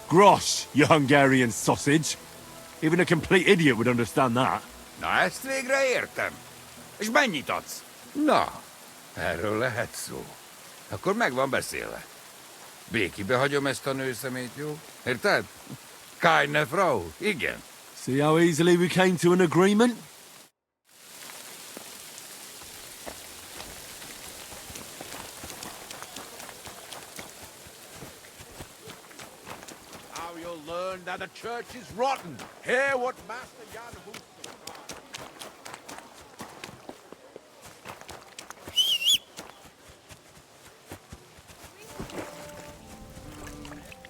W: Grosch, you Hungarian sausage. Even a complete idiot would understand that.
P: Na, ezt végre értem. És mennyit adsz? Na, erről lehet szó. Akkor meg van beszélve. Békibe hagyom ezt a nőszemét, jó? Érted? Keine Frau, igen.
W: See how easily we came to an agreement?
A: Now you'll learn that the church is rotten. Hear what Master Jan Hus...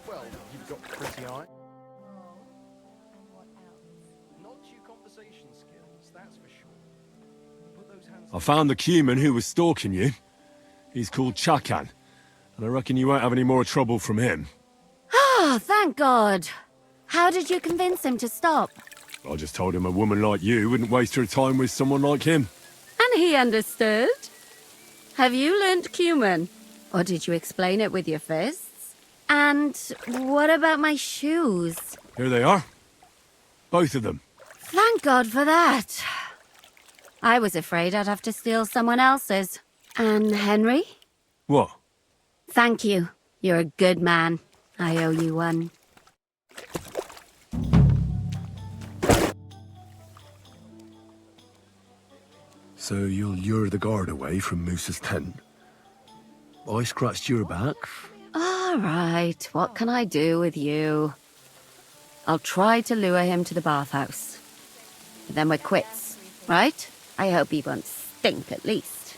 U: Well, you've got pretty eye. Not your conversation skills, that's for sure. Put those hands
W: I found the Cuman who was stalking you. He's called Chakan, and I reckon you won't have any more trouble from him.
J: Oh, thank God. How did you convince him to stop?
W: I just told him a woman like you wouldn't waste her time with someone like him.
J: And he understood? Have you learnt Cuman? Or did you explain it with your fists? And what about my shoes?
W: Here they are. Both of them.
J: Thank God for that. I was afraid I'd have to steal someone else's. And Henry?
W: What?
J: Thank you. You're a good man. I owe you one.
W: So you'll lure the guard away from Moose's tent? I scratched your back.
J: All right, what can I do with you? I'll try to lure him to the bathhouse. But then we're quits, right? I hope he won't stink at least.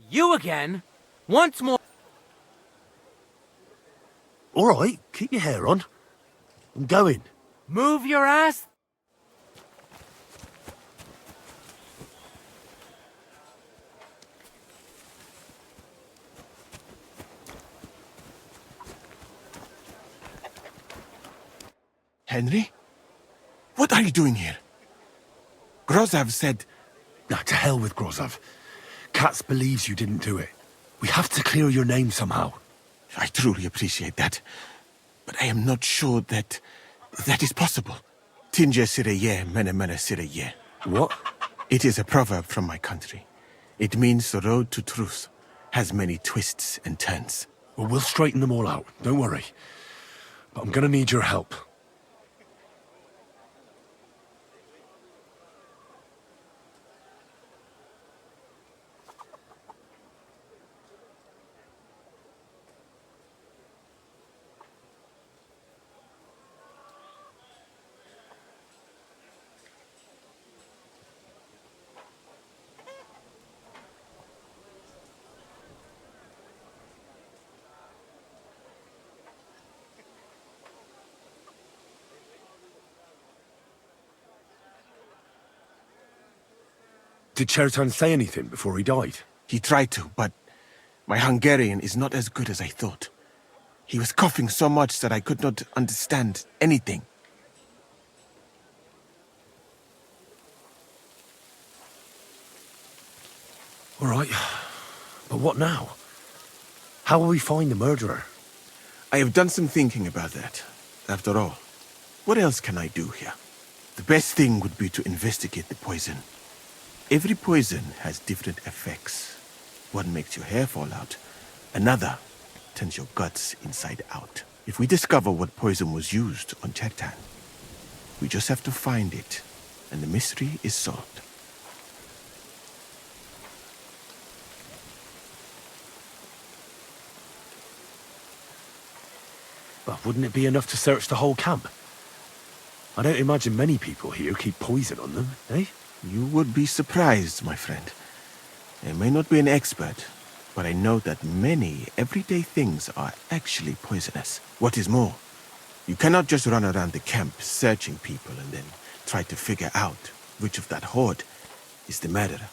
T: You again? Once more.
S: All right, keep your hair on. I'm going.
T: Move your ass.
L: Henry? What are you doing here? Grozov said...
S: Now, to hell with Grozov. Katz believes you didn't do it. We have to clear your name somehow.
L: I truly appreciate that. But I am not sure that is possible. Tinge sireye, mene mene sireye.
S: What?
L: It is a proverb from my country. It means the road to truth has many twists and turns.
S: Well, we'll straighten them all out. Don't worry. But I'm gonna need your help. Did Chertan say anything before he died?
L: He tried to, but my Hungarian is not as good as I thought. He was coughing so much that I could not understand anything.
S: All right. But what now? How will we find the murderer?
L: I have done some thinking about that. After all, what else can I do here? The best thing would be to investigate the poison. Every poison has different effects. One makes your hair fall out. Another turns your guts inside out. If we discover what poison was used on Chertan, we just have to find it, and the mystery is solved.
S: But wouldn't it be enough to search the whole camp? I don't imagine many people here keep poison on them, eh?
L: You would be surprised, my friend. I may not be an expert, but I know that many everyday things are actually poisonous. What is more, you cannot just run around the camp searching people and then try to figure out which of that horde is the murderer.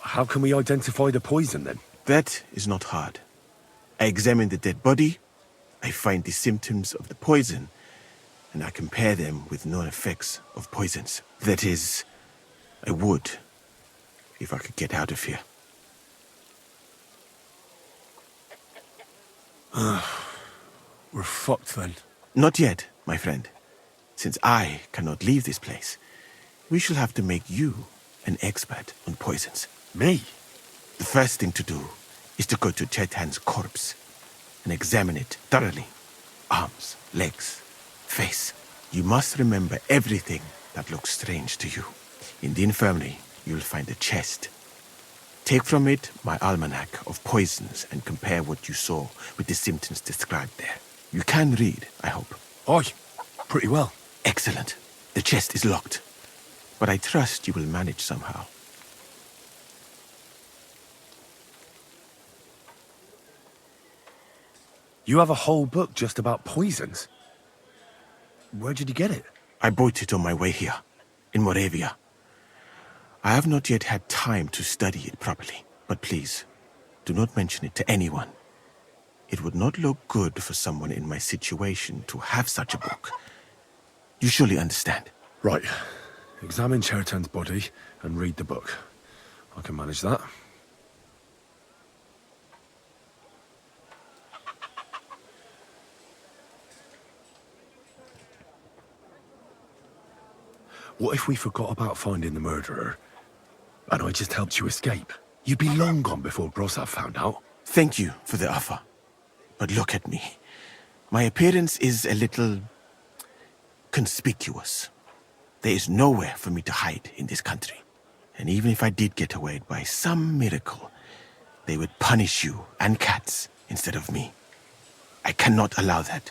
S: How can we identify the poison, then?
L: That is not hard. I examine the dead body, I find the symptoms of the poison, and I compare them with known effects of poisons. That is, I would, if I could get out of here.
S: We're fucked then.
L: Not yet, my friend. Since I cannot leave this place, we shall have to make you an expert on poisons.
S: Me?
L: The first thing to do is to go to Chertan's corpse and examine it thoroughly. Arms, legs, face. You must remember everything that looks strange to you. In the infirmary, you'll find a chest. Take from it my almanac of poisons and compare what you saw with the symptoms described there. You can read, I hope.
S: Aye, pretty well.
L: Excellent. The chest is locked, but I trust you will manage somehow.
S: You have a whole book just about poisons? Where did you get it?
L: I bought it on my way here, in Moravia. I have not yet had time to study it properly, but please, do not mention it to anyone. It would not look good for someone in my situation to have such a book. You surely understand.
S: Right. Examine Chertan's body and read the book. I can manage that. What if we forgot about finding the murderer, and I just helped you escape? You'd be long gone before Brossav found out.
L: Thank you for the offer. But look at me. My appearance is a little conspicuous. There is nowhere for me to hide in this country. And even if I did get away by some miracle, they would punish you and cats instead of me. I cannot allow that.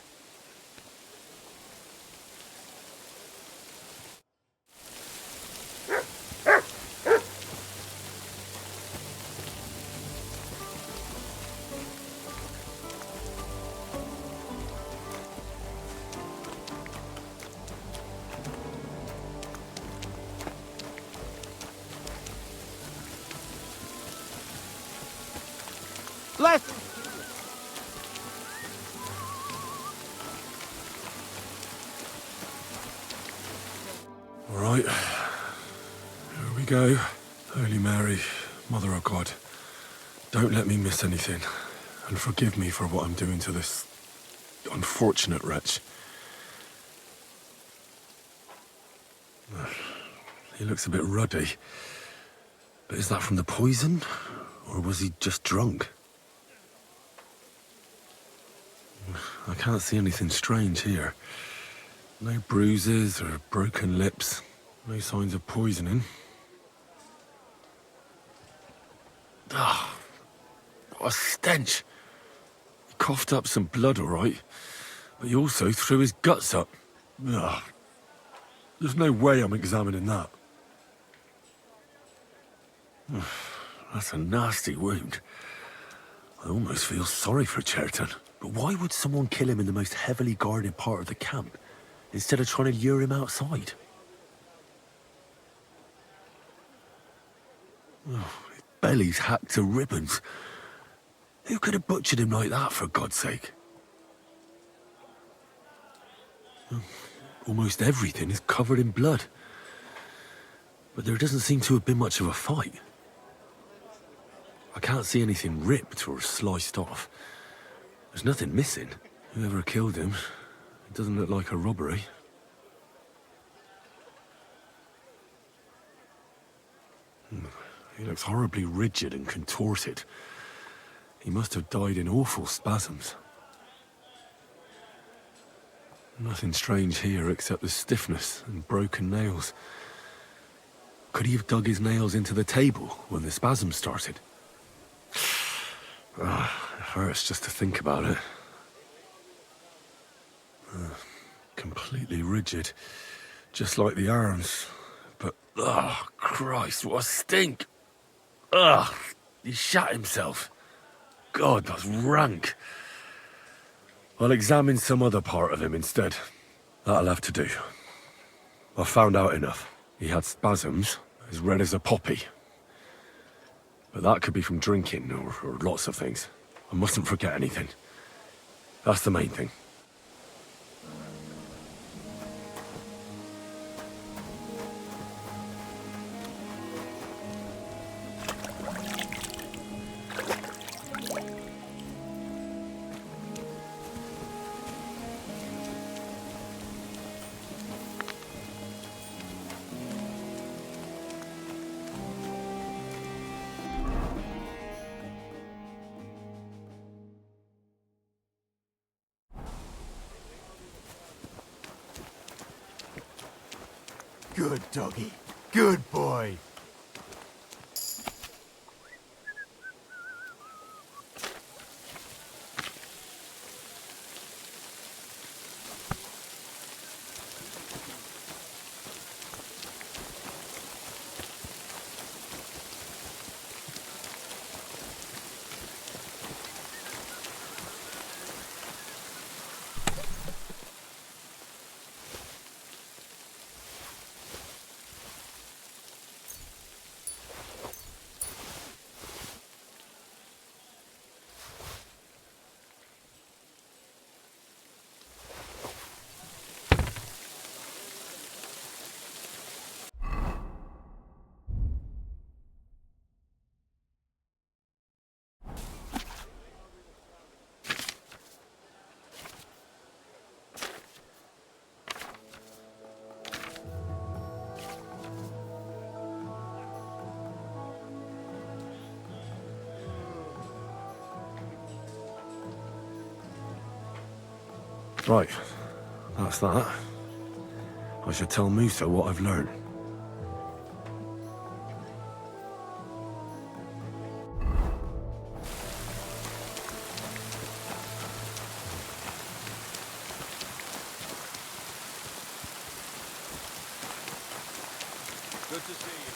T: Left!
W: All right. Here we go. Holy Mary, Mother of God, don't let me miss anything. And forgive me for what I'm doing to this unfortunate wretch. He looks a bit ruddy. But is that from the poison? Or was he just drunk? I can't see anything strange here. No bruises or broken lips. No signs of poisoning. Ah, what a stench. He coughed up some blood, all right. But he also threw his guts up. Ugh. There's no way I'm examining that. That's a nasty wound. I almost feel sorry for Chertan. But why would someone kill him in the most heavily guarded part of the camp, instead of trying to lure him outside? Oh, his belly's hacked to ribbons. Who could have butchered him like that, for God's sake? Almost everything is covered in blood. But there doesn't seem to have been much of a fight. I can't see anything ripped or sliced off. There's nothing missing. Whoever killed him, it doesn't look like a robbery. He looks horribly rigid and contorted. He must have died in awful spasms. Nothing strange here except the stiffness and broken nails. Could he have dug his nails into the table when the spasms started? It hurts just to think about it. Completely rigid, just like the arms. But, Christ, what a stink! He shot himself. God, that's rank. I'll examine some other part of him instead. That'll have to do. I've found out enough. He had spasms, as red as a poppy. But that could be from drinking, or lots of things. I mustn't forget anything. That's the main thing.
A: Good doggy. Good boy.
W: Right, that's that. I should tell Musa what I've learned.
B: Good to see you.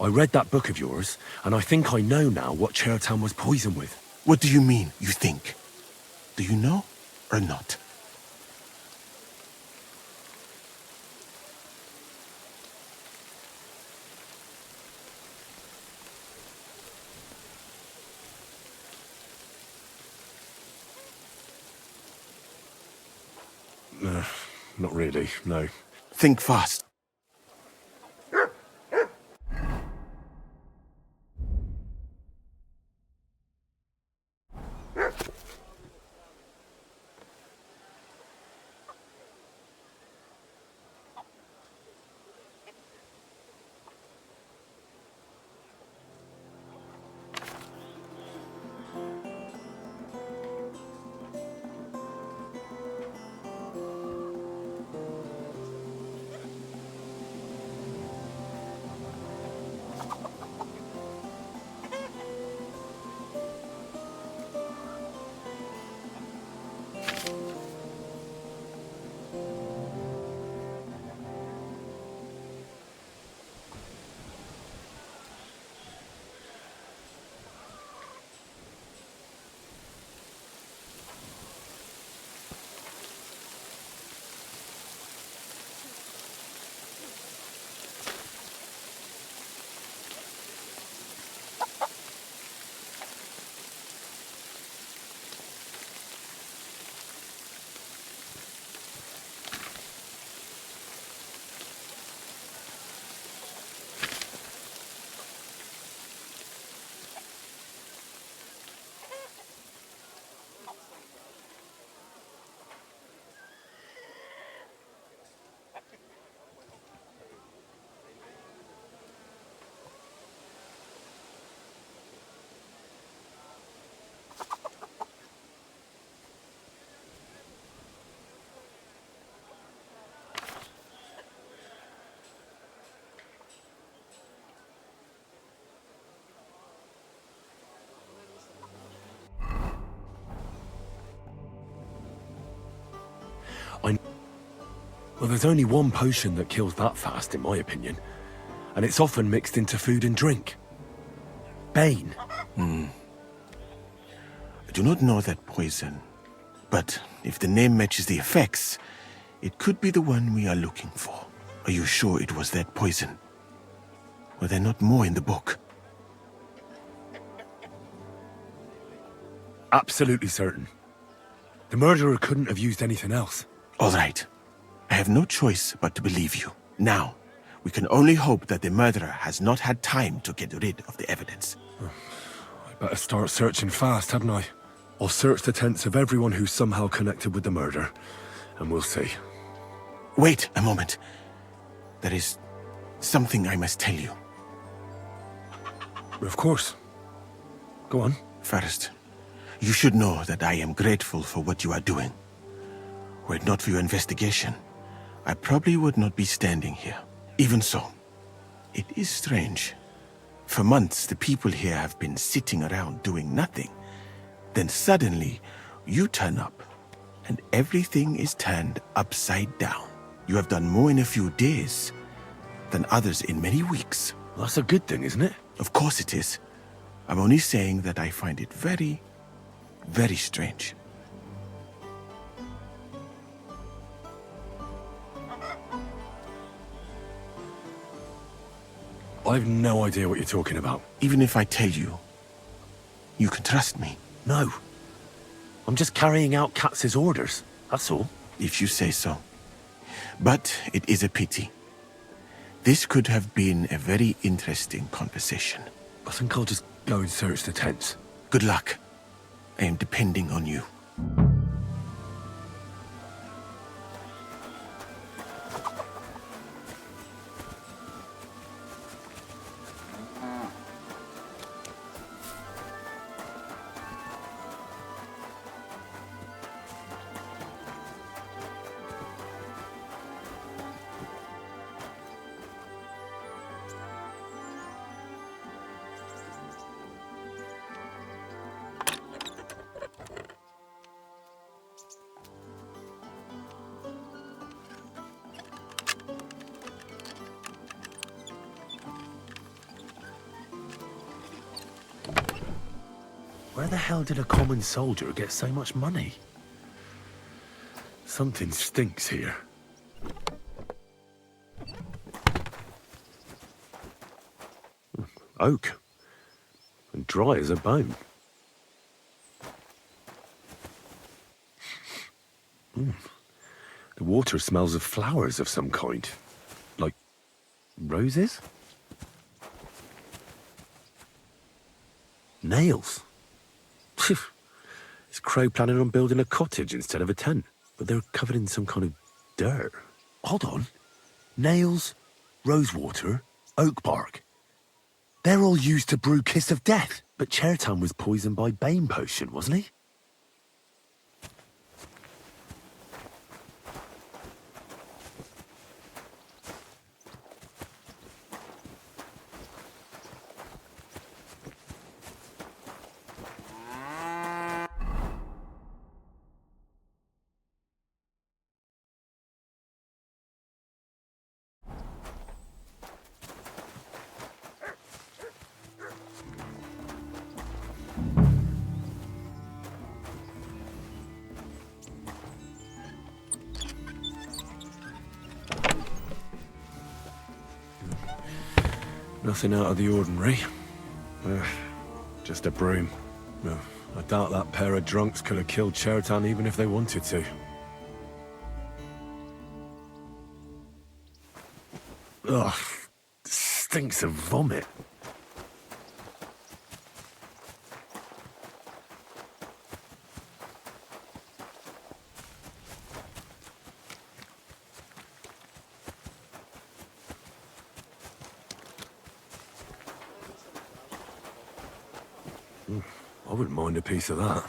W: I read that book of yours, and I think I know now what Chertown was poisoned with.
L: What do you mean, you think? Do you know or not?
W: Not really, no.
L: Think fast.
W: Well, there's only one potion that kills that fast, in my opinion. And it's often mixed into food and drink. Bane.
L: I do not know that poison, but if the name matches the effects, it could be the one we are looking for. Are you sure it was that poison? Were there not more in the book?
W: Absolutely certain. The murderer couldn't have used anything else.
L: All right. I have no choice but to believe you. Now, we can only hope that the murderer has not had time to get rid of the evidence.
W: I better start searching fast, hadn't I? I'll search the tents of everyone who's somehow connected with the murder, and we'll see.
L: Wait a moment. There is something I must tell you.
W: Of course. Go on.
L: First, you should know that I am grateful for what you are doing. Were it not for your investigation, I probably would not be standing here. Even so, it is strange. For months, the people here have been sitting around doing nothing. Then suddenly, you turn up, and everything is turned upside down. You have done more in a few days than others in many weeks.
W: Well, that's a good thing, isn't it?
L: Of course it is. I'm only saying that I find it very, very strange.
W: I've no idea what you're talking about.
L: Even if I tell you, you can trust me.
W: No. I'm just carrying out Katz's orders, that's all.
L: If you say so. But it is a pity. This could have been a very interesting conversation.
W: I think I'll just go and search the tents.
L: Good luck. I am depending on you.
W: Where the hell did a common soldier get so much money? Something stinks here. Oak. And dry as a bone. The water smells of flowers of some kind. Like roses? Nails. Is Crow planning on building a cottage instead of a tent? But they're covered in some kind of dirt. Hold on. Nails, rosewater, oak bark. They're all used to brew Kiss of Death. But Chertan was poisoned by Bane potion, wasn't he? Nothing out of the ordinary. Just a broom. No, I doubt that pair of drunks could have killed Chertan even if they wanted to. Ugh, stinks of vomit. I wouldn't mind a piece of that.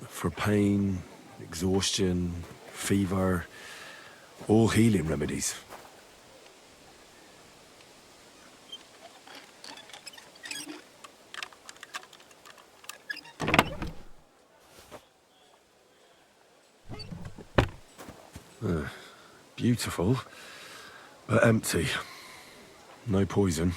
W: For pain, exhaustion, fever, all healing remedies. Beautiful, but empty. No poison.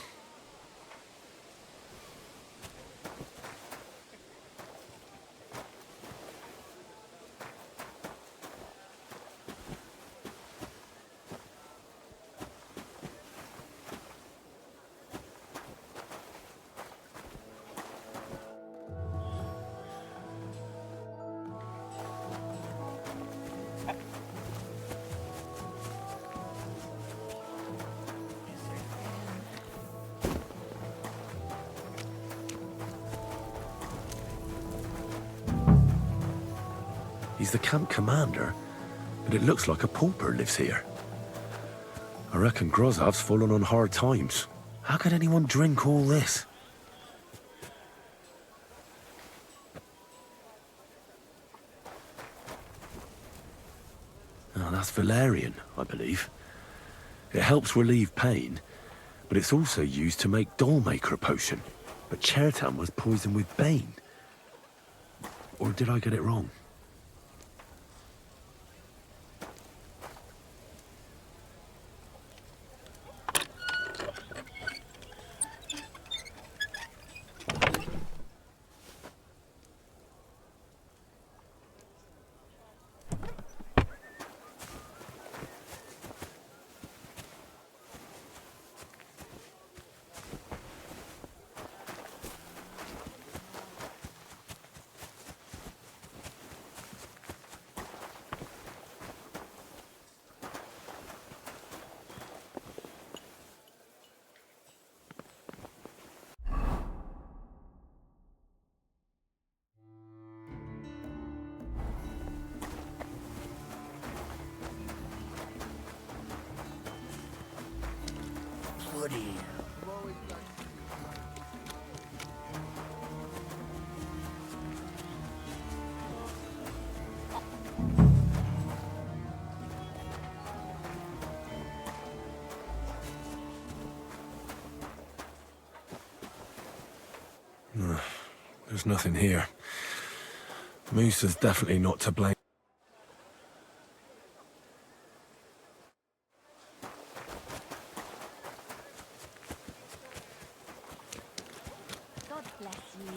W: He's the camp commander, but it looks like a pauper lives here. I reckon Grozov's fallen on hard times. How could anyone drink all this? Oh, that's valerian, I believe. It helps relieve pain, but it's also used to make dollmaker potion. But Chertan was poisoned with bane. Or did I get it wrong? There's nothing here. Moose is definitely not to blame.
J: God bless you.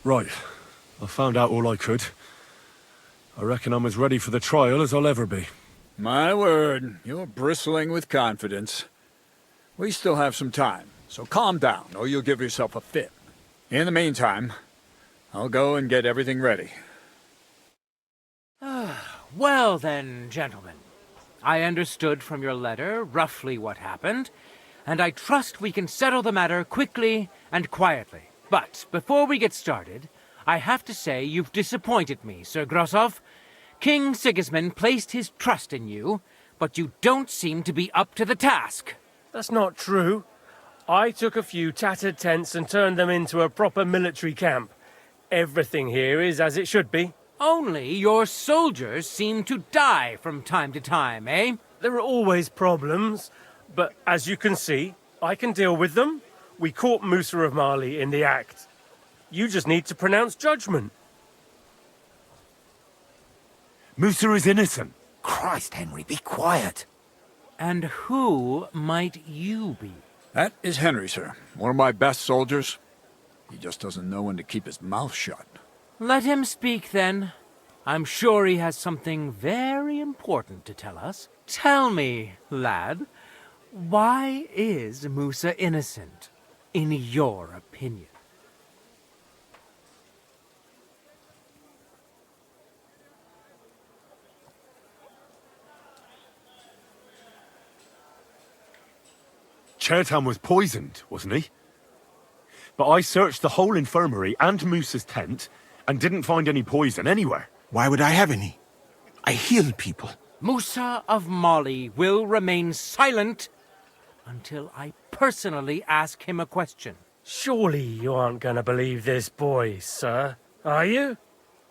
W: Right. I found out all I could. I reckon I'm as ready for the trial as I'll ever be.
B: My word, you're bristling with confidence. We still have some time, so calm down, or you'll give yourself a fit. In the meantime, I'll go and get everything ready.
U: Well then, gentlemen. I understood from your letter roughly what happened, and I trust we can settle the matter quickly and quietly. But before we get started, I have to say you've disappointed me, Sir Grosov. King Sigismund placed his trust in you, but you don't seem to be up to the task.
Q: That's not true. I took a few tattered tents and turned them into a proper military camp. Everything here is as it should be.
U: Only your soldiers seem to die from time to time, eh?
Q: There are always problems, but as you can see, I can deal with them. We caught Musa of Mali in the act. You just need to pronounce judgment.
S: Musa is innocent. Christ, Henry, be quiet.
U: And who might you be?
B: That is Henry, sir. One of my best soldiers. He just doesn't know when to keep his mouth shut.
U: Let him speak, then. I'm sure he has something very important to tell us. Tell me, lad, why is Musa innocent, in your opinion?
S: Chertan was poisoned, wasn't he? But I searched the whole infirmary and Musa's tent and didn't find any poison anywhere.
L: Why would I have any? I heal people.
U: Musa of Mali will remain silent until I personally ask him a question.
Q: Surely you aren't going to believe this boy, sir, are you?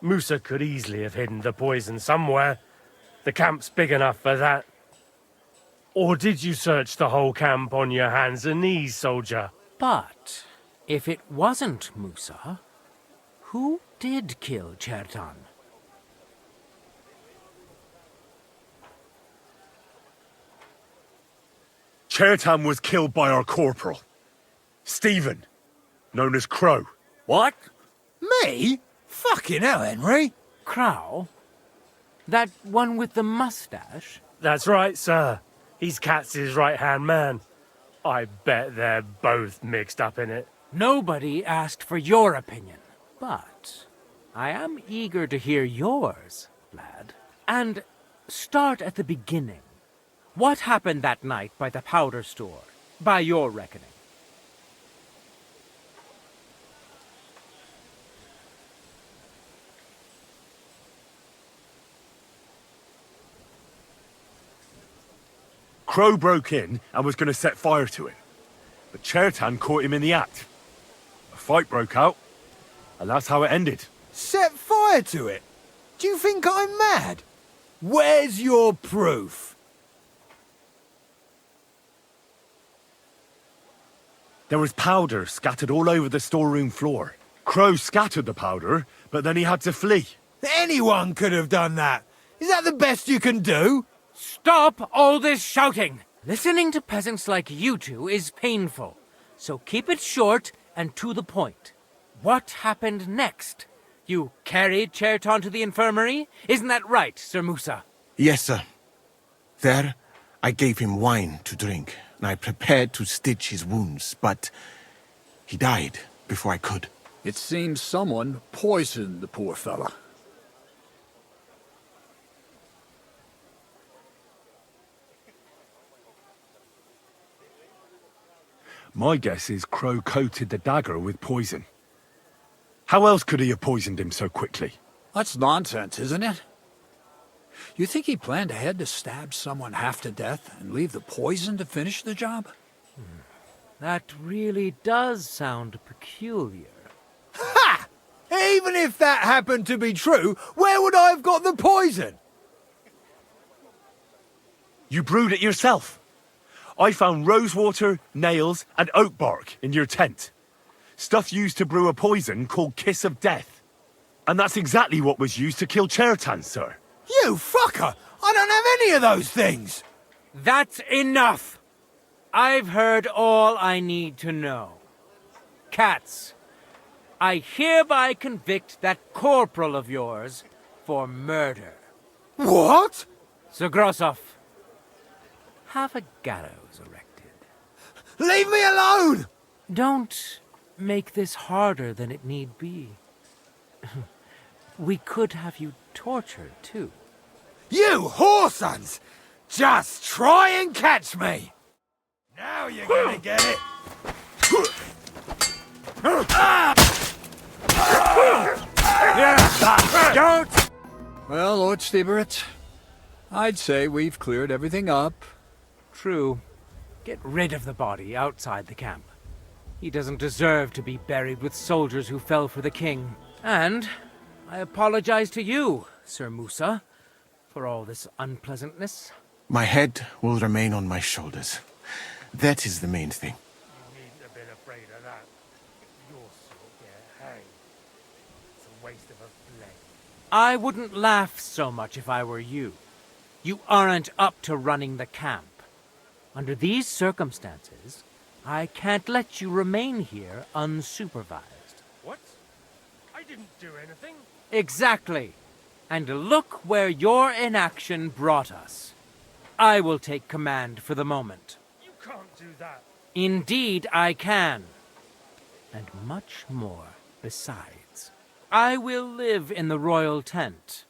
Q: Musa could easily have hidden the poison somewhere. The camp's big enough for that. Or did you search the whole camp on your hands and knees, soldier?
U: But if it wasn't Musa, who did kill Chertan?
W: Chertan was killed by our corporal, Stephen, known as Crow.
I: What? Me? Fucking hell, Henry.
U: Crow? That one with the mustache?
Q: That's right, sir. He's Katz's right-hand man. I bet they're both mixed up in it.
U: Nobody asked for your opinion, but I am eager to hear yours, lad. And start at the beginning. What happened that night by the powder store, by your reckoning?
W: Crow broke in and was going to set fire to it, but Chertan caught him in the act. A fight broke out, and that's how it ended.
I: Set fire to it? Do you think I'm mad? Where's your proof?
W: There was powder scattered all over the storeroom floor. Crow scattered the powder, but then he had to flee.
I: Anyone could have done that. Is that the best you can do?
U: Stop all this shouting! Listening to peasants like you two is painful, so keep it short and to the point. What happened next? You carried Chertan to the infirmary? Isn't that right, Sir Musa?
L: Yes, sir. There, I gave him wine to drink, and I prepared to stitch his wounds, but he died before I could.
B: It seems someone poisoned the poor fella.
W: My guess is Crow coated the dagger with poison. How else could he have poisoned him so quickly?
B: That's nonsense, isn't it? You think he planned ahead to stab someone half to death and leave the poison to finish the job?
U: That really does sound peculiar.
I: Ha! Even if that happened to be true, where would I have got the poison?
W: You brewed it yourself. I found rosewater, nails, and oak bark in your tent. Stuff used to brew a poison called Kiss of Death. And that's exactly what was used to kill Chertan, sir.
I: You fucker! I don't have any of those things!
U: That's enough! I've heard all I need to know. Katz, I hereby convict that corporal of yours for murder.
I: What?
U: Sir Grossoff, have a gallows erected.
I: Leave me alone!
U: Don't make this harder than it need be. We could have you tortured, too.
I: You whoresons! Just try and catch me! Now you're gonna get it!
B: Don't! Well, Lord Stieberitz, I'd say we've cleared everything up.
U: True. Get rid of the body outside the camp. He doesn't deserve to be buried with soldiers who fell for the king. And I apologize to you, Sir Musa, for all this unpleasantness.
L: My head will remain on my shoulders. That is the main thing.
Q: You needn't have been afraid of that. Your sort get hanged. It's a waste of a blade.
U: I wouldn't laugh so much if I were you. You aren't up to running the camp. Under these circumstances, I can't let you remain here unsupervised.
Q: What? I didn't do anything.
U: Exactly. And look where your inaction brought us. I will take command for the moment.
Q: You can't do that.
U: Indeed, I can. And much more besides. I will live in the royal tent.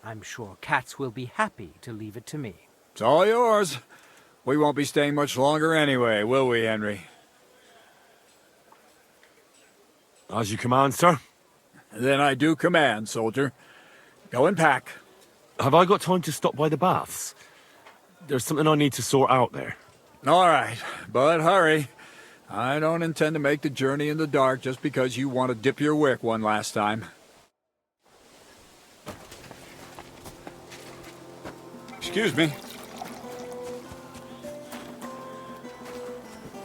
U: I'm sure Katz will be happy to leave it to me.
B: It's all yours. We won't be staying much longer anyway, will we, Henry?
W: As you command, sir.
B: Then I do command, soldier. Go and pack.
W: Have I got time to stop by the baths? There's something I need to sort out there.
B: All right, but hurry. I don't intend to make the journey in the dark just because you want to dip your wick one last time. Excuse me.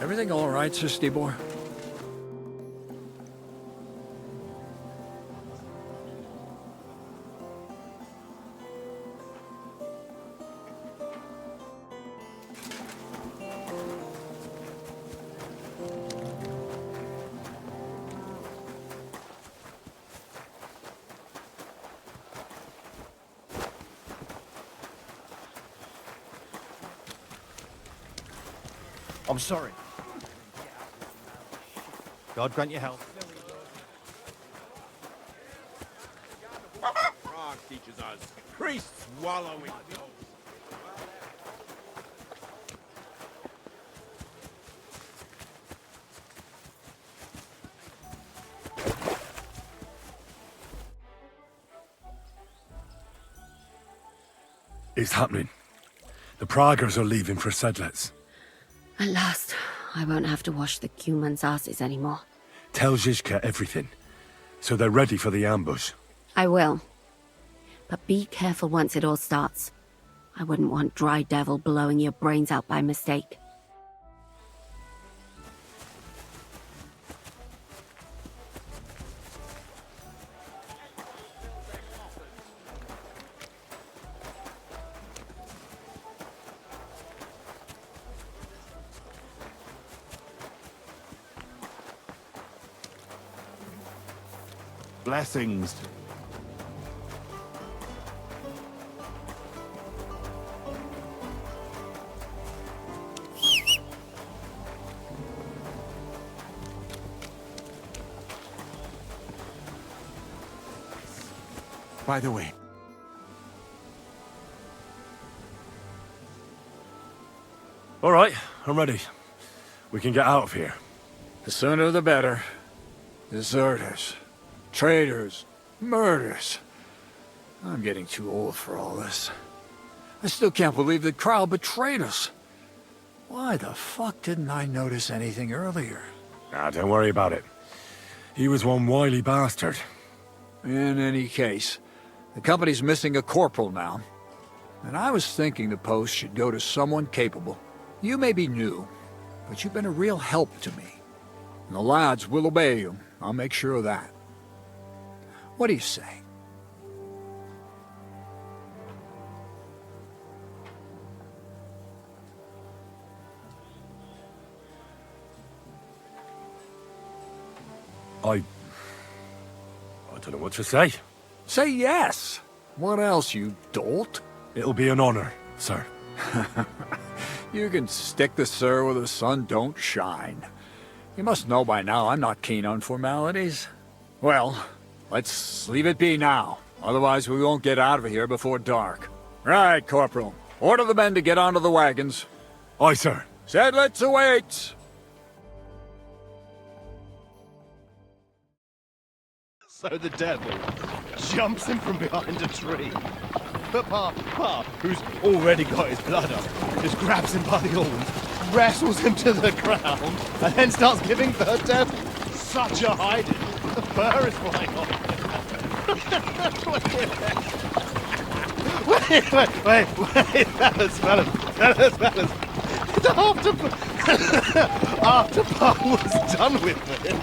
B: Everything all right, Sir Stibor?
A: I'm sorry. God grant you health.
L: Frog teaches us. Priests wallowing.
W: It's happening. The Praggers are leaving for Sedlets.
J: At last, I won't have to wash the Cumans' asses anymore.
W: Tell Zizka everything, so they're ready for the ambush.
J: I will. But be careful once it all starts. I wouldn't want Dry Devil blowing your brains out by mistake.
P: Blessings.
L: By the way,
W: All right, I'm ready. We can get out of here.
B: The sooner the better. Deserters, traitors, murders. I'm getting too old for all this. I still can't believe that Krau betrayed us. Why the fuck didn't I notice anything earlier?
W: Nah, don't worry about it. He was one wily bastard.
B: In any case, the company's missing a corporal now. And I was thinking the post should go to someone capable. You may be new, but you've been a real help to me. And the lads will obey you. I'll make sure of that. What do you say?
W: I don't know what to say.
B: Say yes! What else, you dolt?
W: It'll be an honor, sir.
B: You can stick the sir where the sun don't shine. You must know by now I'm not keen on formalities. Well, let's leave it be now. Otherwise we won't get out of here before dark. Right, Corporal. Order the men to get onto the wagons.
W: Aye, sir.
B: Sedlets awaits!
A: So the devil jumps in from behind a tree. But Pa, who's already got his blood up, just grabs him by the horns, wrestles him to the ground, and then starts giving the devil such a hiding. The fur is flying off. Wait, fellas. After Pa was done with him,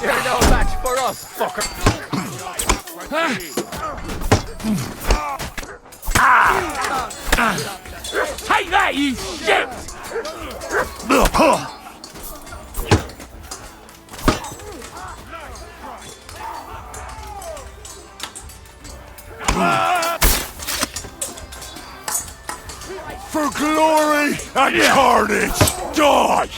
C: You're no match for us, fucker.
K: Take that, you shit!
P: For glory and carnage, die!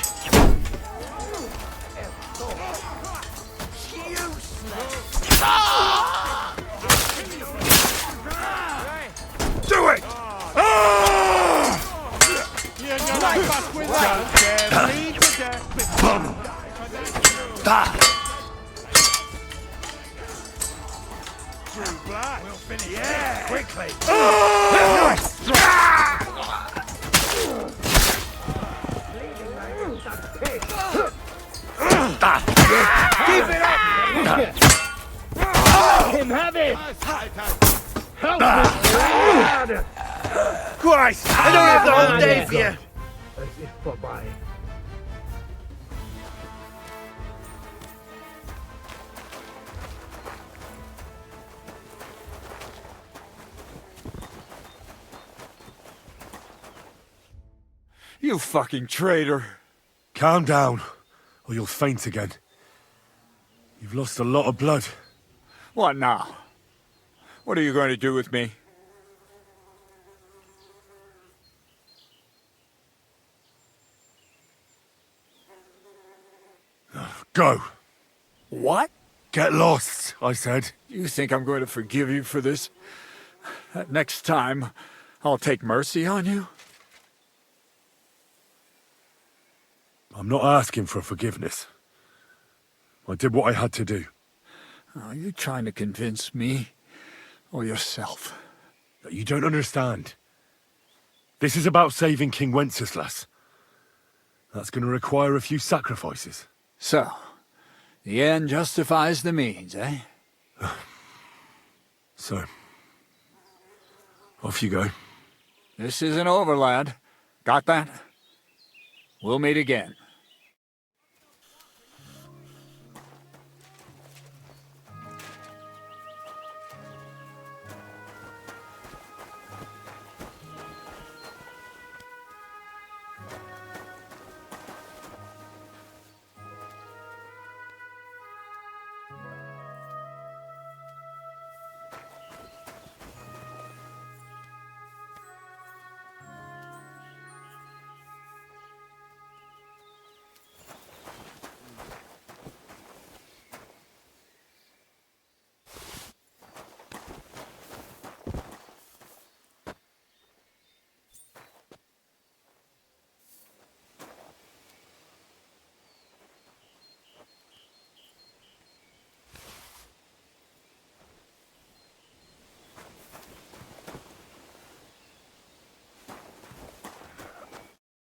A: Right back with that. Bleed to death. Too bad. We'll finish this quickly.
M: Keep it up! Let him have it! Help me, lad!
A: Christ! I don't have the whole day for you!
B: You fucking traitor.
W: Calm down, or you'll faint again. You've lost a lot of blood.
B: What now? What are you going to do with me?
W: Go.
B: What?
W: Get lost, I said.
B: You think I'm going to forgive you for this? Next time, I'll take mercy on you?
W: I'm not asking for forgiveness. I did what I had to do.
B: Are you trying to convince me or yourself?
W: You don't understand. This is about saving King Wenceslas. That's going to require a few sacrifices.
B: So, the end justifies the means, eh?
W: So, off you go.
B: This isn't over, lad. Got that? We'll meet again.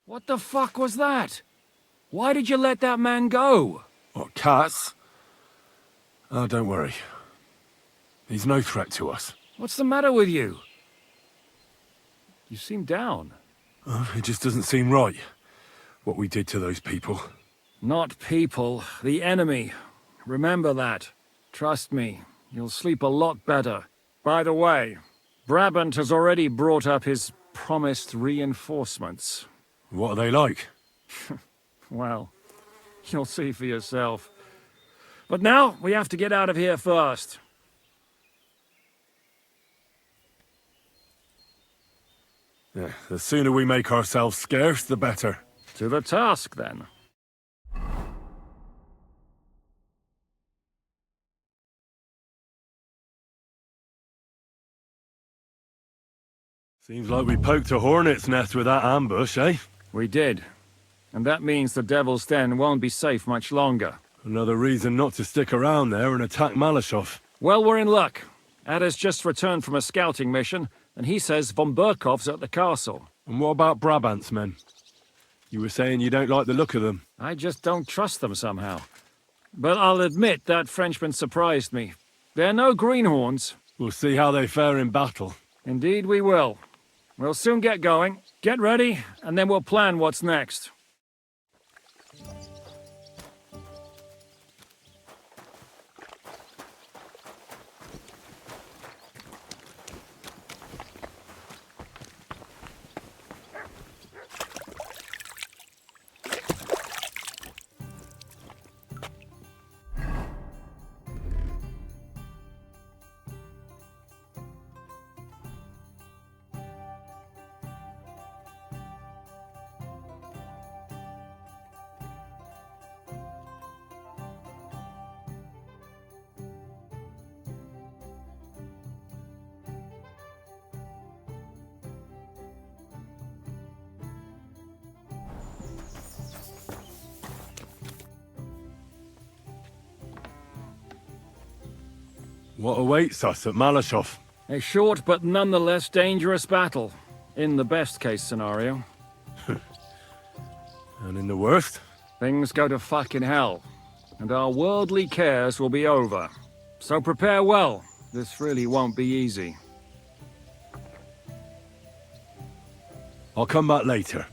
R: What the fuck was that? Why did you let that man go?
W: What, cats? Oh, don't worry. He's no threat to us.
R: What's the matter with you? You seem down.
W: Oh, it just doesn't seem right, what we did to those people.
R: Not people, the enemy. Remember that. Trust me, you'll sleep a lot better. By the way, Brabant has already brought up his promised reinforcements.
W: What are they like?
R: Well, you'll see for yourself. But now, we have to get out of here first.
W: Yeah, the sooner we make ourselves scarce, the better.
R: To the task, then.
W: Seems like we poked a hornet's nest with that ambush, eh?
R: We did. And that means the Devil's Den won't be safe much longer.
W: Another reason not to stick around there and attack Malashov.
R: Well, we're in luck. Ada's just returned from a scouting mission, and he says von Burkov's at the castle.
W: And what about Brabant's men? You were saying you don't like the look of them.
R: I just don't trust them somehow. But I'll admit that Frenchman surprised me. They're no greenhorns.
W: We'll see how they fare in battle.
R: Indeed we will. We'll soon get going. Get ready, and then we'll plan what's next.
W: What awaits us at Malashov?
R: A short but nonetheless dangerous battle, in the best case scenario.
W: And in the worst?
R: Things go to fucking hell, and our worldly cares will be over. So prepare well. This really won't be easy.
W: I'll come back later.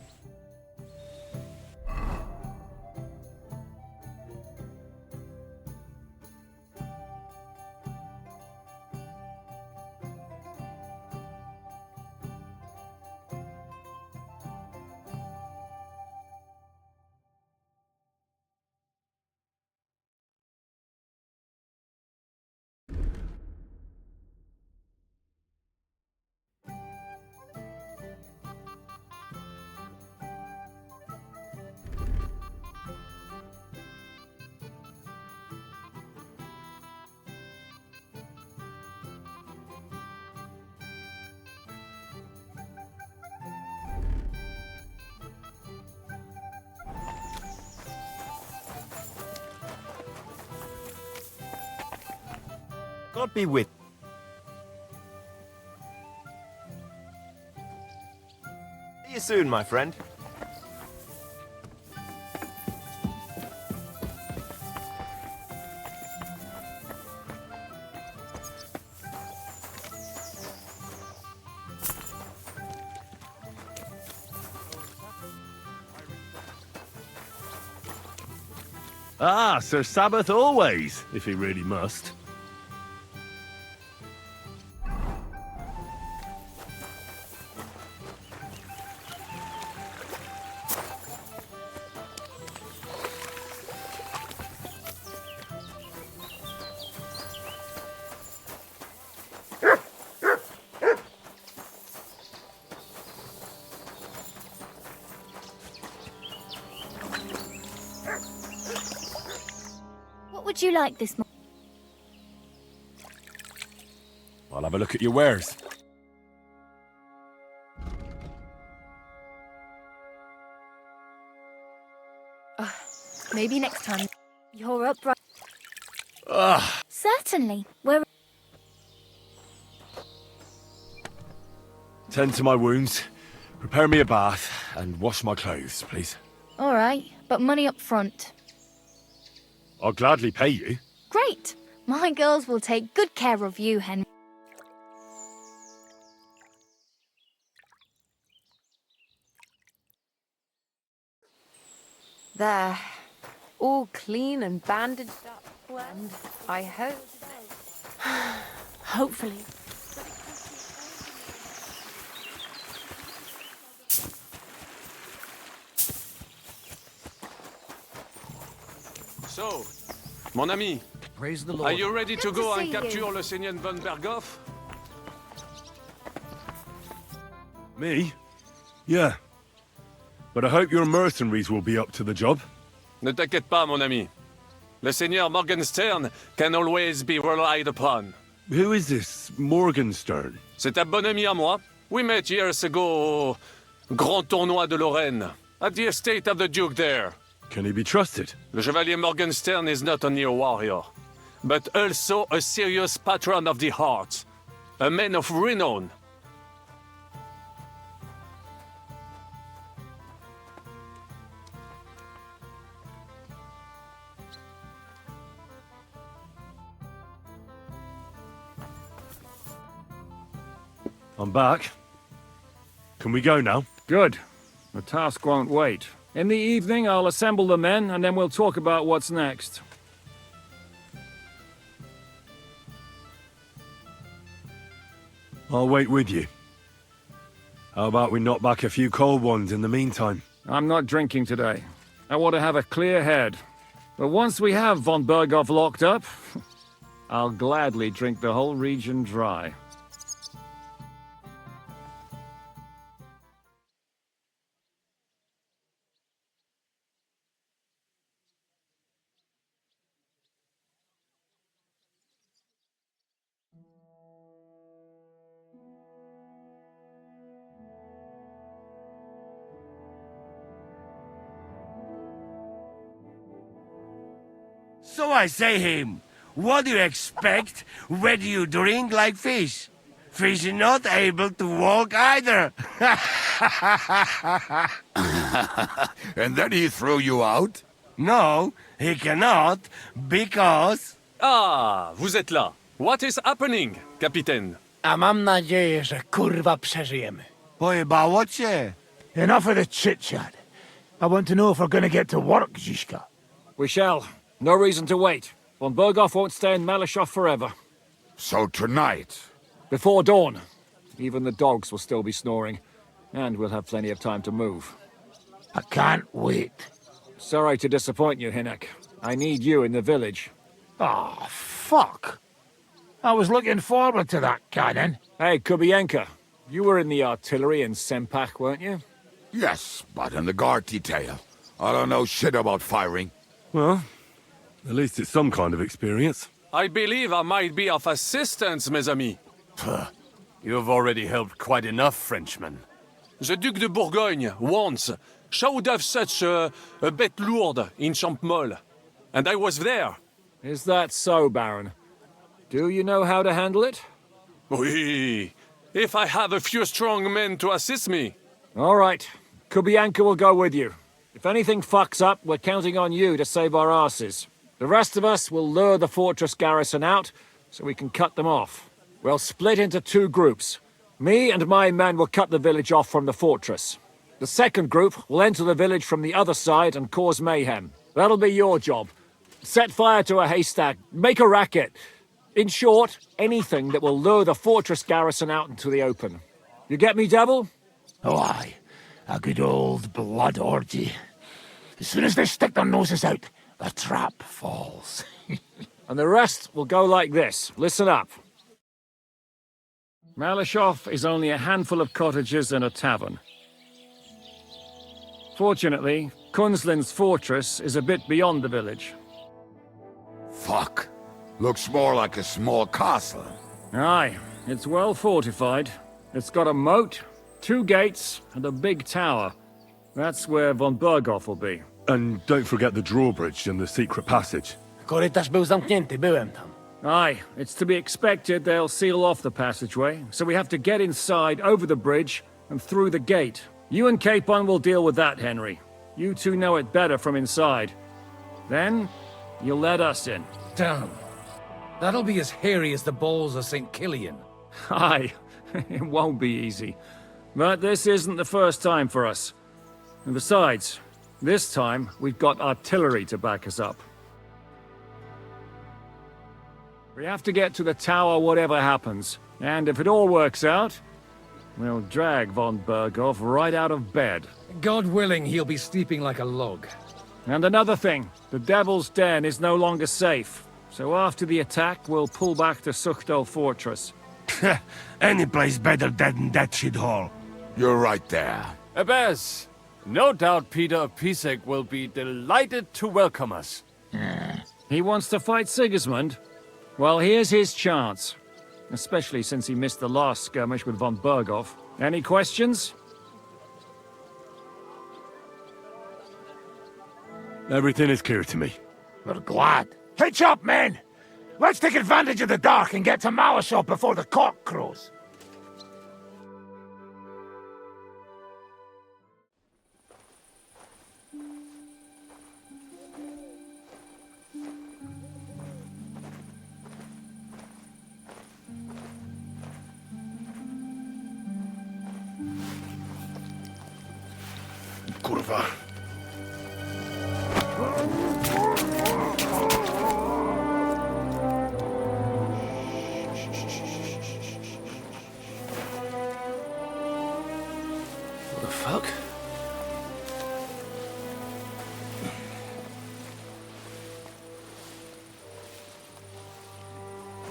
A: God be with. See you soon, my friend.
W: Ah, Sir Sabbath always, if he really must.
E: What would you like this morning?
W: I'll have a look at your wares.
E: Maybe next time. You're up, right?
W: Ugh.
E: Certainly. We're...
W: Tend to my wounds, prepare me a bath, and wash my clothes, please.
E: All right, but money up front.
W: I'll gladly pay you.
E: Great. My girls will take good care of you, Henry.
F: There. All clean and bandaged up. And I hope...
E: Hopefully.
V: So, mon ami,
H: praise the
V: are
H: Lord.
V: you ready to
E: Good to
V: go
E: see
V: and
E: you.
V: capture le Seigneur von Berghoff?
W: Me? Yeah. But I hope your mercenaries will be up to the job.
V: Ne t'inquiète pas, mon ami. Le Seigneur Morgenstern can always be relied upon.
W: Who is this Morgenstern?
V: C'est un bon ami à moi. We met years ago au Grand Tournoi de Lorraine, at the estate of the Duke there.
W: Can he be trusted?
V: Le Chevalier Morgenstern is not only a warrior, but also a serious patron of the heart. A man of renown.
W: I'm back. Can we go now?
R: Good. The task won't wait. In the evening, I'll assemble the men, and then we'll talk about what's next.
W: I'll wait with you. How about we knock back a few cold ones in the meantime?
R: I'm not drinking today. I want to have a clear head. But once we have von Berghoff locked up, I'll gladly drink the whole region dry.
X: So I say him,
M: What do you expect? Where do you drink like fish? Fish are not able to walk either.
P: And then he threw you out?
M: No, he cannot, because...
V: Ah, vous êtes là. What is happening, Capitaine?
T: A mam nadzieję, że kurwa przeżyjemy.
M: Pojebało cię.
G: Enough of the chit-chat. I want to know if we're gonna get to work, Zizka.
R: We shall. No reason to wait. Von Berghoff won't stay in Malishov forever.
P: So tonight?
R: Before dawn. Even the dogs will still be snoring. And we'll have plenty of time to move.
G: I can't wait.
R: Sorry to disappoint you, Hinnek. I need you in the village.
G: Oh, fuck. I was looking forward to that cannon.
R: Hey, Kubienka. You were in the artillery in Sempak, weren't you?
P: Yes, but in the guard detail. I don't know shit about firing.
W: Well, at least it's some kind of experience.
V: I believe I might be of assistance, mes amis.
A: You have already helped quite enough, Frenchman.
V: The Duc de Bourgogne, once, showed off such a bête lourde in Champmol. And I was there.
R: Is that so, Baron? Do you know how to handle it?
V: Oui. If I have a few strong men to assist me.
R: All right. Kubianka will go with you. If anything fucks up, we're counting on you to save our asses. The rest of us will lure the fortress garrison out, so we can cut them off. We'll split into two groups. Me and my men will cut the village off from the fortress. The second group will enter the village from the other side and cause mayhem. That'll be your job. Set fire to a haystack, make a racket. In short, anything that will lure the fortress garrison out into the open. You get me, Devil?
G: Oh, aye. A good old blood orgy. As soon as they stick their noses out, the trap falls.
R: And the rest will go like this. Listen up. Malishov is only a handful of cottages and a tavern. Fortunately, Kunzlin's fortress is a bit beyond the village.
P: Fuck. Looks more like a small castle.
R: Aye, it's well fortified. It's got a moat, 2 gates, and a big tower. That's where von Berghoff will be.
W: And don't forget the drawbridge and the secret passage.
T: Korytarz był zamknięty, byłem tam.
R: Aye, it's to be expected they'll seal off the passageway, so we have to get inside, over the bridge, and through the gate. You and Capon will deal with that, Henry. You two know it better from inside. Then, you'll let us in.
H: Damn. That'll be as hairy as the balls of St. Killian.
R: Aye, it won't be easy. But this isn't the first time for us. And besides, this time we've got artillery to back us up. We have to get to the tower whatever happens. And if it all works out, we'll drag von Berghoff right out of bed.
H: God willing, he'll be sleeping like a log.
R: And another thing, the Devil's Den is no longer safe. So after the attack, we'll pull back to Suchtel Fortress.
M: Any place better than that shithole.
P: You're right there.
A: Abbas, no doubt Peter Pisek will be delighted to welcome us.
R: He wants to fight Sigismund? Well, here's his chance. Especially since he missed the last skirmish with von Berghoff. Any questions?
W: Everything is clear to me.
G: We're glad. Hitch up, men! Let's take advantage of the dark and get to Malishov before the cock crows.
A: Kurwa.
T: What the fuck?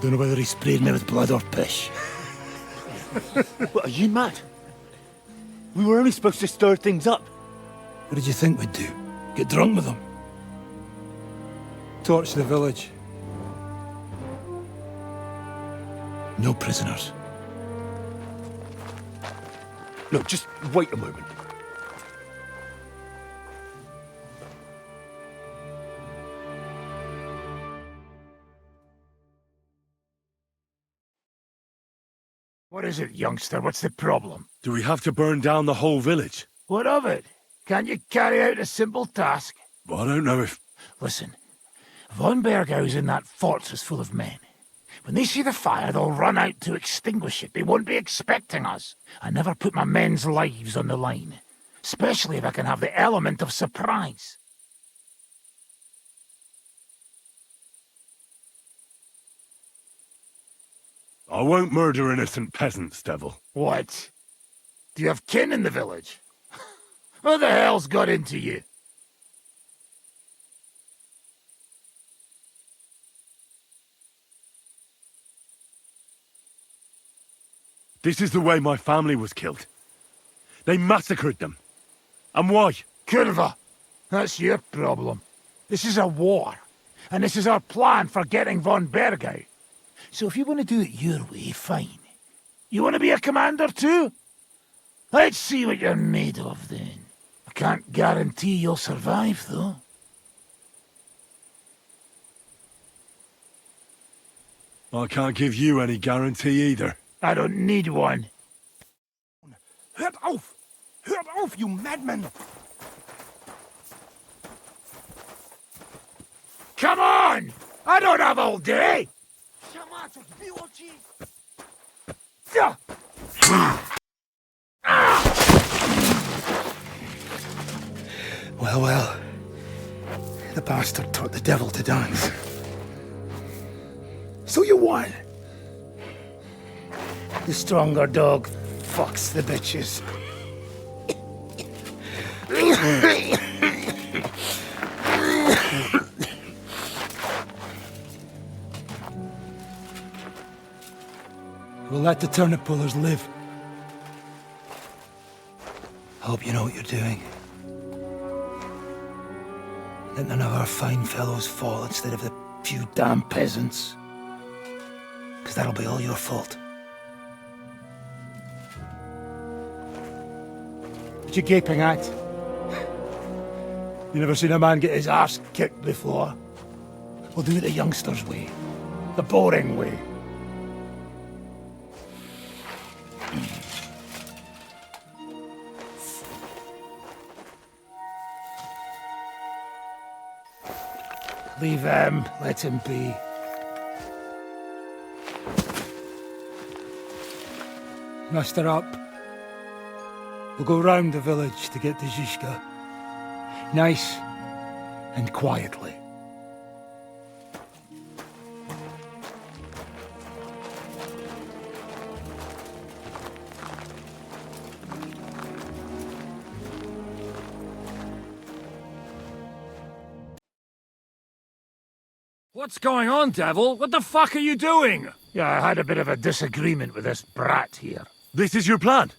G: Don't know whether he sprayed me with blood or piss.
N: What, are you mad? We were only supposed to stir things up.
G: What did you think we'd do? Get drunk with them? Torch the village. No prisoners.
N: Look, just wait a moment.
G: What is it, youngster? What's the problem?
W: Do we have to burn down the whole village?
G: What of it? Can't you carry out a simple task?
W: I don't know if...
G: Listen, Von Bergau's in that fortress full of men. When they see the fire, they'll run out to extinguish it. They won't be expecting us. I never put my men's lives on the line, especially if I can have the element of surprise.
W: I won't murder innocent peasants, Devil.
G: What? Do you have kin in the village? Who the hell's got into you?
W: This is the way my family was killed. They massacred them. And why?
G: Curva, that's your problem. This is a war, and this is our plan for getting Von Bergau. So if you want to do it your way, fine. You want to be a commander too? Let's see what you're made of then. I can't guarantee you'll survive, though.
W: I can't give you any guarantee either.
G: I don't need one.
M: Hört auf! Hört auf, you madman!
G: Come on! I don't have all day!
T: Well, well. The bastard taught the devil to dance. So you won. The stronger dog fucks the bitches. We'll let the turnip pullers live. Hope you know what you're doing. Let none of our fine fellows fall instead of the few damn peasants. Because that'll be all your fault. What you gaping at? You never seen a man get his arse kicked before? We'll do it the youngsters' way. The boring way. Leave him, let him be. Muster up. We'll go round the village to get to Zizka. Nice and quietly.
R: What's going on, Devil? What the fuck are you doing?
G: Yeah, I had a bit of a disagreement with this brat here.
W: This is your plan?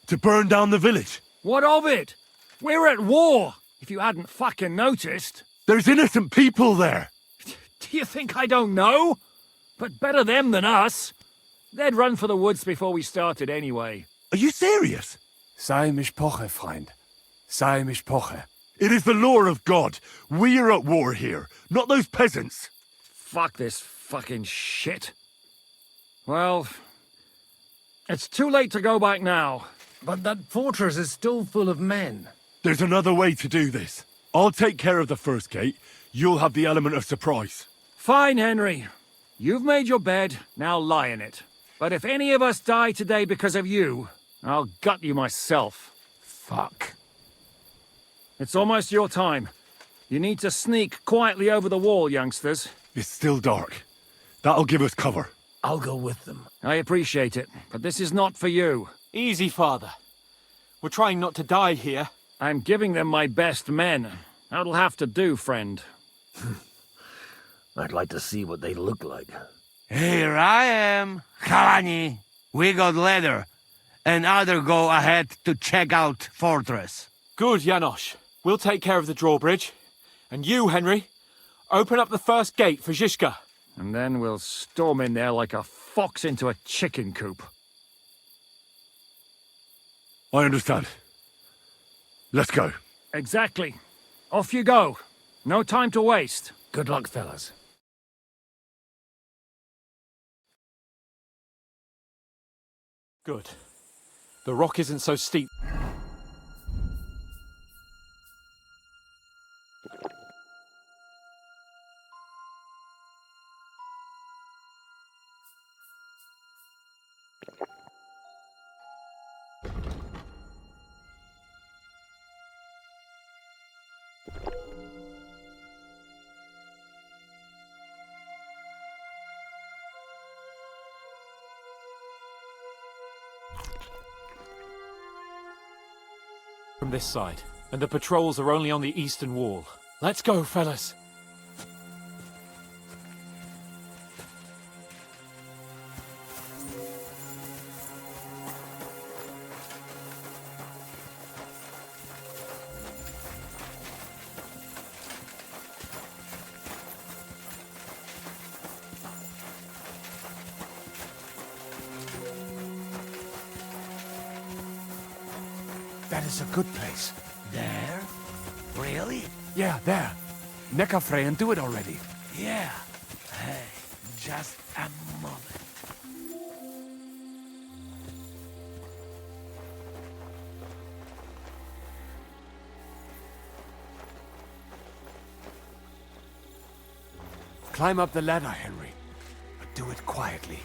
W: To burn down the village?
R: What of it? We're at war, if you hadn't fucking noticed.
W: There's innocent people there.
R: Do you think I don't know? But better them than us. They'd run for the woods before we started anyway.
W: Are you serious?
D: Sei mishpoche, friend. Sei mishpoche.
W: It is the law of God. We are at war here, not those peasants.
R: Fuck this fucking shit. Well, it's too late to go back now.
H: But that fortress is still full of men.
W: There's another way to do this. I'll take care of the first gate. You'll have the element of surprise.
R: Fine, Henry. You've made your bed, now lie in it. But if any of us die today because of you, I'll gut you myself.
G: Fuck.
R: It's almost your time. You need to sneak quietly over the wall, youngsters.
W: It's still dark. That'll give us cover.
T: I'll go with them.
R: I appreciate it, but this is not for you.
U: Easy, Father. We're trying not to die here.
R: I'm giving them my best men. That'll have to do, friend.
G: I'd like to see what they look like.
M: Here I am, Kalani. We got leather, and other go ahead to check out fortress.
U: Good, Janosch. We'll take care of the drawbridge. And you, Henry, open up the first gate for Zizka.
R: And then we'll storm in there like a fox into a chicken coop.
W: I understand. Let's go.
R: Exactly. Off you go. No time to waste.
T: Good luck, fellas.
R: Good. The rock isn't so steep. From this side, and the patrols are only on the eastern wall. Let's go, fellas.
G: That is a good place.
M: There? Really?
G: Yeah, there. Neckarfrey and do it already.
M: Yeah. Hey, just a moment.
G: Climb up the ladder, Henry. But do it quietly.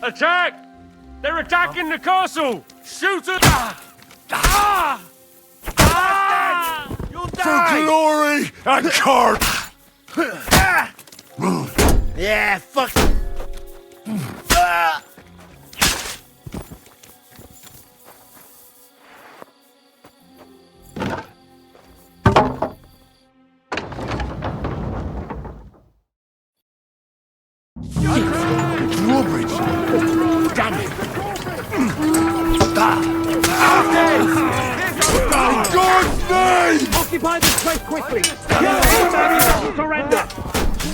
Q: Attack! They're attacking the castle! Shoot it! Ah!
G: You'll
P: For glory and courage!
M: Yeah, fuck.
G: Drawbridge! Damn it!
P: In God's name!
R: Occupy this place quickly! Kill everybody! Surrender!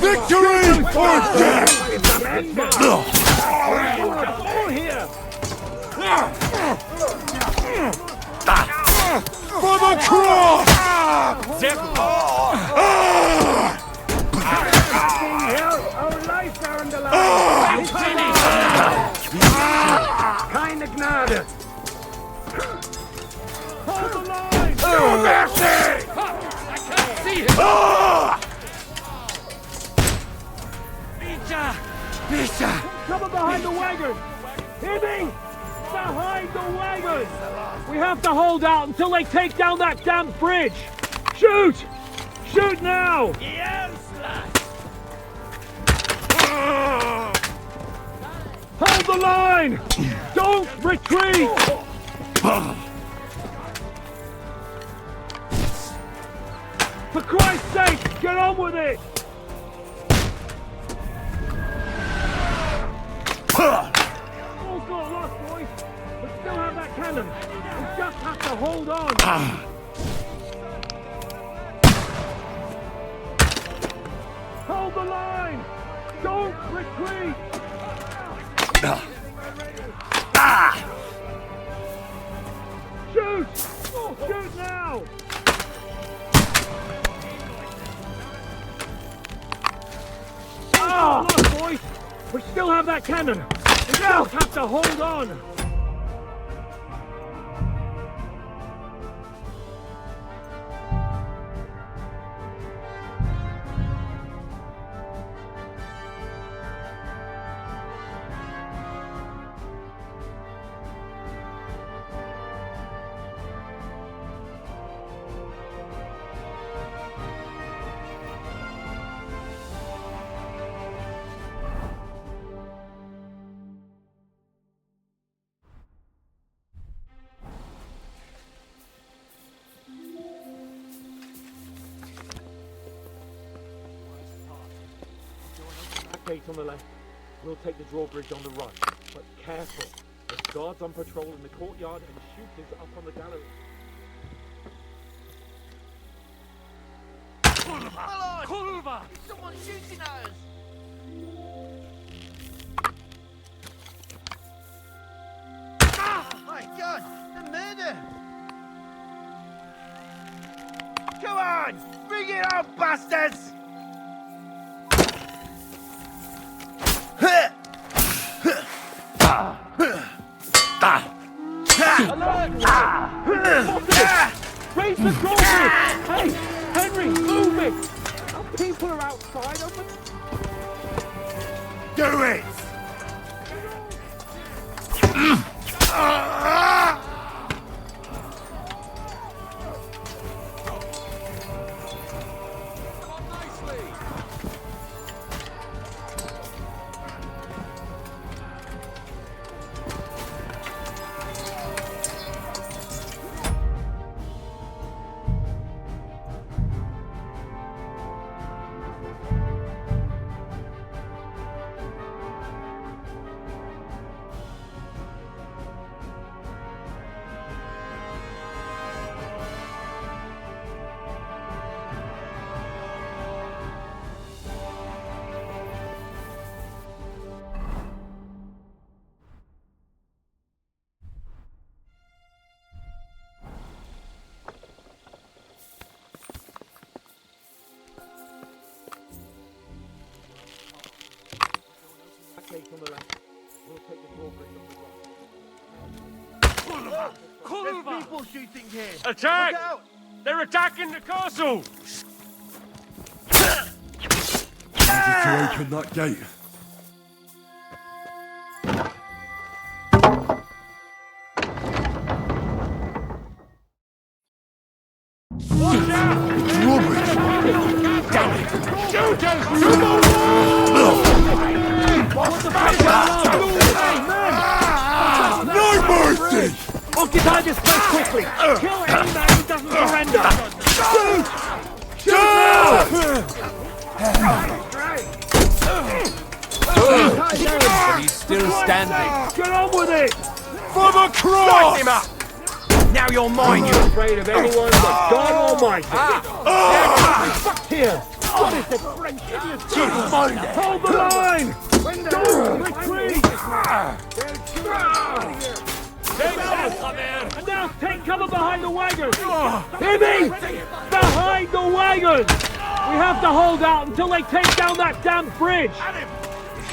P: Victory or death!
R: All here!
P: For the cross!
R: Zip!
G: Our lives are on the line! Keine Gnade!
R: Hold the line!
P: No mercy!
R: I can't see him!
M: Misha!
R: Cover behind the wagon! Hear me? Behind the wagon! We have to hold out until they take down that damn bridge! Shoot! Shoot now!
M: Yes,
R: Hold the line! Don't retreat! For Christ's sake, get on with it! All's not lost, boys. We still have that cannon. We just have to hold on. Hold the line! Don't retreat! Shoot! Shoot now! Look, boys! We still have that cannon! We just have to hold on! Gate on the left. We'll take the drawbridge on the right. But careful. Guards on patrol in the courtyard and shooters up on the gallery.
C: Kurva! Kurva! Someone's shooting at us!
A: My God! The murder! Come on! Bring it on, bastards!
R: Raise the drawbridge! Hey, Henry, move it! Our people are outside.
A: Do it! There's people shooting here!
Q: Attack!
A: Look out!
Q: They're attacking the castle!
W: To open that gate.
Q: Watch out!
W: Rubbish!
Q: Damn it! Shooters!
W: No mercy!
R: Occupy this place quickly! Kill any man who doesn't surrender! Shoot!
C: He's still standing.
R: Get on with it!
W: For the cross!
C: Him up!
R: Now you're mine! You're afraid of anyone but God Almighty! Fuck here! What is the French idiot doing? Hold the line! Don't retreat! And now take cover behind the wagons! Hear me? Behind the wagons! We have to hold out until they take down that damn bridge!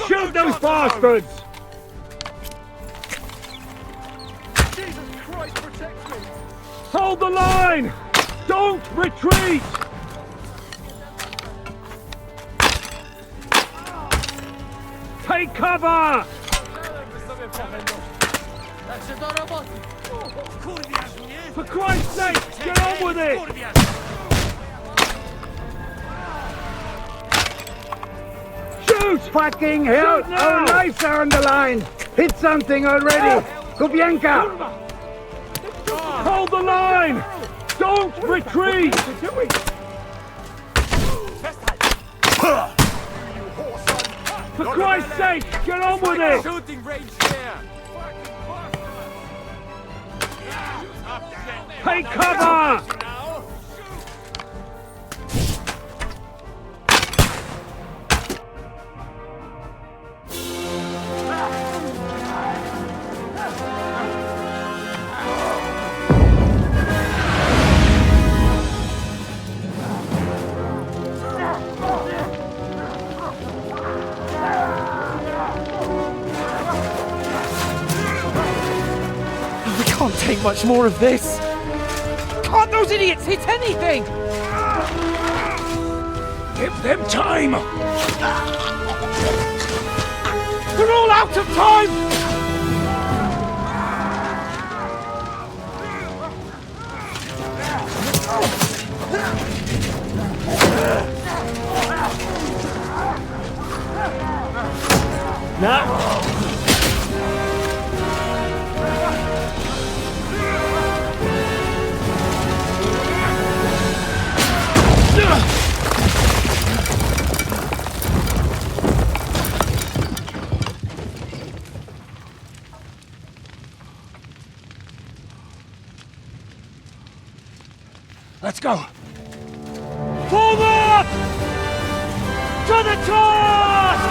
R: Shoot those bastards!
C: Jesus Christ, protect me!
R: Hold the line! Don't retreat! Take cover! For Christ's sake, get on with it! Shoot!
T: Fucking hell! Our lives are on the line! Hit something already! Kubienka!
R: Hold the line! Don't retreat! For Christ's sake, get on with it!
C: Shooting range there!
R: Take cover!
C: We can't take much more of this! Can't those idiots hit anything?
R: Give them time! They're all out of time! Now!
G: go! Forward! To the task!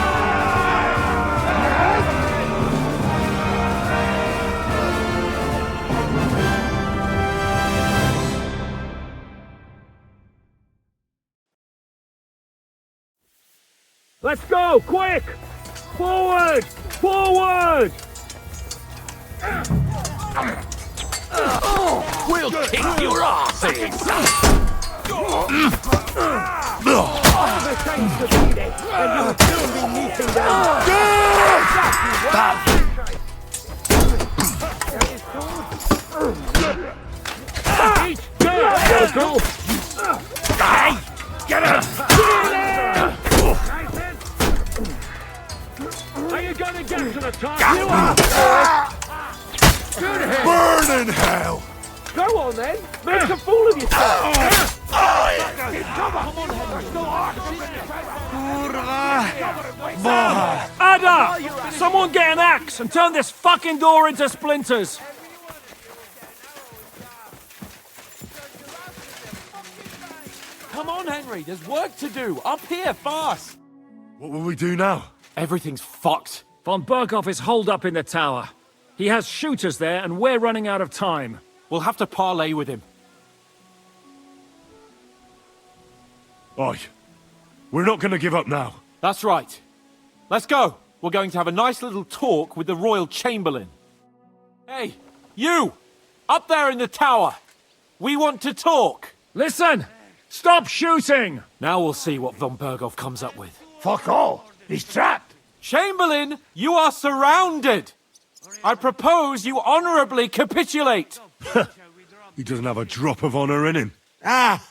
R: Let's go, quick! Forward! Forward!
K: We'll kick your asses!
R: All the things to beat it, and you'll still be meeting them. Each go!
K: Hey! Get him!
R: Are you gonna get to the top?
K: You are!
W: Burn in hell!
R: Go on then! Make a fool of yourself! Ada! Someone get an axe and turn this fucking door into splinters!
C: Come on, Henry, there's work to do. Up here, fast.
W: What will we do now?
C: Everything's fucked.
R: Von Berghoff is holed up in the tower. He has shooters there, and we're running out of time.
C: We'll have to parley with him.
W: Aye. We're not going to give up now.
C: That's right. Let's go. We're going to have a nice little talk with the Royal Chamberlain. Hey, you! Up there in the tower! We want to talk!
R: Listen! Stop shooting!
C: Now we'll see what Von Berghoff comes up with.
G: Fuck all! He's trapped!
C: Chamberlain, you are surrounded! I propose you honorably capitulate!
W: He doesn't have a drop of honor in him.
M: Ah!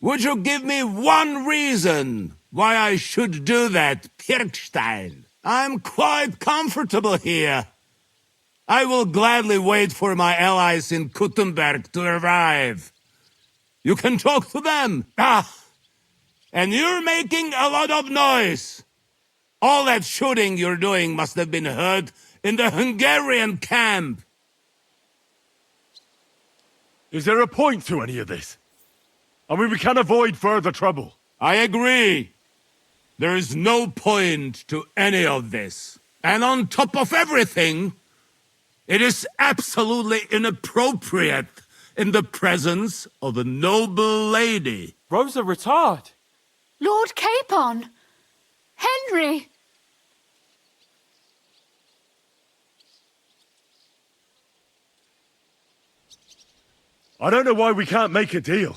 M: Would you give me one reason why I should do that, Pirkstein? I'm quite comfortable here. I will gladly wait for my allies in Kuttenberg to arrive. You can talk to them. Ah! And you're making a lot of noise. All that shooting you're doing must have been heard in the Hungarian camp.
W: Is there a point to any of this? I mean, we can avoid further trouble.
M: I agree. There is no point to any of this. And on top of everything, it is absolutely inappropriate in the presence of a noble lady.
C: Rosa Retard!
E: Lord Capon! Henry!
W: I don't know why we can't make a deal.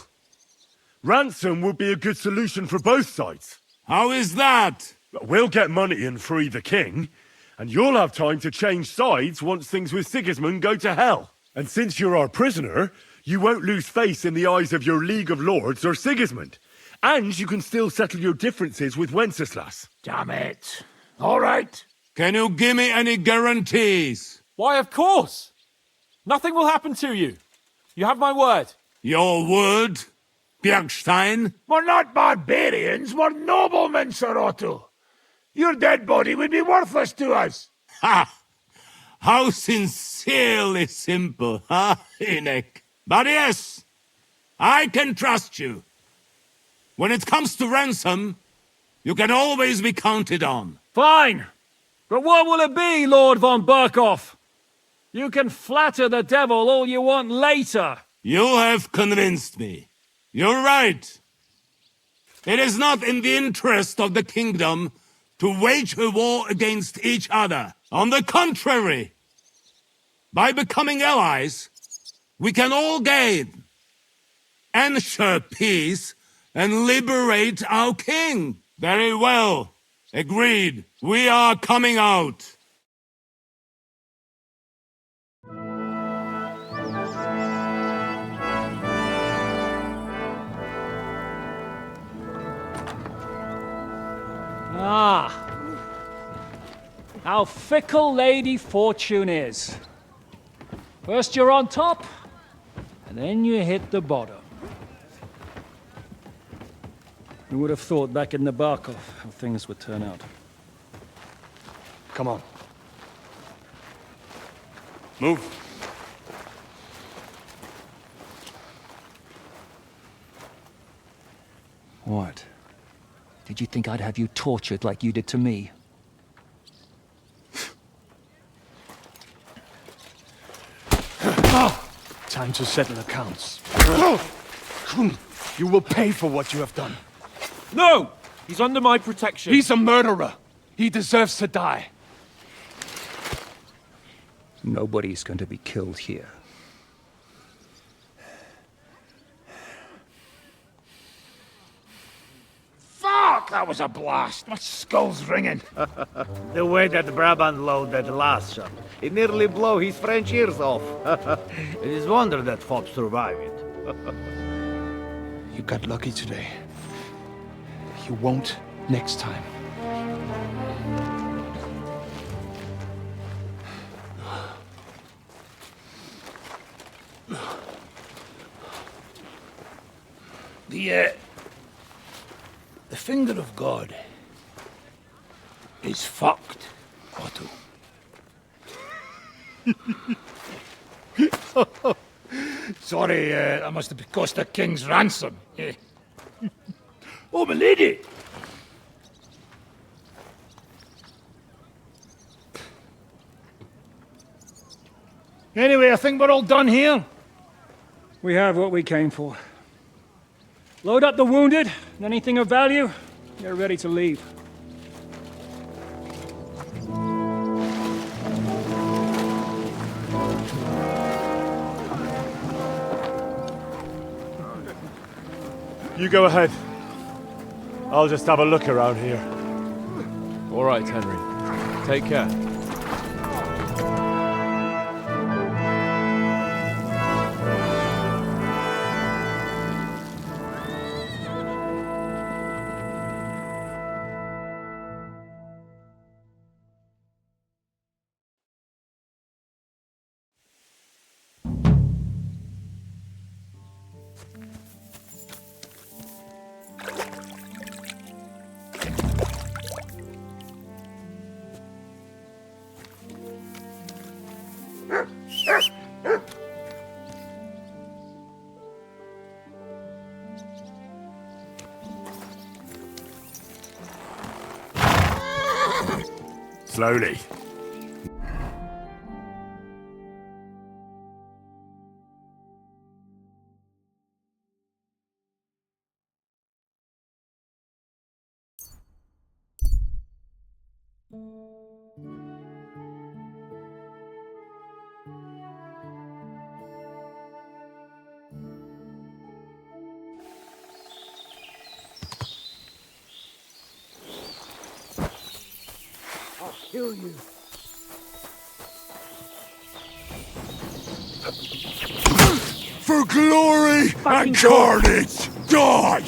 W: Ransom would be a good solution for both sides.
M: How is that?
W: We'll get money and free the king, and you'll have time to change sides once things with Sigismund go to hell. And since you're our prisoner, you won't lose face in the eyes of your League of Lords or Sigismund. And you can still settle your differences with Wenceslas.
G: Damn it. All right.
M: Can you give me any guarantees?
C: Why, of course! Nothing will happen to you. You have my word.
M: Your word, Bjergstein?
G: We're not barbarians, we're noblemen, Sir Otto. Your dead body would be worthless to us.
M: Ha! How sincerely simple, huh, Enoch? But yes, I can trust you. When it comes to ransom, you can always be counted on.
R: Fine. But what will it be, Lord von Berkhoff? You can flatter the devil all you want later.
M: You have convinced me. You're right. It is not in the interest of the kingdom to wage a war against each other. On the contrary, by becoming allies, we can all gain, ensure peace, and liberate our king. Very well. Agreed. We are coming out.
R: Ah. How fickle Lady Fortune is. First you're on top, and then you hit the bottom. Who would have thought back in the Barkov how things would turn out?
W: Come on. Move.
I: What? Did you think I'd have you tortured like you did to me?
G: Time to settle accounts. You will pay for what you have done.
C: No! He's under my protection.
G: He's a murderer. He deserves to die.
I: Nobody's going to be killed here.
G: Fuck! That was a blast. My skull's ringing.
N: The way that Brabant loaded last shot, it nearly blow his French ears off. It is wonder that Fop survived it.
G: You got lucky today. You won't next time. The finger of God is fucked, Otto. Sorry, that must have cost the king's ransom. Oh, my lady! Anyway, I think we're all done here.
R: We have what we came for. Load up the wounded, and anything of value, they're ready to leave.
O: You go ahead. I'll just have a look around here.
C: All right, Henry. Take care.
O: Slowly.
N: I'll kill you.
M: For glory and carnage, die!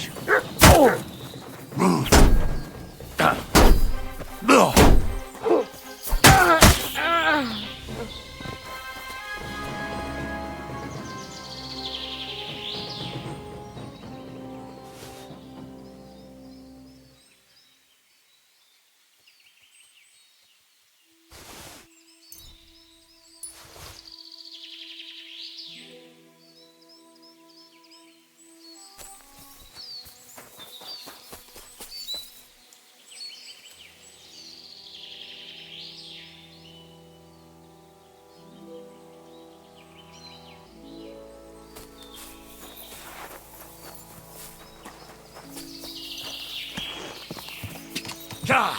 G: God!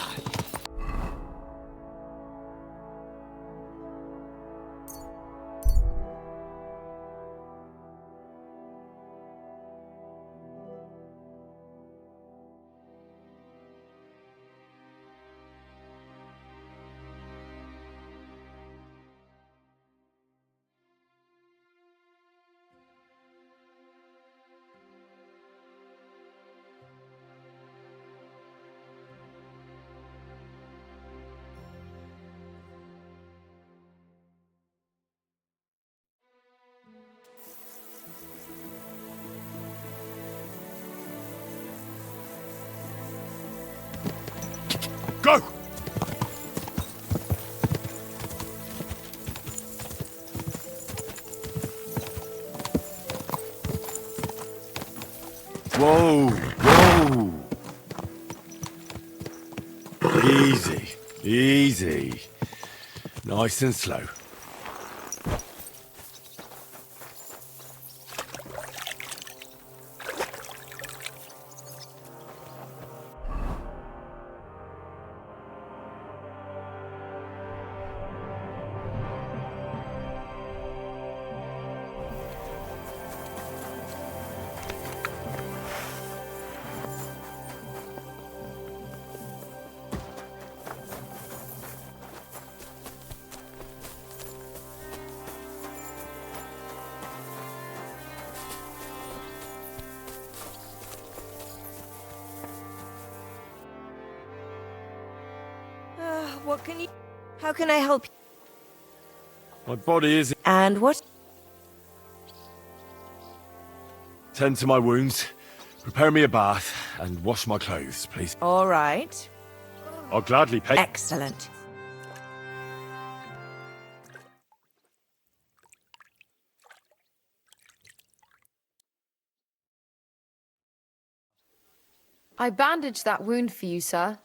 M: Go!
W: Whoa, whoa. Easy, easy. Nice and slow.
J: What can you... How can I help you?
W: My body is...
J: And what?
W: Tend to my wounds, prepare me a bath, and wash my clothes, please.
J: All right.
W: I'll gladly pay...
J: Excellent.
F: I bandaged that wound for you, sir.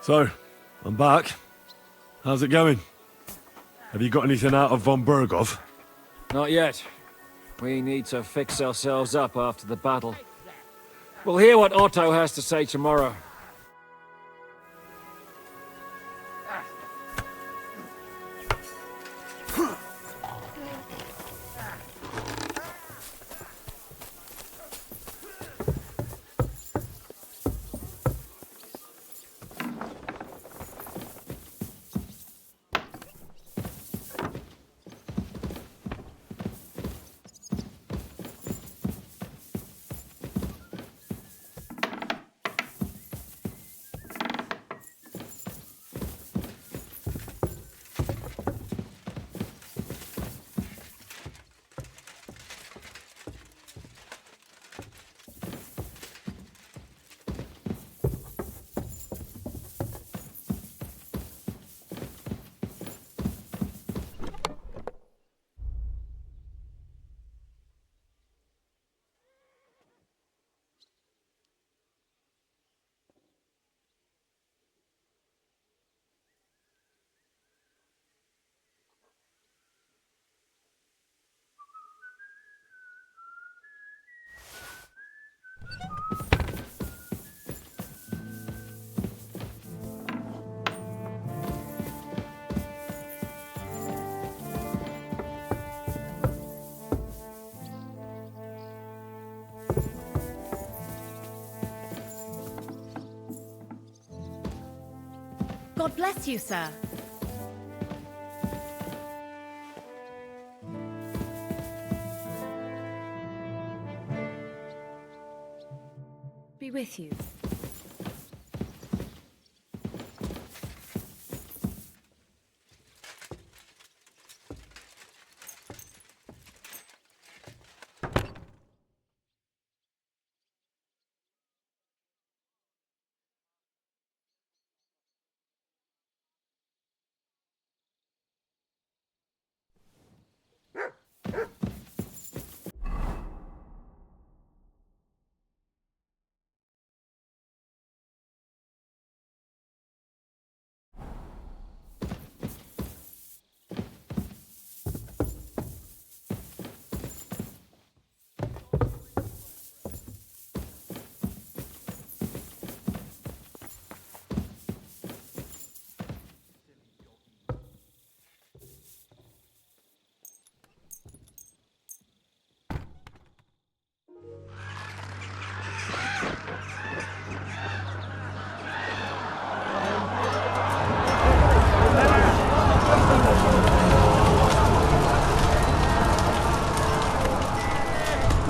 W: So, I'm back. How's it going? Have you got anything out of von Bergov?
R: Not yet. We need to fix ourselves up after the battle. We'll hear what Otto has to say tomorrow.
L: God bless you, sir. Be with you.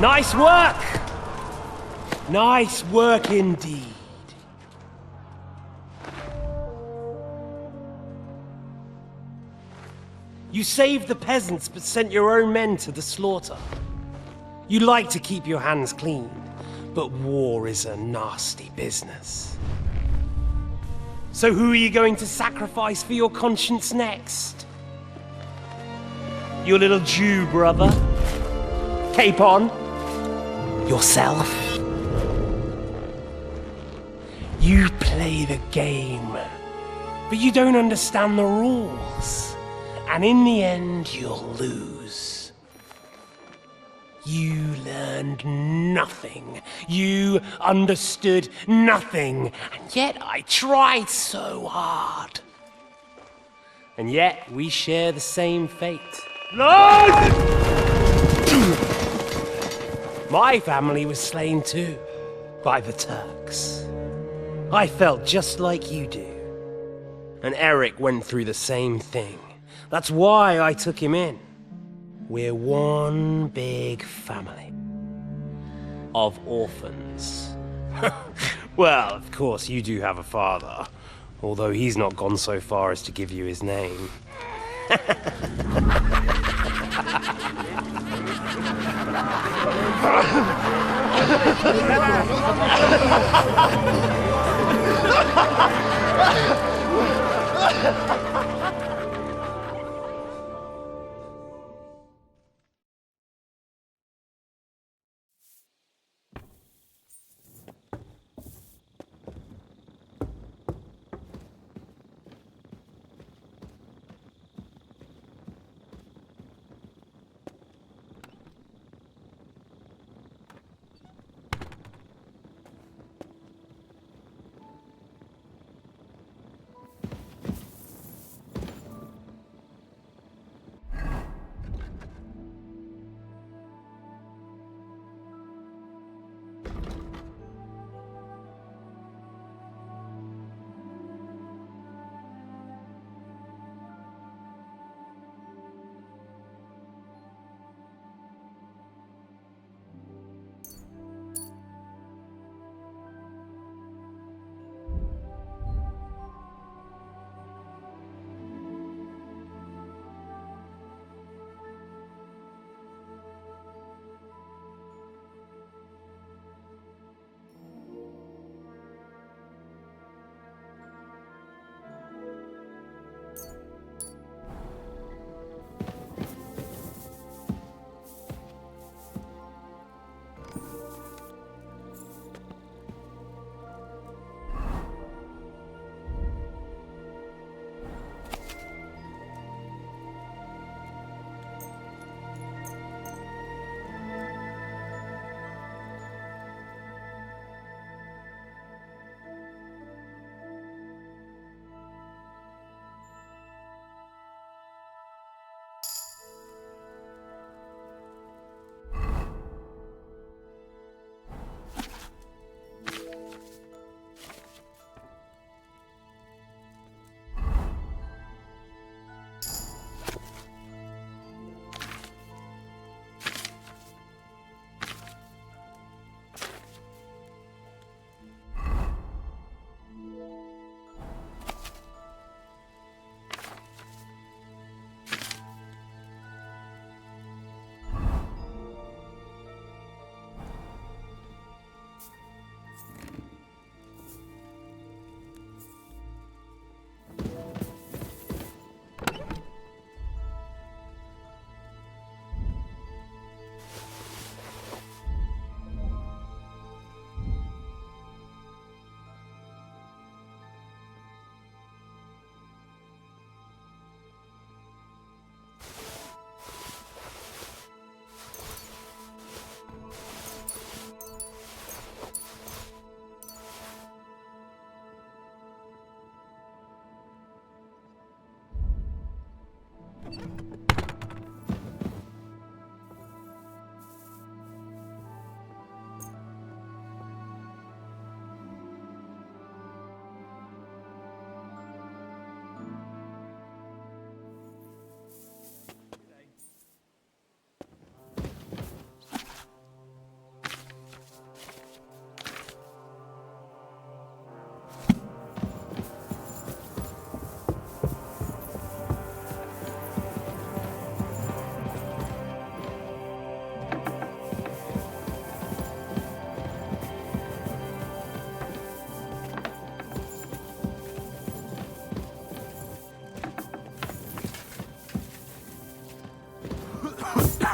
S: Nice work! Nice work indeed. You saved the peasants but sent your own men to the slaughter. You like to keep your hands clean, but war is a nasty business. So who are you going to sacrifice for your conscience next? Your little Jew brother? Capon? Yourself? You play the game, but you don't understand the rules. And in the end, you'll lose. You learned nothing. You understood nothing. And yet I tried so hard. And yet we share the same fate. Lord! My family was slain too, by the Turks. I felt just like you do. And Eric went through the same thing. That's why I took him in. We're one big family. Of orphans. Well, of course, you do have a father. Although he's not gone so far as to give you his name.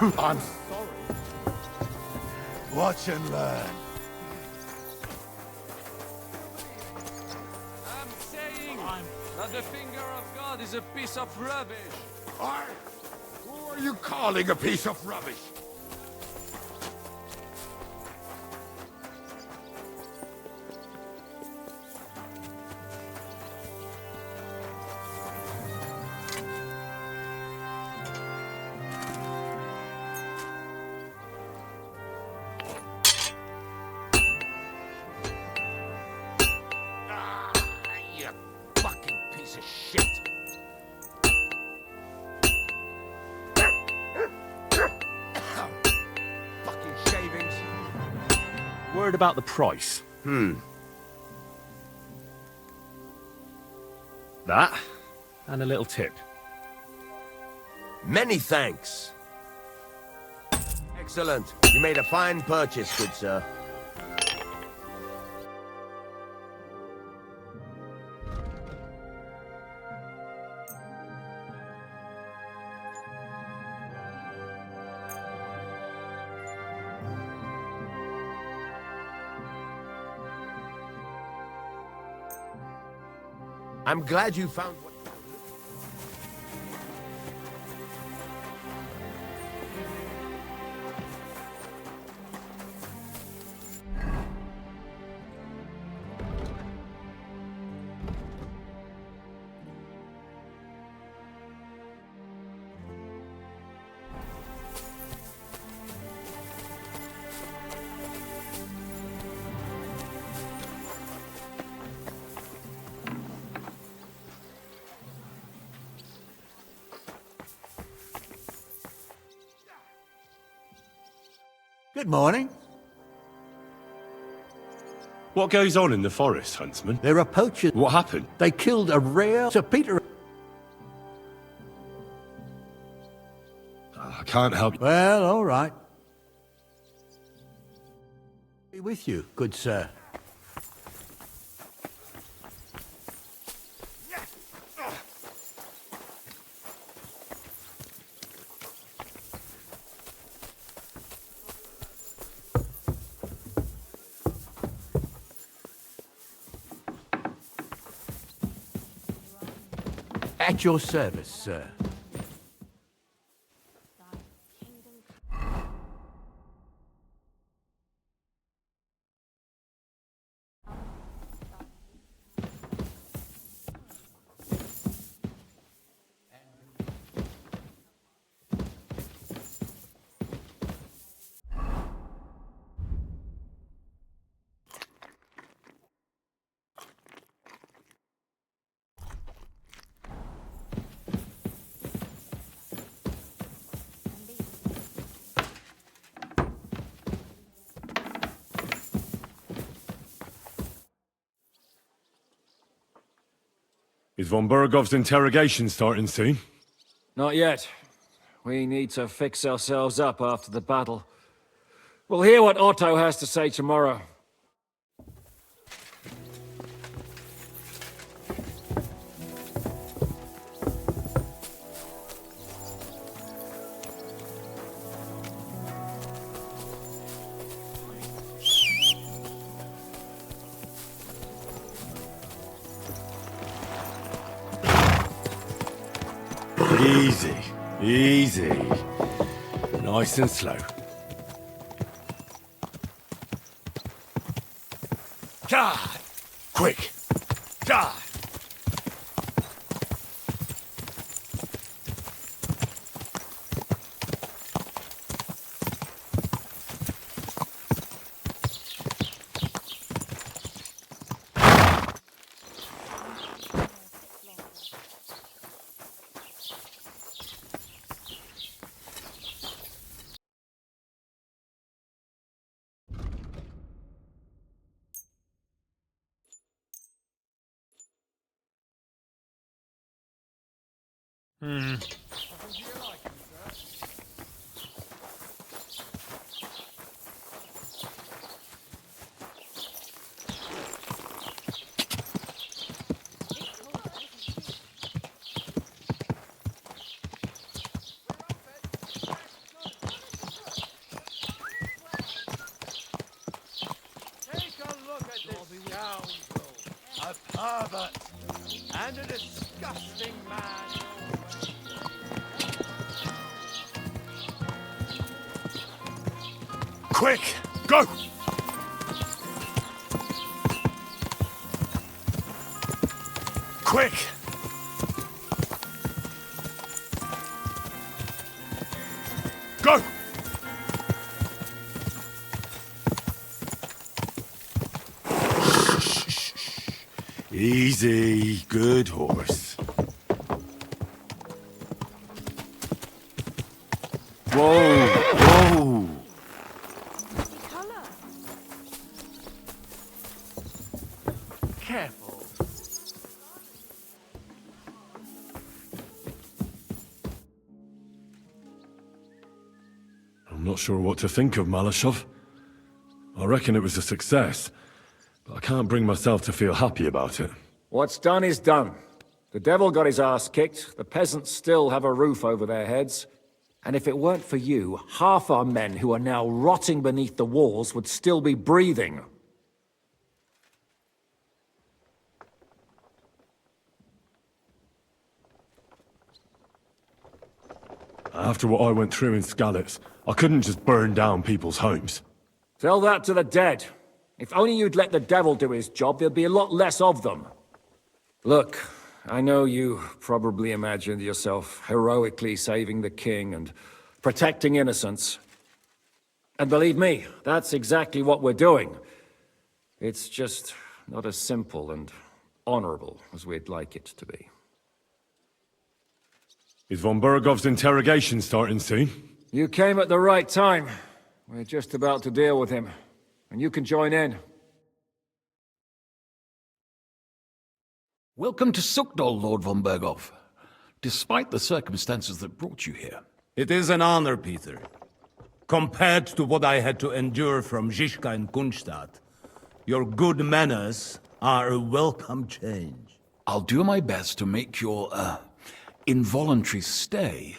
A: I'm sorry.
G: Watch and learn.
R: I'm saying that the finger of God is a piece of rubbish.
P: Who are you calling a piece of rubbish?
K: You fucking piece of shit.
P: Fucking shavings.
B: Word about the price. That, and a little tip.
A: Many thanks. Excellent. You made a fine purchase, good sir. I'm glad you found what...
G: Good morning.
W: What goes on in the forest, Huntsman?
G: There are poachers.
W: What happened?
G: They killed a rare Sir Peter.
W: I can't help you.
G: Well, all right. Be with you, good sir. At your service, sir.
W: Is von Burgov's interrogation starting soon?
R: Not yet. We need to fix ourselves up after the battle. We'll hear what Otto has to say tomorrow.
W: Easy, easy. Nice and slow.
G: God!
W: Quick!
G: God!
A: scoundrel, a pervert, and a disgusting man.
W: Quick, go! Quick! Go! Easy, good horse. Whoa, whoa!
U: Careful.
W: I'm not sure what to think of Malashov. I reckon it was a success, but I can't bring myself to feel happy about it.
R: What's done is done. The devil got his ass kicked, the peasants still have a roof over their heads, and if it weren't for you, half our men who are now rotting beneath the walls would still be breathing.
W: After what I went through in Skalitz, I couldn't just burn down people's homes.
R: Tell that to the dead. If only you'd let the devil do his job, there'd be a lot less of them. Look, I know you probably imagined yourself heroically saving the king and protecting innocents. And believe me, that's exactly what we're doing. It's just not as simple and honorable as we'd like it to be.
W: Is von Bergov's interrogation starting soon?
R: You came at the right time. We're just about to deal with him, and you can join in.
D: Welcome to Sukdol, Lord von Bergov. Despite the circumstances that brought you here.
M: It is an honor, Peter. Compared to what I had to endure from Zizka and Kunstadt, your good manners are a welcome change.
D: I'll do my best to make your, involuntary stay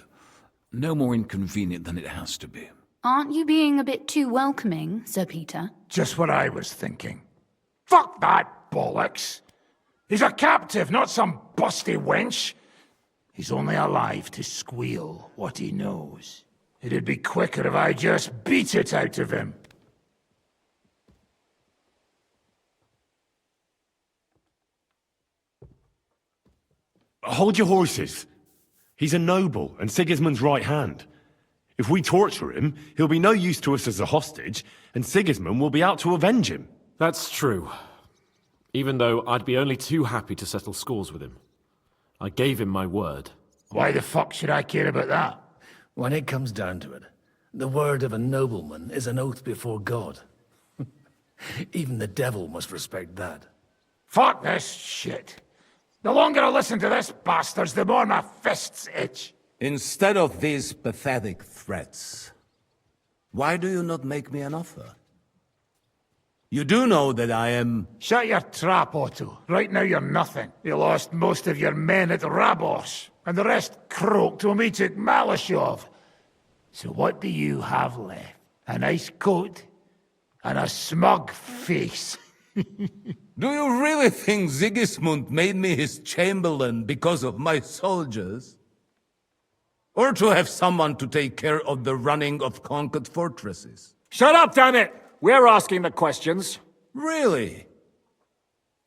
D: no more inconvenient than it has to be.
L: Aren't you being a bit too welcoming, Sir Peter?
G: Just what I was thinking. Fuck that bollocks! He's a captive, not some busty wench. He's only alive to squeal what he knows. It'd be quicker if I just beat it out of him.
W: Hold your horses. He's a noble and Sigismund's right hand. If we torture him, he'll be no use to us as a hostage, and Sigismund will be out to avenge him.
B: That's true. Even though I'd be only too happy to settle scores with him. I gave him my word.
G: Why the fuck should I care about that?
S: When it comes down to it, the word of a nobleman is an oath before God. Even the devil must respect that.
G: Fuck this shit. The longer I listen to this bastards, the more my fists itch.
M: Instead of these pathetic threats, why do you not make me an offer? You do know that I am...
G: Shut your trap, Otto. Right now you're nothing. You lost most of your men at Rabos, and the rest croaked when we took Malashov. So what do you have left? A nice coat and a smug face.
M: Do you really think Sigismund made me his chamberlain because of my soldiers? Or to have someone to take care of the running of conquered fortresses?
R: Shut up, damn it! We're asking the questions.
M: Really?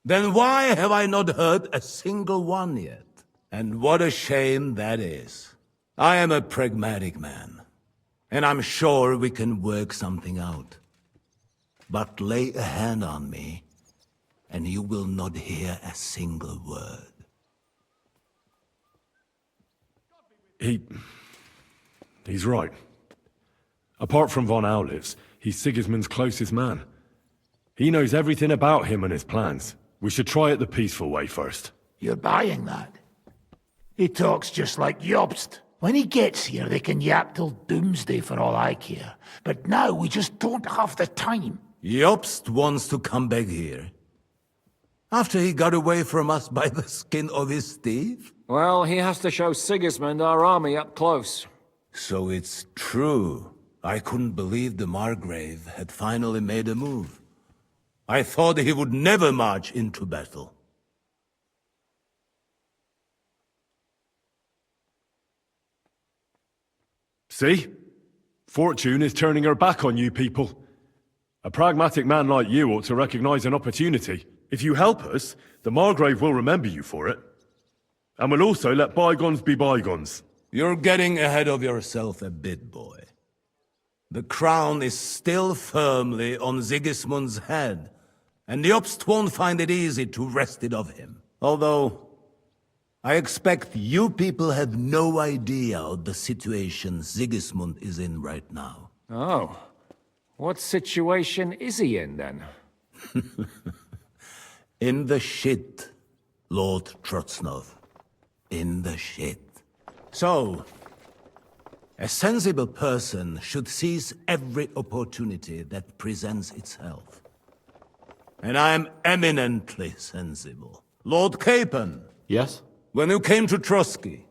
M: Then why have I not heard a single one yet? And what a shame that is. I am a pragmatic man, and I'm sure we can work something out. But lay a hand on me, and you will not hear a single word.
W: He's right. Apart from von Aulitz, he's Sigismund's closest man. He knows everything about him and his plans. We should try it the peaceful way first.
G: You're buying that? He talks just like Jobst. When he gets here, they can yap till doomsday for all I care. But now we just don't have the time.
M: Jobst wants to come back here. After he got away from us by the skin of his teeth?
R: Well, he has to show Sigismund our army up close.
M: So it's true. I couldn't believe the Margrave had finally made a move. I thought he would never march into battle.
W: See? Fortune is turning her back on you people. A pragmatic man like you ought to recognize an opportunity. If you help us, the Margrave will remember you for it. And will also let bygones be bygones.
M: You're getting ahead of yourself a bit, boy. The crown is still firmly on Sigismund's head, and the Obst won't find it easy to wrest it of him. Although, I expect you people have no idea of the situation Sigismund is in right now.
R: Oh. What situation is he in, then?
M: In the shit, Lord Trotsnov. In the shit. So, a sensible person should seize every opportunity that presents itself. And I am eminently sensible. Lord Capon.
B: Yes?
M: When you came to Trotsky,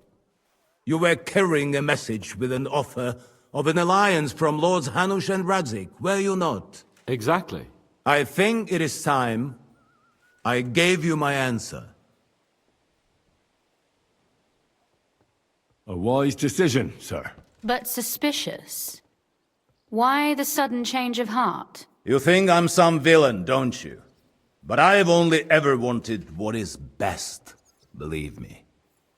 M: you were carrying a message with an offer of an alliance from Lords Hanush and Radzik, were you not?
B: Exactly.
M: I think it is time I gave you my answer.
W: A wise decision, sir.
L: But suspicious. Why the sudden change of heart?
M: You think I'm some villain, don't you? But I've only ever wanted what is best, believe me.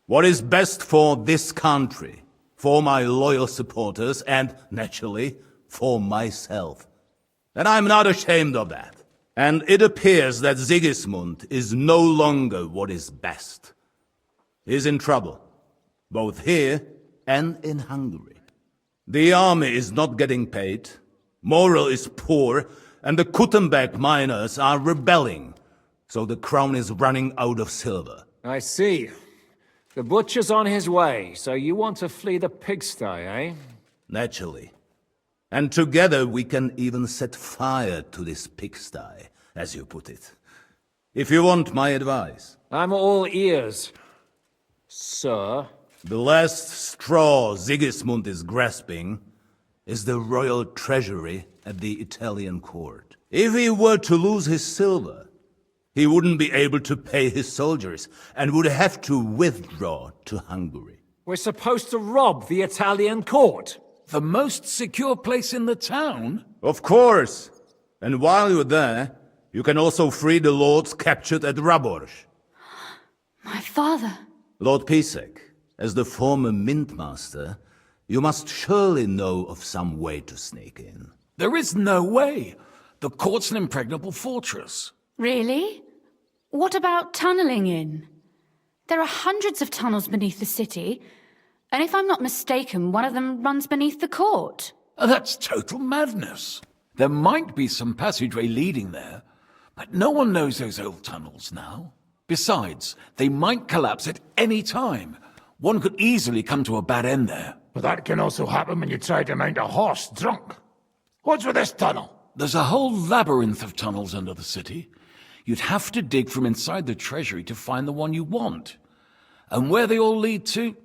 M: What is best for this country, for my loyal supporters, and, naturally, for myself. And I'm not ashamed of that. And it appears that Sigismund is no longer what is best. He's in trouble, both here and in Hungary. The army is not getting paid, morale is poor, and the Kuttenberg miners are rebelling, so the crown is running out of silver.
R: I see. The butcher's on his way, so you want to flee the pigsty, eh?
M: Naturally. And together we can even set fire to this pigsty, as you put it. If you want my advice.
R: I'm all ears, sir.
M: The last straw Sigismund is grasping is the royal treasury at the Italian court. If he were to lose his silver, he wouldn't be able to pay his soldiers and would have to withdraw to Hungary.
R: We're supposed to rob the Italian court.
D: The most secure place in the town?
M: Of course. And while you're there, you can also free the lords captured at Raborsch.
L: My father.
M: Lord Pisek, as the former mintmaster, you must surely know of some way to sneak in.
D: There is no way. The court's an impregnable fortress.
L: Really? What about tunneling in? There are hundreds of tunnels beneath the city, and if I'm not mistaken, one of them runs beneath the court.
D: That's total madness. There might be some passageway leading there, but no one knows those old tunnels now. Besides, they might collapse at any time. One could easily come to a bad end there.
G: But that can also happen when you try to mount a horse drunk. What's with this tunnel?
D: There's a whole labyrinth of tunnels under the city. You'd have to dig from inside the treasury to find the one you want. And where they all lead to,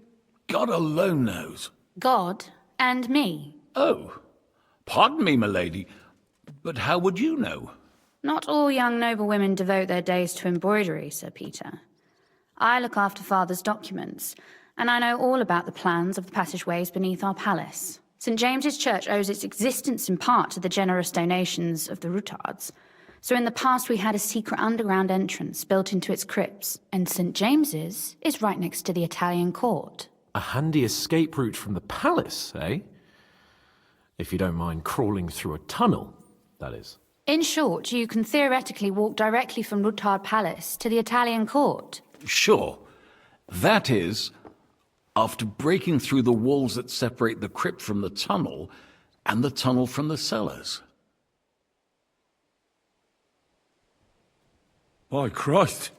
D: God alone knows.
L: God and me.
D: Oh, pardon me, milady, but how would you know?
L: Not all young noble women devote their days to embroidery, Sir Peter. I look after Father's documents, and I know all about the plans of the passageways beneath our palace. St. James's Church owes its existence in part to the generous donations of the Rutards. So in the past we had a secret underground entrance built into its crypts, and St. James's is right next to the Italian court.
B: A handy escape route from the palace, eh? If you don't mind crawling through a tunnel, that is.
L: In short, you can theoretically walk directly from Rutard Palace to the Italian court.
D: Sure. That is, after breaking through the walls that separate the crypt from the tunnel, and the tunnel from the cellars.
W: By Christ.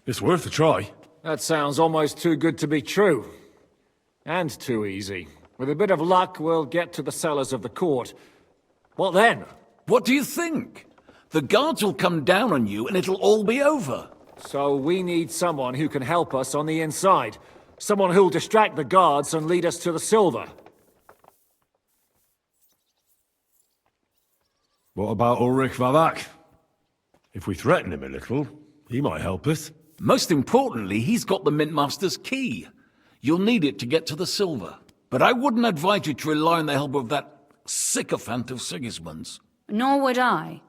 W: It's worth a try.
R: That sounds almost too good to be true. And too easy. With a bit of luck, we'll get to the cellars of the court. What then?
D: What do you think? The guards will come down on you and it'll all be over.
R: So we need someone who can help us on the inside. Someone who'll distract the guards and lead us to the silver.
W: What about Ulrich Vavak? If we threaten him a little, he might help us.
D: Most importantly, he's got the Mintmaster's key. You'll need it to get to the silver. But I wouldn't advise you to rely on the help of that sycophant of Sigismund's.
L: Nor would I.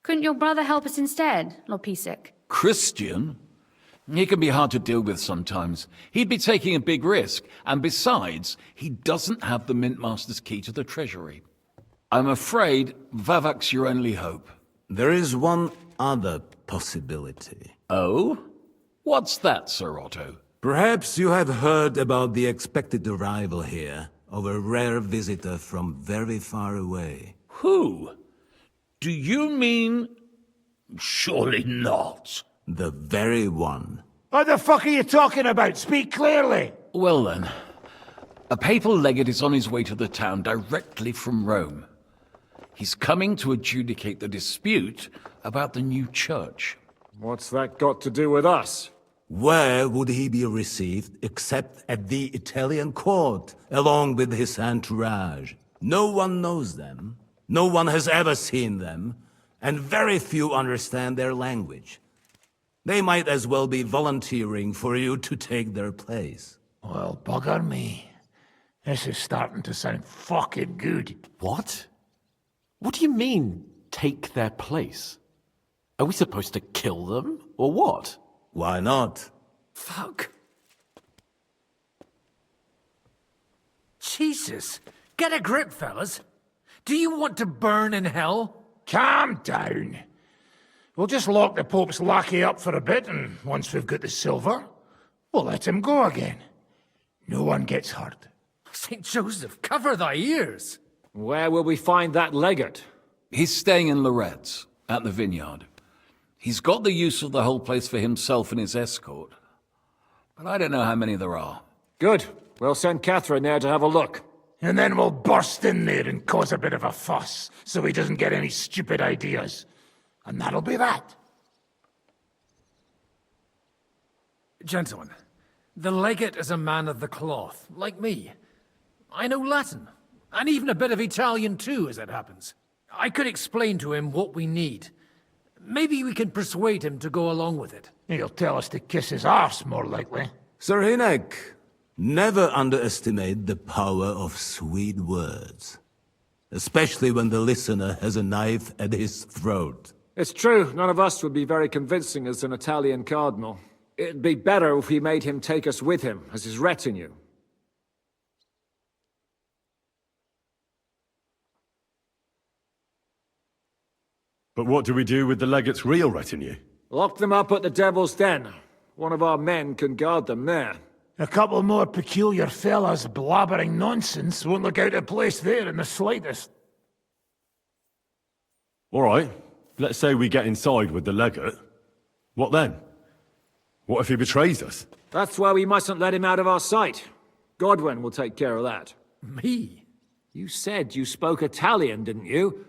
L: Couldn't your brother help us instead, Lord Pisek?
D: Christian? He can be hard to deal with sometimes. He'd be taking a big risk, and besides, he doesn't have the Mintmaster's key to the treasury. I'm afraid Vavak's your only hope.
M: There is one other possibility.
D: Oh? What's that, Sir Otto?
M: Perhaps you have heard about the expected arrival here of a rare visitor from very far away.
D: Who? Do you mean... Surely not.
M: The very one.
G: What the fuck are you talking about? Speak clearly.
D: Well then, a papal legate is on his way to the town directly from Rome. He's coming to adjudicate the dispute about the new church.
R: What's that got to do with us?
M: Where would he be received except at the Italian court, along with his entourage? No one knows them, no one has ever seen them, and very few understand their language. They might as well be volunteering for you to take their place.
G: Well, bugger me. This is starting to sound fucking good.
B: What? What do you mean, take their place? Are we supposed to kill them, or what?
M: Why not?
U: Fuck. Jesus. Get a grip, fellas. Do you want to burn in hell?
G: Calm down. We'll just lock the Pope's lackey up for a bit, and once we've got the silver, we'll let him go again. No one gets hurt.
U: St. Joseph, cover thy ears.
R: Where will we find that legate?
D: He's staying in Loretz, at the vineyard. He's got the use of the whole place for himself and his escort. But I don't know how many there are.
R: Good. We'll send Catherine there to have a look.
G: And then we'll burst in there and cause a bit of a fuss, so he doesn't get any stupid ideas. And that'll be that.
U: Gentlemen, the legate is a man of the cloth, like me. I know Latin, and even a bit of Italian too, as it happens. I could explain to him what we need. Maybe we can persuade him to go along with it.
G: He'll tell us to kiss his arse, more likely.
M: Sir Hinek, never underestimate the power of sweet words. Especially when the listener has a knife at his throat.
R: It's true, none of us would be very convincing as an Italian cardinal. It'd be better if we made him take us with him, as his retinue.
W: But what do we do with the legate's real retinue?
R: Lock them up at the Devil's Den. One of our men can guard them there.
G: A couple more peculiar fellas blabbering nonsense won't look out of place there in the slightest.
W: All right, let's say we get inside with the legate. What then? What if he betrays us?
R: That's why we mustn't let him out of our sight. Godwin will take care of that.
U: Me?
R: You said you spoke Italian, didn't you?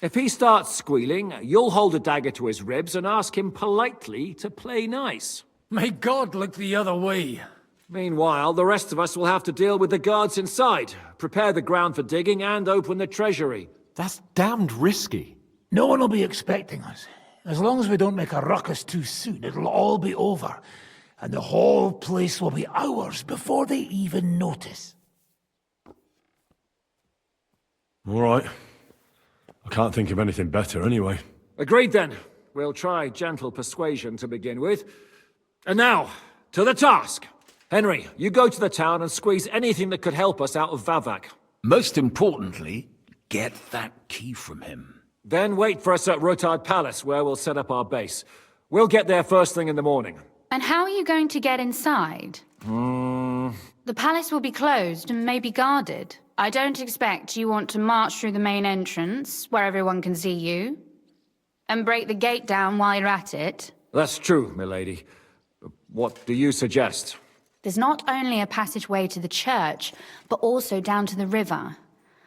R: If he starts squealing, you'll hold a dagger to his ribs and ask him politely to play nice.
U: May God look the other way.
R: Meanwhile, the rest of us will have to deal with the guards inside, prepare the ground for digging, and open the treasury.
B: That's damned risky.
G: No one will be expecting us. As long as we don't make a ruckus too soon, it'll all be over. And the whole place will be ours before they even notice.
W: All right. I can't think of anything better anyway.
R: Agreed then. We'll try gentle persuasion to begin with. And now, to the task. Henry, you go to the town and squeeze anything that could help us out of Vavak.
D: Most importantly, get that key from him.
R: Then wait for us at Rotard Palace, where we'll set up our base. We'll get there first thing in the morning.
L: And how are you going to get inside? The palace will be closed and maybe guarded. I don't expect you want to march through the main entrance, where everyone can see you, and break the gate down while you're at it.
R: That's true, milady. What do you suggest?
L: There's not only a passageway to the church, but also down to the river.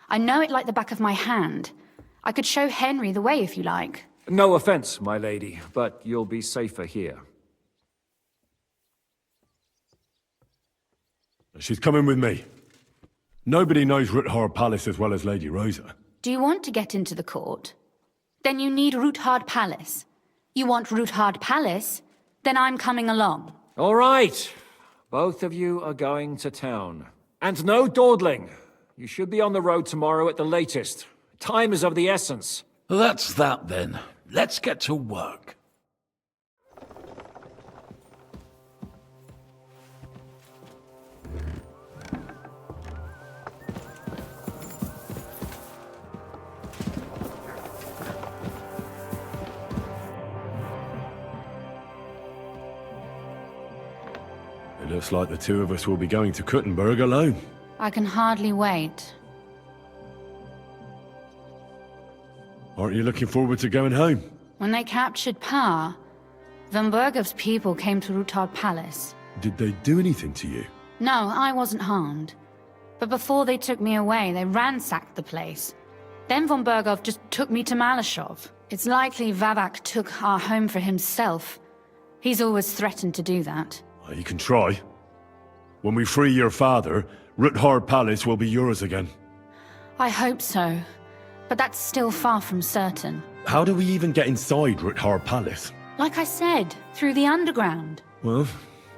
L: I know it like the back of my hand. I could show Henry the way if you like.
R: No offense, my lady, but you'll be safer here.
W: She's coming with me. Nobody knows Ruthard Palace as well as Lady Rosa.
L: Do you want to get into the court? Then you need Ruthard Palace. You want Ruthard Palace? Then I'm coming along.
R: All right. Both of you are going to town. And no dawdling. You should be on the road tomorrow at the latest. Time is of the essence.
D: That's that then. Let's get to work.
W: It looks like the two of us will be going to Kuttenberg alone.
L: I can hardly wait.
W: Aren't you looking forward to going home?
L: When they captured Pa, Von Bergov's people came to Ruthard Palace.
W: Did they do anything to you?
L: No, I wasn't harmed. But before they took me away, they ransacked the place. Then Von Bergov just took me to Malashov. It's likely Vavak took our home for himself. He's always threatened to do that.
W: Well, you can try. When we free your father, Ruthard Palace will be yours again.
L: I hope so. But that's still far from certain.
W: How do we even get inside Ruthard Palace?
L: Like I said, through the underground.
W: Well,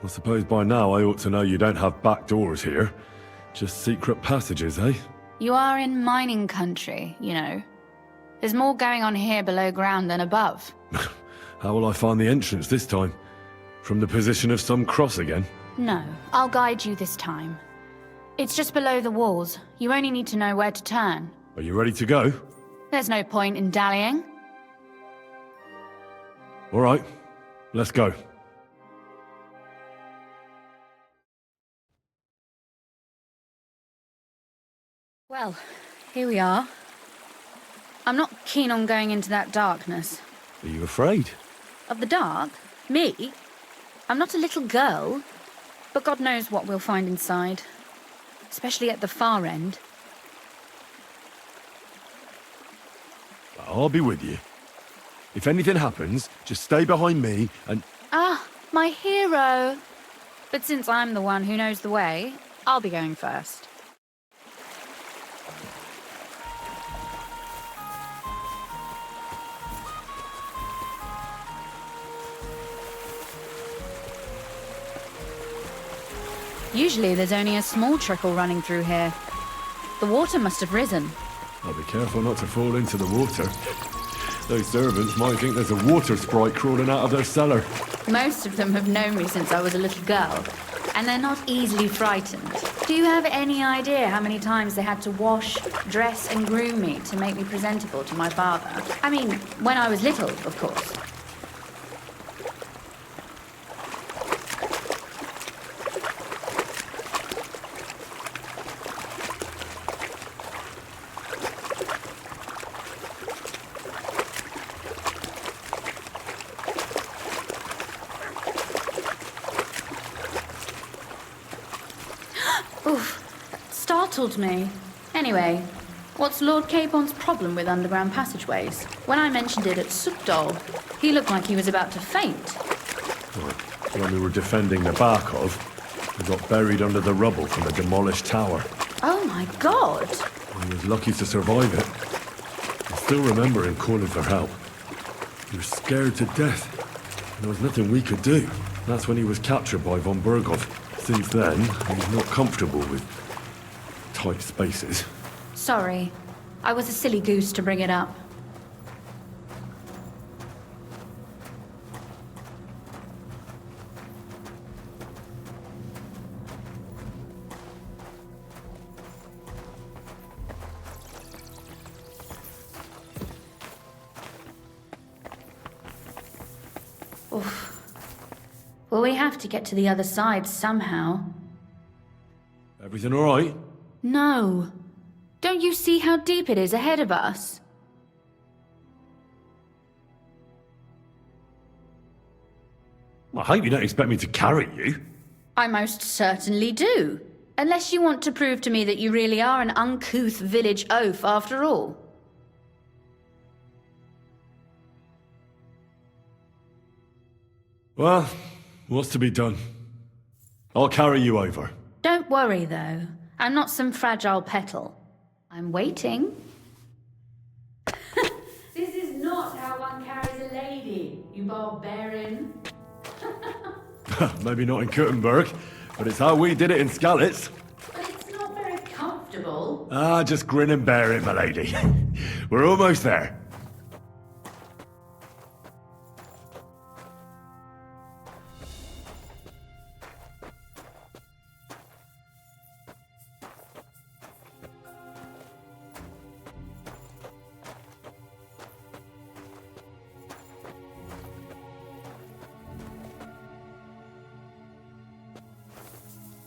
W: I suppose by now I ought to know you don't have back doors here. Just secret passages, eh?
L: You are in mining country, you know. There's more going on here below ground than above.
W: How will I find the entrance this time? From the position of some cross again?
L: No, I'll guide you this time. It's just below the walls. You only need to know where to turn.
W: Are you ready to go?
L: There's no point in dallying.
W: All right, let's go.
L: Well, here we are. I'm not keen on going into that darkness.
W: Are you afraid?
L: Of the dark? Me? I'm not a little girl. But God knows what we'll find inside. Especially at the far end.
W: I'll be with you. If anything happens, just stay behind me and...
L: Ah, my hero! But since I'm the one who knows the way, I'll be going first. Usually there's only a small trickle running through here. The water must have risen.
W: I'll be careful not to fall into the water. Those servants might think there's a water sprite crawling out of their cellar.
L: Most of them have known me since I was a little girl, and they're not easily frightened. Do you have any idea how many times they had to wash, dress, and groom me to make me presentable to my father? I mean, when I was little, of course. Startled me. Anyway, what's Lord Capon's problem with underground passageways? When I mentioned it at Sukdol, he looked like he was about to faint.
W: Well, when we were defending the Barkov, we got buried under the rubble from a demolished tower.
L: Oh my god!
W: He was lucky to survive it. I still remember him calling for help. He was scared to death. There was nothing we could do. That's when he was captured by von Bergov. Since then, he's not comfortable with tight spaces.
L: Sorry. I was a silly goose to bring it up. Oof. Well, we have to get to the other side somehow.
W: Everything all right?
L: No. Don't you see how deep it is ahead of us?
W: I hope you don't expect me to carry you.
L: I most certainly do. Unless you want to prove to me that you really are an uncouth village oaf after all.
W: Well, what's to be done? I'll carry you over.
L: Don't worry, though. I'm not some fragile petal. I'm waiting.
H: This is not how one carries a lady, you
L: barbarian.
W: Maybe not in Kuttenberg, but it's how we did it in Skalitz.
L: But it's not very comfortable.
W: Ah, just grin and bear it, my lady. We're almost there.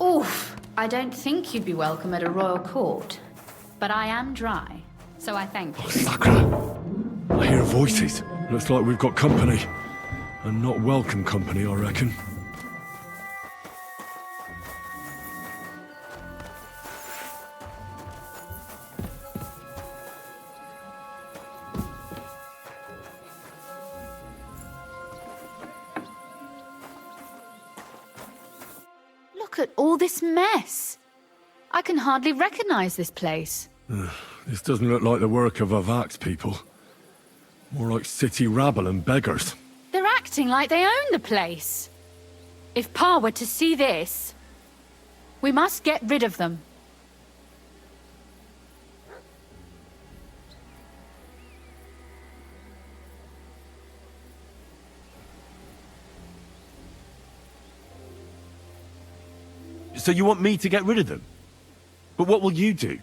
L: Oof, I don't think you'd be welcome at a royal court. But I am dry, so I thank you.
W: Sakra! I hear voices. Looks like we've got company. And not welcome company, I reckon.
L: Look at all this mess. I can hardly recognize this place.
W: This doesn't look like the work of Avak's people. More like city rabble and beggars.
L: They're acting like they own the place. If Pa were to see this, we must get rid of them.
W: So you want me to get rid of them? But what will you do?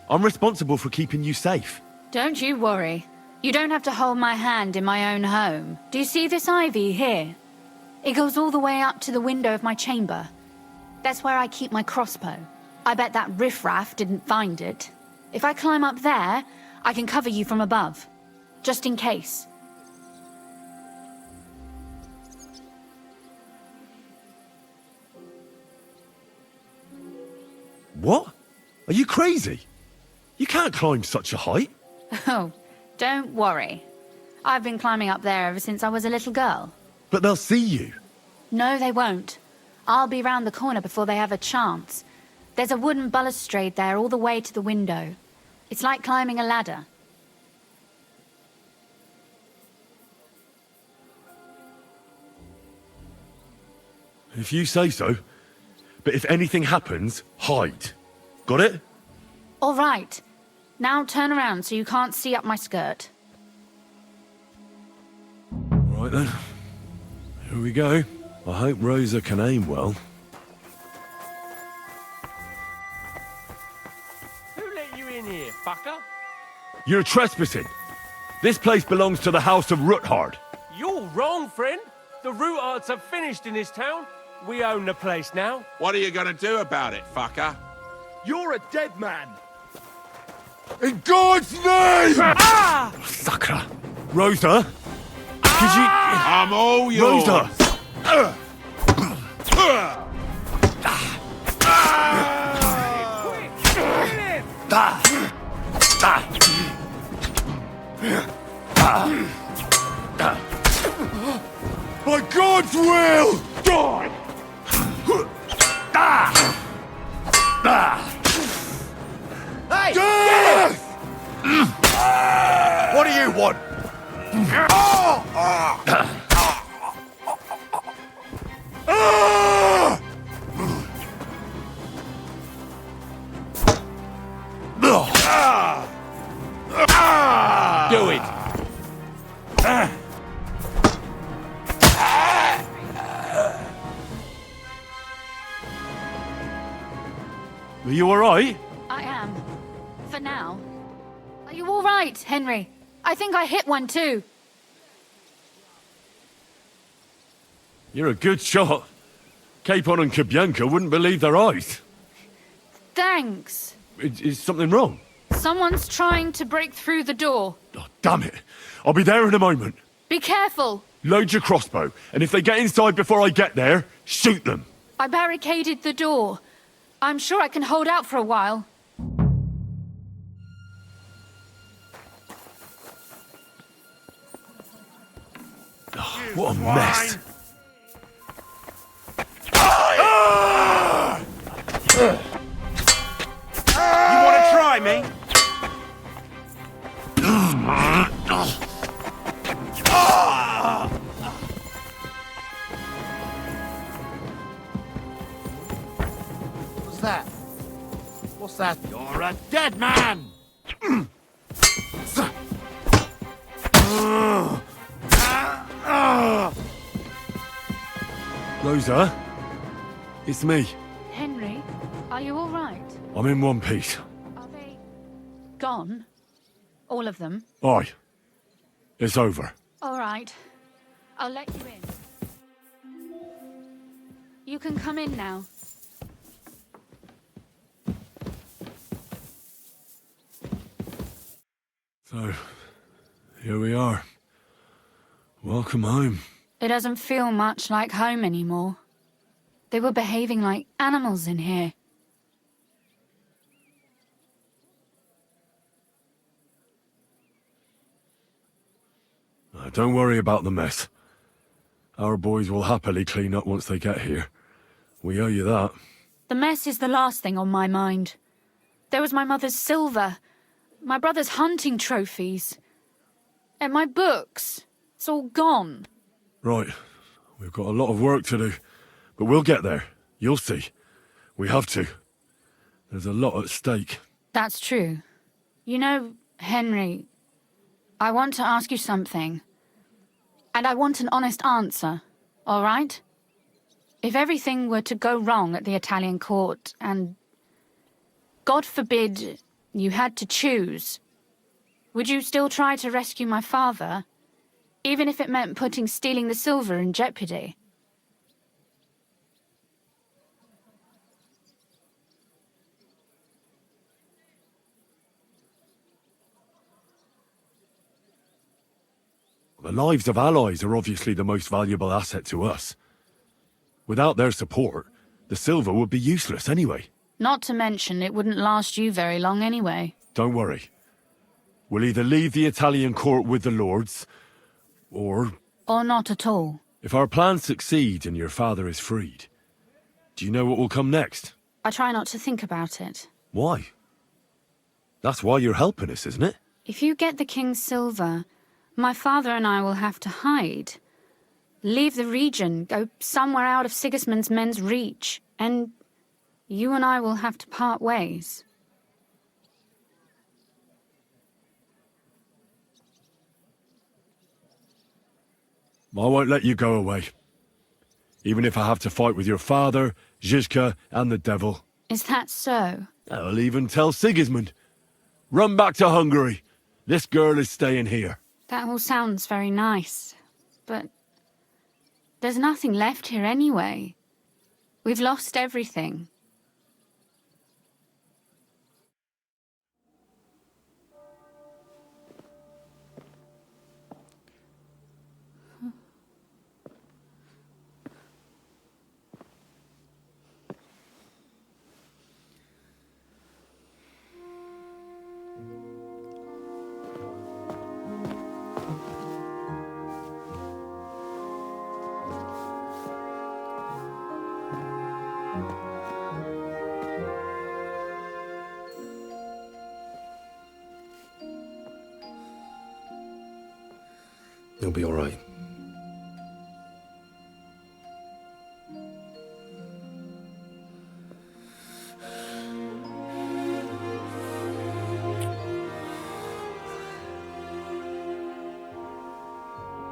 W: I'm responsible for keeping you safe.
L: Don't you worry. You don't have to hold my hand in my own home. Do you see this ivy here? It goes all the way up to the window of my chamber. That's where I keep my crossbow. I bet that riffraff didn't find it. If I climb up there, I can cover you from above. Just in case.
W: What? Are you crazy? You can't climb such a height.
L: Oh, don't worry. I've been climbing up there ever since I was a little girl.
W: But they'll see you.
L: No, they won't. I'll be round the corner before they have a chance. There's a wooden balustrade there all the way to the window. It's like climbing a ladder.
W: If you say so. But if anything happens, hide. Got it?
L: All right. Now turn around so you can't see up my skirt.
W: Right then. Here we go. I hope Rosa can aim well.
N: Who let you in here, fucker?
W: You're trespassing. This place belongs to the House of Ruthard.
N: You're wrong, friend. The Rutards have finished in this town. We own the place now.
M: What are you gonna do about it, fucker?
A: You're a dead man.
W: In God's name!
N: Ah!
W: Sakra! Rosa? Could you...
M: I'm all yours.
W: Rosa! By God's will! Die!
A: Hey! Get him! What do you want?
N: Do it.
W: Are you alright?
L: I am. For now. Are you all right, Henry? I think I hit one too.
W: You're a good shot. Capon and Kabianka wouldn't believe their eyes.
L: Thanks.
W: Is something wrong?
L: Someone's trying to break through the door.
W: Oh, damn it. I'll be there in a moment.
L: Be careful.
W: Load your crossbow, and if they get inside before I get there, shoot them.
L: I barricaded the door. I'm sure I can hold out for a while.
W: Oh, what a mess.
A: You want to try me? that? You're a dead man!
W: Rosa? It's me.
L: Henry, are you all right?
W: I'm in one piece.
L: Are they gone? All of them?
W: Aye. It's over.
L: All right. I'll let you in. You can come in now.
W: So, here we are. Welcome home.
L: It doesn't feel much like home anymore. They were behaving like animals in here.
W: Don't worry about the mess. Our boys will happily clean up once they get here. We owe you that.
L: The mess is the last thing on my mind. There was my mother's silver, my brother's hunting trophies, and my books. It's all gone.
W: Right. We've got a lot of work to do. But we'll get there. You'll see. We have to. There's a lot at stake.
L: That's true. You know, Henry, I want to ask you something. And I want an honest answer, all right? If everything were to go wrong at the Italian court and, God forbid, you had to choose, would you still try to rescue my father, even if it meant putting stealing the silver in jeopardy?
W: The lives of allies are obviously the most valuable asset to us. Without their support, the silver would be useless anyway.
L: Not to mention, it wouldn't last you very long anyway.
W: Don't worry. We'll either leave the Italian court with the lords, or...
L: Or not at all.
W: If our plan succeeds and your father is freed, do you know what will come next?
L: I try not to think about it.
W: Why? That's why you're helping us, isn't it?
L: If you get the king's silver, my father and I will have to hide. Leave the region, go somewhere out of Sigismund's men's reach, and you and I will have to part ways.
W: I won't let you go away. Even if I have to fight with your father, Zizka, and the devil.
L: Is that so?
W: I'll even tell Sigismund. Run back to Hungary. This girl is staying here.
L: That all sounds very nice, but there's nothing left here anyway. We've lost everything.
B: You'll be all right.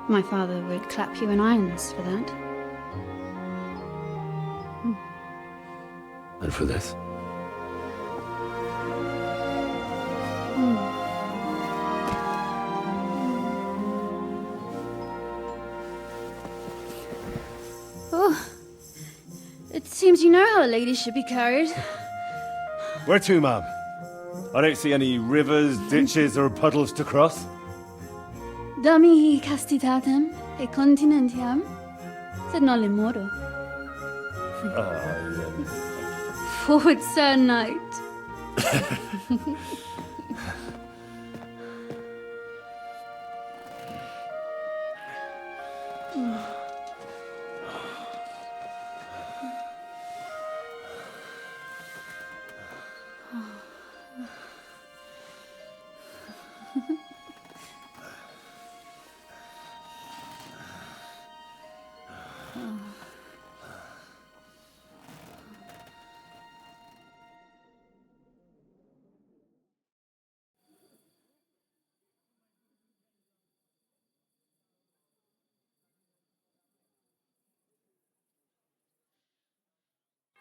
L: My father would clap you in irons for that.
B: And for this?
H: Oh, it seems you know how a lady should be carried.
O: Where to, ma'am? I don't see any rivers, ditches, or puddles to cross.
H: Dami castitatem e continentiam, sed non le moro. Forward, Sir Knight.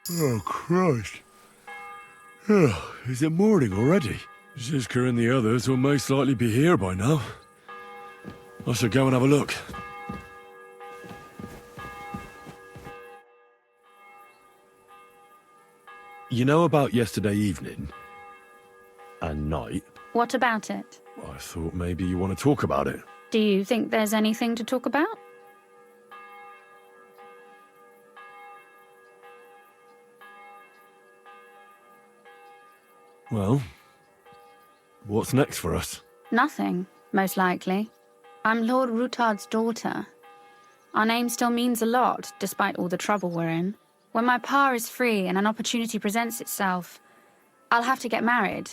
W: Oh, Christ. Oh, is it morning already? Zizka and the others will most likely be here by now. I should go and have a look. You know about yesterday evening? And night?
L: What about it?
W: I thought maybe you want to talk about it.
L: Do you think there's anything to talk about?
W: Well, what's next for us?
L: Nothing, most likely. I'm Lord Rutard's daughter. Our name still means a lot, despite all the trouble we're in. When my pa is free and an opportunity presents itself, I'll have to get married.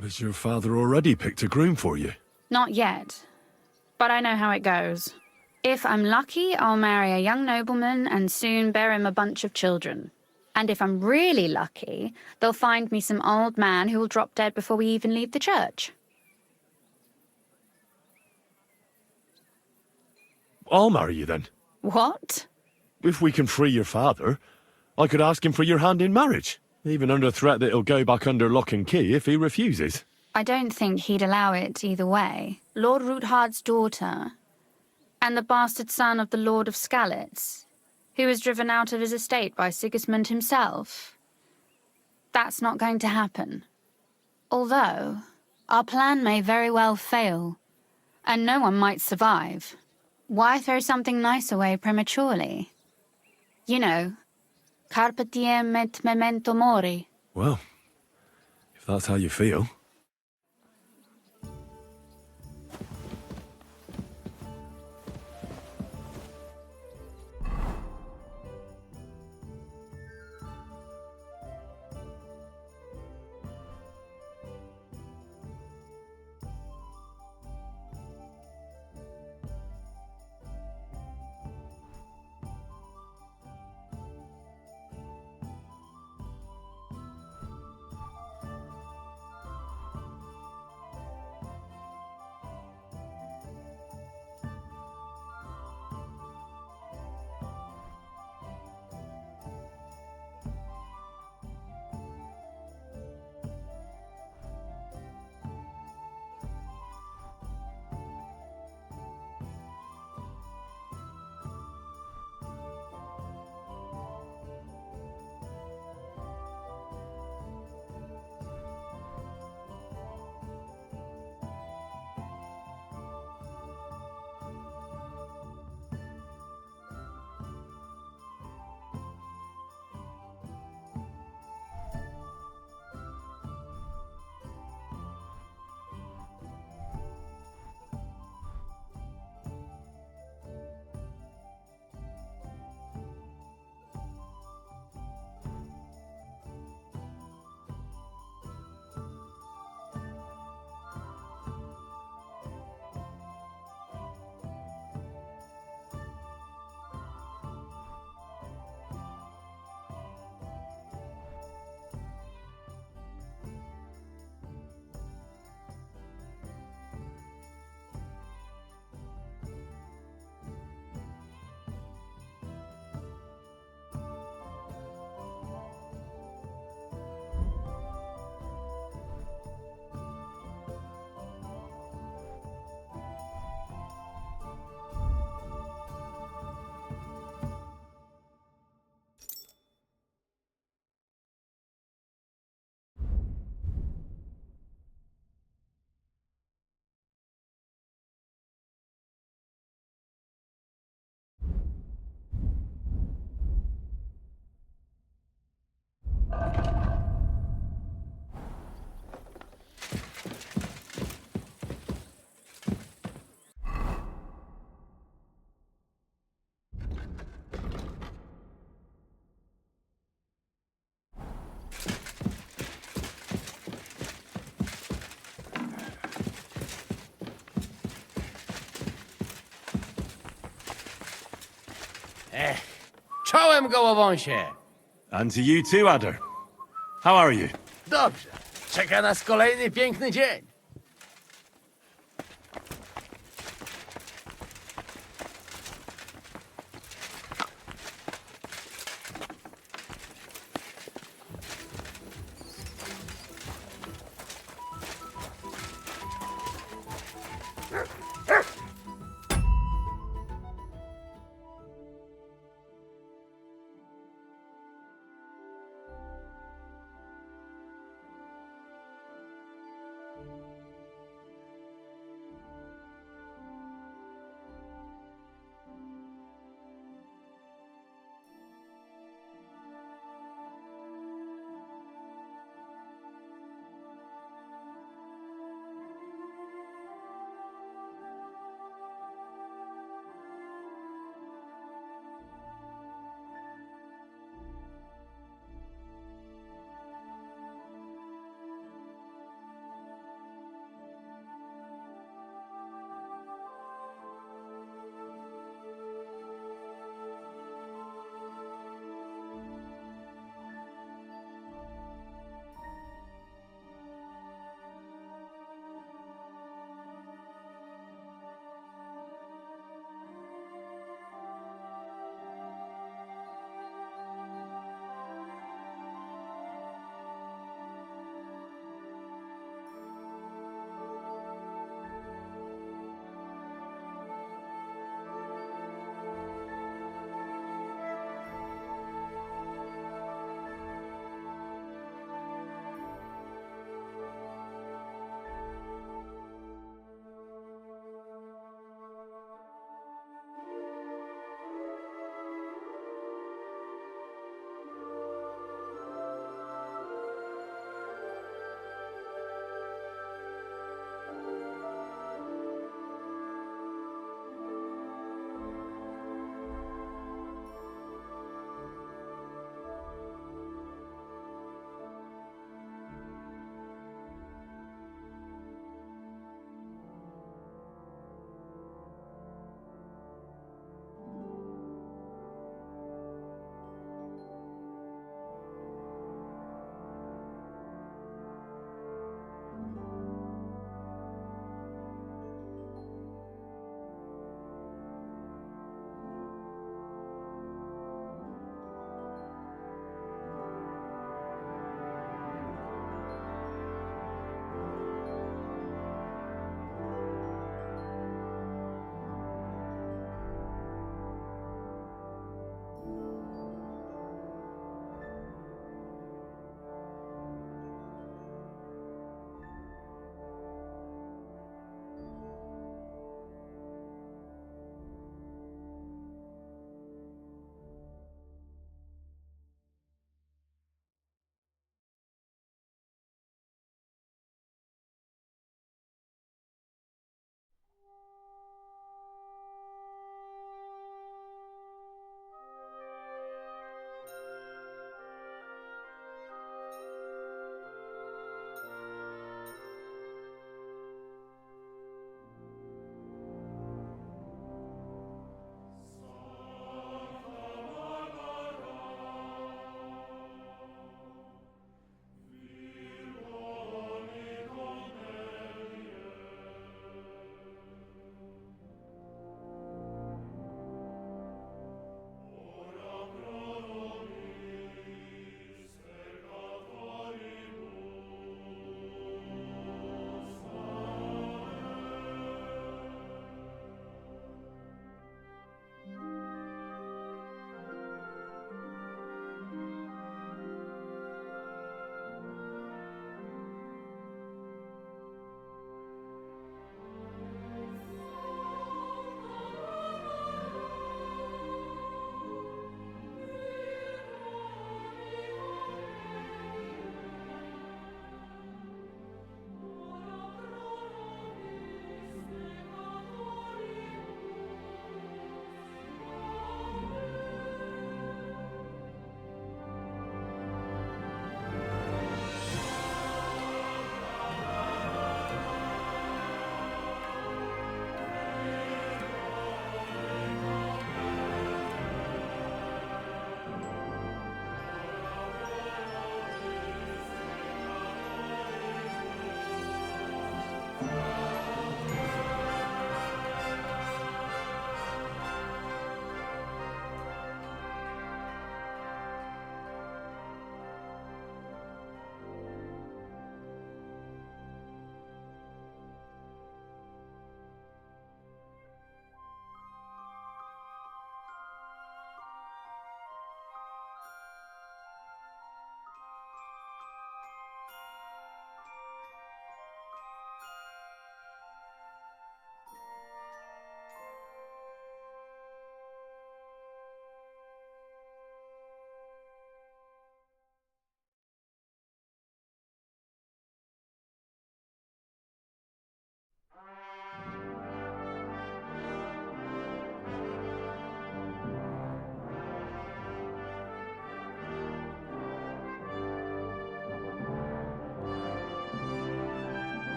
W: Has your father already picked a groom for you?
L: Not yet, but I know how it goes. If I'm lucky, I'll marry a young nobleman and soon bear him a bunch of children. And if I'm really lucky, they'll find me some old man who will drop dead before we even leave the church.
W: I'll marry you then.
L: What?
W: If we can free your father, I could ask him for your hand in marriage, even under threat that he'll go back under lock and key if he refuses.
L: I don't think he'd allow it either way. Lord Ruthard's daughter, and the bastard son of the Lord of Skalitz, who was driven out of his estate by Sigismund himself. That's not going to happen. Although, our plan may very well fail, and no one might survive. Why throw something nice away prematurely? You know, carpe diem et memento mori.
W: Well, if that's how you feel.
Q: Czołem gołowąsie!
W: And to you too, Adder. How are you?
Q: Dobrze. Czeka nas kolejny piękny dzień.